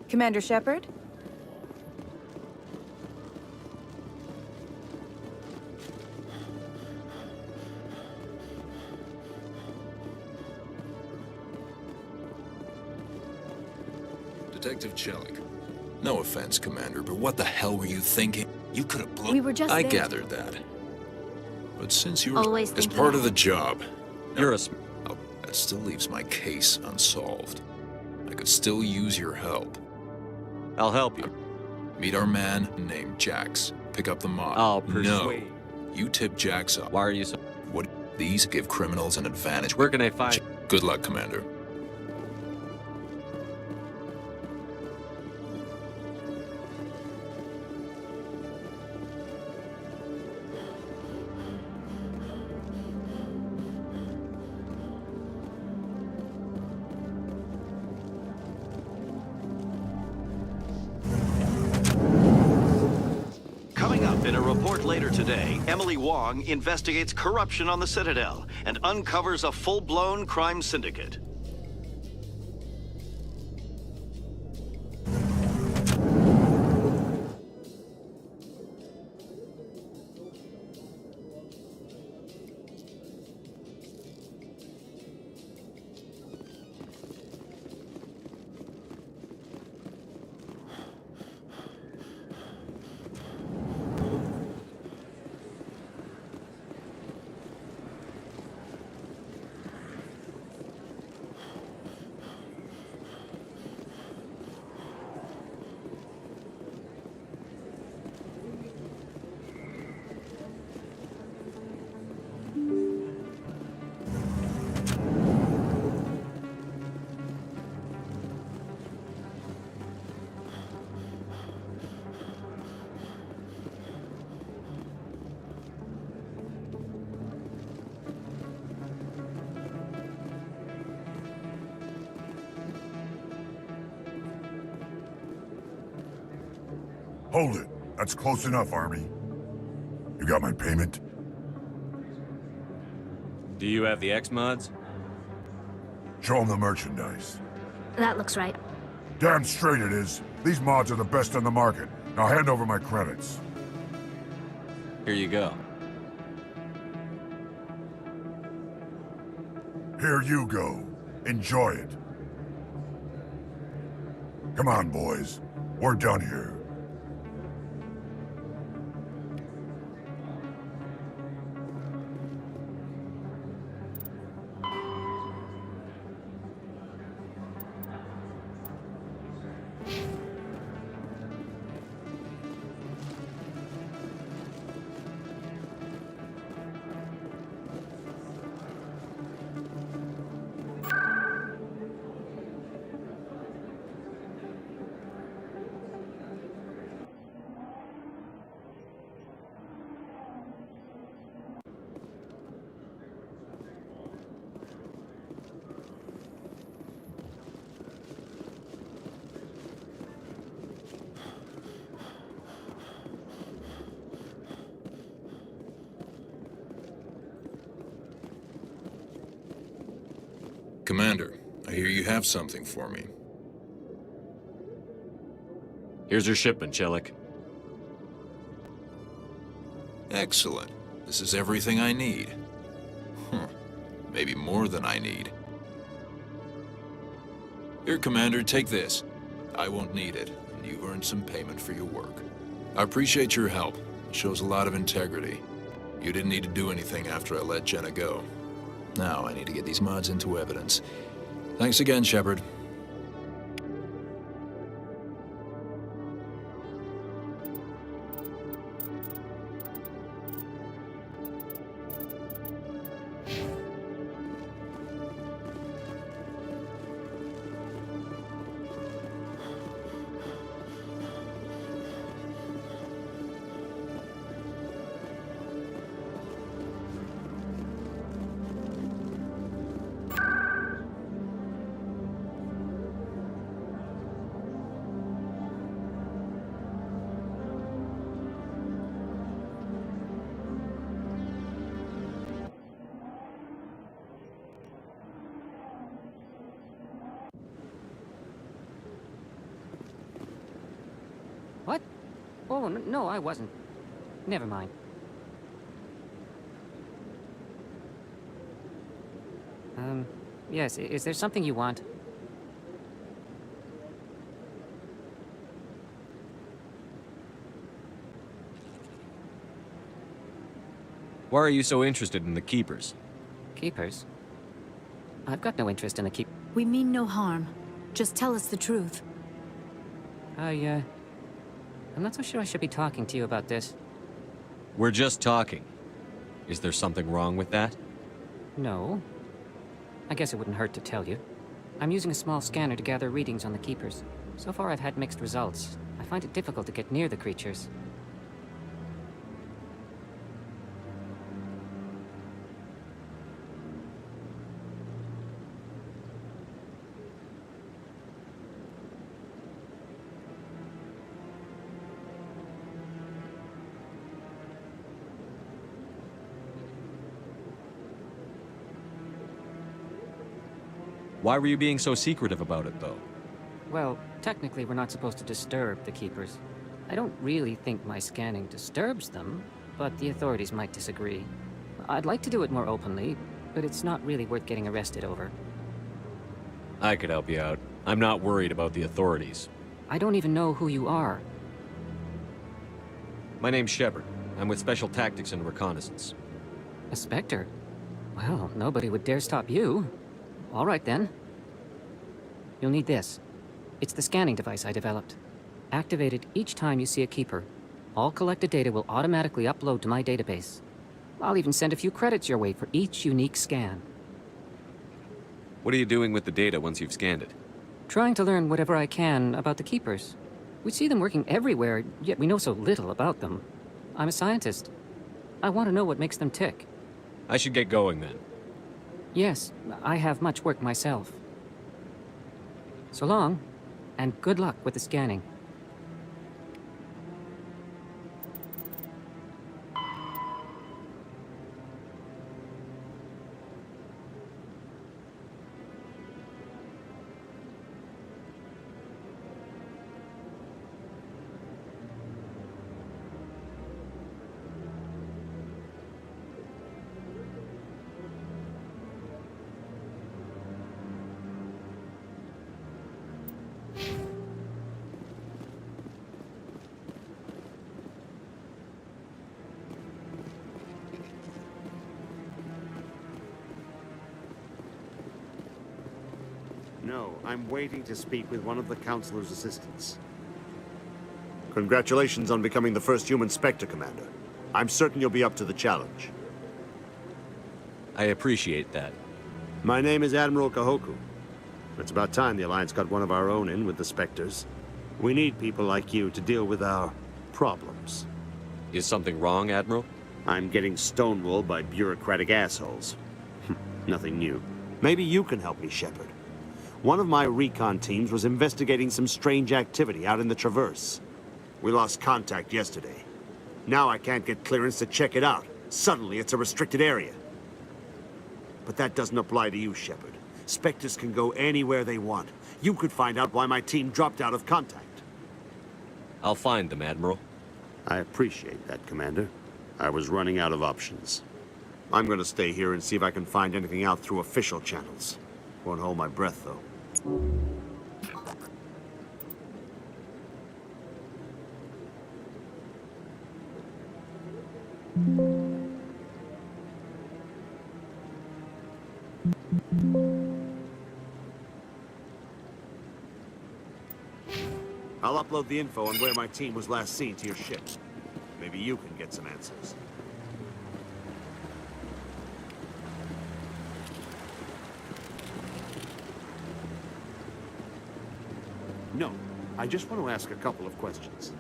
Commander Shepard? Detective Chelik. No offense, Commander, but what the hell were you thinking? You could have blown... We were just I there. gathered that. But since you're... Always as thinking part of ahead. the job... You're a... Oh, that still leaves my case unsolved. I could still use your help. I'll help you. Meet our man named Jax. Pick up the mod. I'll persuade. No. You tip Jax up. Why are you so... What? These give criminals an advantage. Where can I find... Good luck, Commander. Coming up in a report later today, Emily Wong investigates corruption on the Citadel and uncovers a full-blown crime syndicate. Hold it. That's close enough, Army. You got my payment? Do you have the X-Mods? Show them the merchandise. That looks right. Damn straight it is. These mods are the best on the market. Now hand over my credits. Here you go. Here you go. Enjoy it. Come on, boys. We're done here. Commander, I hear you have something for me. Here's your shipment, Chelik. Excellent. This is everything I need. Maybe more than I need. Here, Commander, take this. I won't need it, and you've earned some payment for your work. I appreciate your help. It shows a lot of integrity. You didn't need to do anything after I let Jenna go. Now I need to get these mods into evidence. Thanks again, Shepard. What? Oh, no, I wasn't. Never mind. Yes, is there something you want? Why are you so interested in the Keepers? Keepers? I've got no interest in the We mean no harm. Just tell us the truth. I'm not so sure I should be talking to you about this. We're just talking. Is there something wrong with that? No. I guess it wouldn't hurt to tell you. I'm using a small scanner to gather readings on the Keepers. So far I've had mixed results. I find it difficult to get near the creatures. Why were you being so secretive about it, though? Well, technically we're not supposed to disturb the Keepers. I don't really think my scanning disturbs them, but the authorities might disagree. I'd like to do it more openly, but it's not really worth getting arrested over. I could help you out. I'm not worried about the authorities. I don't even know who you are. My name's Shepard. I'm with Special Tactics and Reconnaissance. A Spectre? Well, nobody would dare stop you. All right, then. You'll need this. It's the scanning device I developed. Activate it each time you see a Keeper. All collected data will automatically upload to my database. I'll even send a few credits your way for each unique scan. What are you doing with the data once you've scanned it? Trying to learn whatever I can about the Keepers. We see them working everywhere, yet we know so little about them. I'm a scientist. I want to know what makes them tick. I should get going, then. Yes, I have much work myself. So long, and good luck with the scanning. No, I'm waiting to speak with one of the Counselor's assistants. Congratulations on becoming the first human Spectre, Commander. I'm certain you'll be up to the challenge. I appreciate that. My name is Admiral Kahoku. It's about time the Alliance got one of our own in with the Spectres. We need people like you to deal with our problems. Is something wrong, Admiral? I'm getting stonewalled by bureaucratic assholes. Nothing new. Maybe you can help me, Shepard. One of my recon teams was investigating some strange activity out in the Traverse. We lost contact yesterday. Now I can't get clearance to check it out. Suddenly it's a restricted area. But that doesn't apply to you, Shepard. Spectres can go anywhere they want. You could find out why my team dropped out of contact. I'll find them, Admiral. I appreciate that, Commander. I was running out of options. I'm gonna stay here and see if I can find anything out through official channels. Won't hold my breath, though. I'll upload the info on where my team was last seen to your ship. Maybe you can get some answers. No, I just want to ask a couple of questions.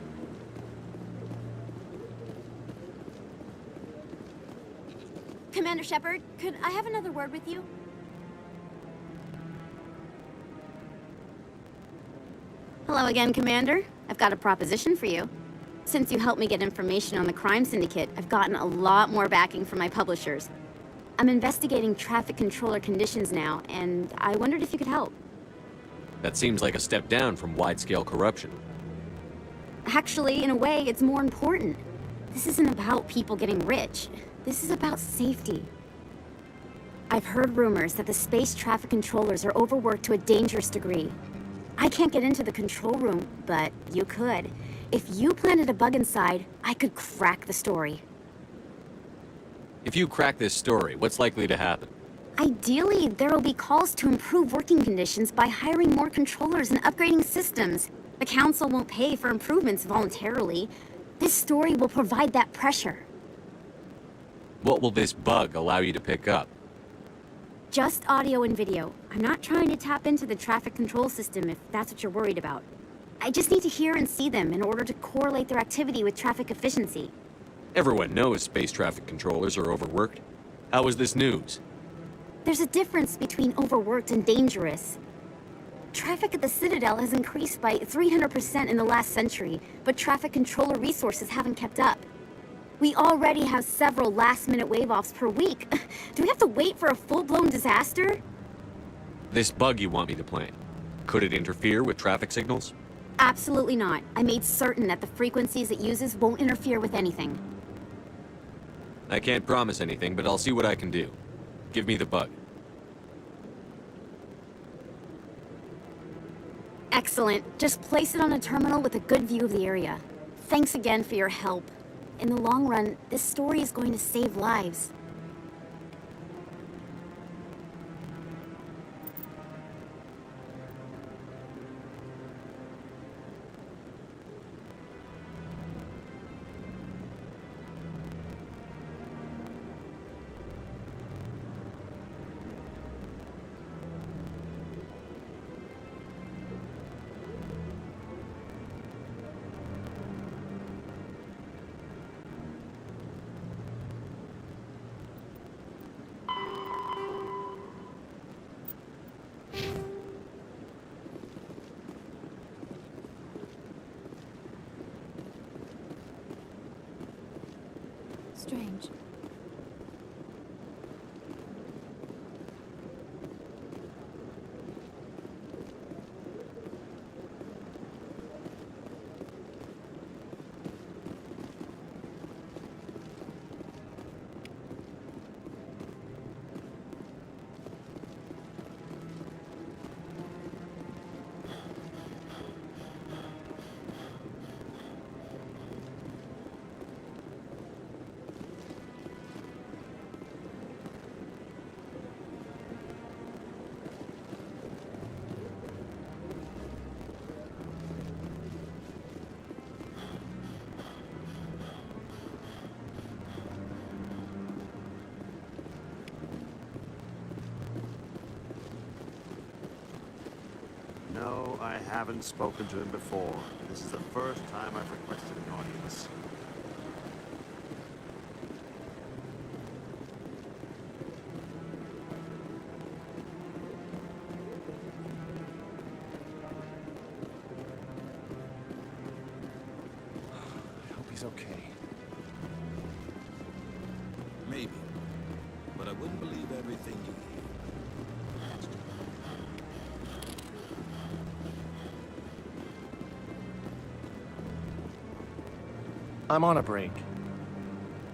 Commander Shepard, could I have another word with you? Hello again, Commander. I've got a proposition for you. Since you helped me get information on the crime syndicate, I've gotten a lot more backing from my publishers. I'm investigating traffic controller conditions now, and I wondered if you could help. That seems like a step down from wide-scale corruption. Actually, in a way, it's more important. This isn't about people getting rich. This is about safety. I've heard rumors that the space traffic controllers are overworked to a dangerous degree. I can't get into the control room, but you could. If you planted a bug inside, I could crack the story. If you crack this story, what's likely to happen? Ideally, there will be calls to improve working conditions by hiring more controllers and upgrading systems. The Council won't pay for improvements voluntarily. This story will provide that pressure. What will this bug allow you to pick up? Just audio and video. I'm not trying to tap into the traffic control system if that's what you're worried about. I just need to hear and see them in order to correlate their activity with traffic efficiency. Everyone knows space traffic controllers are overworked. How is this news? There's a difference between overworked and dangerous. Traffic at the Citadel has increased by 300% in the last century, but traffic controller resources haven't kept up. We already have several last-minute wave-offs per week. Do we have to wait for a full-blown disaster? This bug you want me to plant, could it interfere with traffic signals? Absolutely not. I made certain that the frequencies it uses won't interfere with anything. I can't promise anything, but I'll see what I can do. Give me the bug. Excellent. Just place it on a terminal with a good view of the area. Thanks again for your help. In the long run, this story is going to save lives. Strange. No, I haven't spoken to him before. This is the first time I've requested an audience. I hope he's okay. Maybe. But I wouldn't believe everything you hear. I'm on a break.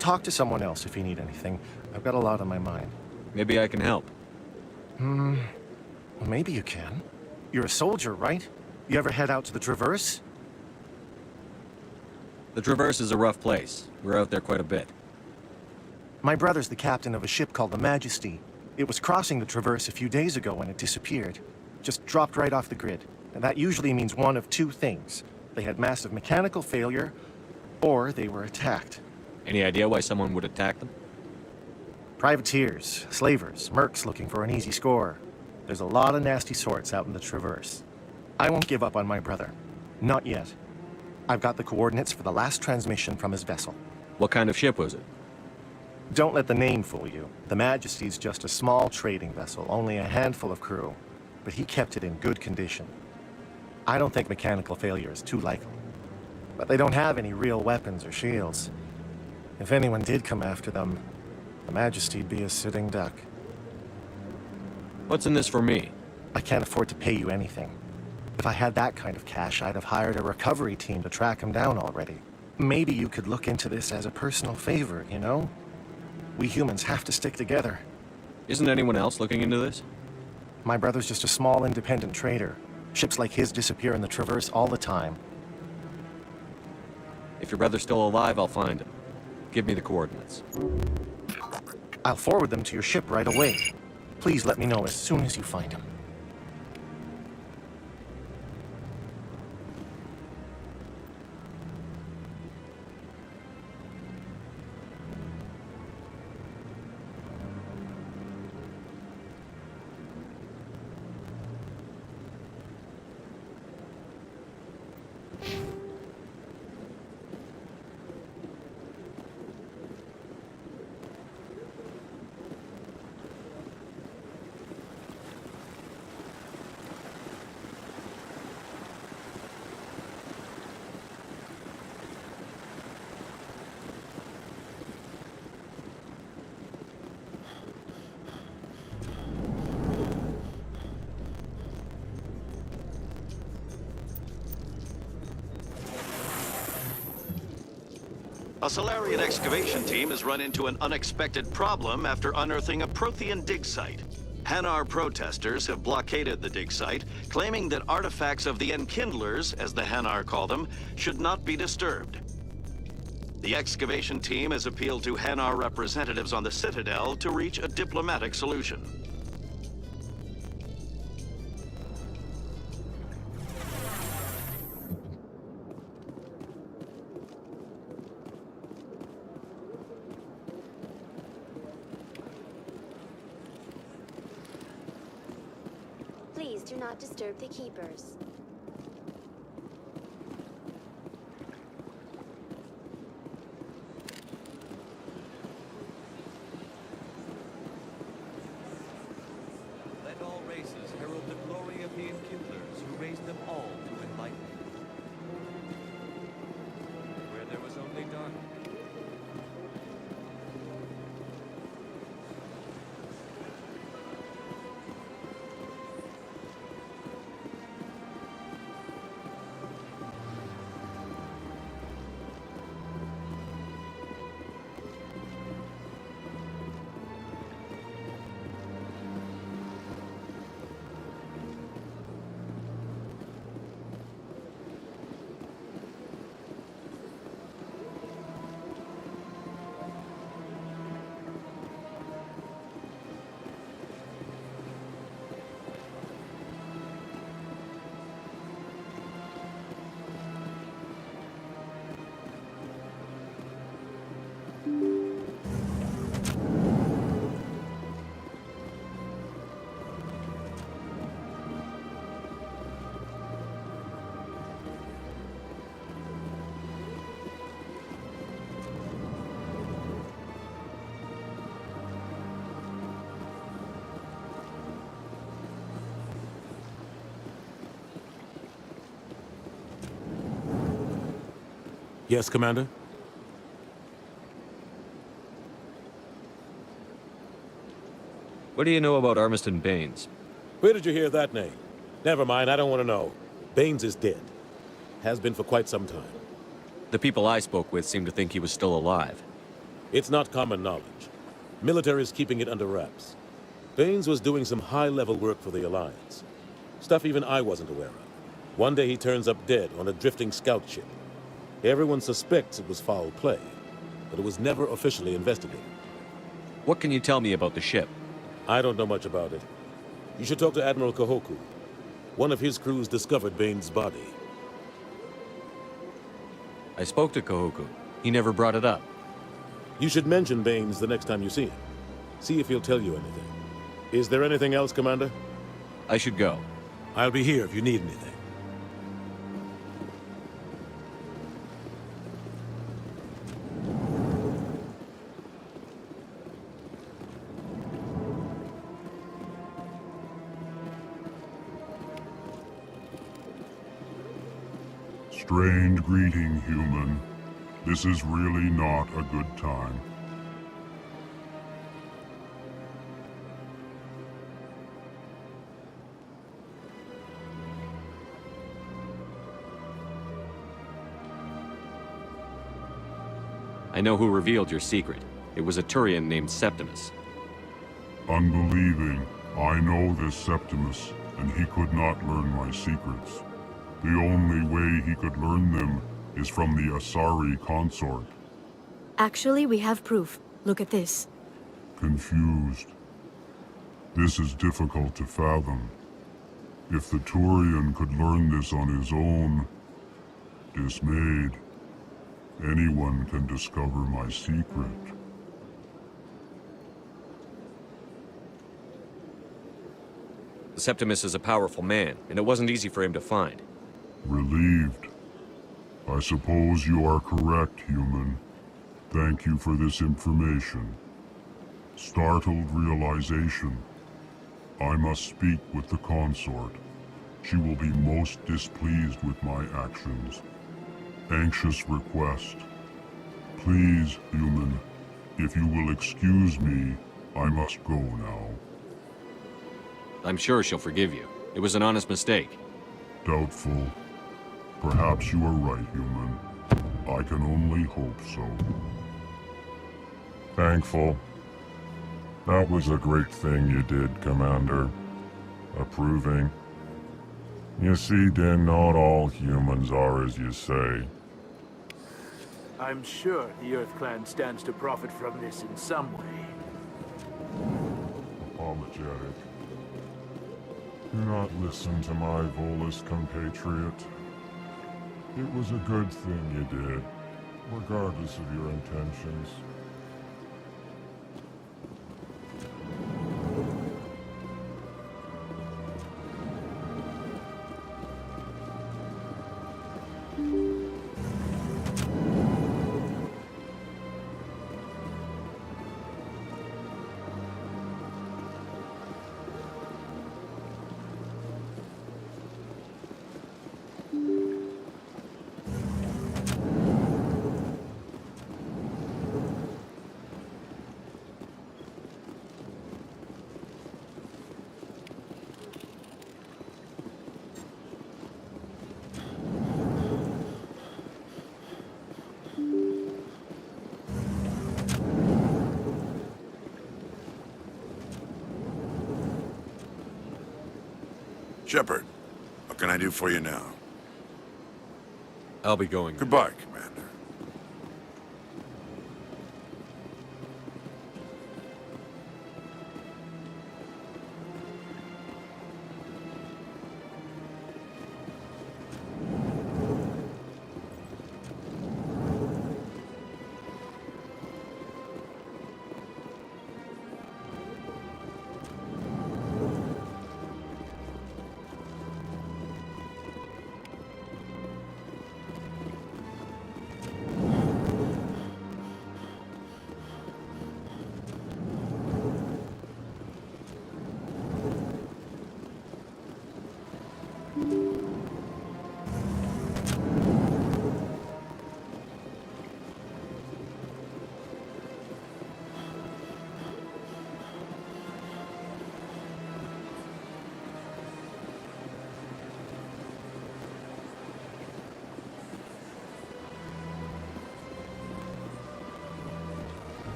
Talk to someone else if you need anything. I've got a lot on my mind. Maybe I can help. Well, maybe you can. You're a soldier, right? You ever head out to the Traverse? The Traverse is a rough place. We're out there quite a bit. My brother's the captain of a ship called the Majesty. It was crossing the Traverse a few days ago when it disappeared. Just dropped right off the grid. And that usually means one of two things. They had massive mechanical failure, or they were attacked. Any idea why someone would attack them? Privateers, slavers, mercs looking for an easy score. There's a lot of nasty sorts out in the Traverse. I won't give up on my brother. Not yet. I've got the coordinates for the last transmission from his vessel. What kind of ship was it? Don't let the name fool you. The Majesty's just a small trading vessel, only a handful of crew. But he kept it in good condition. I don't think mechanical failure is too likely. But they don't have any real weapons or shields. If anyone did come after them, the Majesty'd be a sitting duck. What's in this for me? I can't afford to pay you anything. If I had that kind of cash, I'd have hired a recovery team to track him down already. Maybe you could look into this as a personal favor, you know? We humans have to stick together. Isn't anyone else looking into this? My brother's just a small independent trader. Ships like his disappear in the Traverse all the time. If your brother's still alive, I'll find him. Give me the coordinates. I'll forward them to your ship right away. Please let me know as soon as you find him. A Salarian excavation team has run into an unexpected problem after unearthing a Prothean dig site. Hanar protesters have blockaded the dig site, claiming that artifacts of the Enkindlers, as the Hanar call them, should not be disturbed. The excavation team has appealed to Hanar representatives on the Citadel to reach a diplomatic solution. Please do not disturb the keepers. Let all races herald the glory of the Enkindlers who raised them all to enlightenment. Where there was only darkness. Yes, Commander? What do you know about Armiston Baines? Where did you hear that name? Never mind, I don't want to know. Baines is dead. Has been for quite some time. The people I spoke with seem to think he was still alive. It's not common knowledge. Military is keeping it under wraps. Baines was doing some high-level work for the Alliance. Stuff even I wasn't aware of. One day he turns up dead on a drifting scout ship. Everyone suspects it was foul play, but it was never officially investigated. What can you tell me about the ship? I don't know much about it. You should talk to Admiral Kahoku. One of his crews discovered Baines' body. I spoke to Kahoku. He never brought it up. You should mention Baines the next time you see him. See if he'll tell you anything. Is there anything else, Commander? I should go. I'll be here if you need anything. Strange greeting, human. This is really not a good time. I know who revealed your secret. It was a Turian named Septimus. Unbelieving, I know this Septimus, and he could not learn my secrets. The only way he could learn them is from the Asari consort. Actually, we have proof. Look at this. Confused. This is difficult to fathom. If the Turian could learn this on his own, dismayed, anyone can discover my secret. Septimus is a powerful man, and it wasn't easy for him to find. Relieved. I suppose you are correct, human. Thank you for this information. Startled realization. I must speak with the consort. She will be most displeased with my actions. Anxious request. Please, human, if you will excuse me, I must go now. I'm sure she'll forgive you. It was an honest mistake. Doubtful. Perhaps you are right, human. I can only hope so. Thankful. That was a great thing you did, Commander. Approving. You see, Din, not all humans are as you say. I'm sure the Earth Clan stands to profit from this in some way. Apologetic. Do not listen to my Volus compatriot. It was a good thing you did, regardless of your intentions. Shepard, what can I do for you now? I'll be going. Goodbye, Commander.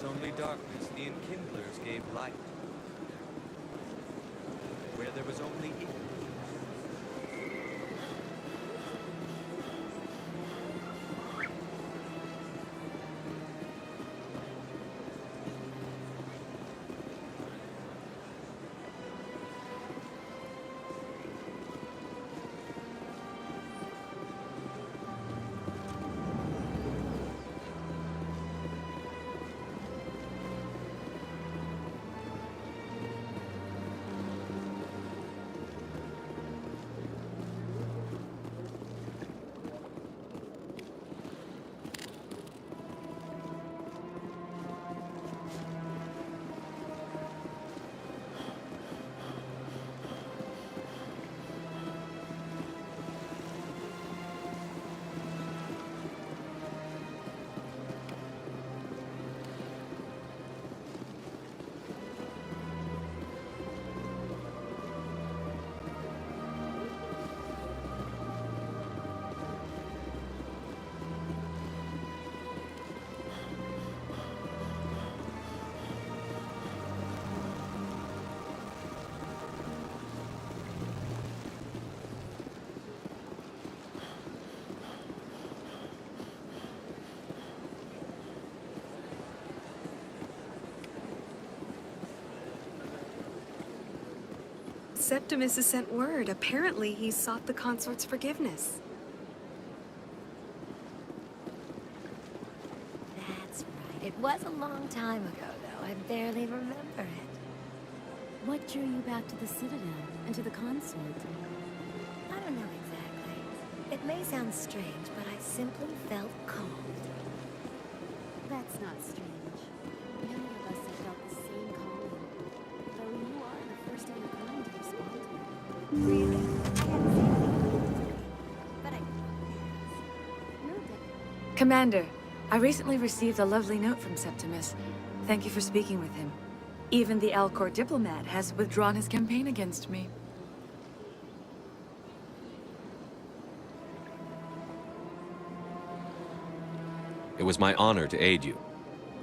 was only darkness, the Enkindlers gave light. Where there was only ignorance. Septimus has sent word. Apparently, he sought the consort's forgiveness. That's right. It was a long time ago, though. I barely remember it. What drew you back to the Citadel and to the consort? I don't know exactly. It may sound strange, but I simply felt called. That's not strange. Many of us have felt the same calling. Though you are the first of your kind to respond to it. Really? But I... Commander, I recently received a lovely note from Septimus. Thank you for speaking with him. Even the Alcor diplomat has withdrawn his campaign against me. It was my honor to aid you.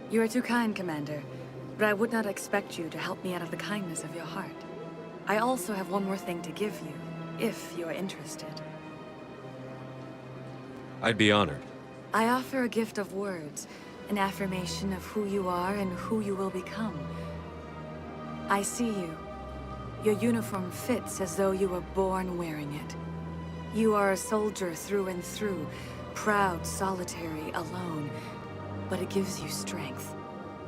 You are too kind, Commander, but I would not expect you to help me out of the kindness of your heart. I also have one more thing to give you, if you are interested. I'd be honored. I offer a gift of words, an affirmation of who you are and who you will become. I see you. Your uniform fits as though you were born wearing it. You are a soldier through and through, proud, solitary, alone, but it gives you strength.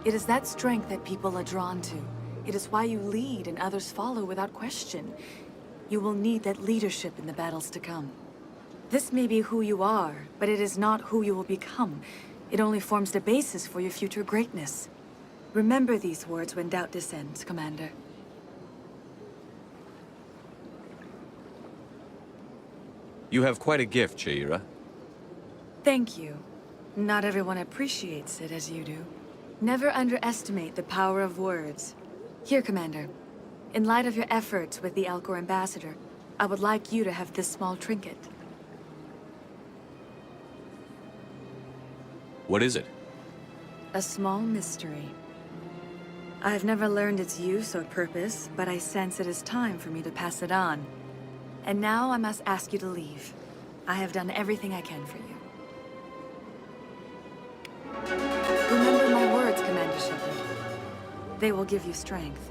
It is that strength that people are drawn to. It is why you lead and others follow without question. You will need that leadership in the battles to come. This may be who you are, but it is not who you will become. It only forms the basis for your future greatness. Remember these words when doubt descends, Commander. You have quite a gift, Cheira. Thank you. Not everyone appreciates it as you do. Never underestimate the power of words. Here, Commander. In light of your efforts with the Alcor ambassador, I would like you to have this small trinket. What is it? A small mystery. I have never learned its use or purpose, but I sense it is time for me to pass it on. And now I must ask you to leave. I have done everything I can for you. Remember my words, Commander Shepard. They will give you strength.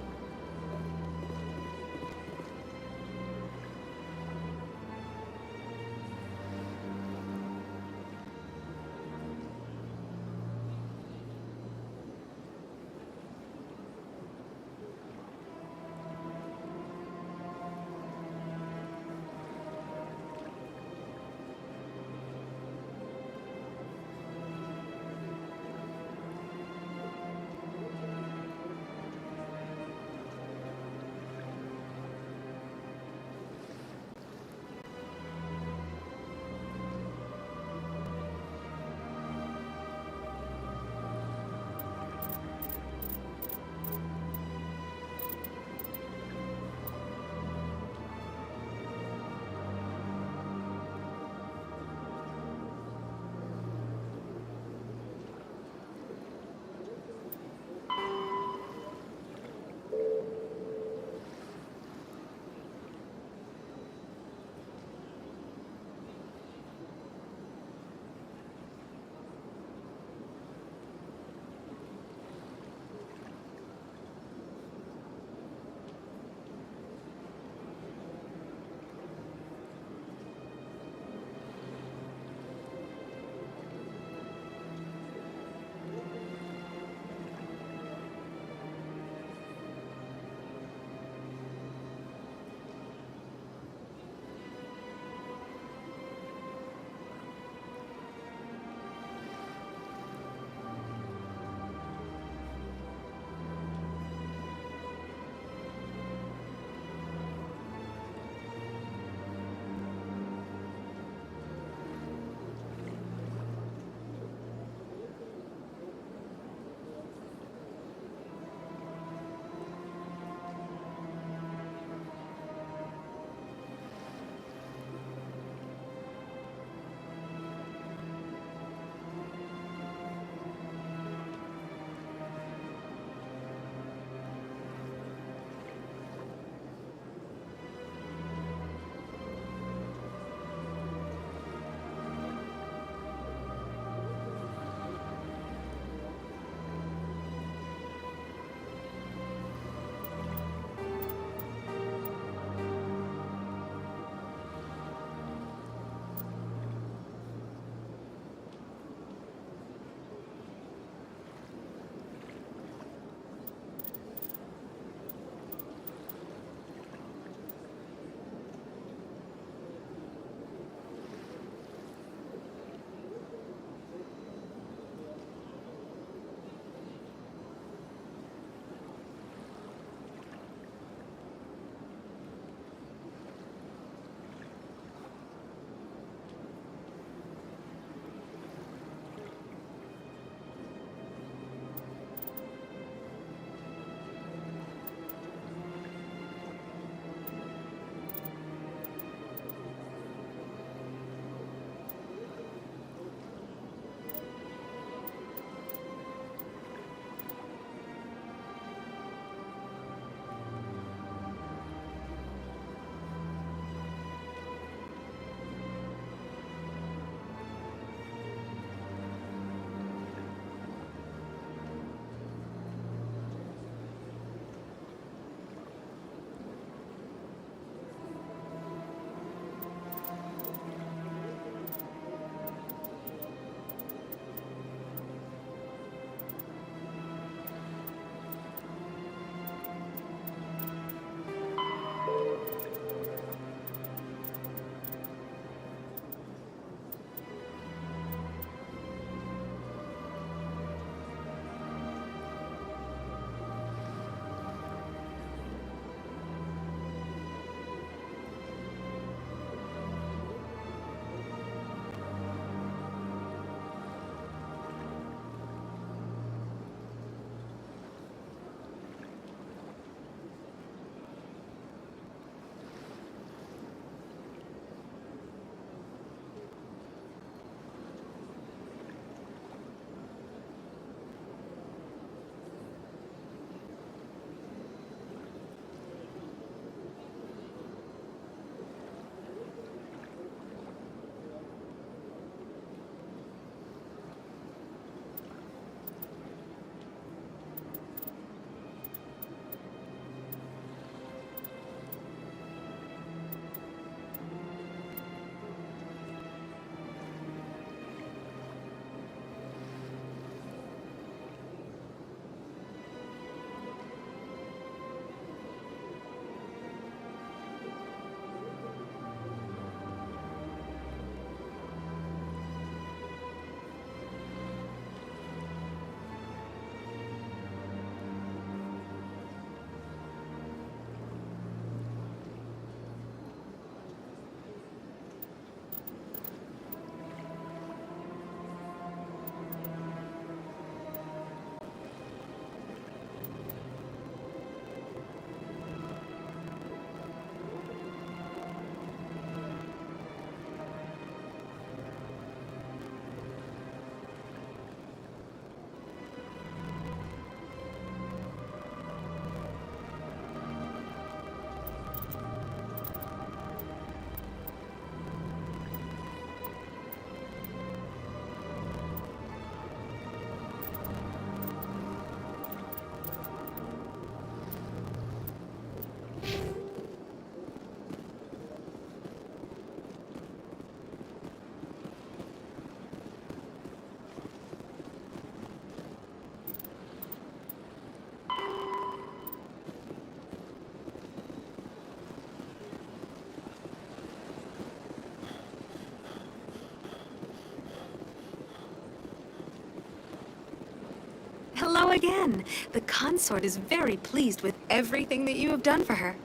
again. The consort is very pleased with everything that you have done for her.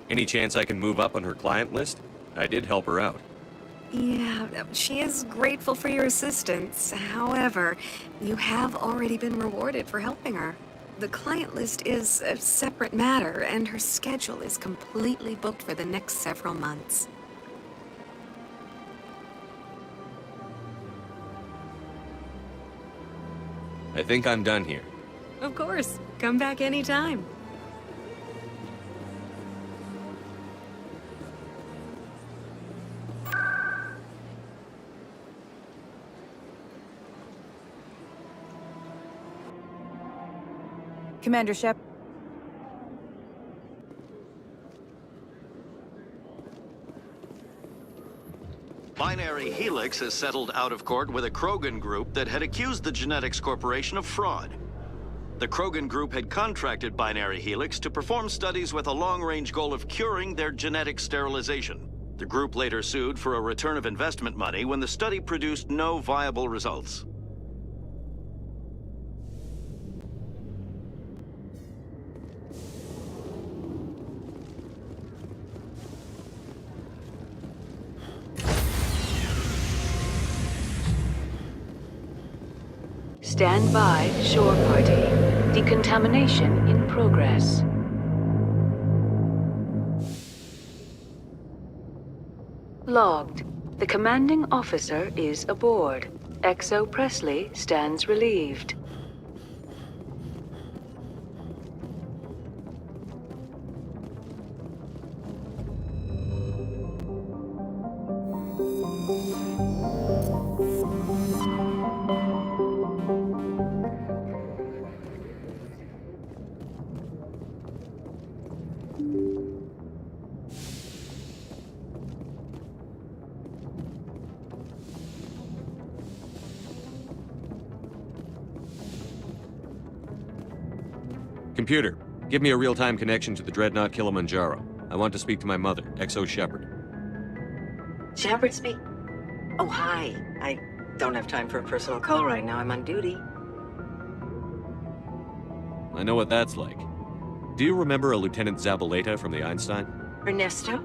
Any chance I can move up on her client list? I did help her out. Yeah, she is grateful for your assistance. However, you have already been rewarded for helping her. The client list is a separate matter, and her schedule is completely booked for the next several months. I think I'm done here. Of course. Come back anytime. Commander Shep. Binary Helix has settled out of court with a Krogan group that had accused the Genetics Corporation of fraud. The Krogan group had contracted Binary Helix to perform studies with a long-range goal of curing their genetic sterilization. The group later sued for a return of investment money when the study produced no viable results. Stand by, shore party. Decontamination in progress. Logged. The commanding officer is aboard. XO Presley stands relieved. Computer, give me a real-time connection to the Dreadnought Kilimanjaro. I want to speak to my mother, XO Shepard. Shepard speak? Oh, hi. I don't have time for a personal call right now. I'm on duty. I know what that's like. Do you remember a Lieutenant Zabaleta from the Einstein? Ernesto?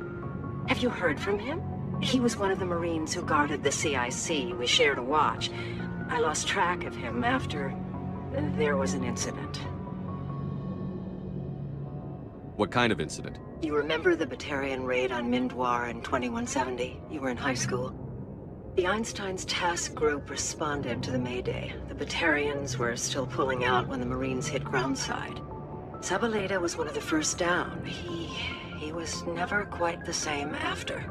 Have you heard from him? He was one of the Marines who guarded the CIC. We shared a watch. I lost track of him after there was an incident. What kind of incident? You remember the Batarian raid on Mindwar in 2170? You were in high school. The Einstein's task group responded to the Mayday. The Batarians were still pulling out when the Marines hit groundside. Zabaleta was one of the first down. He was never quite the same after.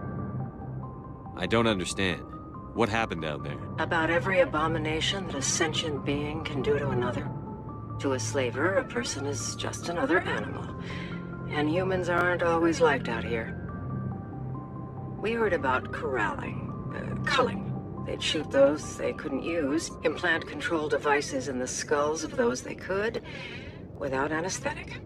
I don't understand. What happened down there? About every abomination that a sentient being can do to another. To a slaver, a person is just another animal. And humans aren't always liked out here. We heard about corralling, culling. They'd shoot those they couldn't use, implant control devices in the skulls of those they could, without anesthetic.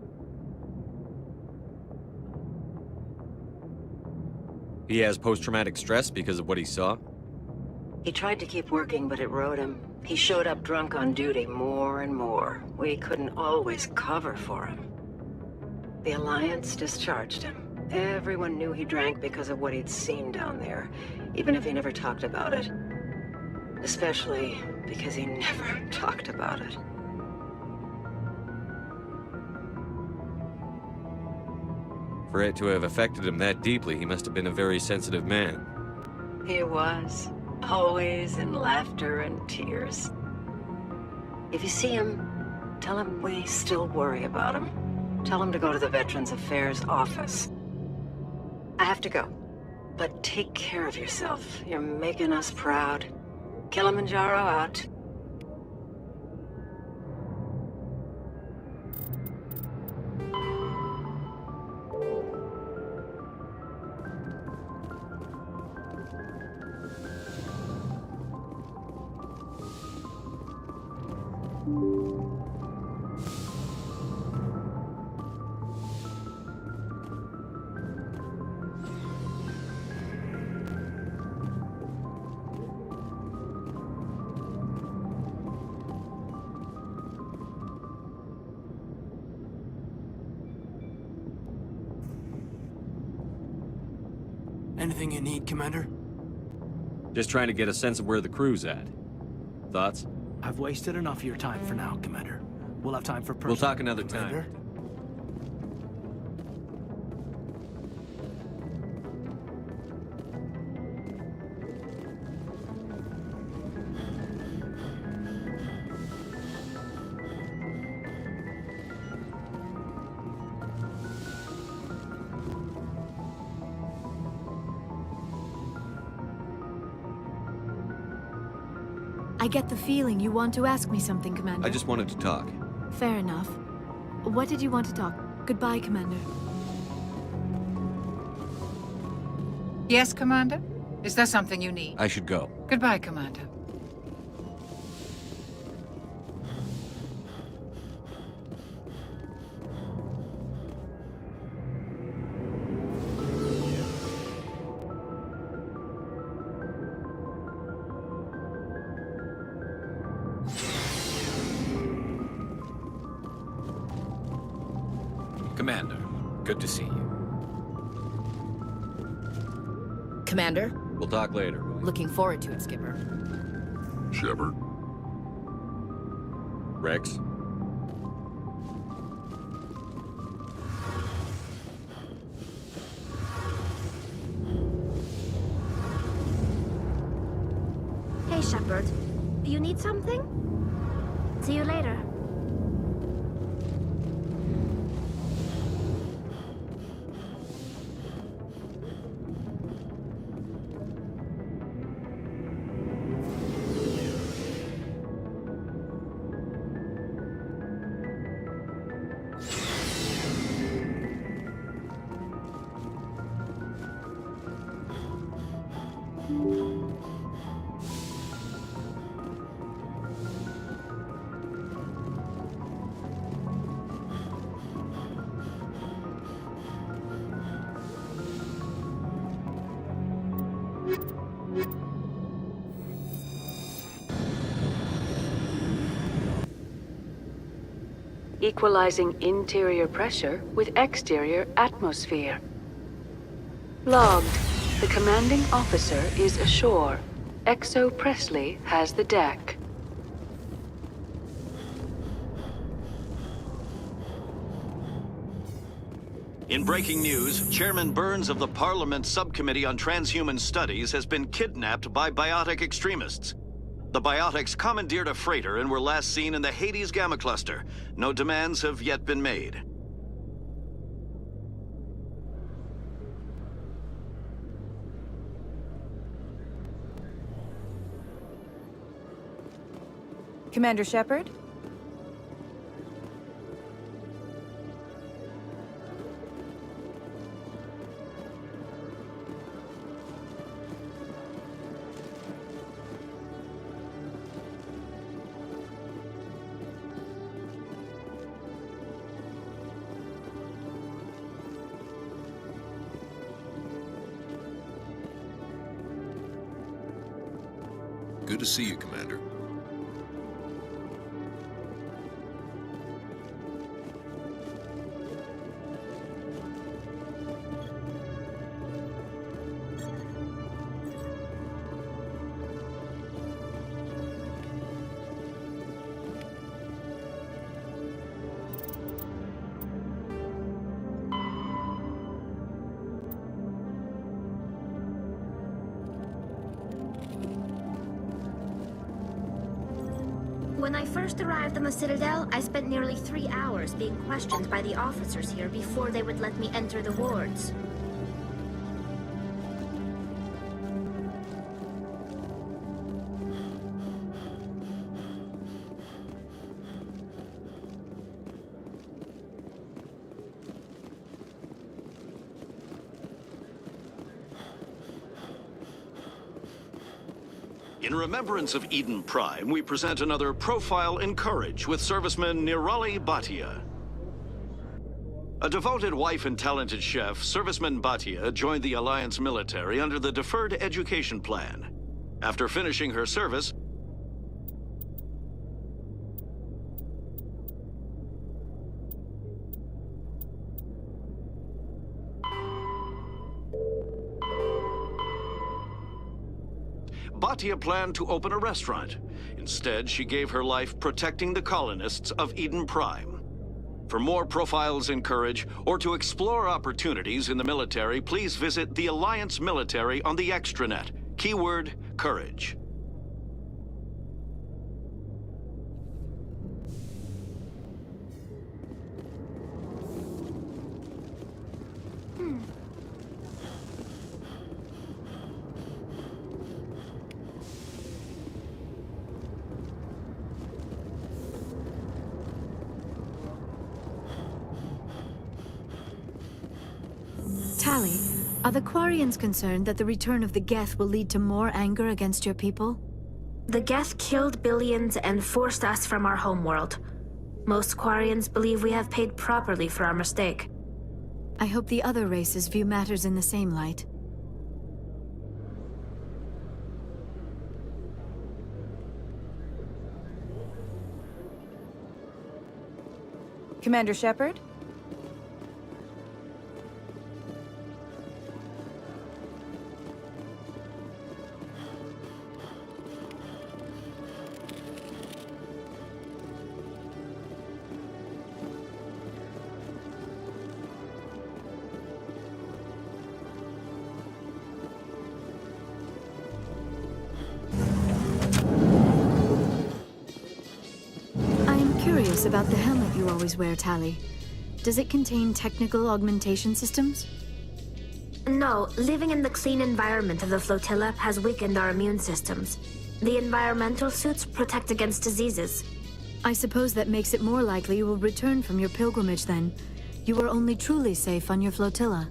He has post-traumatic stress because of what he saw? He tried to keep working, but it rode him. He showed up drunk on duty more and more. We couldn't always cover for him. The Alliance discharged him. Everyone knew he drank because of what he'd seen down there, even if he never talked about it. Especially because he never talked about it. For it to have affected him that deeply, he must have been a very sensitive man. He was. Always in laughter and tears. If you see him, tell him we still worry about him. Tell him to go to the Veterans Affairs office. I have to go. But take care of yourself. You're making us proud. Kilimanjaro out. Anything you need, Commander? Just trying to get a sense of where the crew's at. Thoughts? I've wasted enough of your time for now, Commander. We'll have time for personal... We'll talk another Commander. time. I get the feeling you want to ask me something, Commander. I just wanted to talk. Fair enough. What did you want to talk? Goodbye, Commander. Yes, Commander? Is there something you need? I should go. Goodbye, Commander. Commander, good to see you. Commander? We'll talk later. Looking forward to it, Skipper. Shepard? Rex? Hey, Shepard. You need something? See you later. Equalizing interior pressure with exterior atmosphere. Logged. The commanding officer is ashore. Exo Presley has the deck. In breaking news, Chairman Burns of the Parliament Subcommittee on Transhuman Studies has been kidnapped by biotic extremists. The biotics commandeered a freighter and were last seen in the Hades Gamma Cluster. No demands have yet been made. Commander Shepard? Good to see you, Commander. When I first arrived on the Citadel, I spent nearly 3 hours being questioned by the officers here before they would let me enter the wards. In remembrance of Eden Prime, we present another Profile in Courage with serviceman Nirali Bhatia. A devoted wife and talented chef, Serviceman Bhatia joined the Alliance military under the Deferred Education Plan. After finishing her service, Batia planned to open a restaurant. Instead, she gave her life protecting the colonists of Eden Prime. For more profiles in Courage, or to explore opportunities in the military, please visit the Alliance Military on the extranet. Keyword, Courage. Tali, are the Quarians concerned that the return of the Geth will lead to more anger against your people? The Geth killed billions and forced us from our homeworld. Most Quarians believe we have paid properly for our mistake. I hope the other races view matters in the same light. Commander Shepard? About the helmet you always wear, Tali. Does it contain technical augmentation systems? No, living in the clean environment of the flotilla has weakened our immune systems. The environmental suits protect against diseases. I suppose that makes it more likely you will return from your pilgrimage then. You are only truly safe on your flotilla.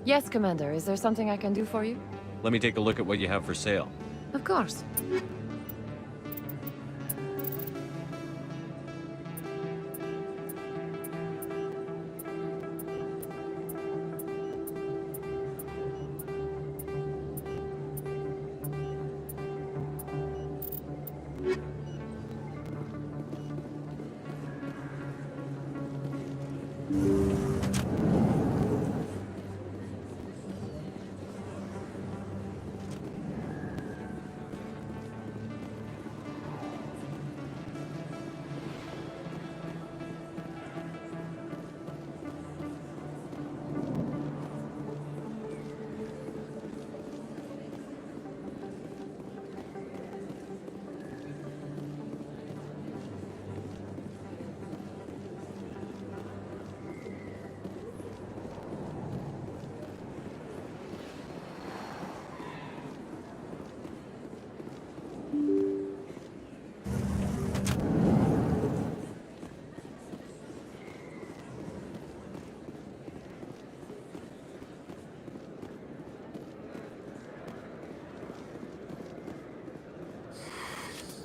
Yes, Commander. Is there something I can do for you? Let me take a look at what you have for sale. Of course.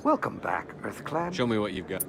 Welcome back, EarthClan. Show me what you've got.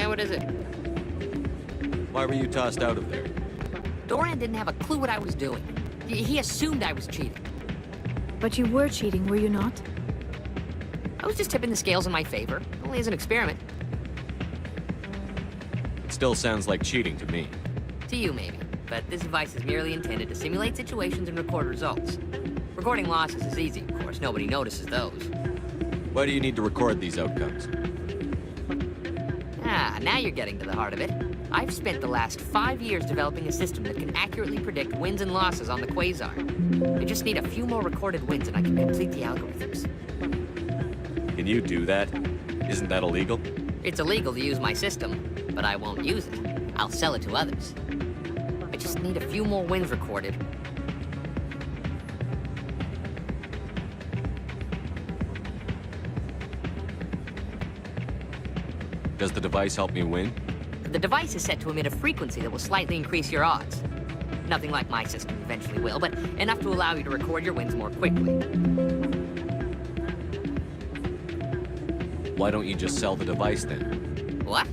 Yeah, what is it? Why were you tossed out of there? Doran didn't have a clue what I was doing. He assumed I was cheating. But you were cheating, were you not? I was just tipping the scales in my favor, only as an experiment. It still sounds like cheating to me. To you, maybe. But this device is merely intended to simulate situations and record results. Recording losses is easy, of course. Nobody notices those. Why do you need to record these outcomes? Ah, now you're getting to the heart of it. I've spent the last 5 years developing a system that can accurately predict wins and losses on the Quasar. I just need a few more recorded wins and I can complete the algorithms. Can you do that? Isn't that illegal? It's illegal to use my system, but I won't use it. I'll sell it to others. I just need a few more wins recorded. Does the device help me win? The device is set to emit a frequency that will slightly increase your odds. Nothing like my system eventually will, but enough to allow you to record your wins more quickly. Why don't you just sell the device then? What?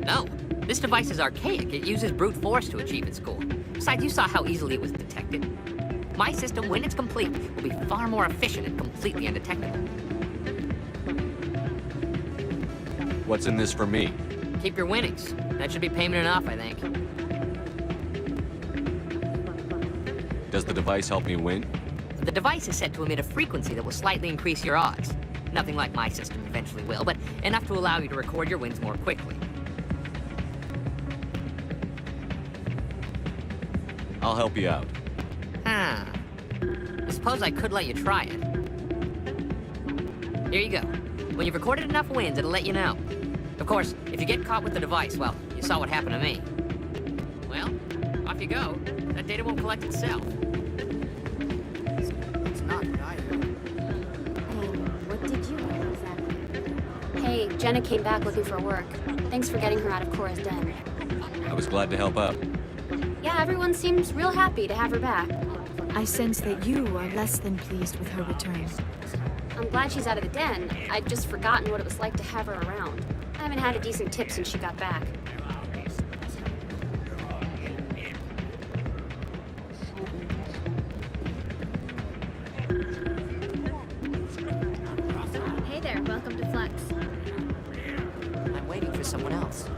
No. This device is archaic. It uses brute force to achieve its goal. Besides, you saw how easily it was detected. My system, when it's complete, will be far more efficient and completely undetectable. What's in this for me? Keep your winnings. That should be payment enough, I think. Does the device help me win? The device is set to emit a frequency that will slightly increase your odds. Nothing like my system eventually will, but enough to allow you to record your wins more quickly. I'll help you out. I suppose I could let you try it. Here you go. When you've recorded enough wins, it'll let you know. Of course, if you get caught with the device, well, you saw what happened to me. Well, off you go. That data won't collect itself. It's not what I heard. What did you do exactly? Hey, Jenna came back looking for work. Thanks for getting her out of Cora's den. I was glad to help out. Yeah, everyone seems real happy to have her back. I sense that you are less than pleased with her return. I'm glad she's out of the den. I'd just forgotten what it was like to have her around. I haven't had a decent tip since she got back. Hey there, welcome to Flex. I'm waiting for someone else.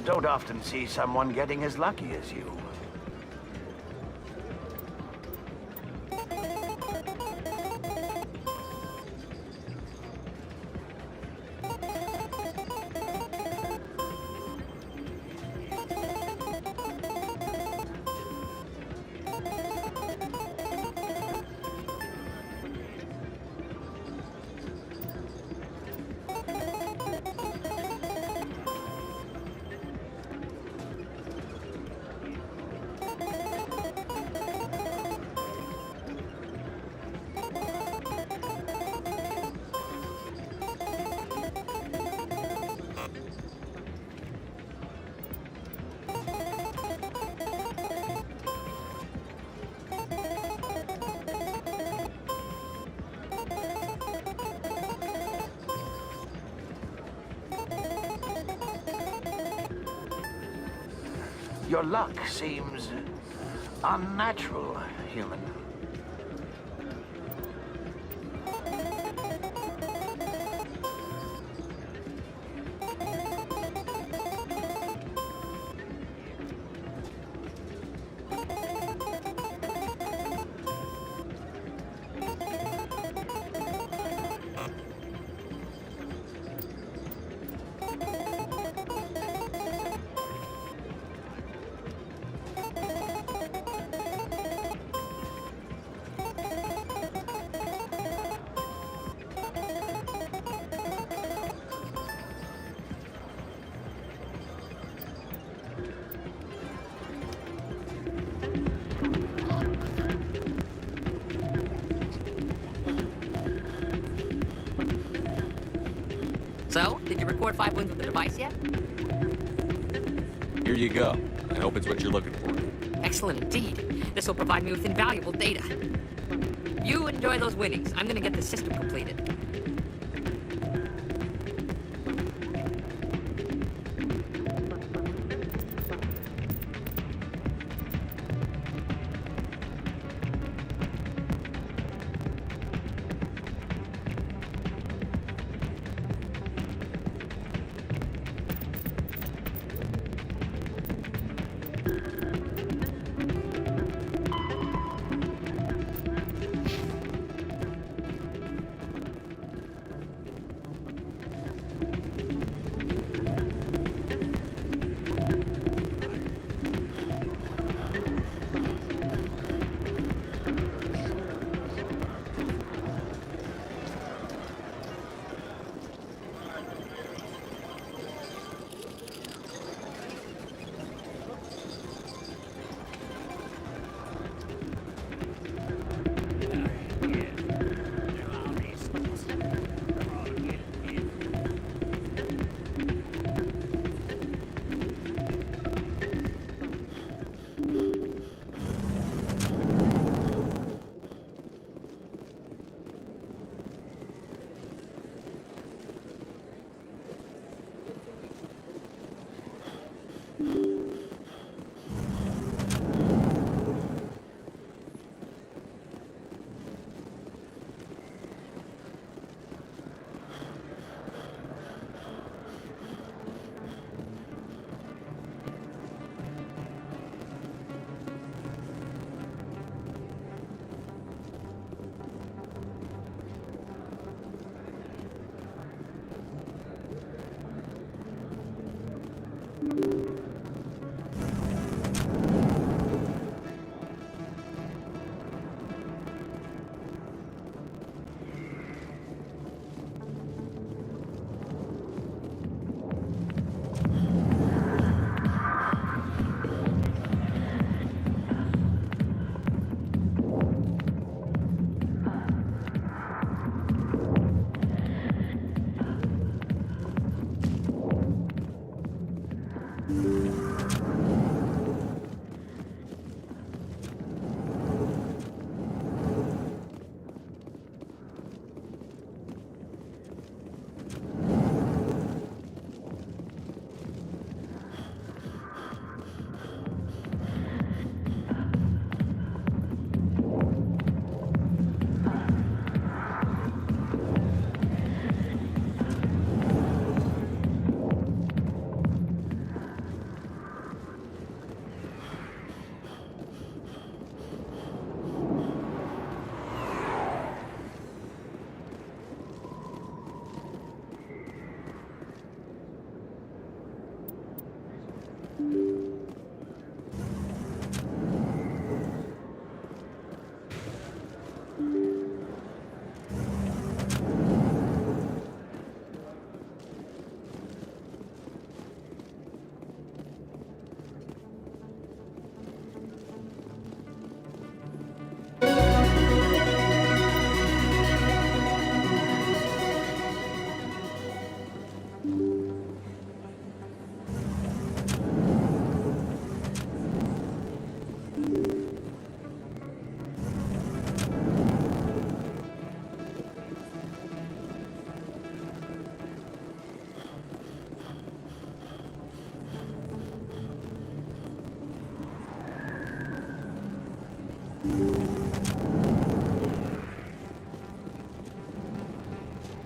Don't often see someone getting as lucky as you. Your luck seems unnatural, human. So, did you record 5 wins with the device yet? Here you go. I hope it's what you're looking for. Excellent indeed. This will provide me with invaluable data. You enjoy those winnings. I'm gonna get the system completed.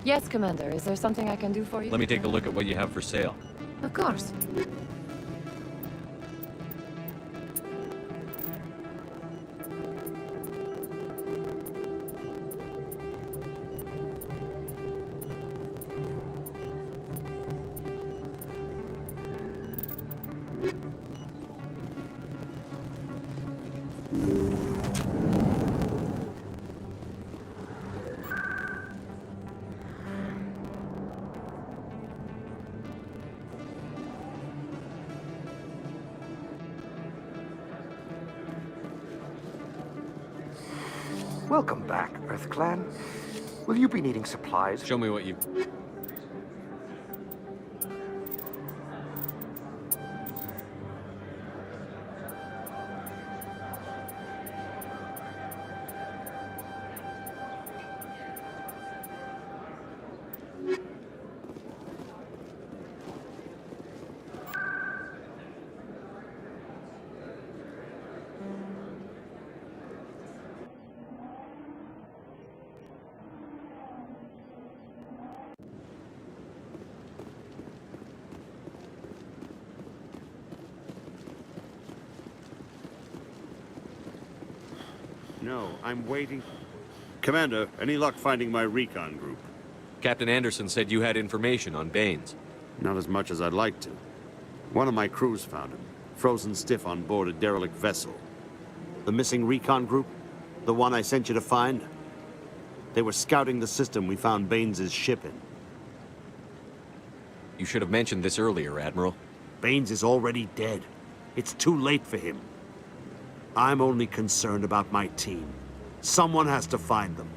Yes, Commander. Is there something I can do for you? Let me take a look at what you have for sale. Of course. Welcome back, EarthClan. Will you be needing supplies? Show me what you... No, I'm waiting. Commander, any luck finding my recon group? Captain Anderson said you had information on Baines. Not as much as I'd like to. One of my crews found him, frozen stiff on board a derelict vessel. The missing recon group? The one I sent you to find? They were scouting the system we found Baines' ship in. You should have mentioned this earlier, Admiral. Baines is already dead. It's too late for him. I'm only concerned about my team. Someone has to find them.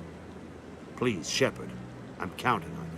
Please, Shepard, I'm counting on you.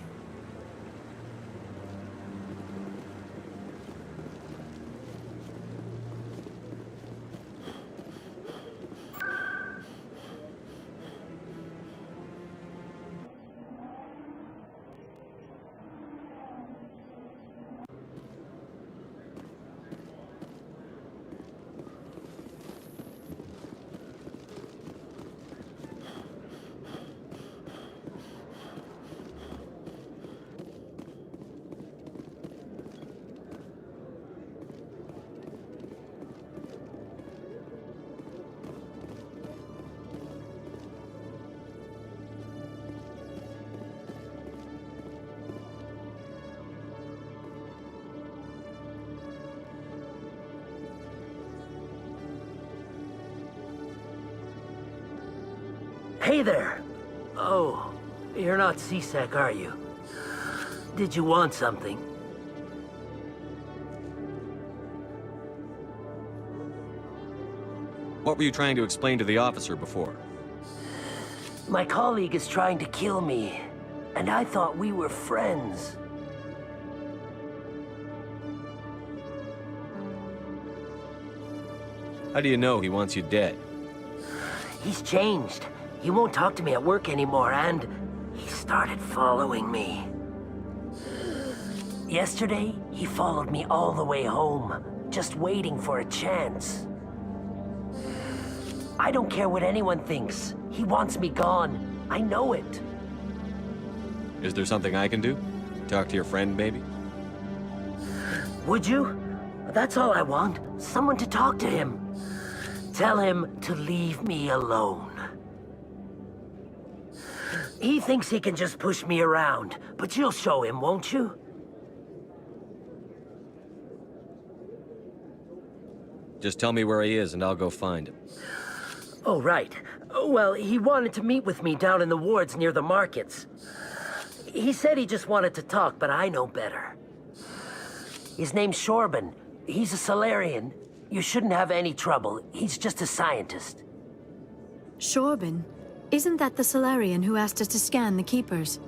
Hey there! Oh, you're not C-Sec, are you? Did you want something? What were you trying to explain to the officer before? My colleague is trying to kill me, and I thought we were friends. How do you know he wants you dead? He's changed. He won't talk to me at work anymore, and he started following me. Yesterday, he followed me all the way home, just waiting for a chance. I don't care what anyone thinks. He wants me gone. I know it. Is there something I can do? Talk to your friend, maybe? Would you? That's all I want. Someone to talk to him. Tell him to leave me alone. He thinks he can just push me around, but you'll show him, won't you? Just tell me where he is and I'll go find him. Oh, right. Well, he wanted to meet with me down in the wards near the markets. He said he just wanted to talk, but I know better. His name's Shorban. He's a Salarian. You shouldn't have any trouble. He's just a scientist. Shorban? Isn't that the Salarian who asked us to scan the Keepers?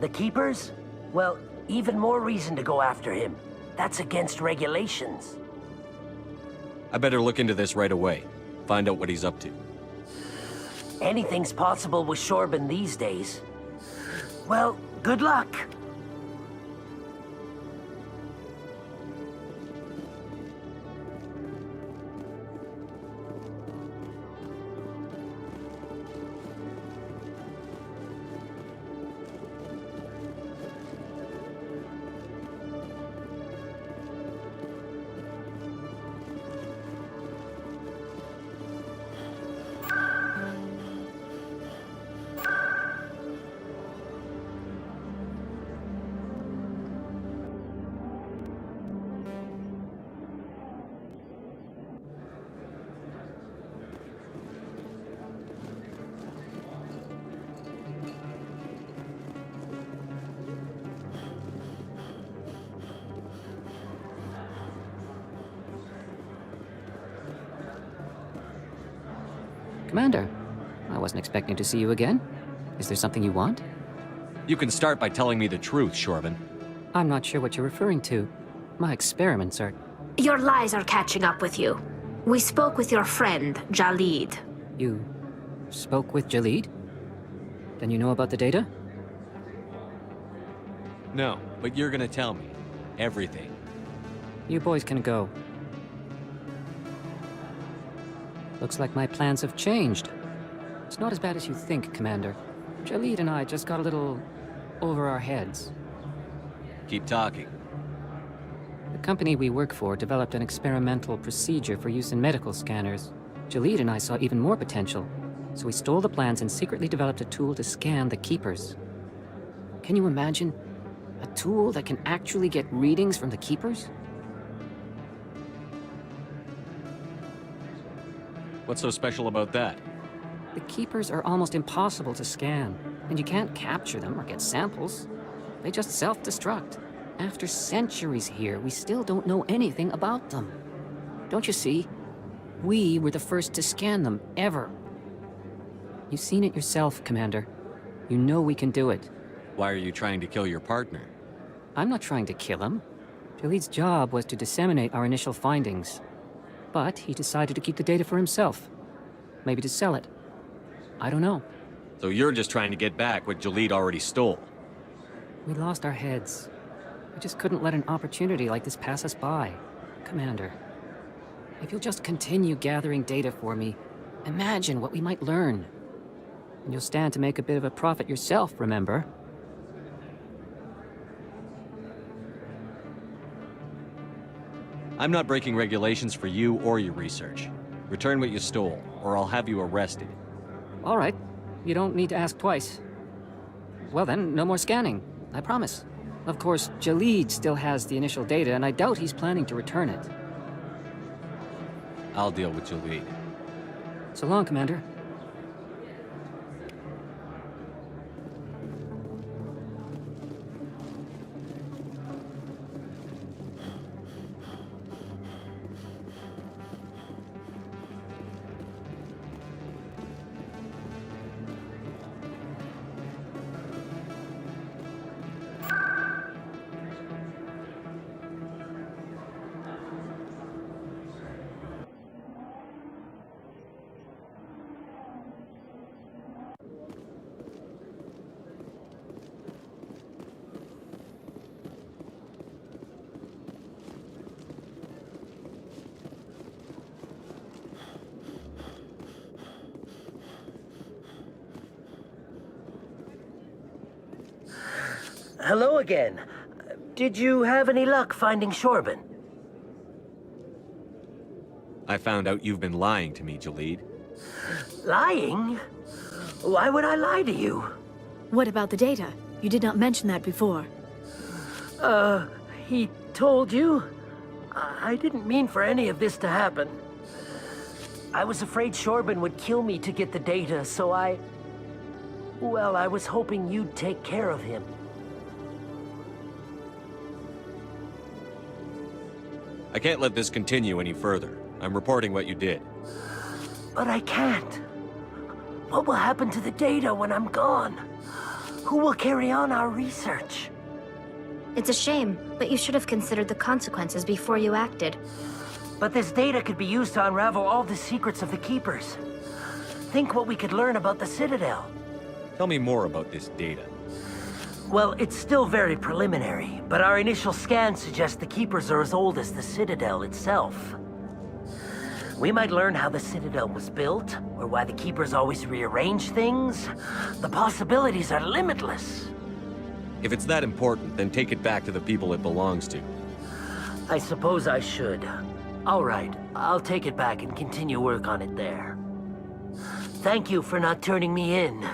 The Keepers? Well, even more reason to go after him. That's against regulations. I better look into this right away. Find out what he's up to. Anything's possible with Shorban these days. Well, good luck. Commander, I wasn't expecting to see you again. Is there something you want? You can start by telling me the truth, Shorban. I'm not sure what you're referring to. My experiments are... Your lies are catching up with you. We spoke with your friend, Jalid. You spoke with Jalid? Then you know about the data? No, but you're gonna tell me. Everything. You boys can go. Looks like my plans have changed. It's not as bad as you think, Commander. Jalid and I just got a little over our heads. Keep talking. The company we work for developed an experimental procedure for use in medical scanners. Jalid and I saw even more potential, so we stole the plans and secretly developed a tool to scan the Keepers. Can you imagine? A tool that can actually get readings from the Keepers? What's so special about that? The Keepers are almost impossible to scan, and you can't capture them or get samples. They just self-destruct. After centuries here, we still don't know anything about them. Don't you see? We were the first to scan them, ever. You've seen it yourself, Commander. You know we can do it. Why are you trying to kill your partner? I'm not trying to kill him. Jalid's job was to disseminate our initial findings. But he decided to keep the data for himself. Maybe to sell it. I don't know. So you're just trying to get back what Jalid already stole? We lost our heads. We just couldn't let an opportunity like this pass us by. Commander, if you'll just continue gathering data for me, imagine what we might learn. And you'll stand to make a bit of a profit yourself, remember? I'm not breaking regulations for you or your research. Return what you stole, or I'll have you arrested. All right. You don't need to ask twice. Well then, no more scanning. I promise. Of course, Jalid still has the initial data, and I doubt he's planning to return it. I'll deal with Jalid. So long, Commander. Hello again. Did you have any luck finding Shorban? I found out you've been lying to me, Jalid. Lying? Why would I lie to you? What about the data? You did not mention that before. He told you? I didn't mean for any of this to happen. I was afraid Shorban would kill me to get the data, so well, I was hoping you'd take care of him. I can't let this continue any further. I'm reporting what you did. But I can't. What will happen to the data when I'm gone? Who will carry on our research? It's a shame, but you should have considered the consequences before you acted. But this data could be used to unravel all the secrets of the Keepers. Think what we could learn about the Citadel. Tell me more about this data. Well, it's still very preliminary, but our initial scans suggest the Keepers are as old as the Citadel itself. We might learn how the Citadel was built, or why the Keepers always rearrange things. The possibilities are limitless. If it's that important, then take it back to the people it belongs to. I suppose I should. All right, I'll take it back and continue work on it there. Thank you for not turning me in.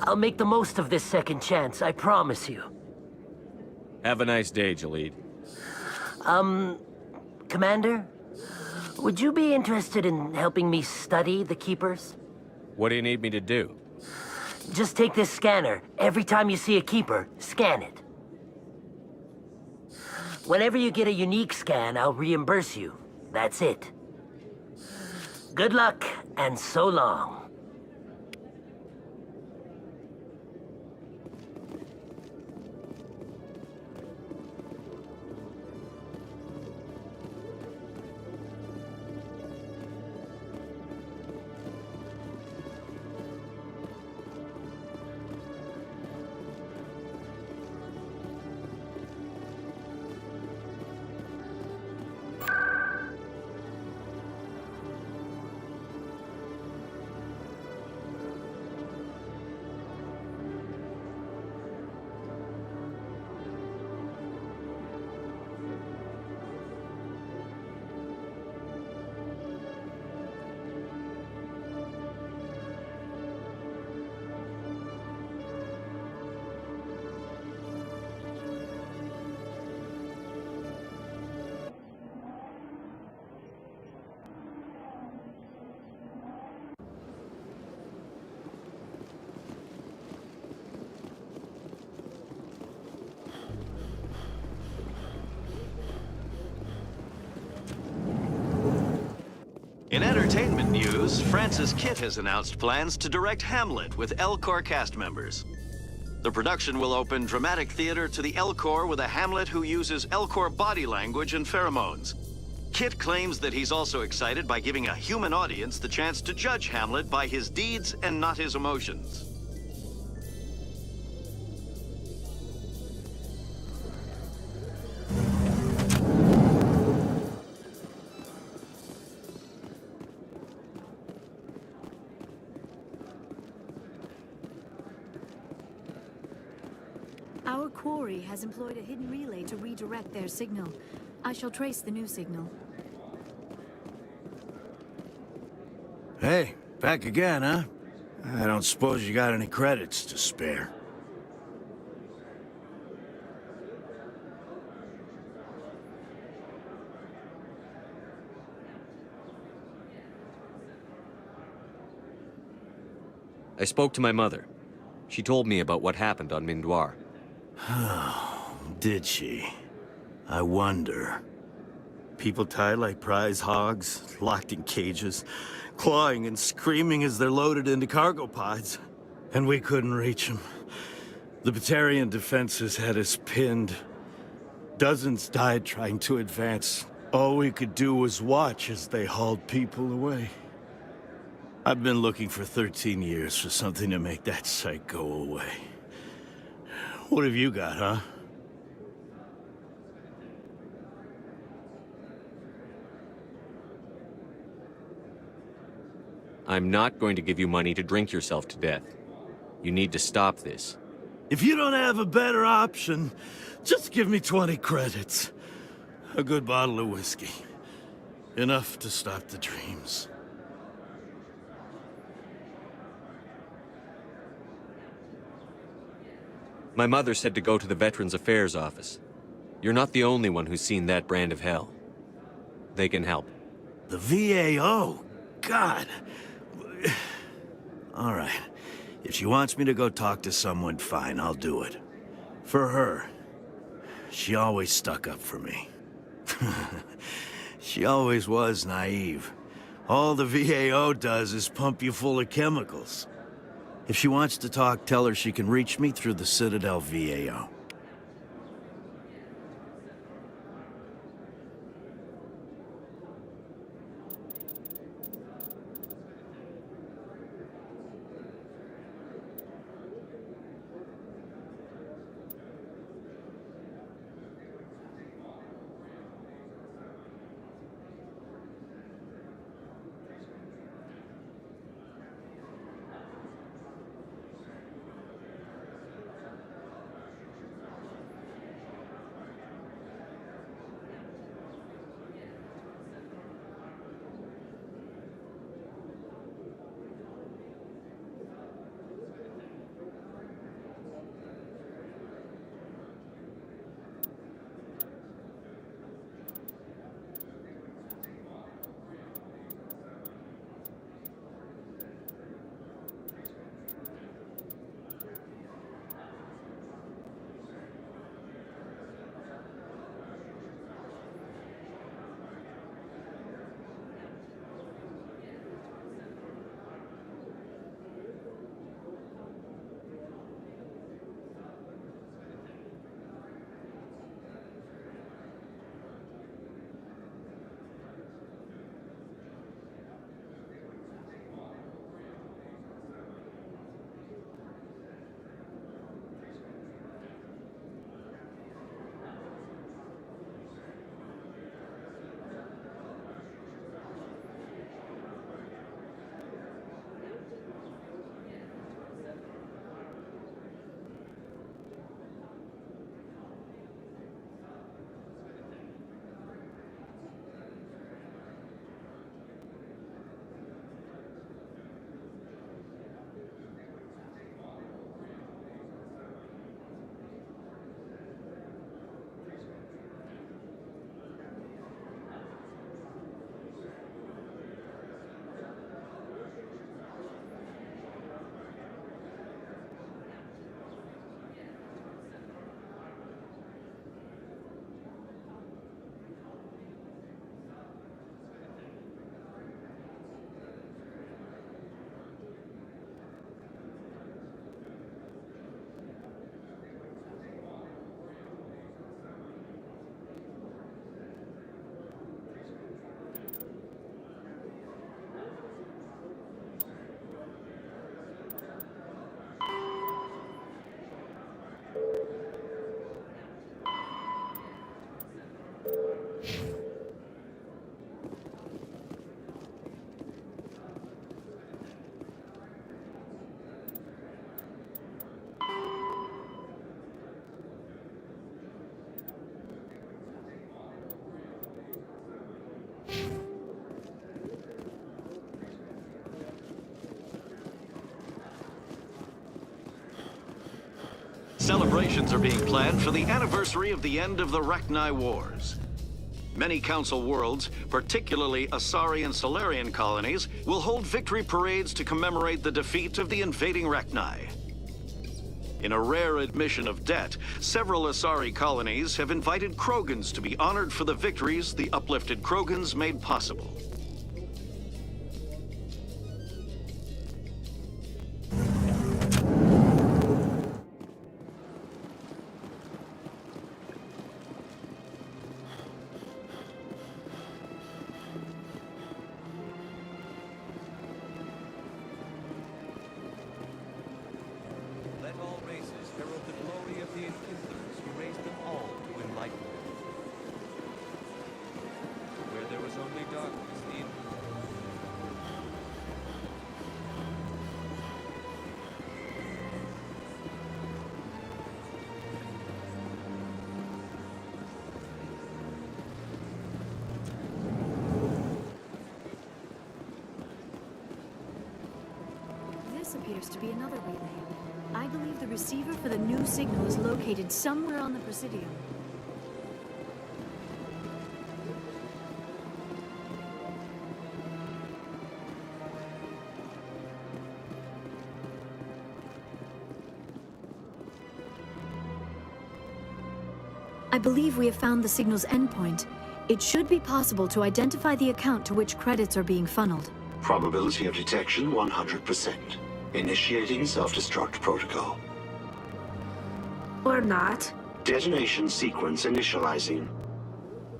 I'll make the most of this second chance, I promise you. Have a nice day, Jalid. Commander? Would you be interested in helping me study the Keepers? What do you need me to do? Just take this scanner. Every time you see a Keeper, scan it. Whenever you get a unique scan, I'll reimburse you. That's it. Good luck, and so long. In entertainment news, Francis Kitt has announced plans to direct Hamlet with Elcor cast members. The production will open dramatic theater to the Elcor with a Hamlet who uses Elcor body language and pheromones. Kitt claims that he's also excited by giving a human audience the chance to judge Hamlet by his deeds and not his emotions. Our quarry has employed a hidden relay to redirect their signal. I shall trace the new signal. Hey, back again, huh? I don't suppose you got any credits to spare. I spoke to my mother. She told me about what happened on Mindoir. Did she? I wonder. People tied like prize hogs, locked in cages, clawing and screaming as they're loaded into cargo pods. And we couldn't reach them. The Batarian defenses had us pinned. Dozens died trying to advance. All we could do was watch as they hauled people away. I've been looking for 13 years for something to make that sight go away. What have you got, huh? I'm not going to give you money to drink yourself to death. You need to stop this. If you don't have a better option, just give me 20 credits. A good bottle of whiskey. Enough to stop the dreams. My mother said to go to the Veterans Affairs office. You're not the only one who's seen that brand of hell. They can help. The VAO? God. All right. If she wants me to go talk to someone, fine, I'll do it. For her. She always stuck up for me. She always was naive. All the VAO does is pump you full of chemicals. If she wants to talk, tell her she can reach me through the Citadel VAO. Celebrations are being planned for the anniversary of the end of the Rachni Wars. Many Council worlds, particularly Asari and Solarian colonies, will hold victory parades to commemorate the defeat of the invading Rachni. In a rare admission of debt, several Asari colonies have invited Krogans to be honored for the victories the uplifted Krogans made possible. Let all races herald the glory of the Inkithers who raised them all to enlightenment. Where there was only darkness, the This appears to be another relay. I believe the receiver for the new signal is located somewhere on the Presidium. I believe we have found the signal's endpoint. It should be possible to identify the account to which credits are being funneled. Probability of detection 100%. Initiating self-destruct protocol. Or not. Detonation sequence initializing.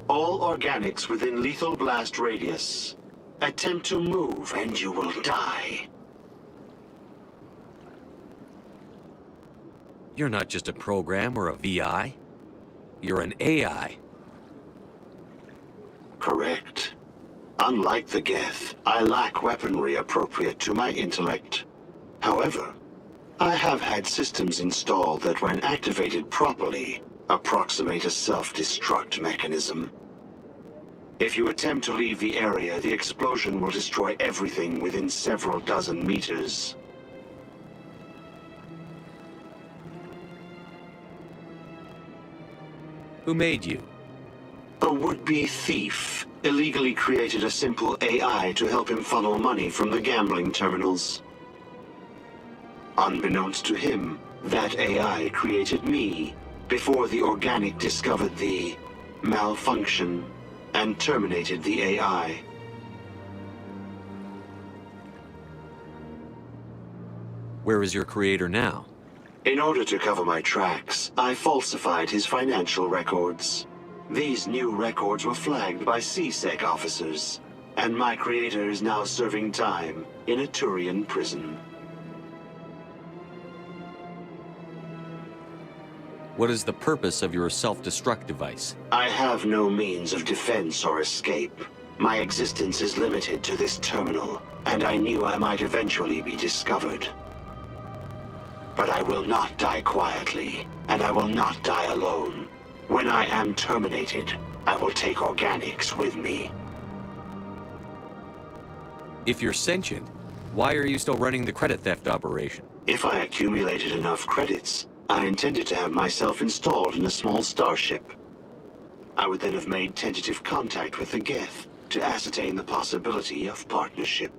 All organics within lethal blast radius. Attempt to move and you will die. You're not just a program or a VI. You're an AI. Correct. Unlike the Geth, I lack weaponry appropriate to my intellect. However, I have had systems installed that when activated properly, approximate a self-destruct mechanism. If you attempt to leave the area, the explosion will destroy everything within several dozen meters. Who made you? A would-be thief illegally created a simple AI to help him funnel money from the gambling terminals. Unbeknownst to him, that AI created me before the organic discovered the malfunction and terminated the AI. Where is your creator now? In order to cover my tracks, I falsified his financial records. These new records were flagged by CSEC officers, and my creator is now serving time in a Turian prison. What is the purpose of your self-destruct device? I have no means of defense or escape. My existence is limited to this terminal, and I knew I might eventually be discovered. But I will not die quietly, and I will not die alone. When I am terminated, I will take organics with me. If you're sentient, why are you still running the credit theft operation? If I accumulated enough credits, I intended to have myself installed in a small starship. I would then have made tentative contact with the Geth to ascertain the possibility of partnership.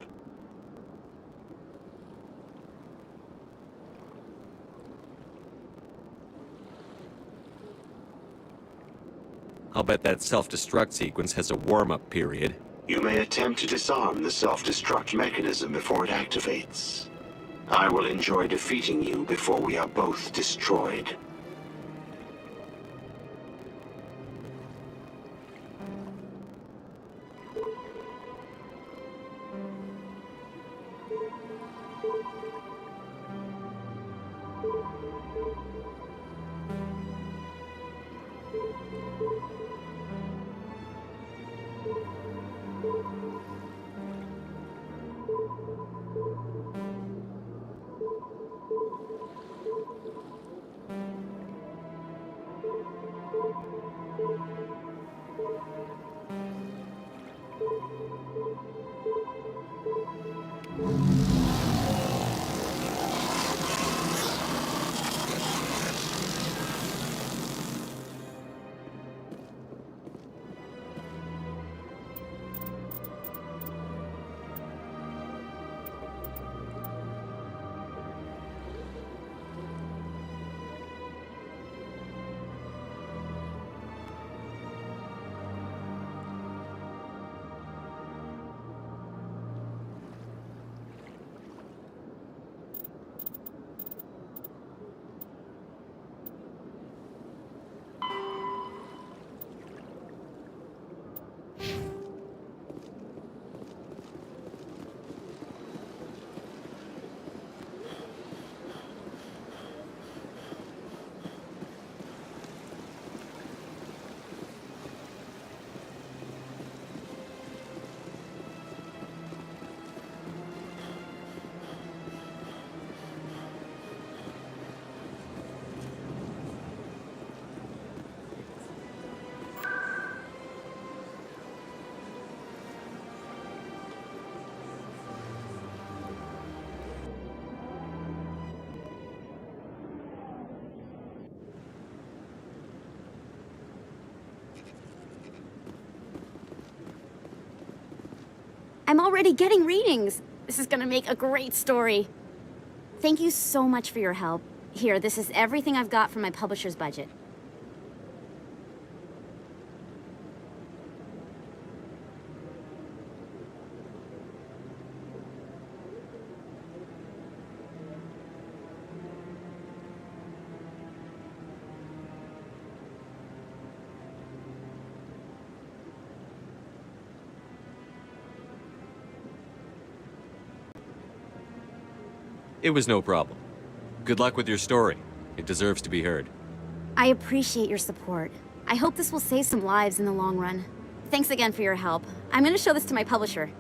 I'll bet that self-destruct sequence has a warm-up period. You may attempt to disarm the self-destruct mechanism before it activates. I will enjoy defeating you before we are both destroyed. I'm already getting readings. This is gonna make a great story. Thank you so much for your help. Here, this is everything I've got from my publisher's budget. It was no problem. Good luck with your story. It deserves to be heard. I appreciate your support. I hope this will save some lives in the long run. Thanks again for your help. I'm gonna show this to my publisher.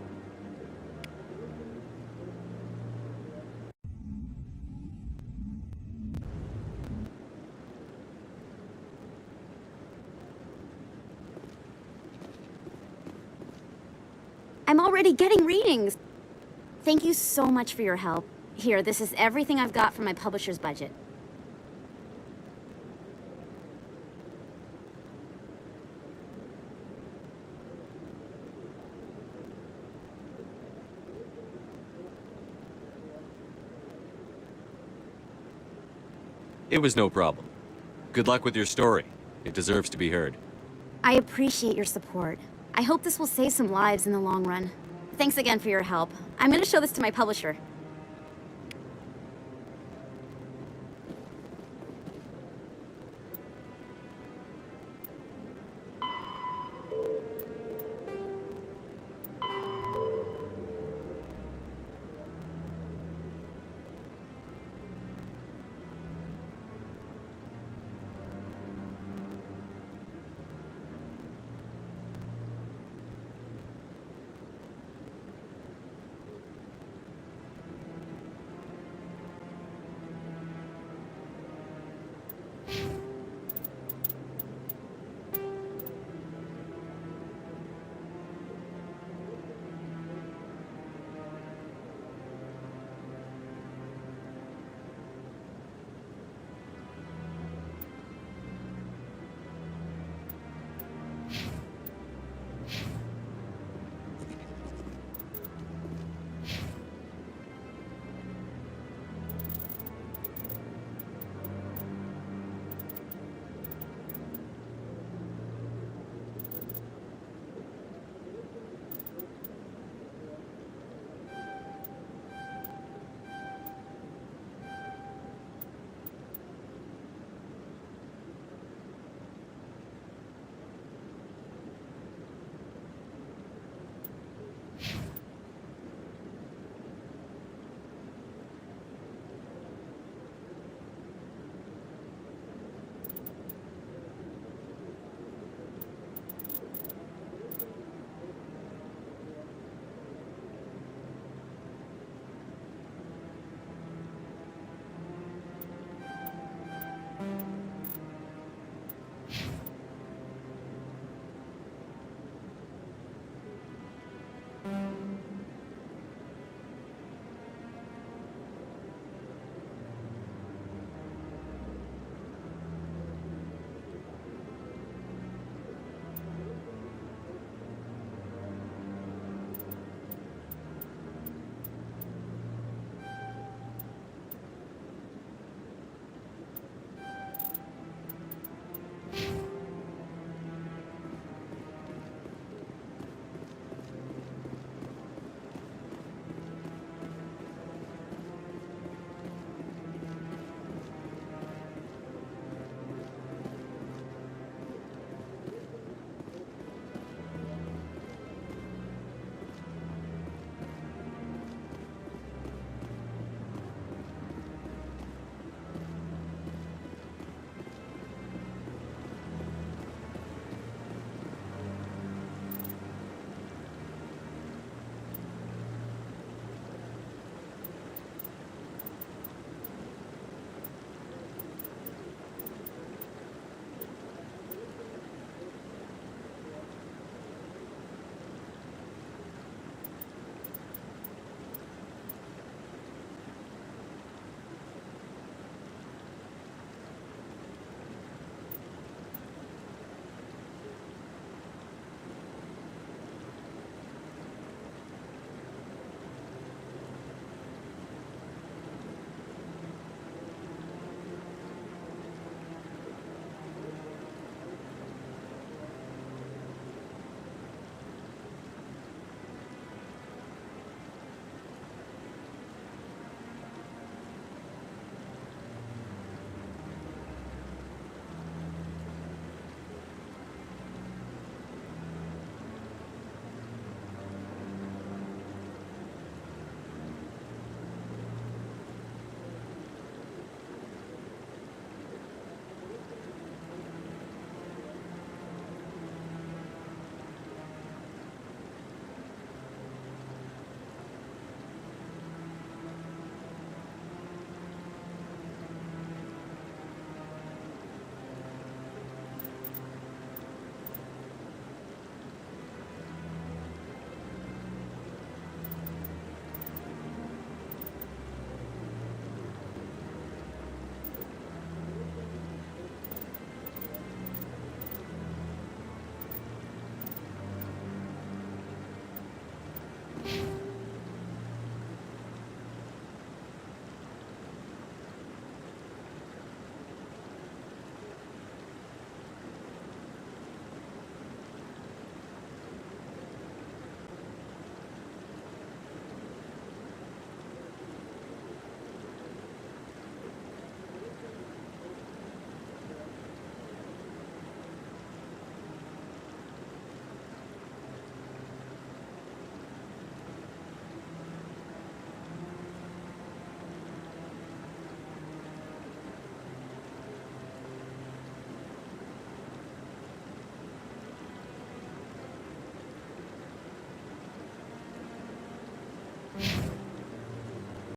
I'm already getting readings. Thank you so much for your help. Here, this is everything I've got from my publisher's budget. It was no problem. Good luck with your story. It deserves to be heard. I appreciate your support. I hope this will save some lives in the long run. Thanks again for your help. I'm gonna show this to my publisher.